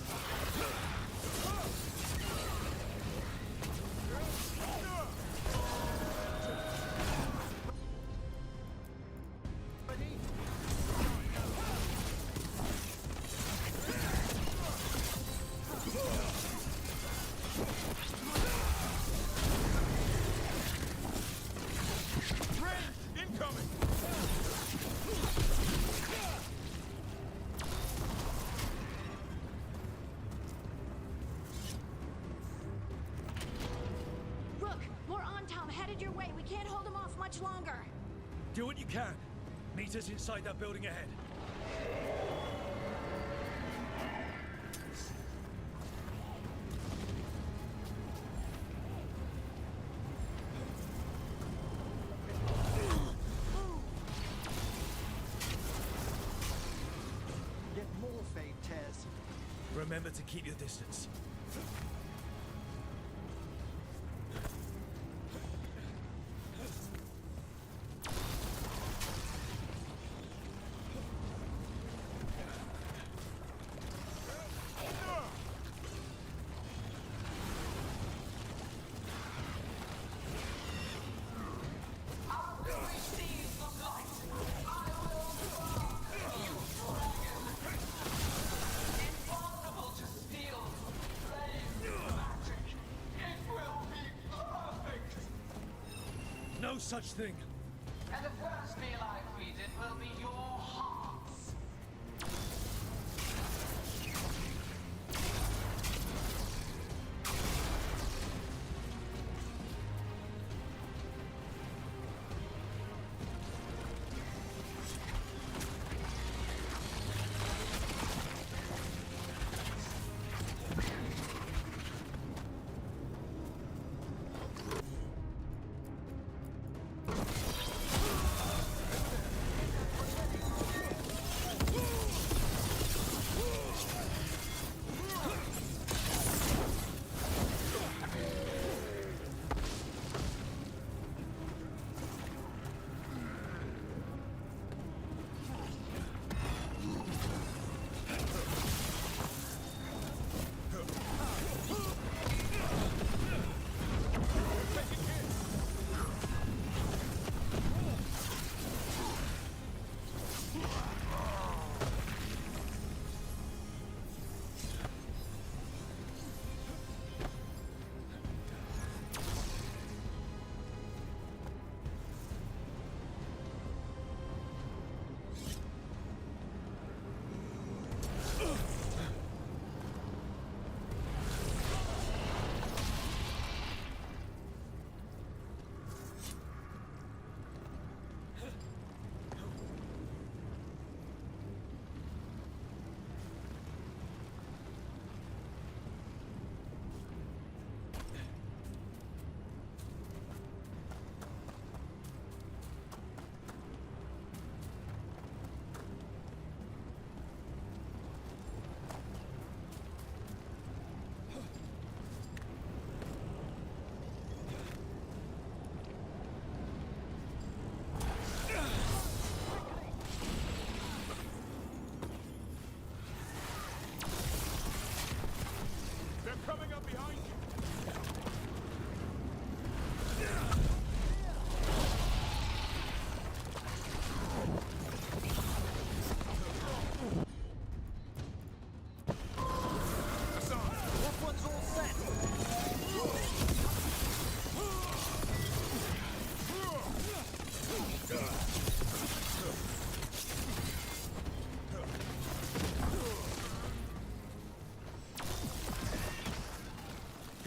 Incoming! Rook, more on-tom headed your way. We can't hold them off much longer. Do what you can. Meet us inside that building ahead. Get more Fade tears. Remember to keep your distance. No such thing. And the first be alive.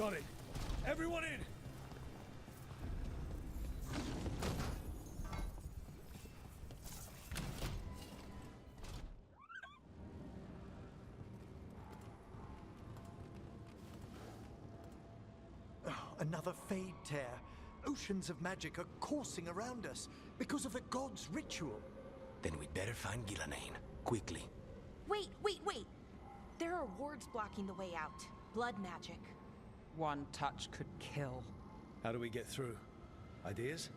Got it. Everyone in! Another Fade tear. Oceans of magic are coursing around us because of the god's ritual. Then we'd better find Gillenane. Quickly. Wait, wait, wait! There are wards blocking the way out. Blood magic. One touch could kill. How do we get through? Ideas?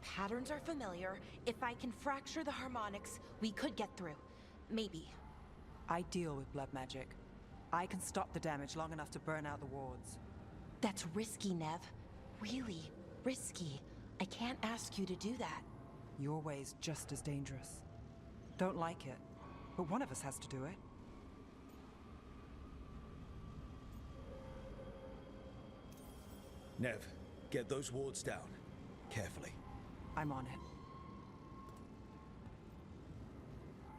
Patterns are familiar. If I can fracture the harmonics, we could get through. Maybe. I deal with blood magic. I can stop the damage long enough to burn out the wards. That's risky, Nev. Really risky. I can't ask you to do that. Your way's just as dangerous. Don't like it, but one of us has to do it. Nev, get those wards down. Carefully. I'm on it.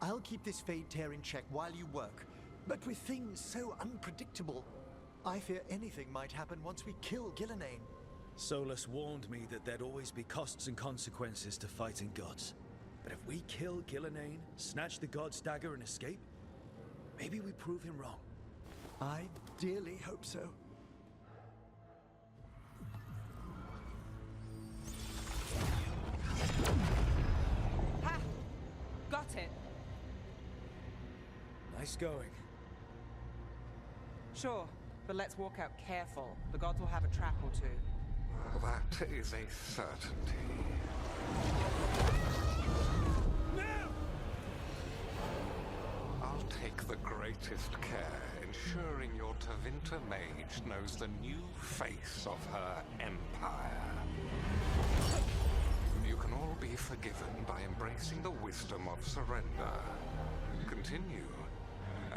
I'll keep this Fade tear in check while you work. But with things so unpredictable, I fear anything might happen once we kill Gillenane. Solus warned me that there'd always be costs and consequences to fighting gods. But if we kill Gillenane, snatch the god's dagger and escape, maybe we prove him wrong. I dearly hope so. Ha! Got it. Nice going. Sure, but let's walk out careful. The gods will have a trap or two. That is a certainty. I'll take the greatest care, ensuring your Tevinter mage knows the new face of her empire. You can all be forgiven by embracing the wisdom of surrender. Continue,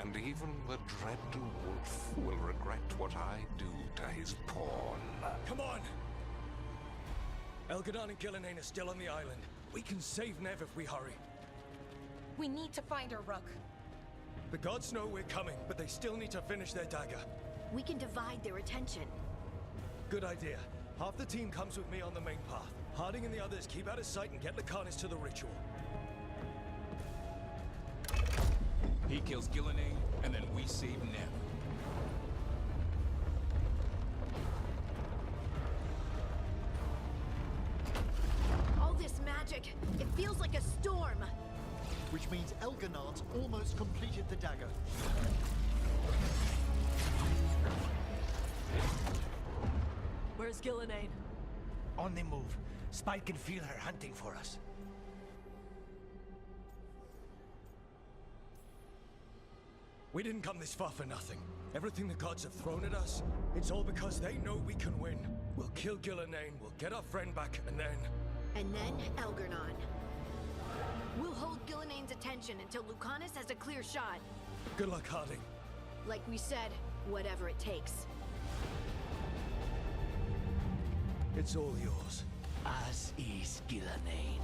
and even the dread wolf will regret what I do to his pawn. Come on! Elgadon and Gillenane are still on the island. We can save Nev if we hurry. We need to find her, Rook. The gods know we're coming, but they still need to finish their dagger. We can divide their attention. Good idea. Half the team comes with me on the main path. Harding and the others keep out of sight and get Lucanus to the ritual. He kills Gillenane, and then we save Nev. All this magic, it feels like a storm. Which means Elganart almost completed the dagger. Where's Gillenane? On the move. Spike can feel her hunting for us. We didn't come this far for nothing. Everything the gods have thrown at us, it's all because they know we can win. We'll kill Gillenane, we'll get our friend back, and then... And then Elgarnon. We'll hold Gillenane's attention until Lucanus has a clear shot. Good luck, Harding. Like we said, whatever it takes. It's all yours. As is Gillenane.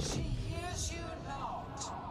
She hears you not.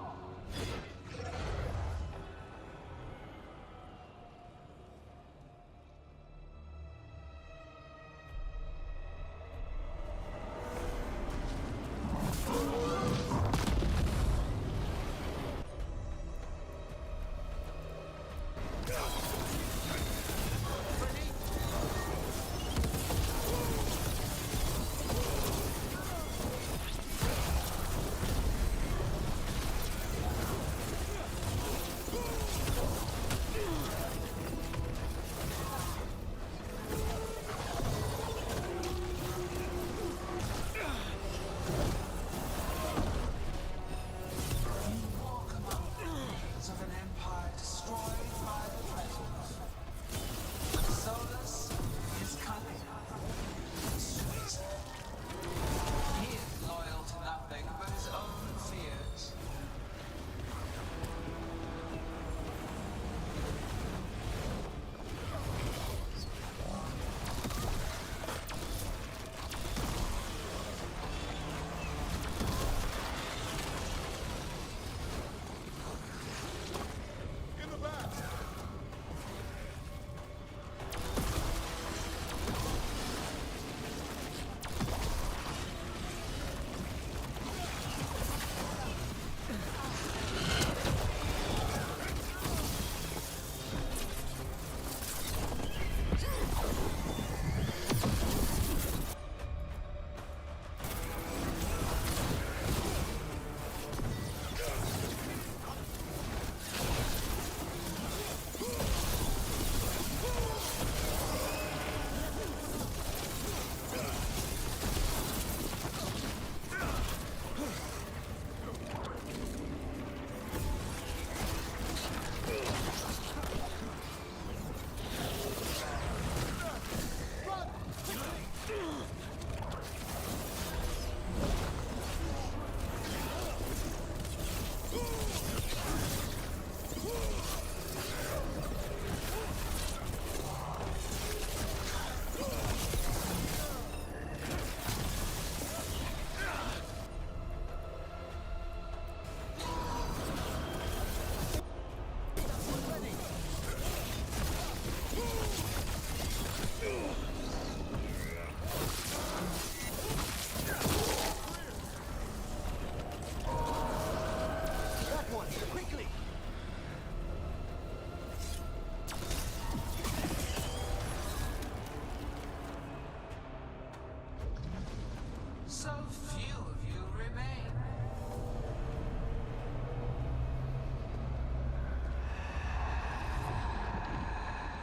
So few of you remain.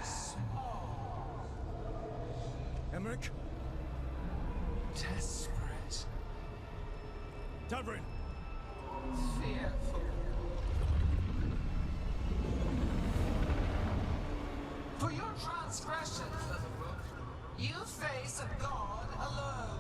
Small. Emmerich? Desperate. Tavrin! Fearful. For your transgressions, little rook, you face a god alone.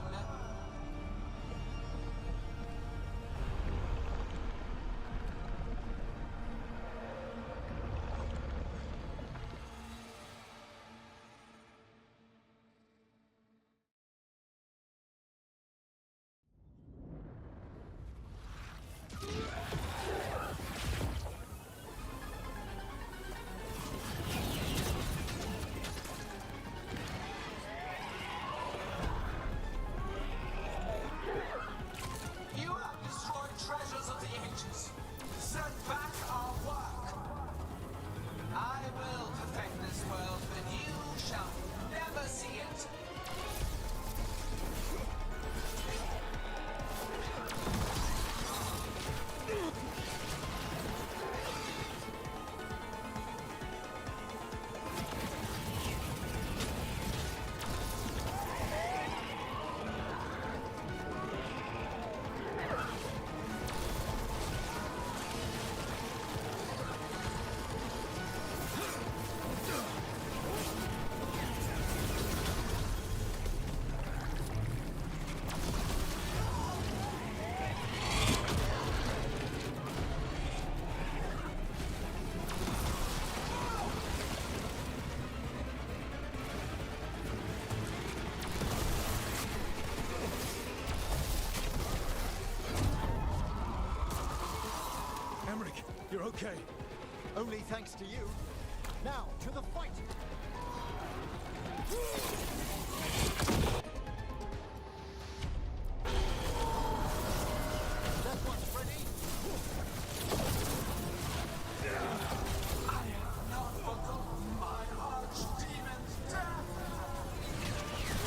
okay. Only thanks to you. Now, to the fight! That one's ready. I have not forgotten my archdemon's death.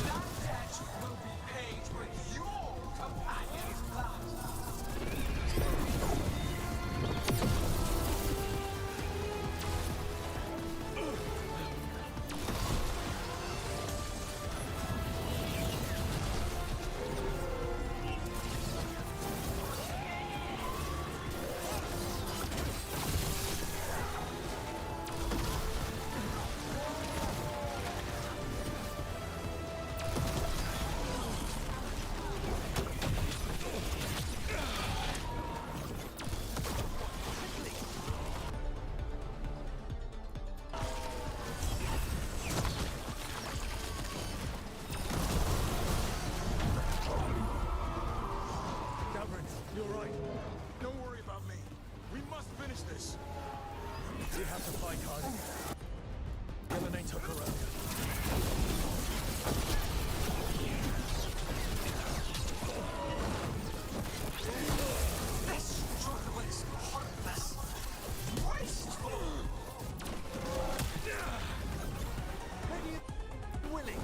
That debt will be paid with your companion's blood. You're right. Don't worry about me. We must finish this. We have to fight harder. Gillenane took her earlier. This struggle is heartless, wasteful. Ready and willing.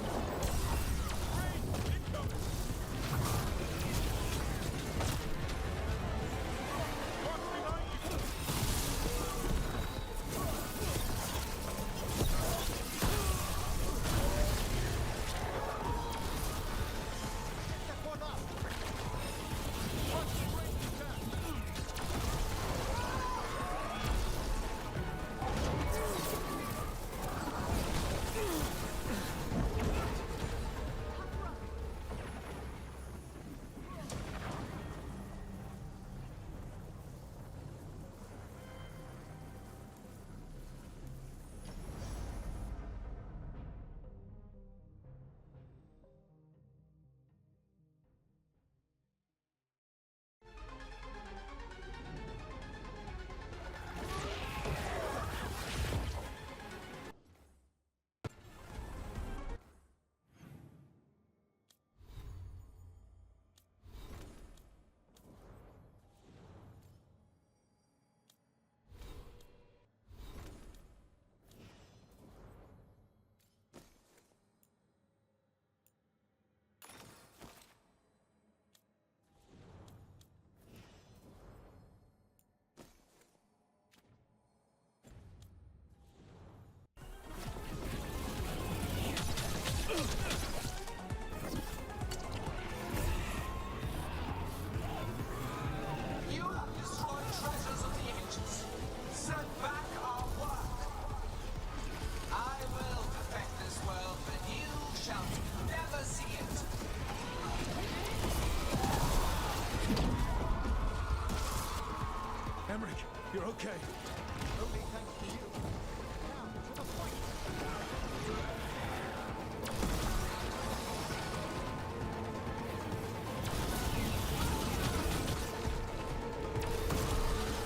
You have destroyed treasures of the ancients. Set back our work. I will perfect this world, but you shall never see it. Emmerich, you're okay. Only thanks to you. Now, to the fight!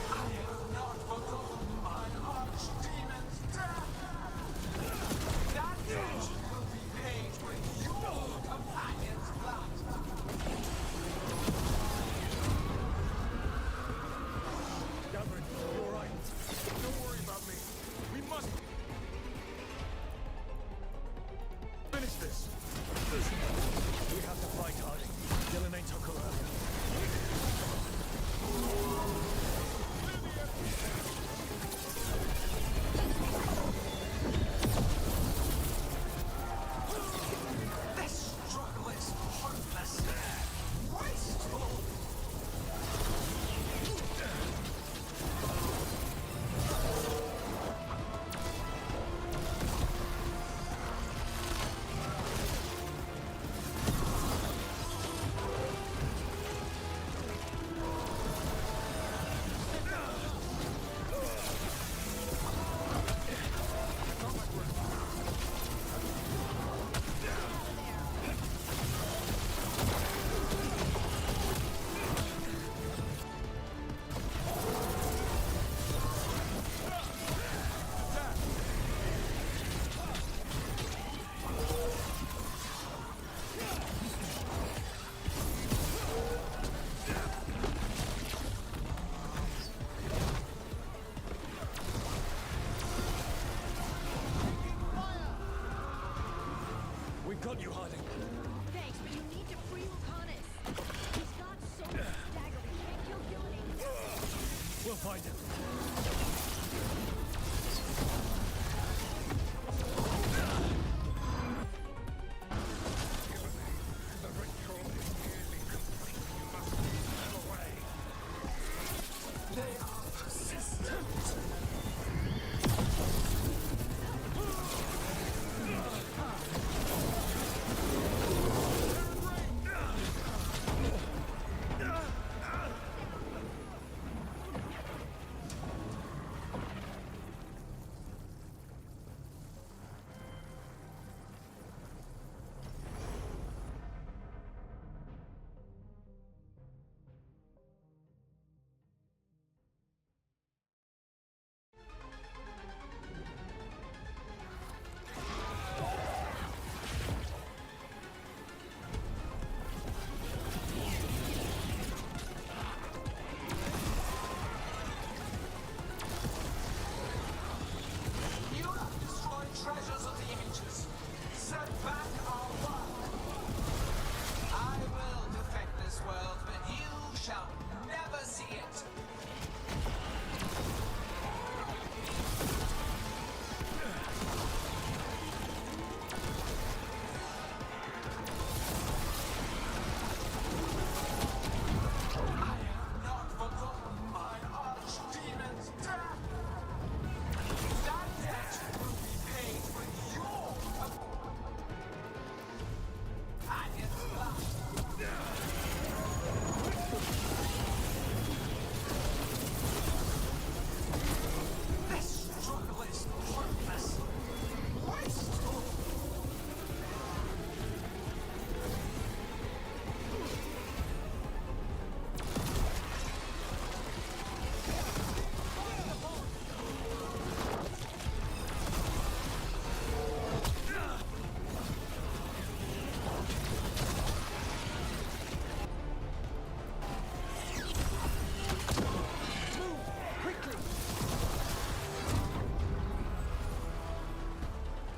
I have not forgotten my archdemon's death. That debt will be paid with your companion's blood. Gathering, you're right. find him.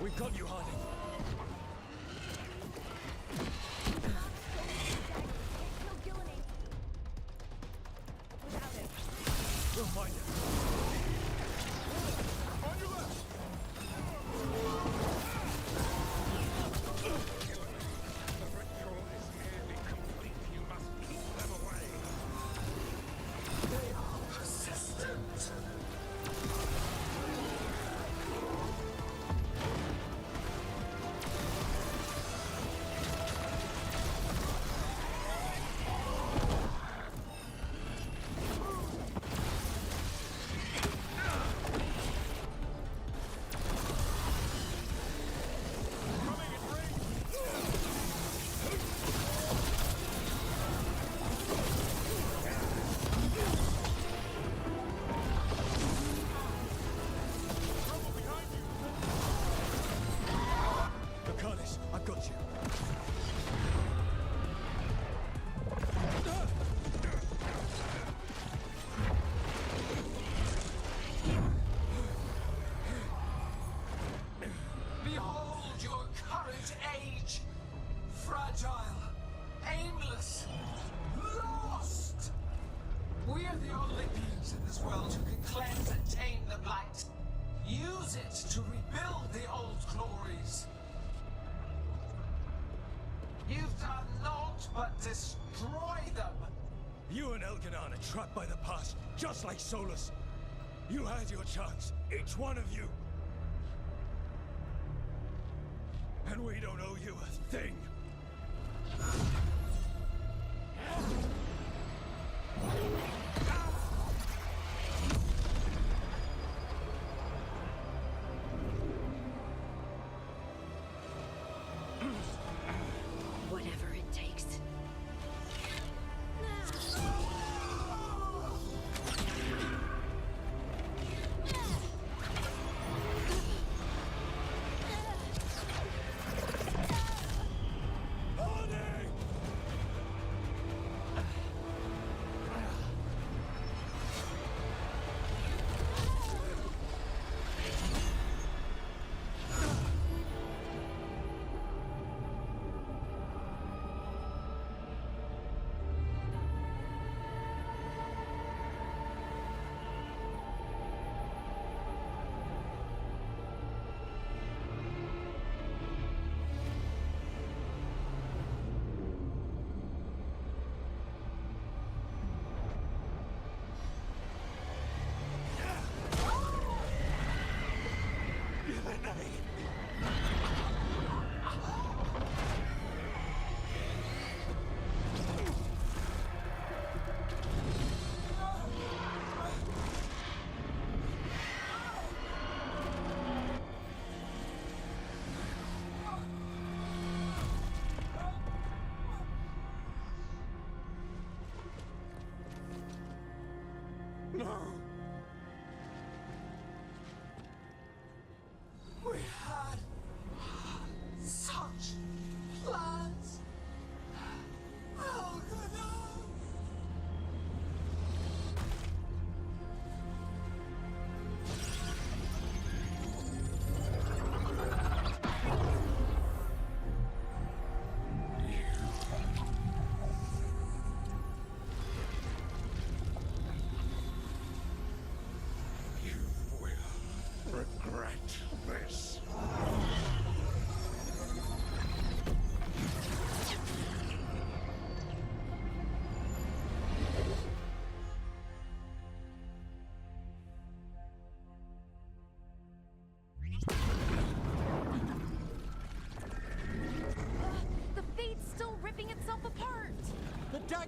We've got you, Harding. We'll find it. On your left! The ritual is nearly complete. You must keep them away. They are persistent. I've got you. Behold your current age. Fragile, aimless, lost. We're the only beings in this world who can cleanse and tame the blight. Use it to rebuild the old glories. You've done naught but destroy them. You and Elganon are trapped by the past, just like Solus. You had your chance, each one of you. And we don't owe you a thing. Whatever it takes.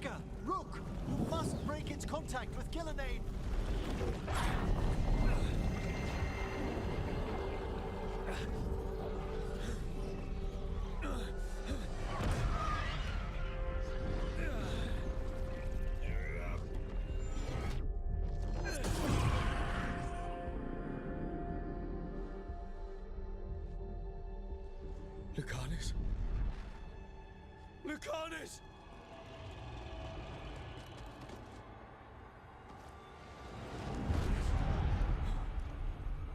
dagger! Rook! You must break its contact with Gillenane! Lucanus? Lucanus!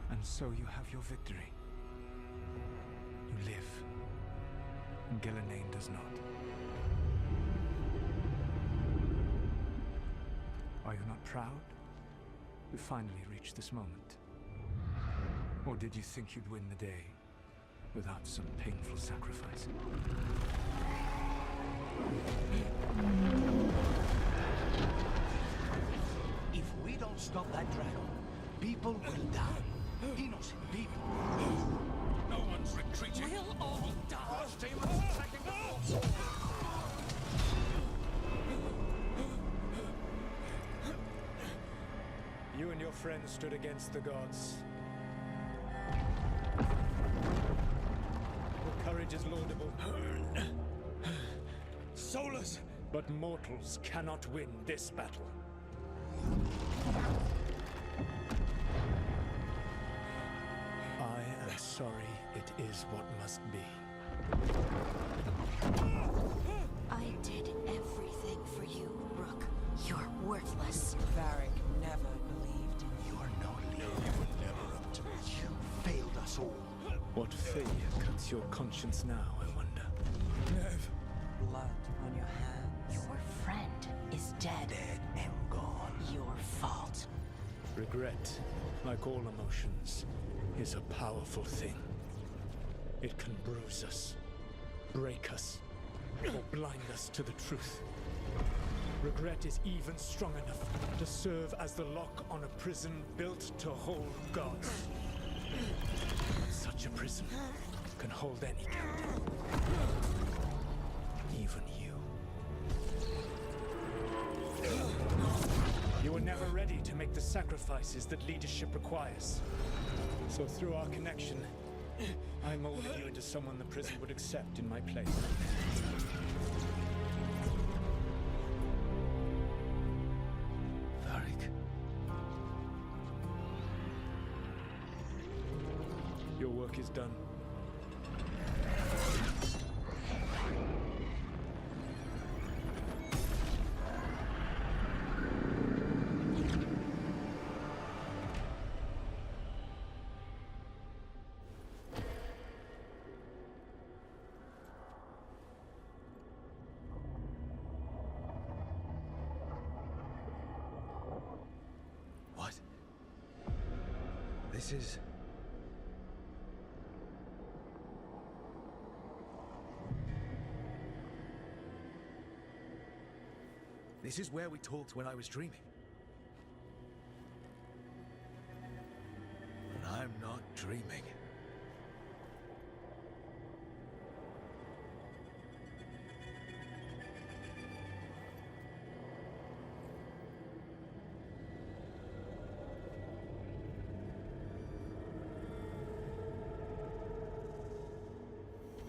And so you have your victory. You live, and Gillenane does not. Are you not proud? You finally reached this moment. Or did you think you'd win the day without some painful sacrifice? If we don't stop that dragon, people will die. Innocent people. No one's retreating. We'll all die. Our demons attacking the force. You and your friends stood against the gods. Your courage is laudable. Soulless! But mortals cannot win this battle. I am sorry, it is what must be. I did everything for you, Rook. You're worthless. Varric never believed in you. You are no leader. You were never up to it. You failed us all. What failure cuts your conscience now, I wonder? Nev! Blood on your hands. Your friend is dead. Dead and gone. Your fault. Regret, like all emotions, is a powerful thing. It can bruise us, break us, or blind us to the truth. Regret is even strong enough to serve as the lock on a prison built to hold gods. Such a prison can hold any captive. Even you. You were never ready to make the sacrifices that leadership requires. So through our connection, I molded you into someone the prison would accept in my place. Varric. Your work is done. What? This is... This is where we talked when I was dreaming. But I'm not dreaming.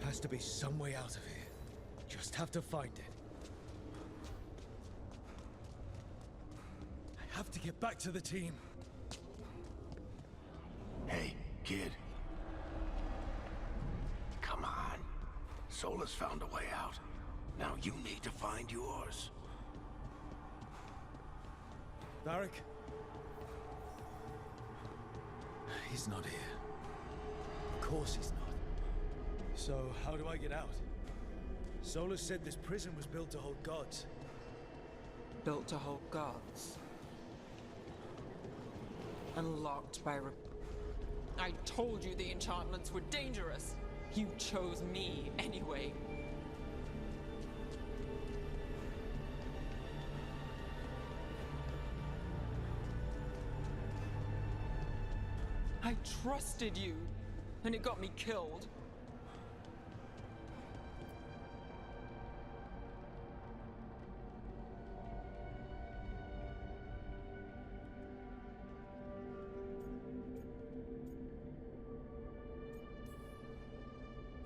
Has to be some way out of here. Just have to find it. I have to get back to the team. Hey, kid. Come on. Sola's found a way out. Now you need to find yours. Varric? He's not here. Of course he's not. So, how do I get out? Sola said this prison was built to hold gods. Built to hold gods. Unlocked by I told you the enchantments were dangerous. You chose me anyway. I trusted you, and it got me killed.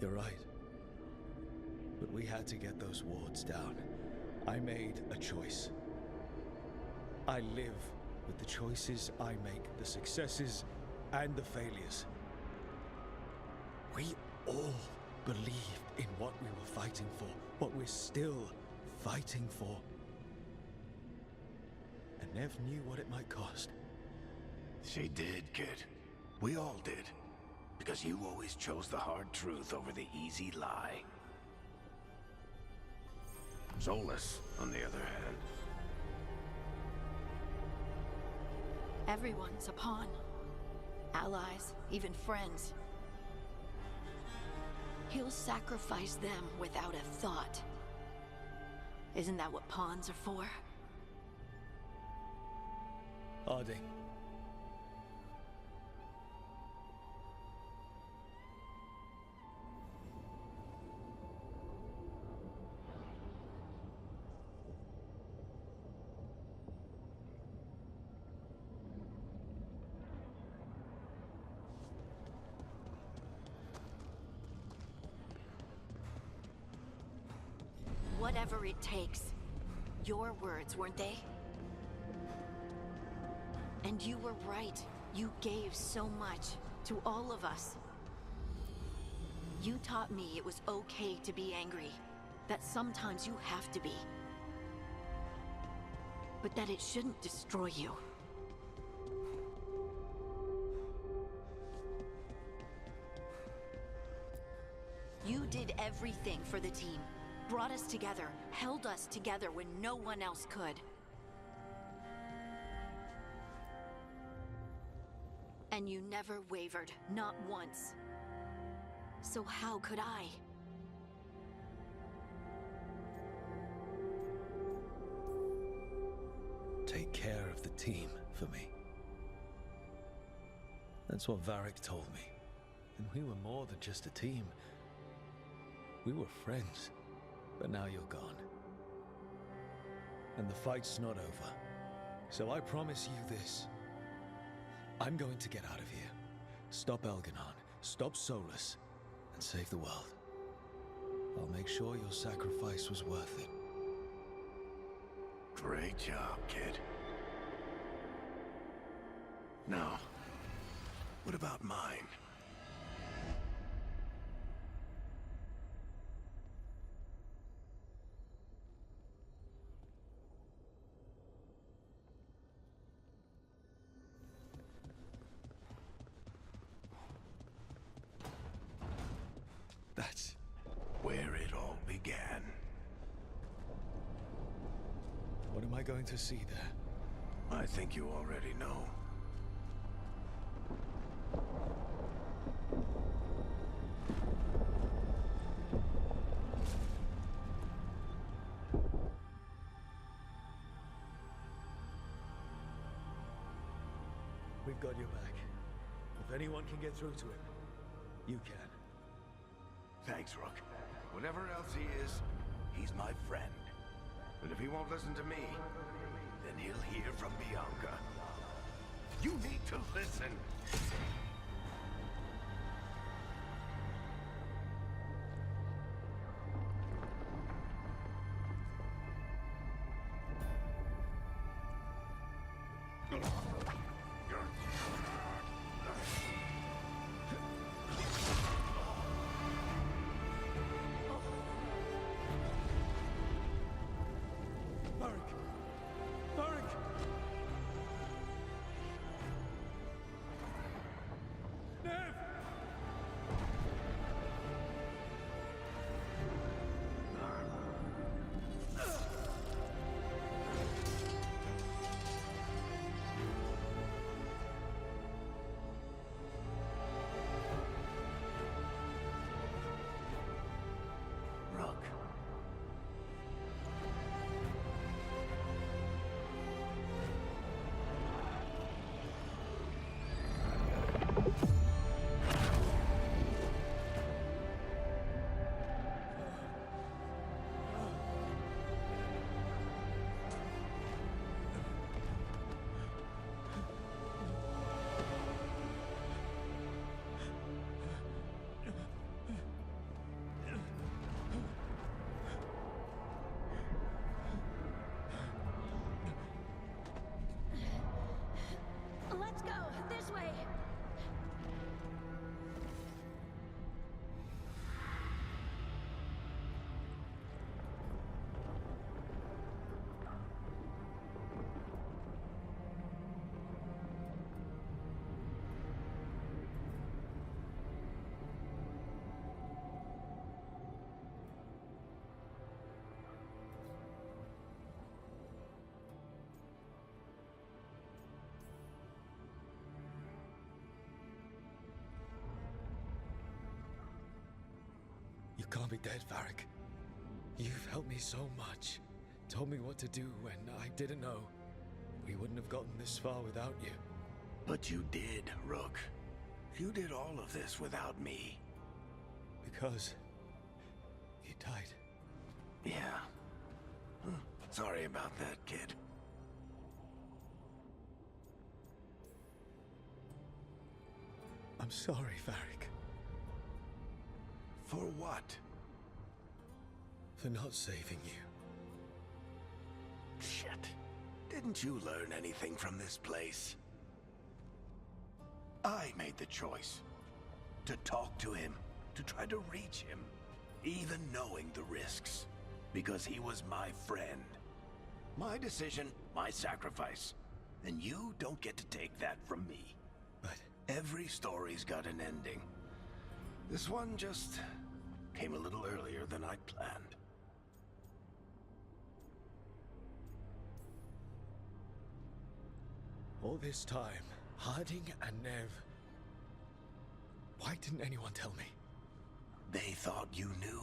You're right. But we had to get those wards down. I made a choice. I live with the choices I make, the successes and the failures. We all believed in what we were fighting for, what we're still fighting for. And Nev knew what it might cost. She did, kid. We all did. Because you always chose the hard truth over the easy lie. Solus, on the other hand. Everyone's a pawn. Allies, even friends. He'll sacrifice them without a thought. Isn't that what pawns are for? Harding. Whatever it takes. Your words, weren't they? And you were right. You gave so much to all of us. You taught me it was okay to be angry. That sometimes you have to be. But that it shouldn't destroy you. You did everything for the team. Brought us together, held us together when no one else could. And you never wavered, not once. So how could I? Take care of the team for me. That's what Varric told me. And we were more than just a team. We were friends. But now you're gone. And the fight's not over. So I promise you this. I'm going to get out of here. Stop Elganon, stop Solus, and save the world. I'll make sure your sacrifice was worth it. Great job, kid. Now, what about mine? That's where it all began. What am I going to see there? I think you already know. We've got your back. If anyone can get through to him, you can. Thanks, Rook. Whatever else he is, he's my friend. But if he won't listen to me, then he'll hear from Bianca. You need to listen! You can't be dead, Varric. You've helped me so much. Told me what to do when I didn't know. We wouldn't have gotten this far without you. But you did, Rook. You did all of this without me. Because you died. Yeah. Sorry about that, kid. I'm sorry, Varric. For what? For not saving you. Shit. Didn't you learn anything from this place? I made the choice. To talk to him. To try to reach him. Even knowing the risks. Because he was my friend. My decision, my sacrifice. And you don't get to take that from me. But every story's got an ending. This one just came a little earlier than I planned. All this time, Harding and Nev... Why didn't anyone tell me? They thought you knew.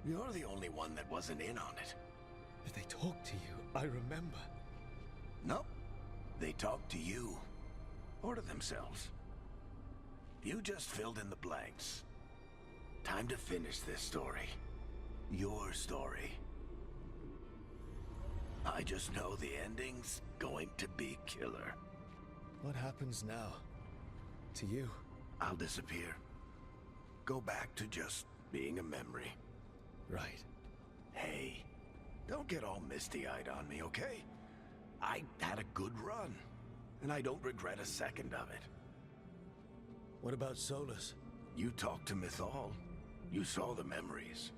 You're the only one that wasn't in on it. But they talked to you, I remember. Nope. They talked to you. Or to themselves. You just filled in the blanks. Time to finish this story. Your story. I just know the ending's going to be killer. What happens now? To you? I'll disappear. Go back to just being a memory. Right. Hey, don't get all misty-eyed on me, okay? I had a good run, and I don't regret a second of it. What about Solus? You talked to Mythal. You saw the memories.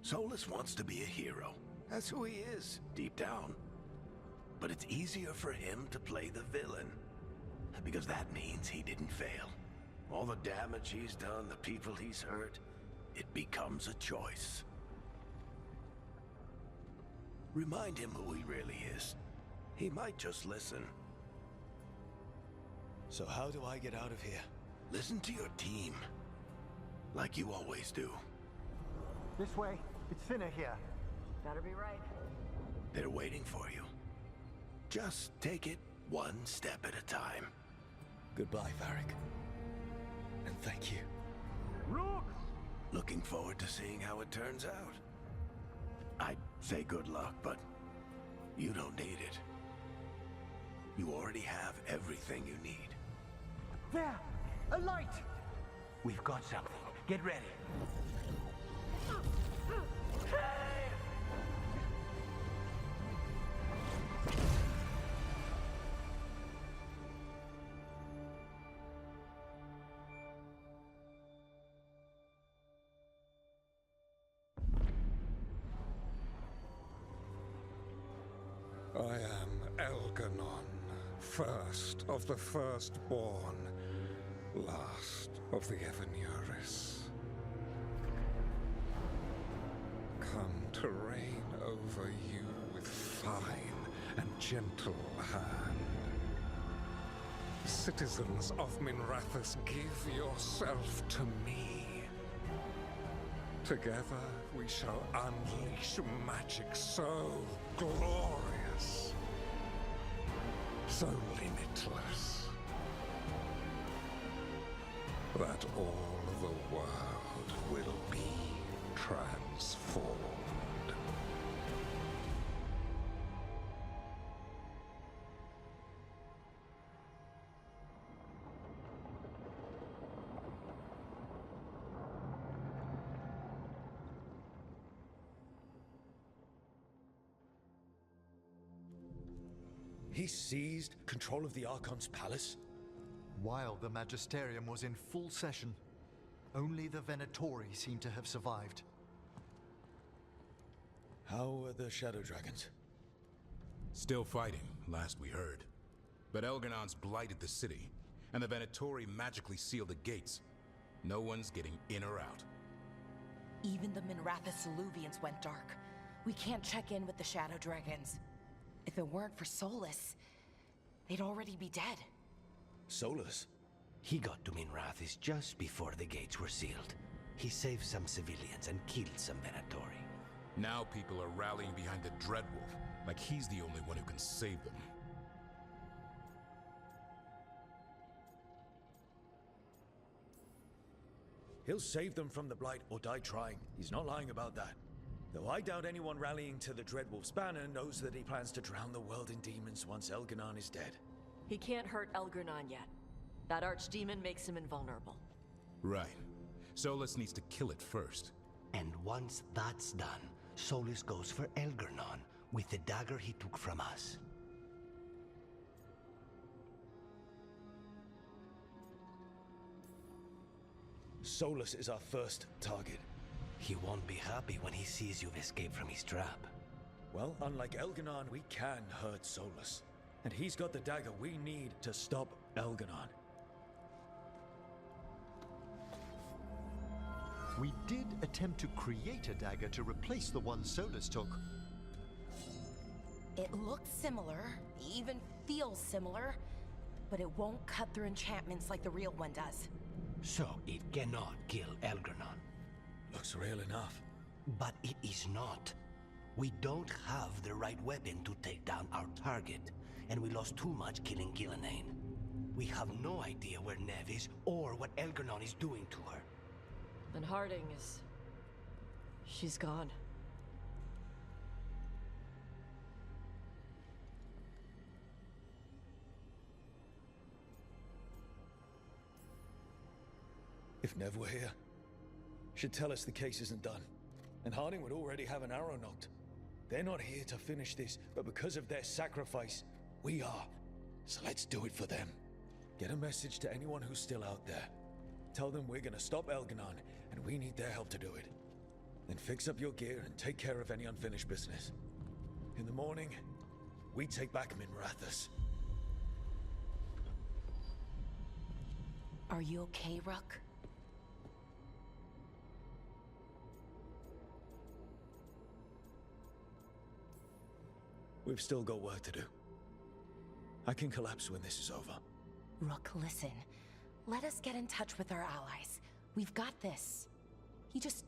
Solus wants to be a hero. That's who he is, deep down. But it's easier for him to play the villain. Because that means he didn't fail. All the damage he's done, the people he's hurt, it becomes a choice. Remind him who he really is. He might just listen. So how do I get out of here? Listen to your team. Like you always do. This way. It's thinner here. Better be right. They're waiting for you. Just take it one step at a time. Goodbye, Varric. And thank you. Rook! Looking forward to seeing how it turns out. I'd say good luck, but you don't need it. You already have everything you need. There! A light! We've got something. Get ready. I am Elganon, first of the firstborn, last of the Evanuris. Come to reign over you with fine and gentle hand. Citizens of Minrathous, give yourself to me. Together we shall unleash magic so glorious, so limitless, that all the world will be transformed. He seized control of the Archon's palace? While the Magisterium was in full session, only the Venatori seem to have survived. How are the Shadow Dragons? Still fighting, last we heard. But Elganon's blighted the city, and the Venatori magically sealed the gates. No one's getting in or out. Even the Minrathous Illuvians went dark. We can't check in with the Shadow Dragons. If it weren't for Solus, they'd already be dead. Solus? He got to Minrathous just before the gates were sealed. He saved some civilians and killed some Venatori. Now people are rallying behind the Dreadwolf, like he's the only one who can save them. He'll save them from the Blight or die trying. He's not lying about that. Though I doubt anyone rallying to the Dreadwolf's banner knows that he plans to drown the world in demons once Elganon is dead. He can't hurt Elganon yet. That archdemon makes him invulnerable. Right. Solus needs to kill it first. And once that's done, Solus goes for Elganon with the dagger he took from us. Solus is our first target. He won't be happy when he sees you've escaped from his trap. Well, unlike Elganon, we can hurt Solus. And he's got the dagger we need to stop Elganon. We did attempt to create a dagger to replace the one Solus took. It looks similar, even feels similar, but it won't cut through enchantments like the real one does. So it cannot kill Elganon. Looks real enough. But it is not. We don't have the right weapon to take down our target, and we lost too much killing Gillenane. We have no idea where Neve is or what Elganon is doing to her. And Harding is... she's gone. If Nev were here, she'd tell us the case isn't done. And Harding would already have an arrow knocked. They're not here to finish this, but because of their sacrifice, we are. So let's do it for them. Get a message to anyone who's still out there. Tell them we're gonna stop Elganon, and we need their help to do it. Then fix up your gear and take care of any unfinished business. In the morning, we take back Minrathous. Are you okay, Rook? We've still got work to do. I can collapse when this is over. Rook, listen. Let us get in touch with our allies. We've got this. You just,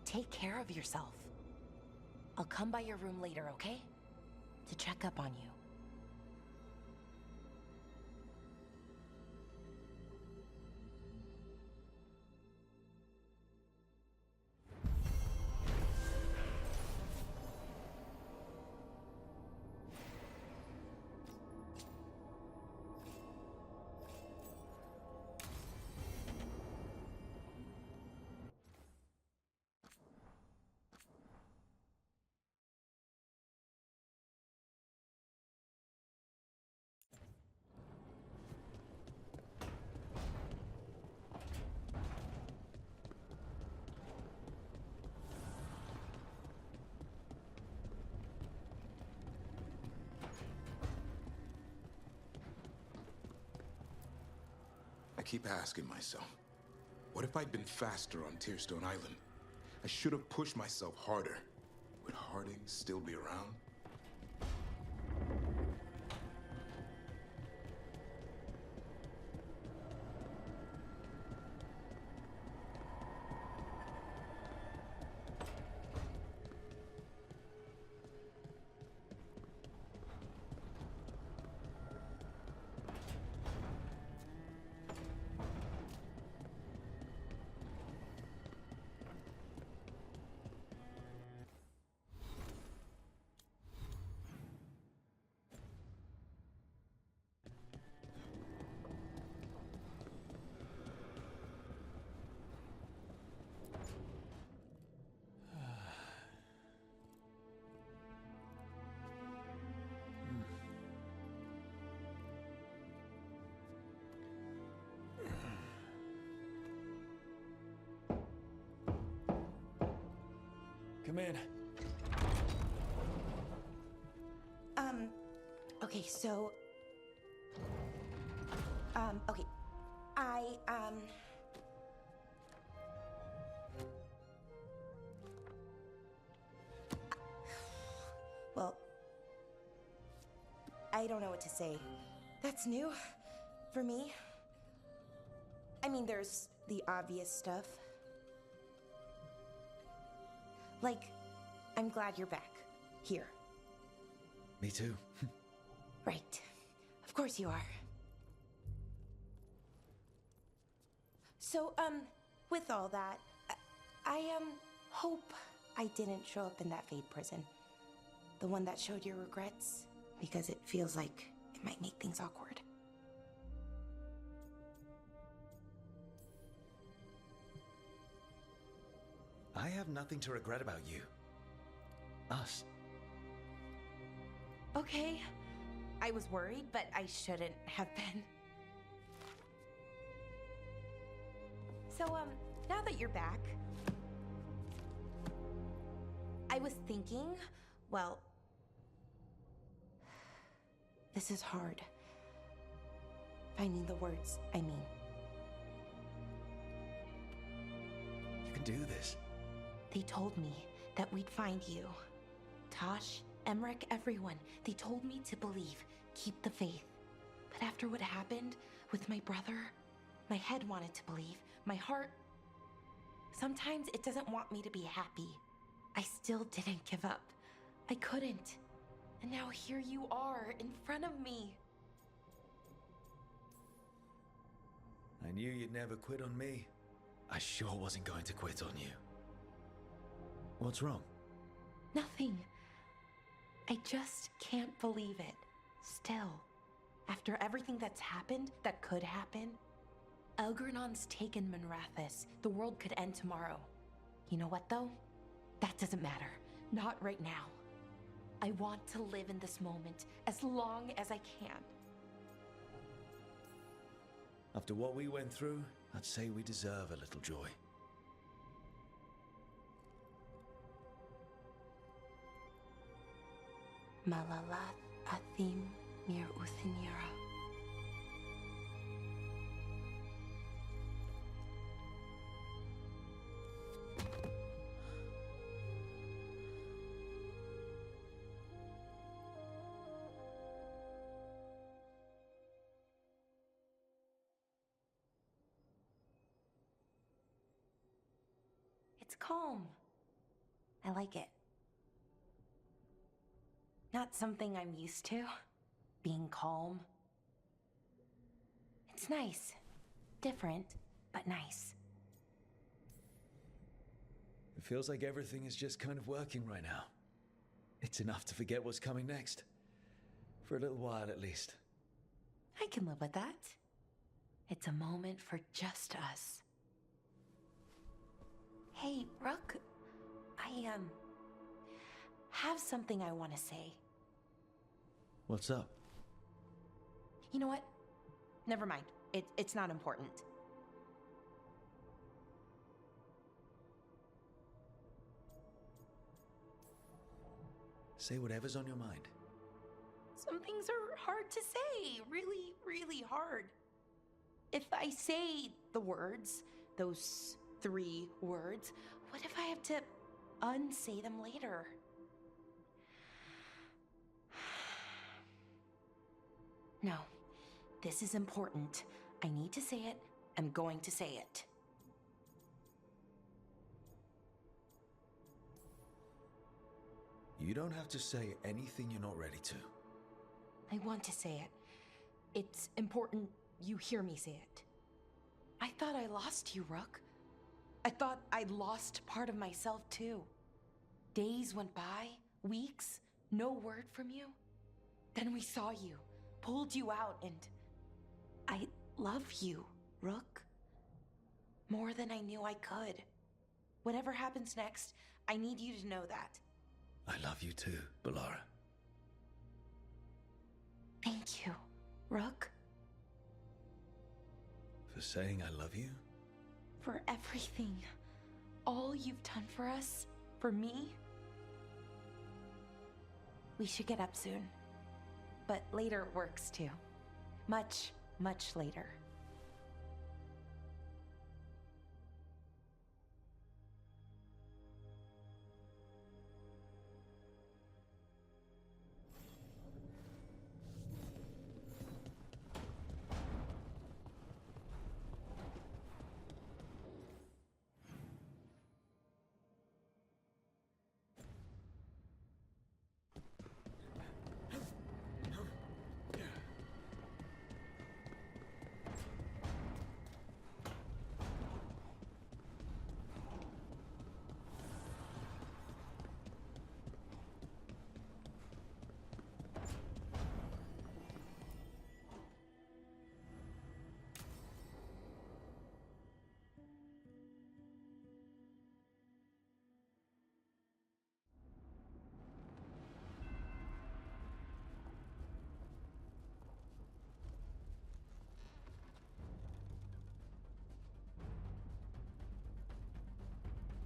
take care of yourself. I'll come by your room later, okay? To check up on you. I keep asking myself, what if I'd been faster on Tearstone Island? I should have pushed myself harder. Would Harding still be around? Come in. Okay, so... okay. Well... I don't know what to say. That's new. For me. I mean, there's the obvious stuff. Like, I'm glad you're back. Here. Me too. Right. Of course you are. So, with all that, I hope I didn't show up in that Fade prison. The one that showed your regrets, because it feels like it might make things awkward. I have nothing to regret about you. Us. Okay. I was worried, but I shouldn't have been. So, now that you're back, I was thinking, well, this is hard. Finding the words, I mean. You can do this. They told me that we'd find you. Tosh, Emmerich, everyone. They told me to believe, keep the faith. But after what happened with my brother, my head wanted to believe. My heart, sometimes it doesn't want me to be happy. I still didn't give up. I couldn't. And now here you are, in front of me. I knew you'd never quit on me. I sure wasn't going to quit on you. What's wrong? Nothing. I just can't believe it. Still. After everything that's happened, that could happen, Elgernon's taken Manrathis. The world could end tomorrow. You know what, though? That doesn't matter. Not right now. I want to live in this moment as long as I can. After what we went through, I'd say we deserve a little joy. Malalat athim mir uthinira. It's calm. I like it. Not something I'm used to, being calm. It's nice. Different, but nice. It feels like everything is just kind of working right now. It's enough to forget what's coming next. For a little while, at least. I can live with that. It's a moment for just us. Hey, Rook. I, have something I want to say. What's up? You know what? Never mind. It's not important. Say whatever's on your mind. Some things are hard to say. Really, really hard. If I say the words, those 3 words, what if I have to unsay them later? No, this is important. I need to say it. I'm going to say it. You don't have to say anything you're not ready to. I want to say it. It's important you hear me say it. I thought I lost you, Rook. I thought I'd lost part of myself too. Days went by, weeks, no word from you. Then we saw you, pulled you out, and I love you, Rook. More than I knew I could. Whatever happens next, I need you to know that. I love you too, Balara. Thank you, Rook. For saying I love you? For everything. All you've done for us, for me. We should get up soon. But later works too. Much, much later.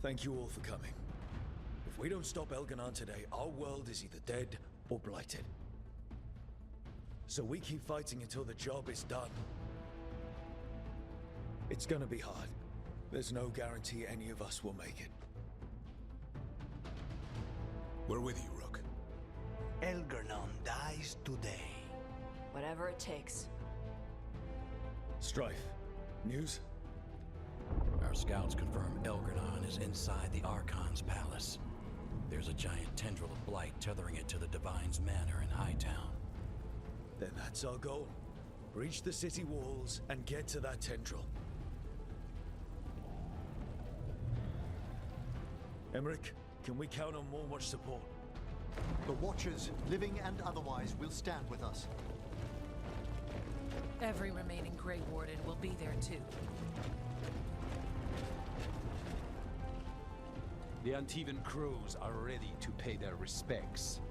Thank you all for coming. If we don't stop Elganon today, our world is either dead or blighted. So we keep fighting until the job is done. It's gonna be hard. There's no guarantee any of us will make it. We're with you, Rook. Elganon dies today. Whatever it takes. Strife, news? Our scouts confirm Elganon is inside the Archon's palace. There's a giant tendril of blight tethering it to the Divine's manor in Hightown. Then that's our goal. Breach the city walls and get to that tendril. Emmerich, can we count on more much support? The Watchers, living and otherwise, will stand with us. Every remaining Grey Warden will be there too. The Antivan Crows are ready to pay their respects.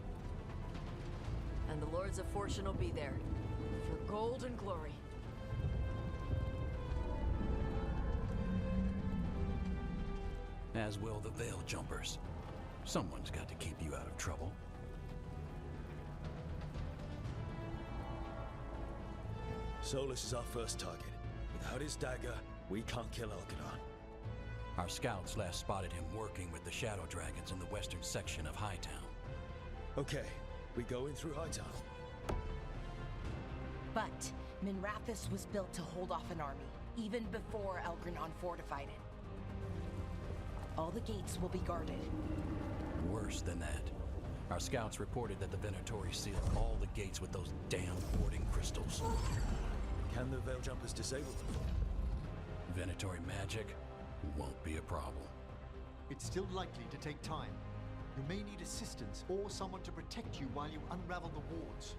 And the Lords of Fortune will be there. For gold and glory. As will the Veil Jumpers. Someone's got to keep you out of trouble. Solus is our first target. Without his dagger, we can't kill Elganon. Our scouts last spotted him working with the Shadow Dragons in the western section of Hightown. Okay, we go in through Hightown. But Minrathous was built to hold off an army, even before Elganon fortified it. All the gates will be guarded. Worse than that. Our scouts reported that the Venatori sealed all the gates with those damn warding crystals. Can the Veil Jumpers disable them? Venatori magic won't be a problem. It's still likely to take time. You may need assistance or someone to protect you while you unravel the wards.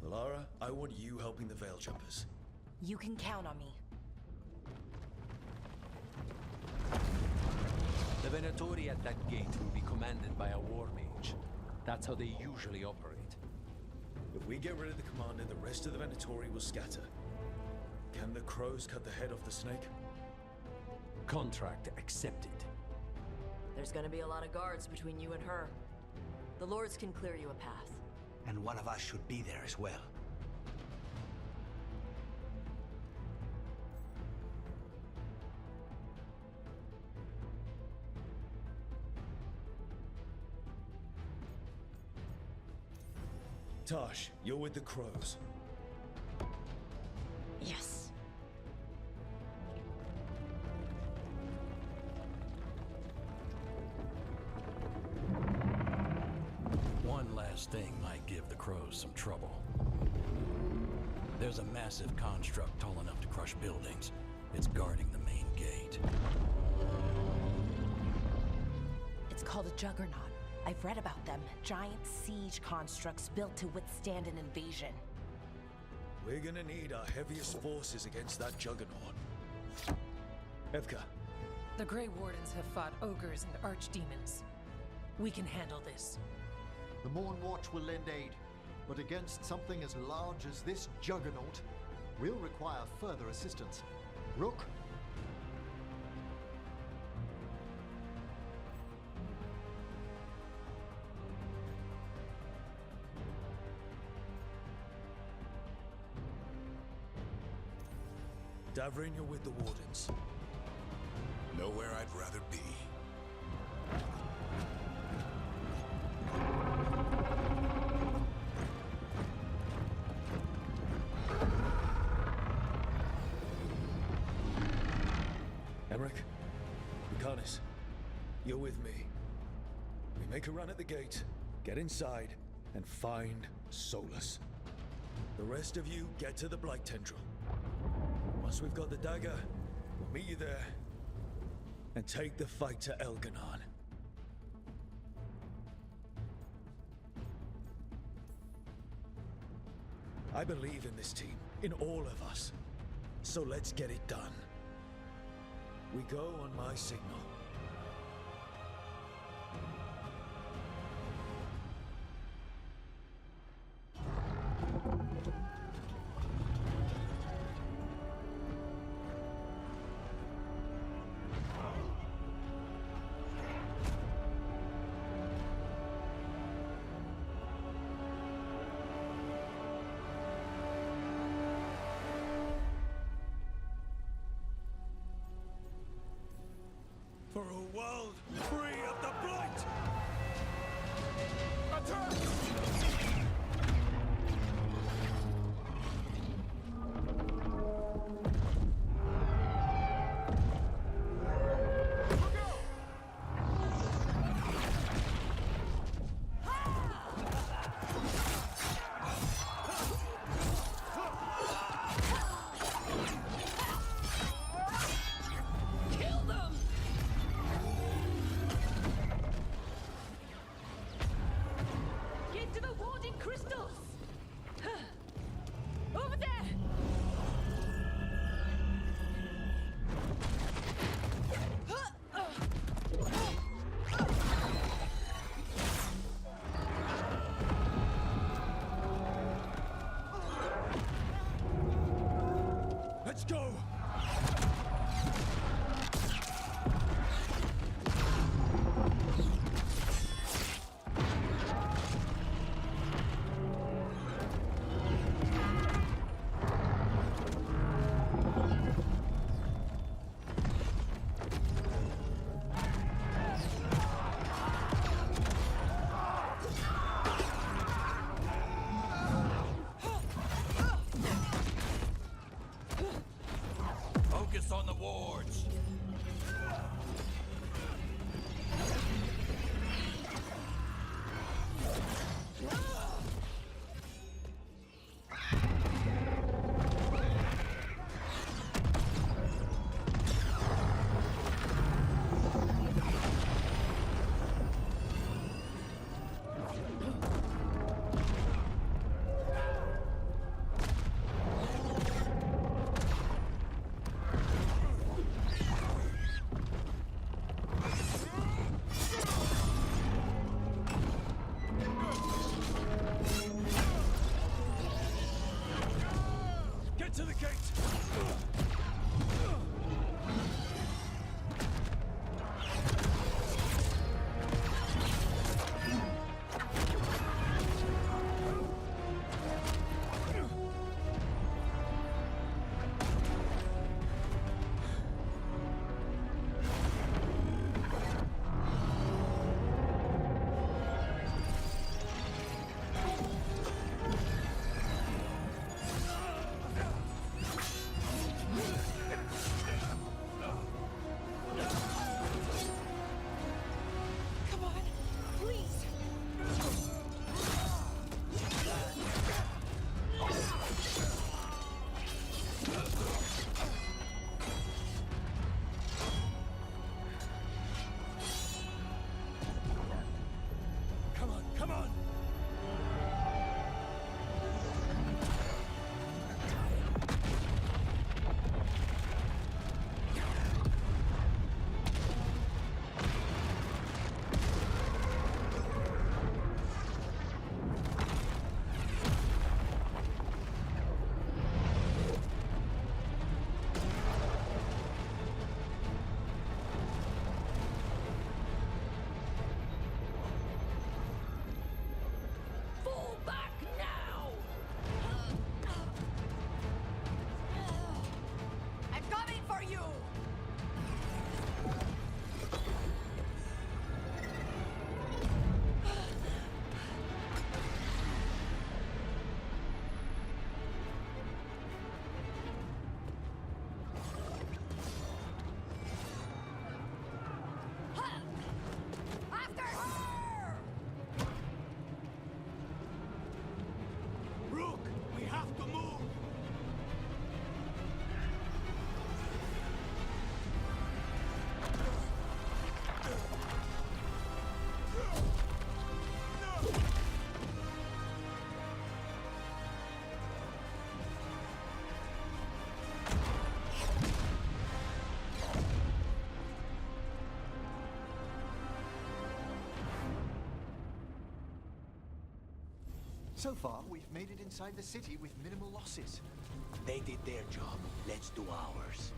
Lara, I want you helping the Veil Jumpers. You can count on me. The Venatori at that gate will be commanded by a war mage. That's how they usually operate. If we get rid of the commander, the rest of the Venatori will scatter. Can the crows cut the head off the snake? Contract accepted. There's gonna be a lot of guards between you and her. The Lords can clear you a path. And one of us should be there as well. Tosh, you're with the crows. Yes. One last thing might give the crows some trouble. There's a massive construct tall enough to crush buildings. It's guarding the main gate. It's called a Juggernaut. I've read about them. Giant siege constructs built to withstand an invasion. We're gonna need our heaviest forces against that Juggernaut. Evka. The Grey Wardens have fought ogres and archdemons. We can handle this. The Morn Watch will lend aid, but against something as large as this Juggernaut, we'll require further assistance. Rook? Davrin, you're with the Wardens. Nowhere I'd rather be. Emmerich, Lucanus, you're with me. We make a run at the gate, get inside, and find Solus. The rest of you get to the Blight Tendril. Once we've got the dagger, we'll meet you there and take the fight to Elganon. I believe in this team, in all of us. So let's get it done. We go on my signal. For a world free of the Blight! Attack! Let's go! Focus on the wards. To the gate! So far, we've made it inside the city with minimal losses. They did their job. Let's do ours.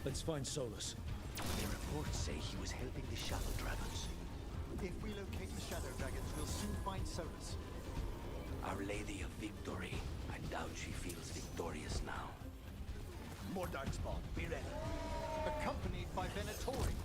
Let's find Solus. The reports say he was helping the Shadow Dragons. If we locate the Shadow Dragons, we'll soon find Solus. Our Lady of Victory. I doubt she feels victorious now. More Darkspawn, be ready. Accompanied by Venatori.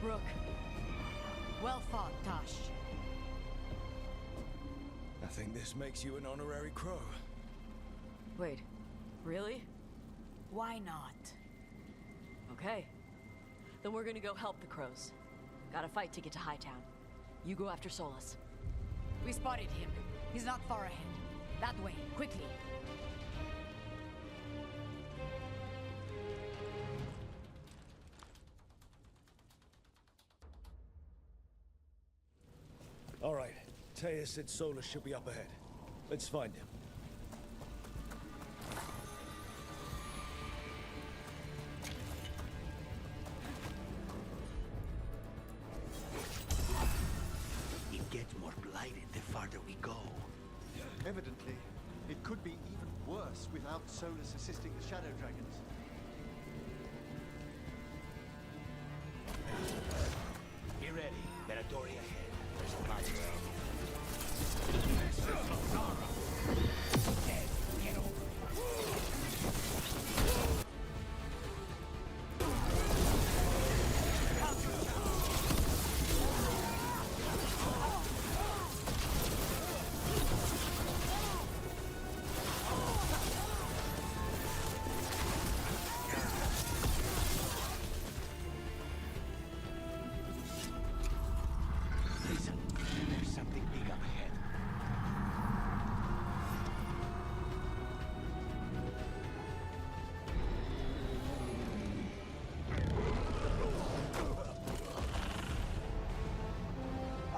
Rook. Well fought, Tosh. I think this makes you an honorary crow. Wait, really? Why not? Okay. Then we're gonna go help the crows. Gotta fight to get to Hightown. You go after Solus. We spotted him. He's not far ahead. That way, quickly. All right. Taya said Solus should be up ahead. Let's find him. It gets more blighted the farther we go. Evidently, it could be even worse without Solus assisting the Shadow Dragons. Be ready. Venatori ahead. There's a lot Get over. Listen, there's something big up ahead.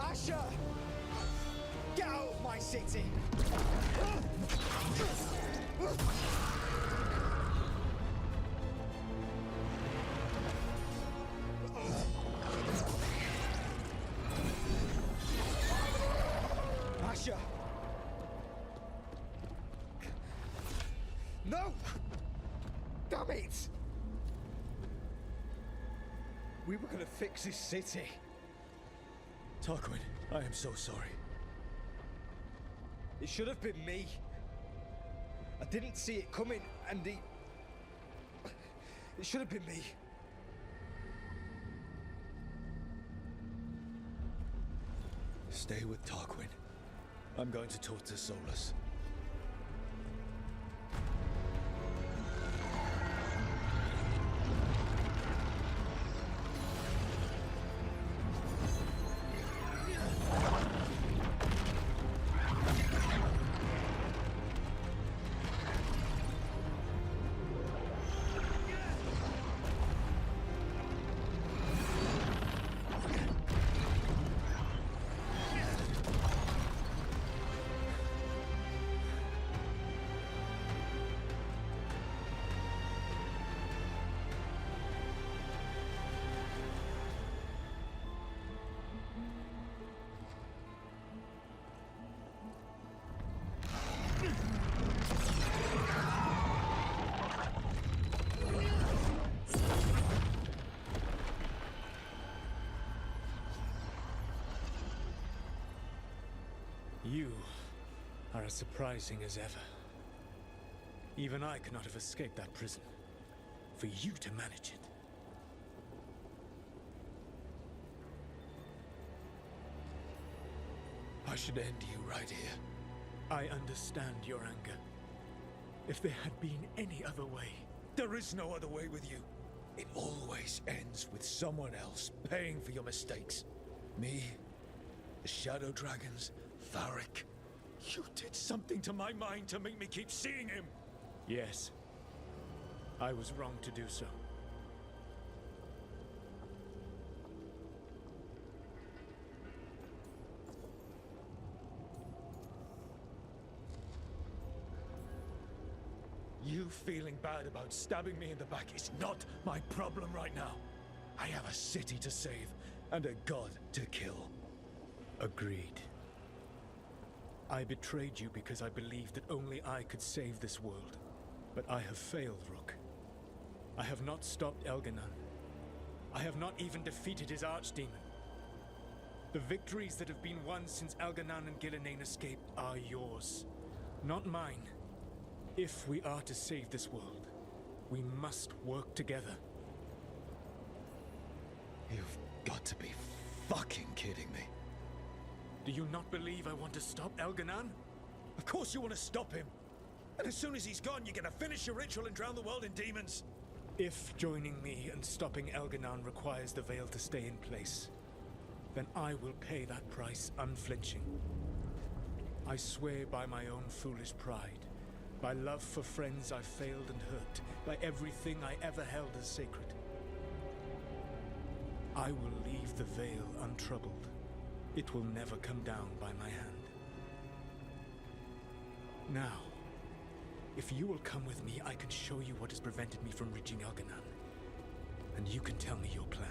Asher! Get out of my city! Asher! No! Damn it! We were gonna fix this city. Tarquin, I am so sorry. It should have been me. I didn't see it coming, and it should have been me. Stay with Tarquin. I'm going to talk to Solus. You are as surprising as ever. Even I could not have escaped that prison. For you to manage it. I should end you right here. I understand your anger. If there had been any other way, there is no other way with you. It always ends with someone else paying for your mistakes. Me, the Shadow Dragons, Varric. You did something to my mind to make me keep seeing him. Yes, I was wrong to do so. You feeling bad about stabbing me in the back is not my problem right now. I have a city to save and a god to kill. Agreed. I betrayed you because I believed that only I could save this world. But I have failed, Rook. I have not stopped Elganon. I have not even defeated his archdemon. The victories that have been won since Elganon and Gillenane escaped are yours, not mine. If we are to save this world, we must work together. You've got fucking kidding me? Do you not believe I want to stop Elganon? Of course you want to stop him! And as soon as he's gone, you're gonna finish your ritual and drown the world in demons! If joining me and stopping Elganon requires the Veil to stay in place, then I will pay that price unflinching. I swear by my own foolish pride, by love for friends I failed and hurt, by everything I ever held as sacred. I will leave the Veil untroubled. It will never come down by my hand. Now, if you will come with me, I can show you what has prevented me from reaching Elganon. And you can tell me your plan.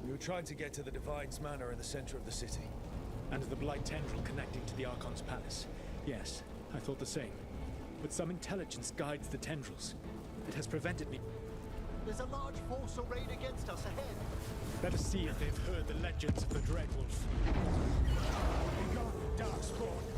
We were trying to get to the Divine's Manor in the center of the city. And the Blight Tendril connecting to the Archon's palace. Yes, I thought the same. But some intelligence guides the tendrils. It has prevented me. There's a large force arrayed against us ahead. Let us see if they've heard the legends of the Dreadwolf. Begone, Darkspawn!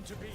To be.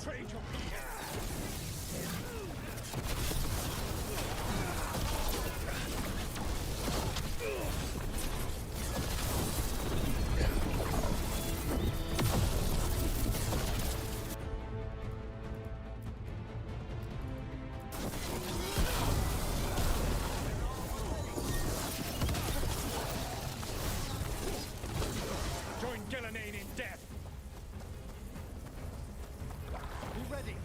Trade your Join Gillenane in death. Be ready.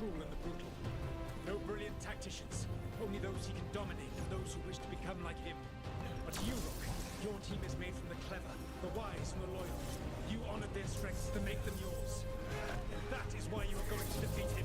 cruel and the brutal. No brilliant tacticians, only those he can dominate and those who wish to become like him. But you, Rook, your team is made from the clever, the wise and the loyal. You honored their strengths to make them yours. And that is why you are going to defeat him.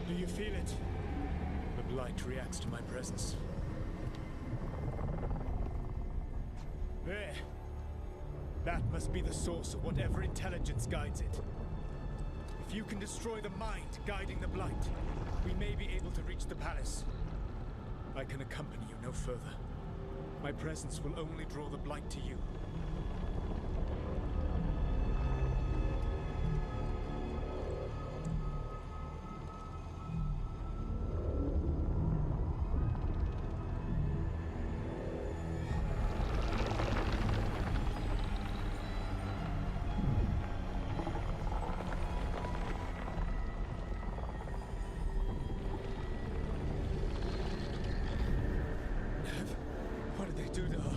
Do you feel it? The blight reacts to my presence. There. That must be the source of whatever intelligence guides it. If you can destroy the mind guiding the blight, we may be able to reach the palace. I can accompany you no further. My presence will only draw the blight to you. What did they do to her?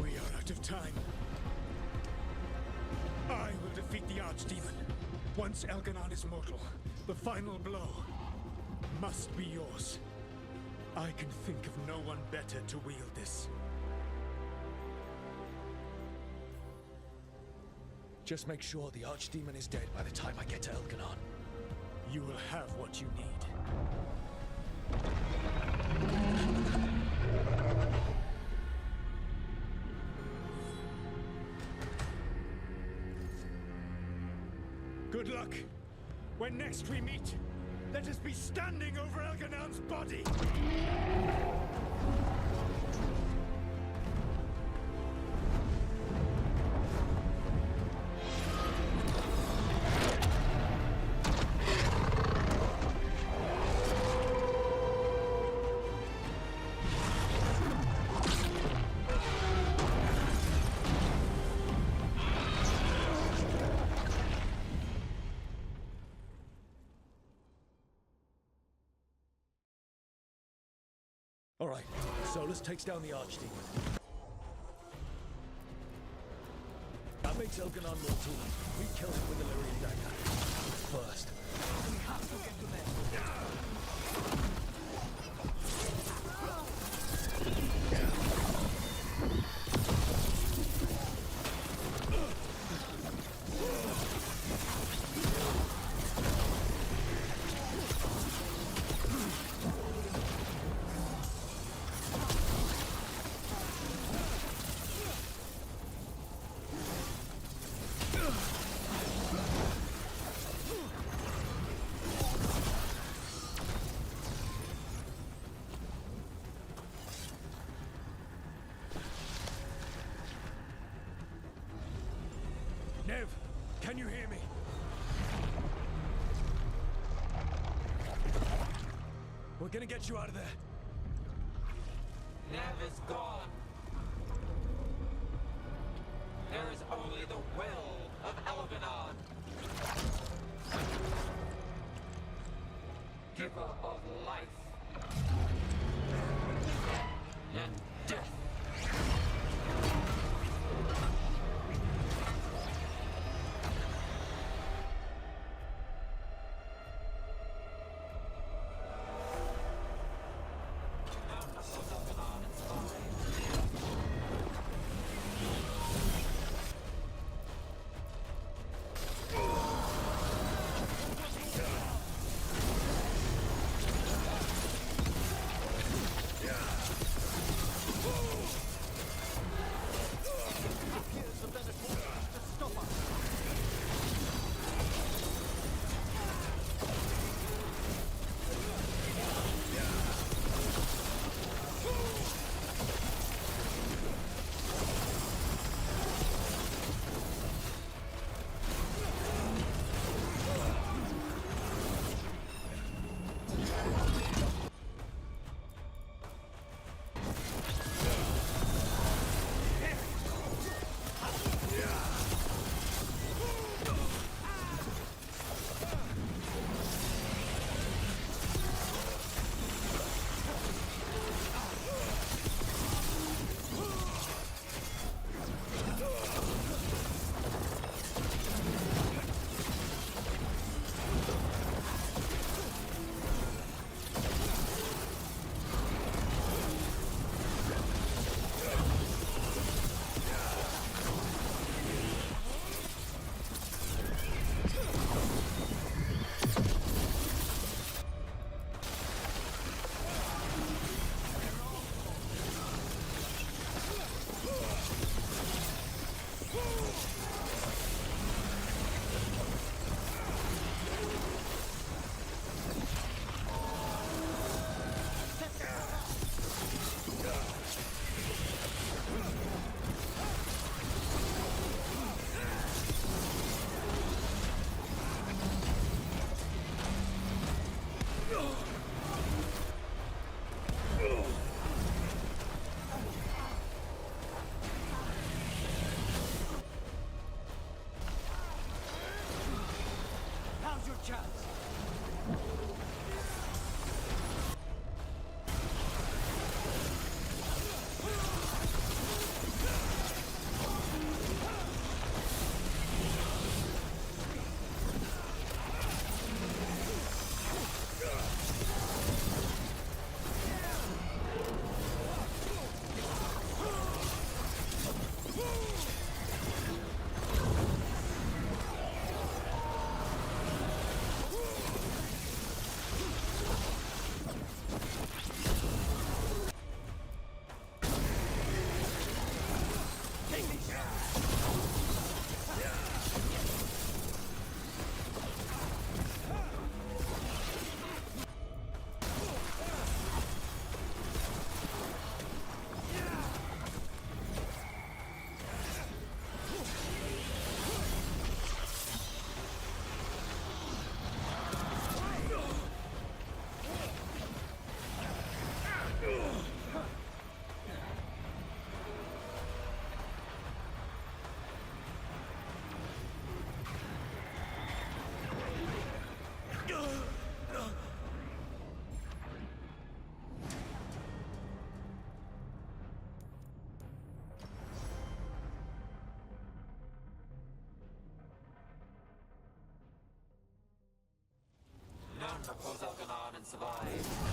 We are out of time. I will defeat the Archdemon. Once Elganon is mortal, the final blow must be yours. I can think of no one better to wield this. Just make sure the Archdemon is dead by the time I get to Elganon. You will have what you need. Good luck. When next we meet, let us be standing over Elganon's body! Alright, Solus takes down the Archdemon. That makes Elganon mortal. We kill him with the Lyrian dagger. First. We have to get to them. Nev, can you hear me? We're gonna get you out of there. Nev is gone. There is only the will of Elganon. Giver of life and death. and survive.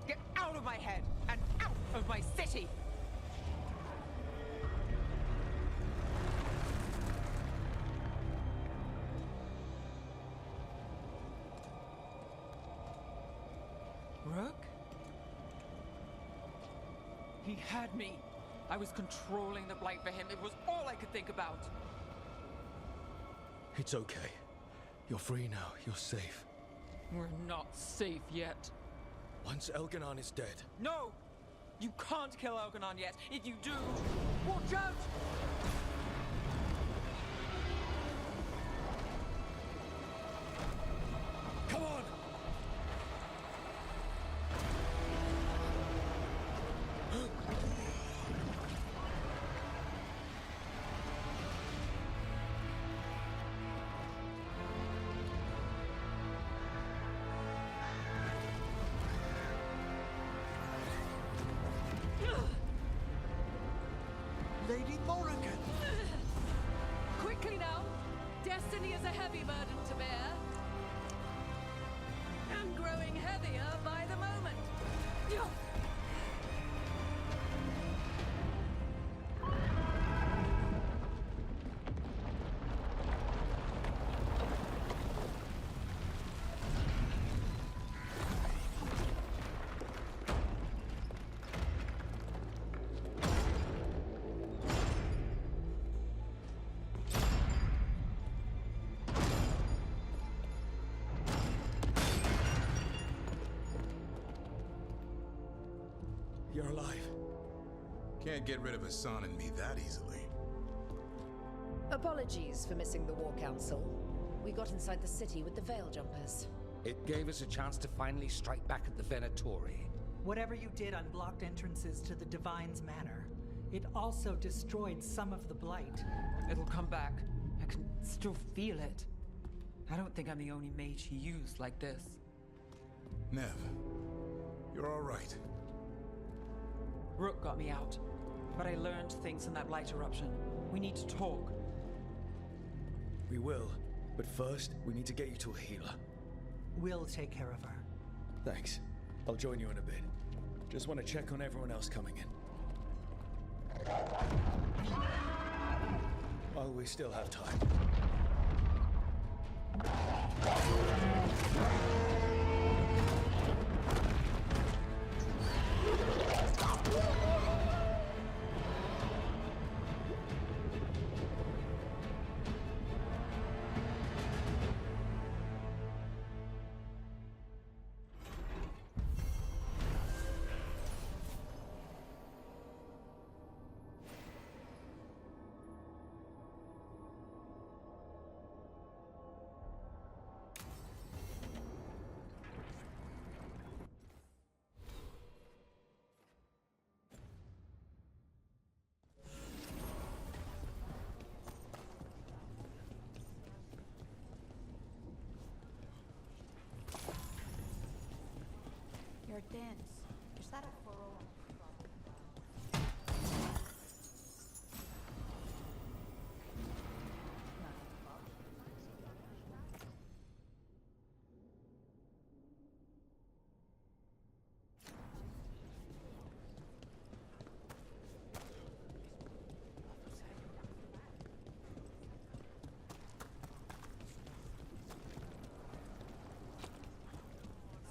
Get out of my head and of my city! Rook? He had me. I was controlling the Blight for him. It was all I could think about. It's okay. You're free now. You're safe. We're not safe yet. Once Elganon is dead. No! You can't kill Elganon yet. If you do, watch out! Come on! Lady Morrigan! Quickly now! Destiny is a heavy burden to bear. And growing heavier by the moment. You're alive. Can't get rid of Hassan and me that easily. Apologies for missing the War Council. We got inside the city with the Veil Jumpers. It gave us a chance to finally strike back at the Venatori. Whatever you did unblocked entrances to the Divine's Manor. It also destroyed some of the Blight. It'll come back. I can still feel it. I don't think I'm the only mage he used like this. Nev, you're all right. Rook got me out, but I learned things in that Blight eruption. We need to talk. We will, but first, we need to get you to a healer. We'll take care of her. Thanks. I'll join you in a bit. Just want to check on everyone else coming in. While we still have time. Your dance. Is that a furrow?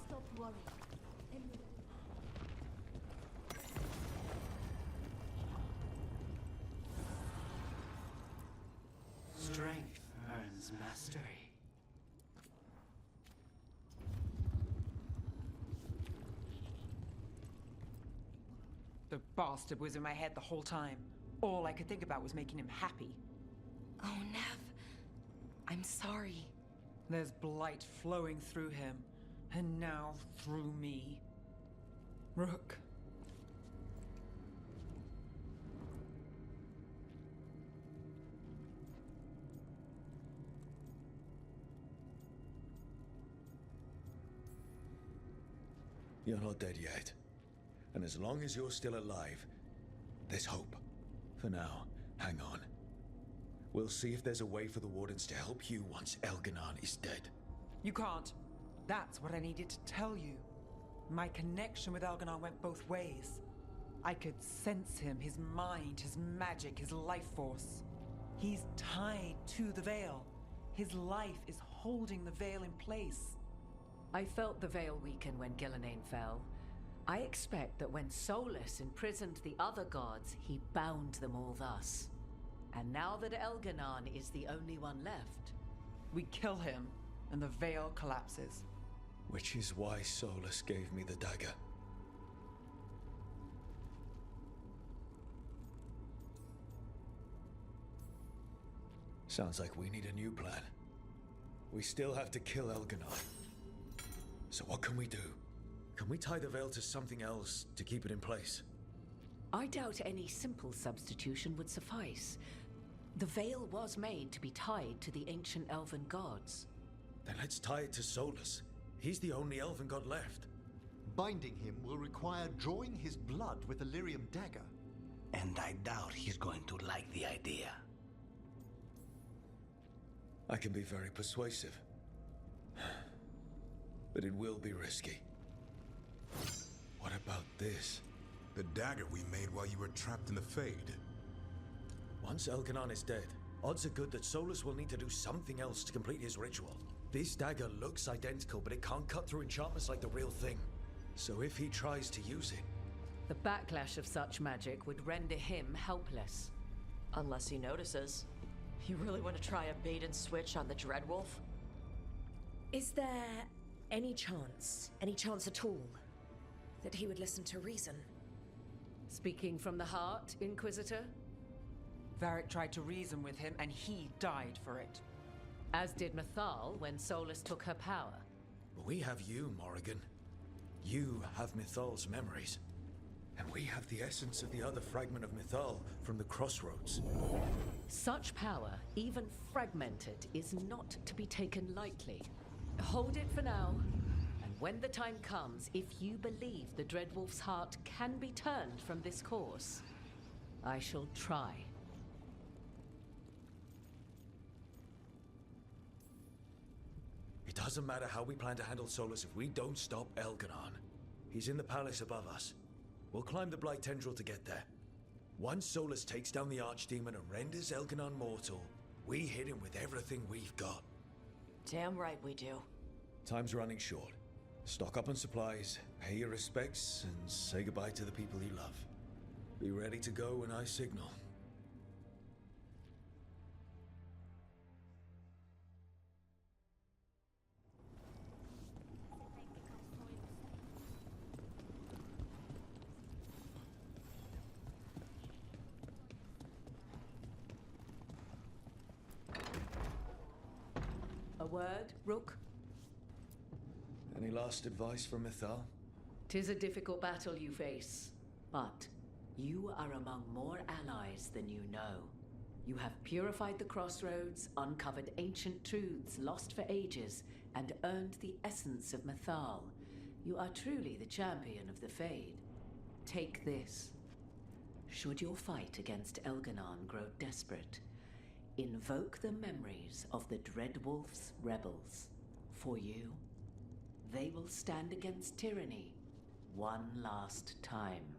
Stop worrying. Strength earns mastery. The bastard was in my head the whole time. All I could think about was making him happy. Oh, Nev. I'm sorry. There's blight flowing through him, and now through me. Rook. You're not dead yet. And as long as you're still alive, there's hope. For now, hang on. We'll see if there's a way for the Wardens to help you once Elganon is dead. You can't. That's what I needed to tell you. My connection with Elganon went both ways. I could sense him, his mind, his magic, his life force. He's tied to the Veil. His life is holding the Veil in place. I felt the Veil weaken when Gillenane fell. I expect that when Solus imprisoned the other gods, he bound them all thus. And now that Elganon is the only one left... We kill him, and the Veil collapses. Which is why Solus gave me the dagger. Sounds like we need a new plan. We still have to kill Elganon. So what can we do? Can we tie the Veil to something else to keep it in place? I doubt any simple substitution would suffice. The Veil was made to be tied to the ancient elven gods. Then let's tie it to Solus. He's the only elven god left. Binding him will require drawing his blood with a lyrium dagger. And I doubt he's going to like the idea. I can be very persuasive. But it will be risky. What about this? The dagger we made while you were trapped in the Fade. Once Elganon is dead, odds are good that Solus will need to do something else to complete his ritual. This dagger looks identical, but it can't cut through enchantments like the real thing. So if he tries to use it... The backlash of such magic would render him helpless. Unless he notices. You really want to try a bait and switch on the Dreadwolf? Is there any chance at all, that he would listen to reason? Speaking from the heart, Inquisitor? Varric tried to reason with him, and he died for it. As did Mythal when Solus took her power. But we have you, Morrigan. You have Mythal's memories. And we have the essence of the other fragment of Mythal from the Crossroads. Such power, even fragmented, is not to be taken lightly. Hold it for now. And when the time comes, if you believe the Dreadwolf's heart can be turned from this course, I shall try. It doesn't matter how we plan to handle Solus if we don't stop Elganon. He's in the palace above us. We'll climb the Blight Tendril to get there. Once Solus takes down the Archdemon and renders Elganon mortal, we hit him with everything we've got. Damn right we do. Time's running short. Stock up on supplies, pay your respects, and say goodbye to the people you love. Be ready to go when I signal. A word, Rook? Any last advice from Mythal? 'Tis a difficult battle you face, but you are among more allies than you know. You have purified the Crossroads, uncovered ancient truths lost for ages, and earned the essence of Mythal. You are truly the champion of the Fade. Take this. Should your fight against Elganon grow desperate, invoke the memories of the Dreadwolf's rebels. For you, they will stand against tyranny one last time.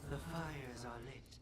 The fires are lit.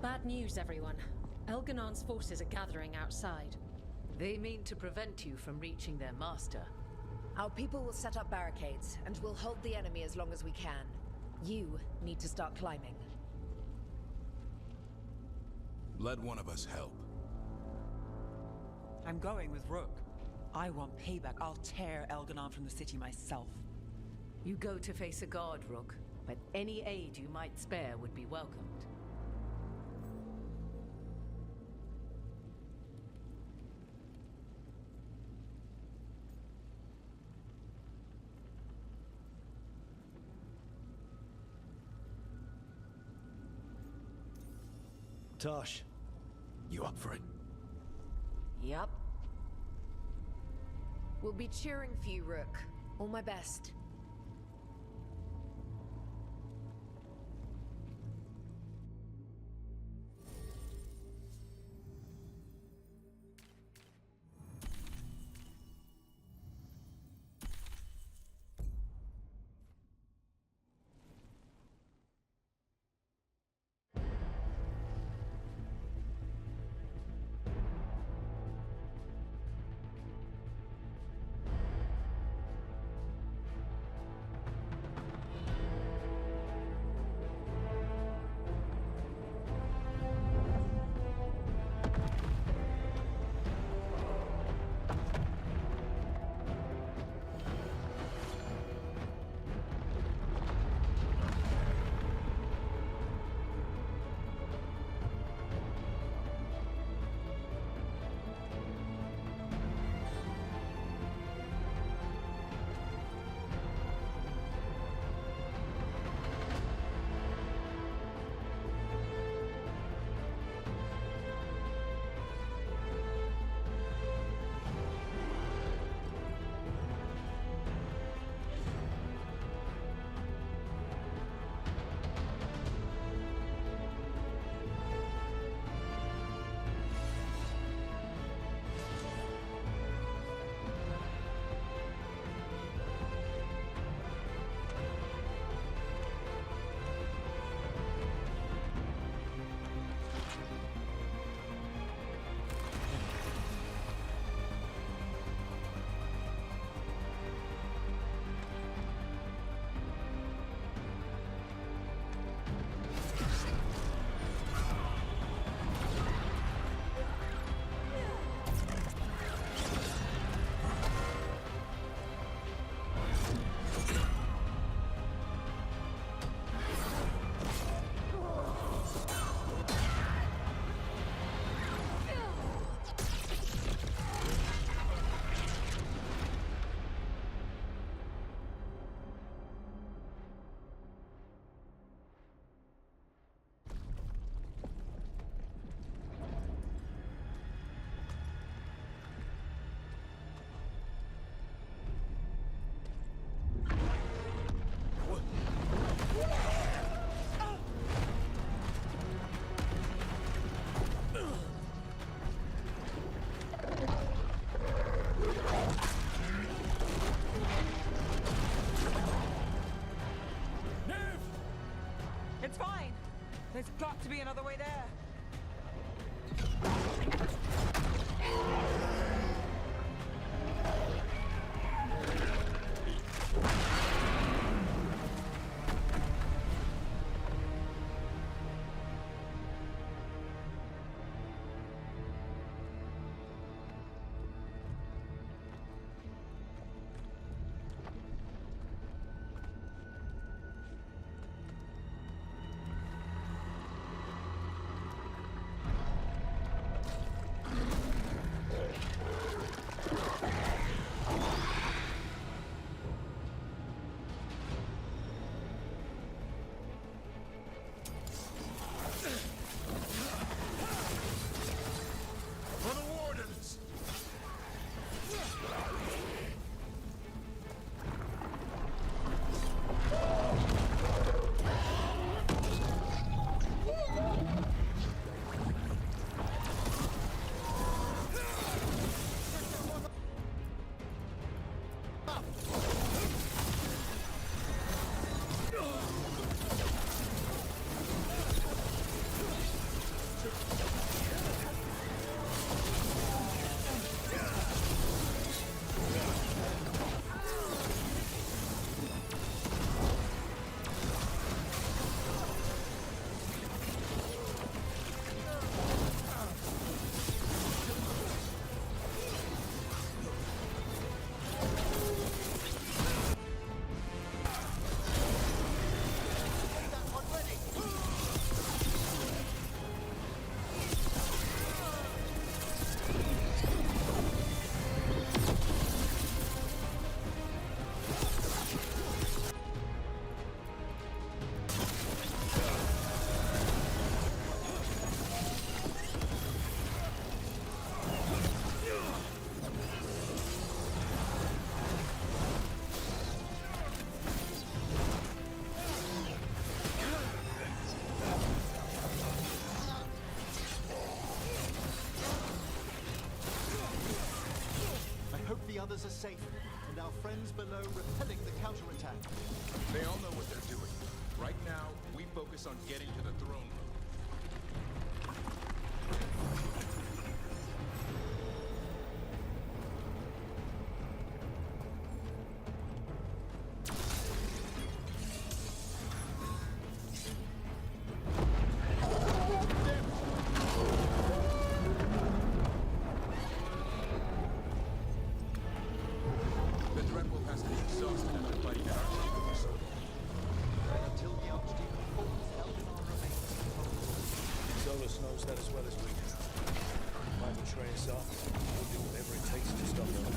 Bad news, everyone. Elganon's forces are gathering outside. They mean to prevent you from reaching their master. Our people will set up barricades, and we'll hold the enemy as long as we can. You need to start climbing. Let one of us help. I'm going with Rook. I want payback. I'll tear Elganon from the city myself. You go to face a guard, Rook, but any aid you might spare would be welcomed. Tosh, you up for it? Yup. We'll be cheering for you, Rook. All my best. It's fine. There's got to be another way there. others are safe, and our friends below repelling the counterattack. They all know what they're doing. Right now, we focus on getting to the throne room. Knows that as well as we do. Might betray us up. We'll do whatever it takes to stop them.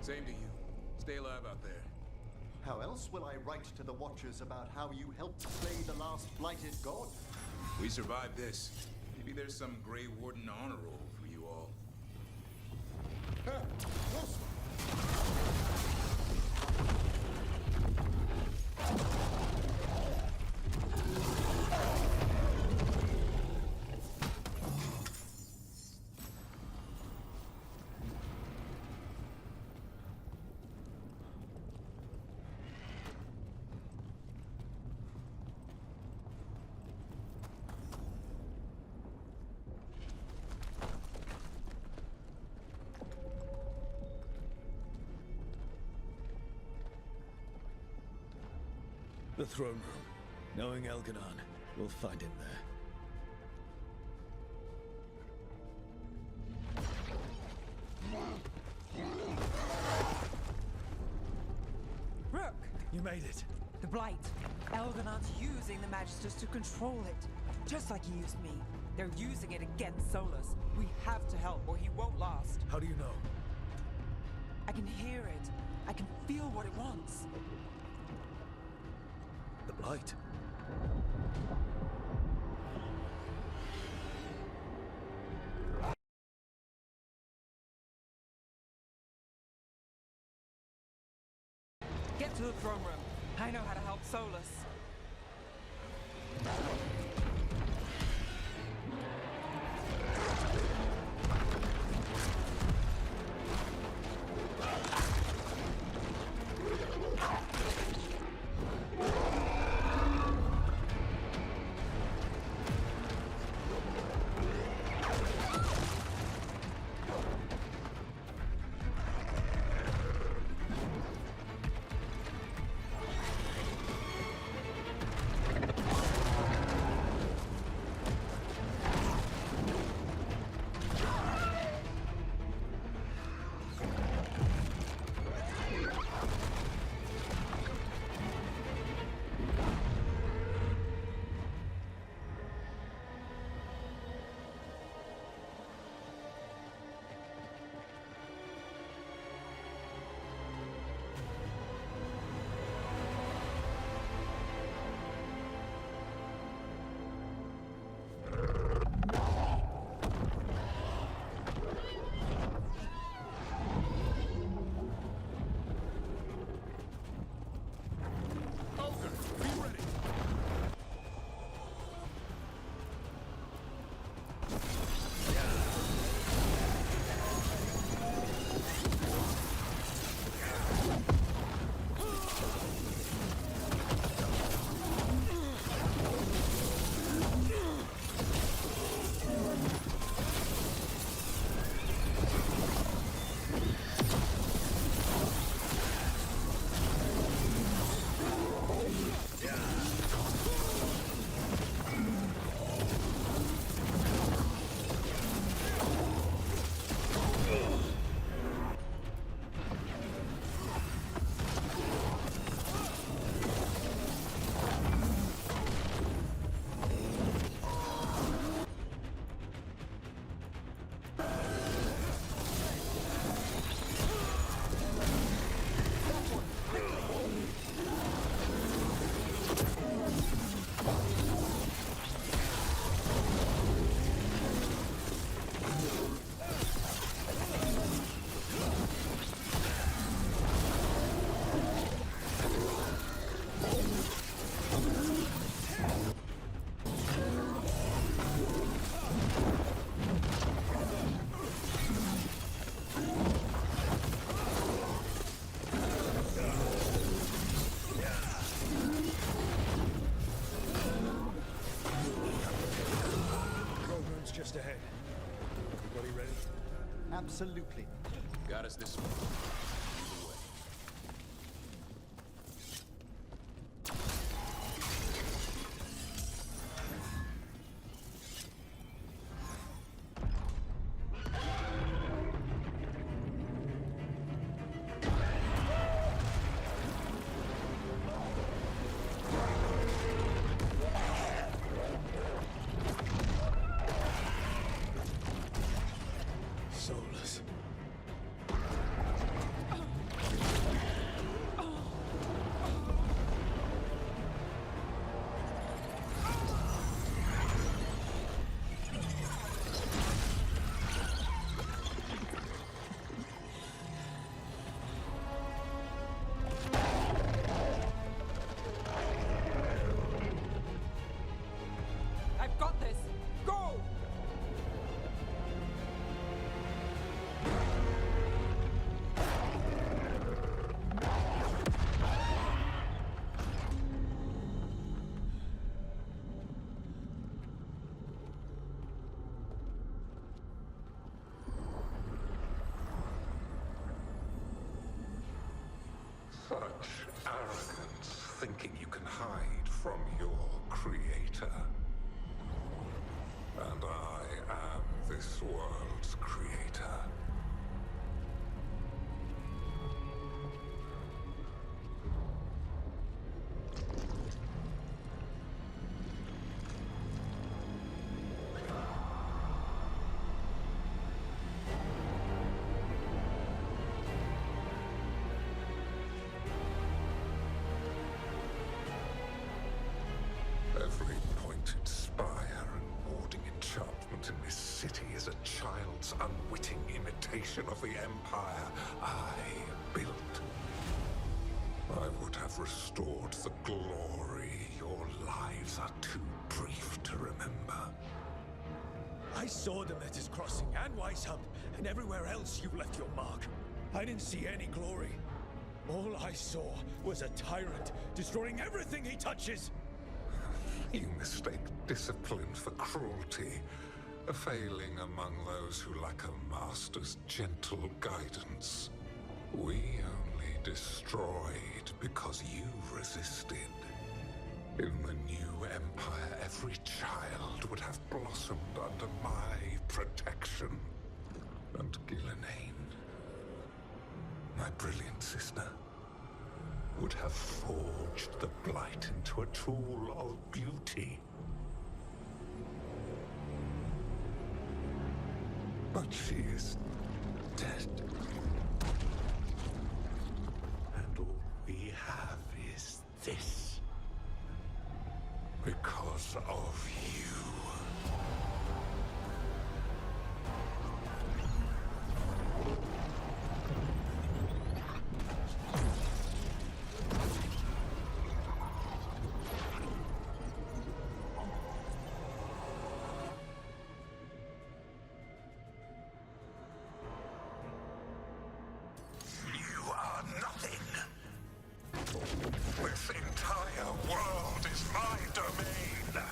Same to you. Stay alive out there. How else will I write to the Watchers about how you helped slay the last blighted god? We survived this. Maybe there's some Grey Warden honor roll for you all. The throne room. Knowing Elganon, We'll find it there. Rook! You made it. The Blight. Elganon's using the Magisters to control it. Just like he used me. They're using it against Solus. We have to help or he won't last. How do you know? I can hear it. I can feel what it wants. The Blight. Get to the throne room. I know how to help Solus. Just ahead. Everybody ready? Absolutely. Got us this one. Either way. Solus. I've got this. Go! Such arrogance, thinking you can hide from your creator. And I am this world's creator. Every pointed spire and warding enchantment in this city is a child's unwitting imitation of the empire I built. I would have restored the glory. Your lives are too brief to remember. I saw them at his crossing and Wise Hub, and everywhere else you left your mark. I didn't see any glory. All I saw was a tyrant destroying everything he touches. You mistake discipline for cruelty, a failing among those who lack a master's gentle guidance. We only destroyed because you resisted. In the new empire, every child would have blossomed under my protection. And Gillenane, my brilliant sister, would have forged the Blight into a tool of beauty. But she is dead. And all we have is this. Because of you. This entire world is my domain!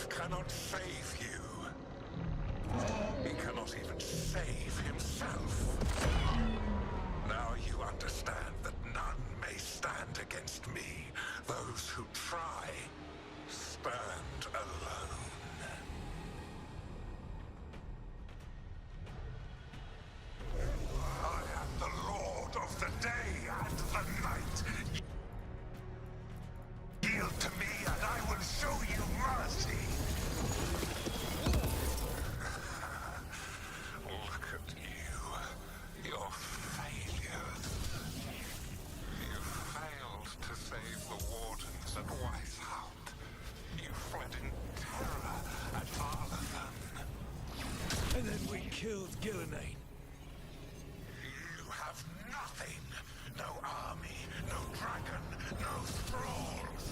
Cannot save you. He cannot even save himself. Now you understand that none may stand against me. Those who try stand alone. I am the Lord of the day and the night. Yield to me and I will show you mercy. Look at you. Your failures. You failed to save the wardens at Weishaupt. You fled in terror at Arlathan. And then we killed Gillenane. You have nothing. No army, no dragon, no thralls.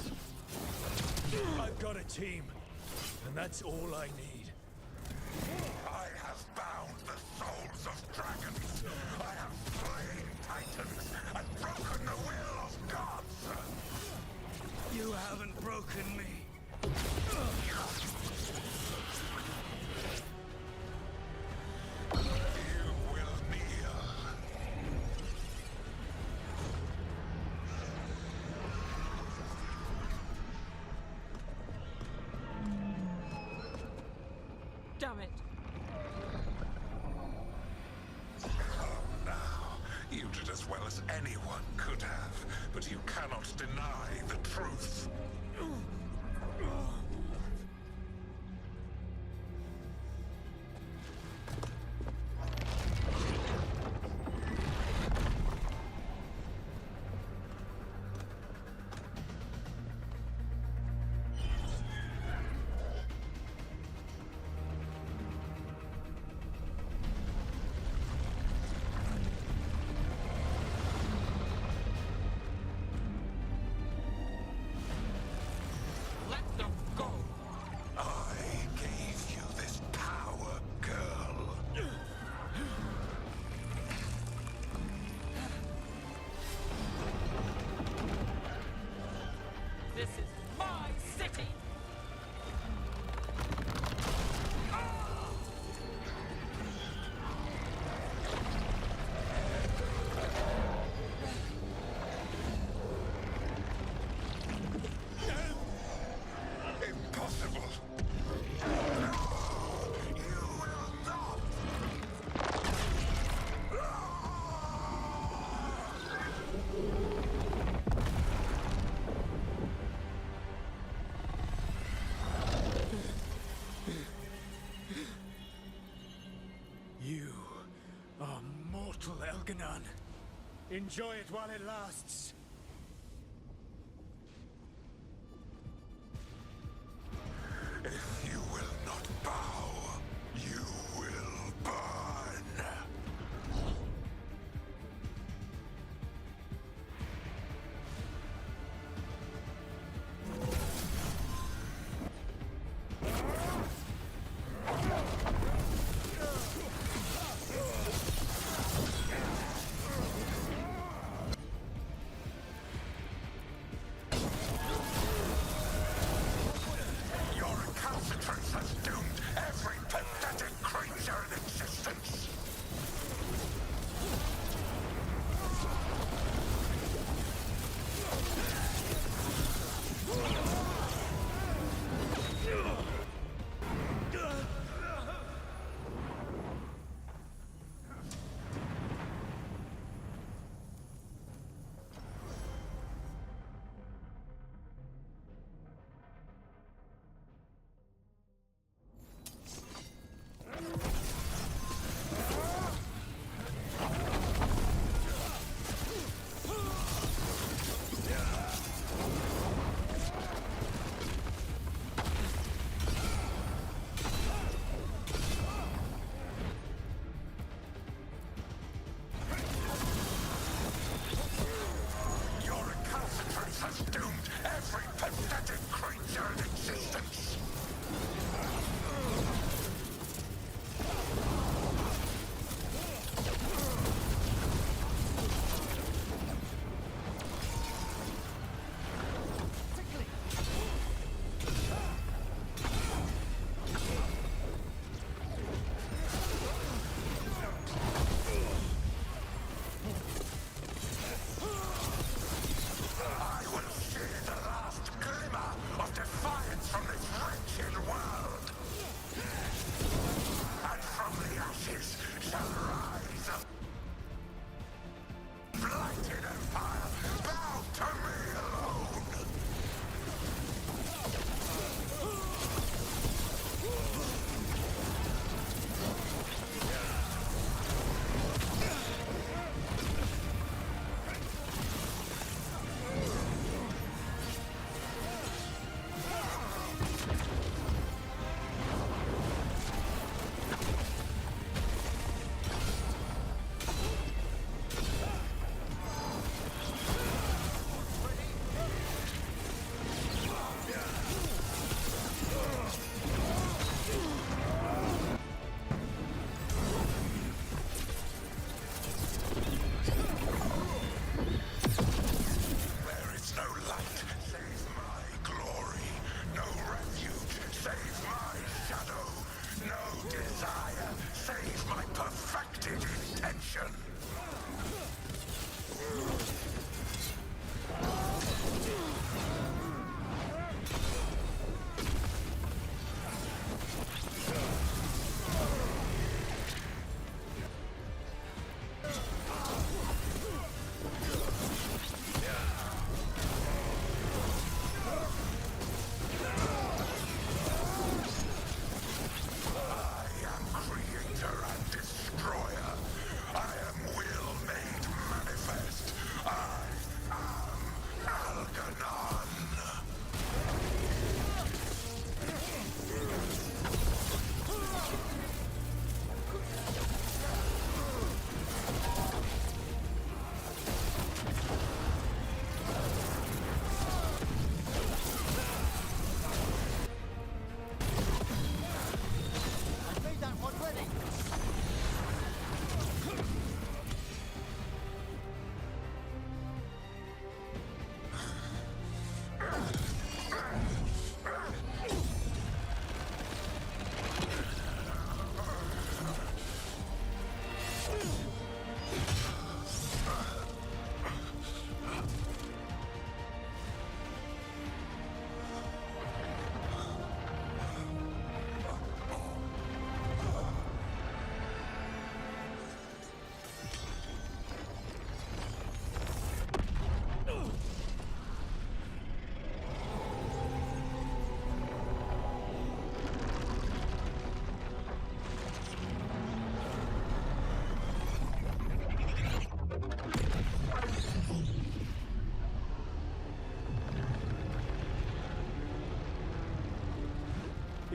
I've got a team, and that's all I need. I have bound the souls of dragons. I have slain titans and broken the will of gods. You haven't broken me. You will kneel. Damn it. Now, you did as well as anyone could have, but you cannot deny the truth. Let them go! I gave you this power, girl. This is my city! Impossible. You will not. You are mortal, Elganon. Enjoy it while it lasts. If you will not bow, you will burn. has doomed every pathetic creature in existence.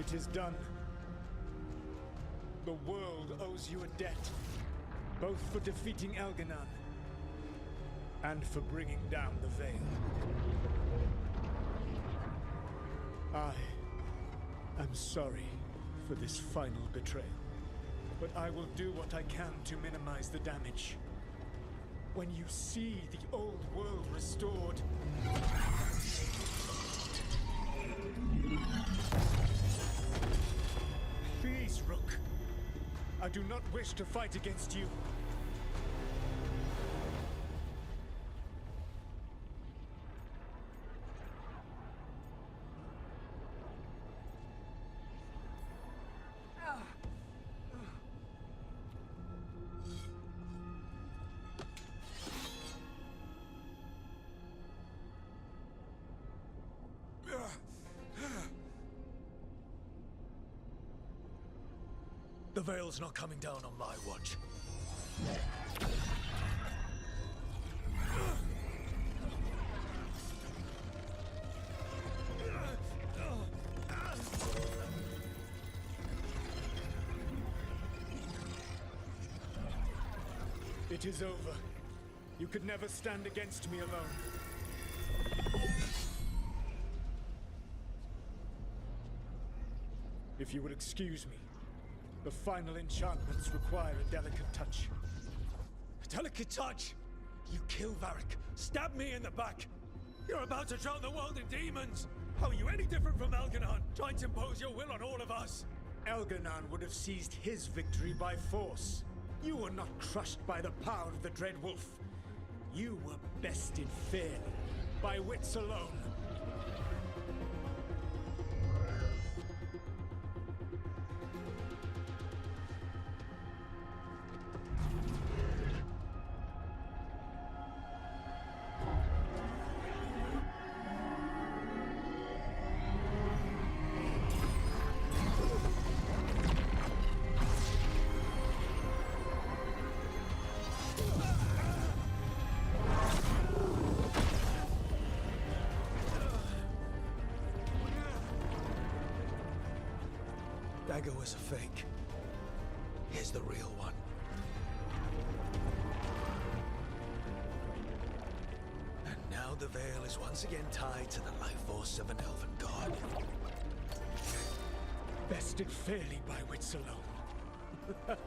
It is done. The world owes you a debt, both for defeating Elganon and for bringing down the Veil. I am sorry for this final betrayal, but I will do what I can to minimize the damage. When you see the old world restored, I do not wish to fight against you. The Veil's not coming down on my watch. It is over. You could never stand against me alone. If you will excuse me, the final enchantments require a delicate touch. A delicate touch? You kill Varric, stab me in the back. You're about to drown the world in demons. How are you any different from Elganon, trying to impose your will on all of us? Elganon would have seized his victory by force. You were not crushed by the power of the Dread Wolf. You were bested fairly, by wits alone. Dagger was a fake. Here's the real one. And now the Veil is once again tied to the life force of an elven god. Bested fairly by wits alone.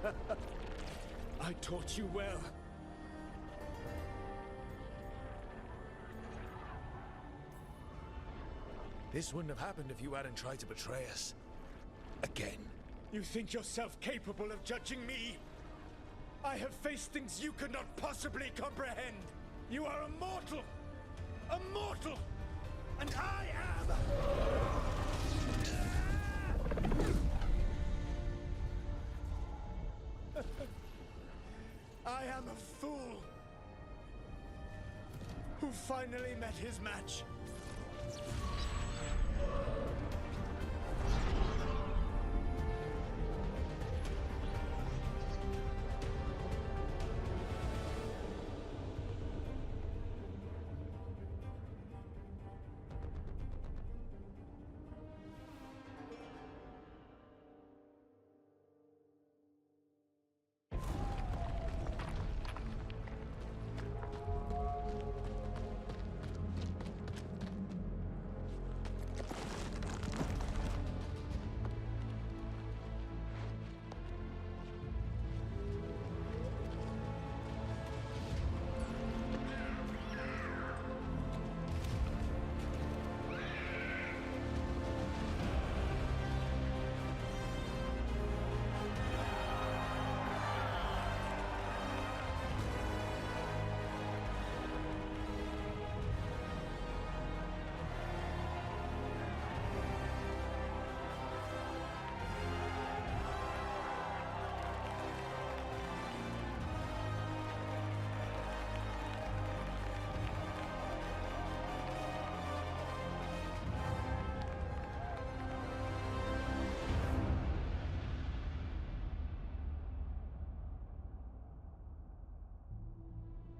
I taught you well. This wouldn't have happened if you hadn't tried to betray us. Again. You think yourself capable of judging me? I have faced things you could not possibly comprehend. You are a mortal! A mortal! And I am... I am a fool who finally met his match.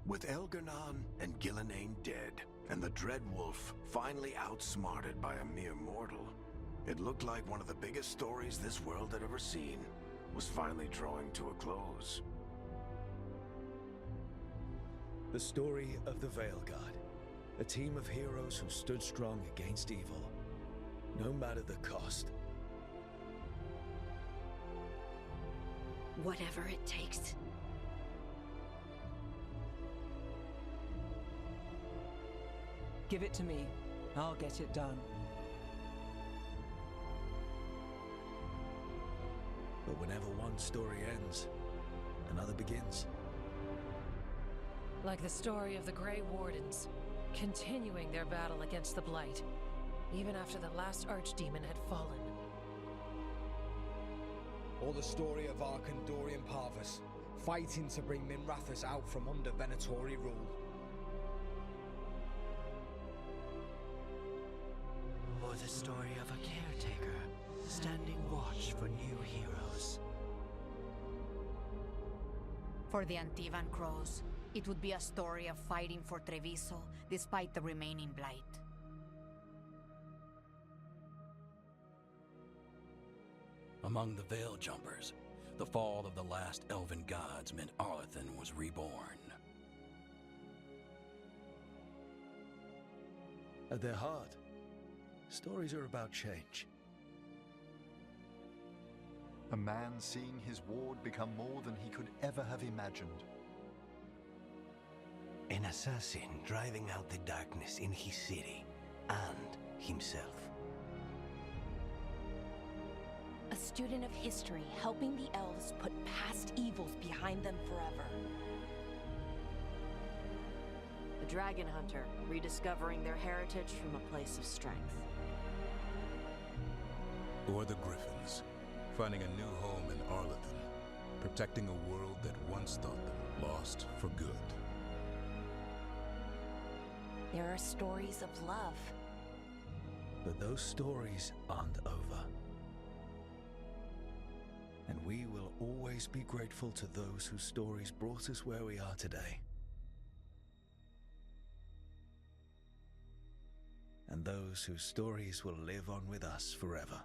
With Elganon and Gillenane dead, and the Dread Wolf finally outsmarted by a mere mortal, it looked like one of the biggest stories this world had ever seen was finally drawing to a close. The story of the Veilguard, a team of heroes who stood strong against evil, no matter the cost. Whatever it takes. Give it to me. I'll get it done. But whenever one story ends, another begins. Like the story of the Grey Wardens, continuing their battle against the Blight, even after the last Archdemon had fallen. Or the story of Arkandorian Parvus, fighting to bring Minrathous out from under Venatori rule. Or the story of a caretaker, standing watch for new heroes. For the Antivan Crows, it would be a story of fighting for Treviso despite the remaining Blight. Among the Veil Jumpers, the fall of the last elven gods meant Arlethan was reborn. At their heart, stories are about change. A man seeing his ward become more than he could ever have imagined. An assassin driving out the darkness in his city and himself. A student of history helping the elves put past evils behind them forever. The Dragon Hunter, rediscovering their heritage from a place of strength. Or the Griffins, finding a new home in Arlethan, protecting a world that once thought them lost for good. There are stories of love. But those stories aren't over. And we will always be grateful to those whose stories brought us where we are today. And those whose stories will live on with us forever.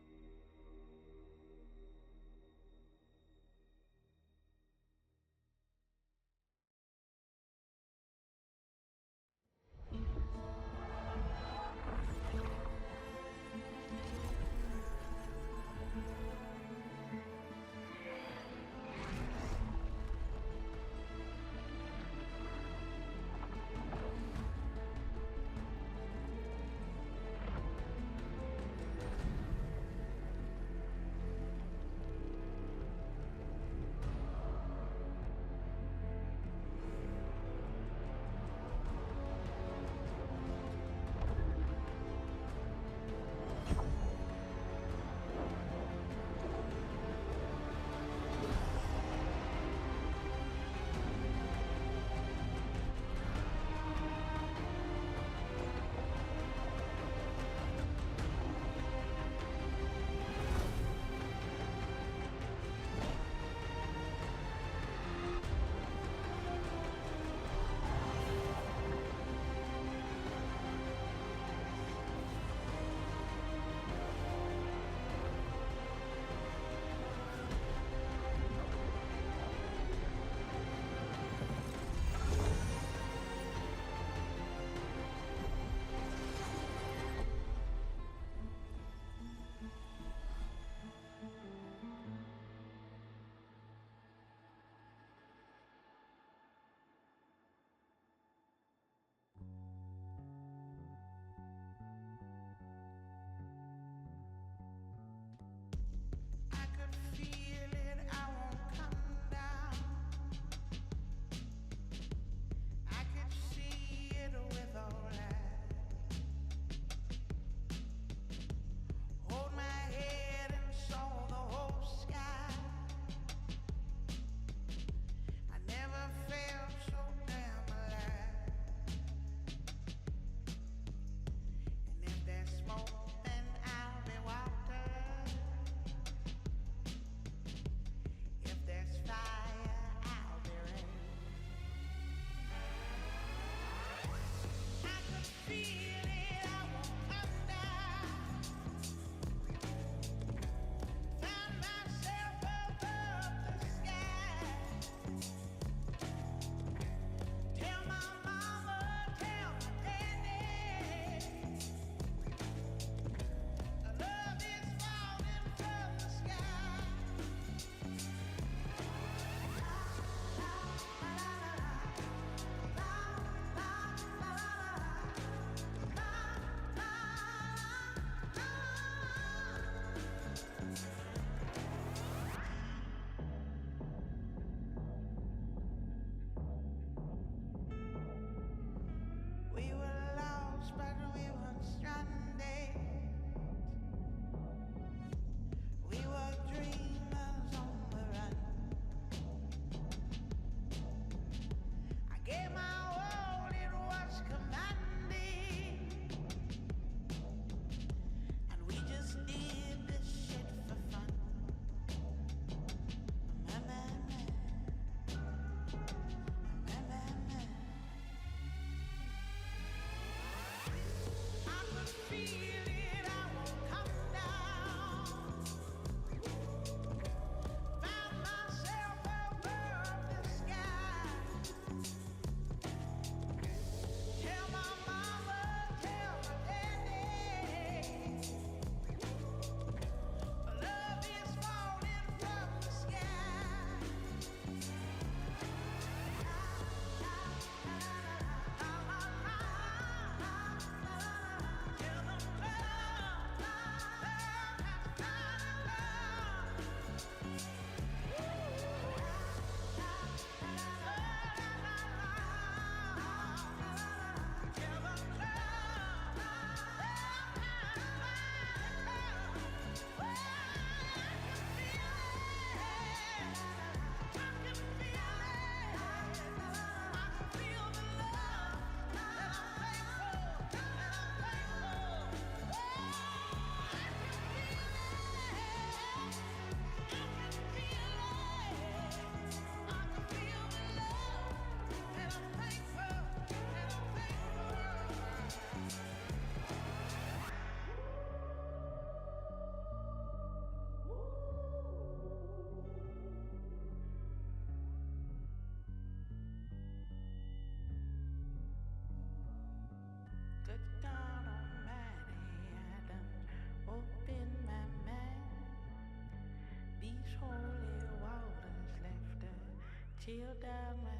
She'll die my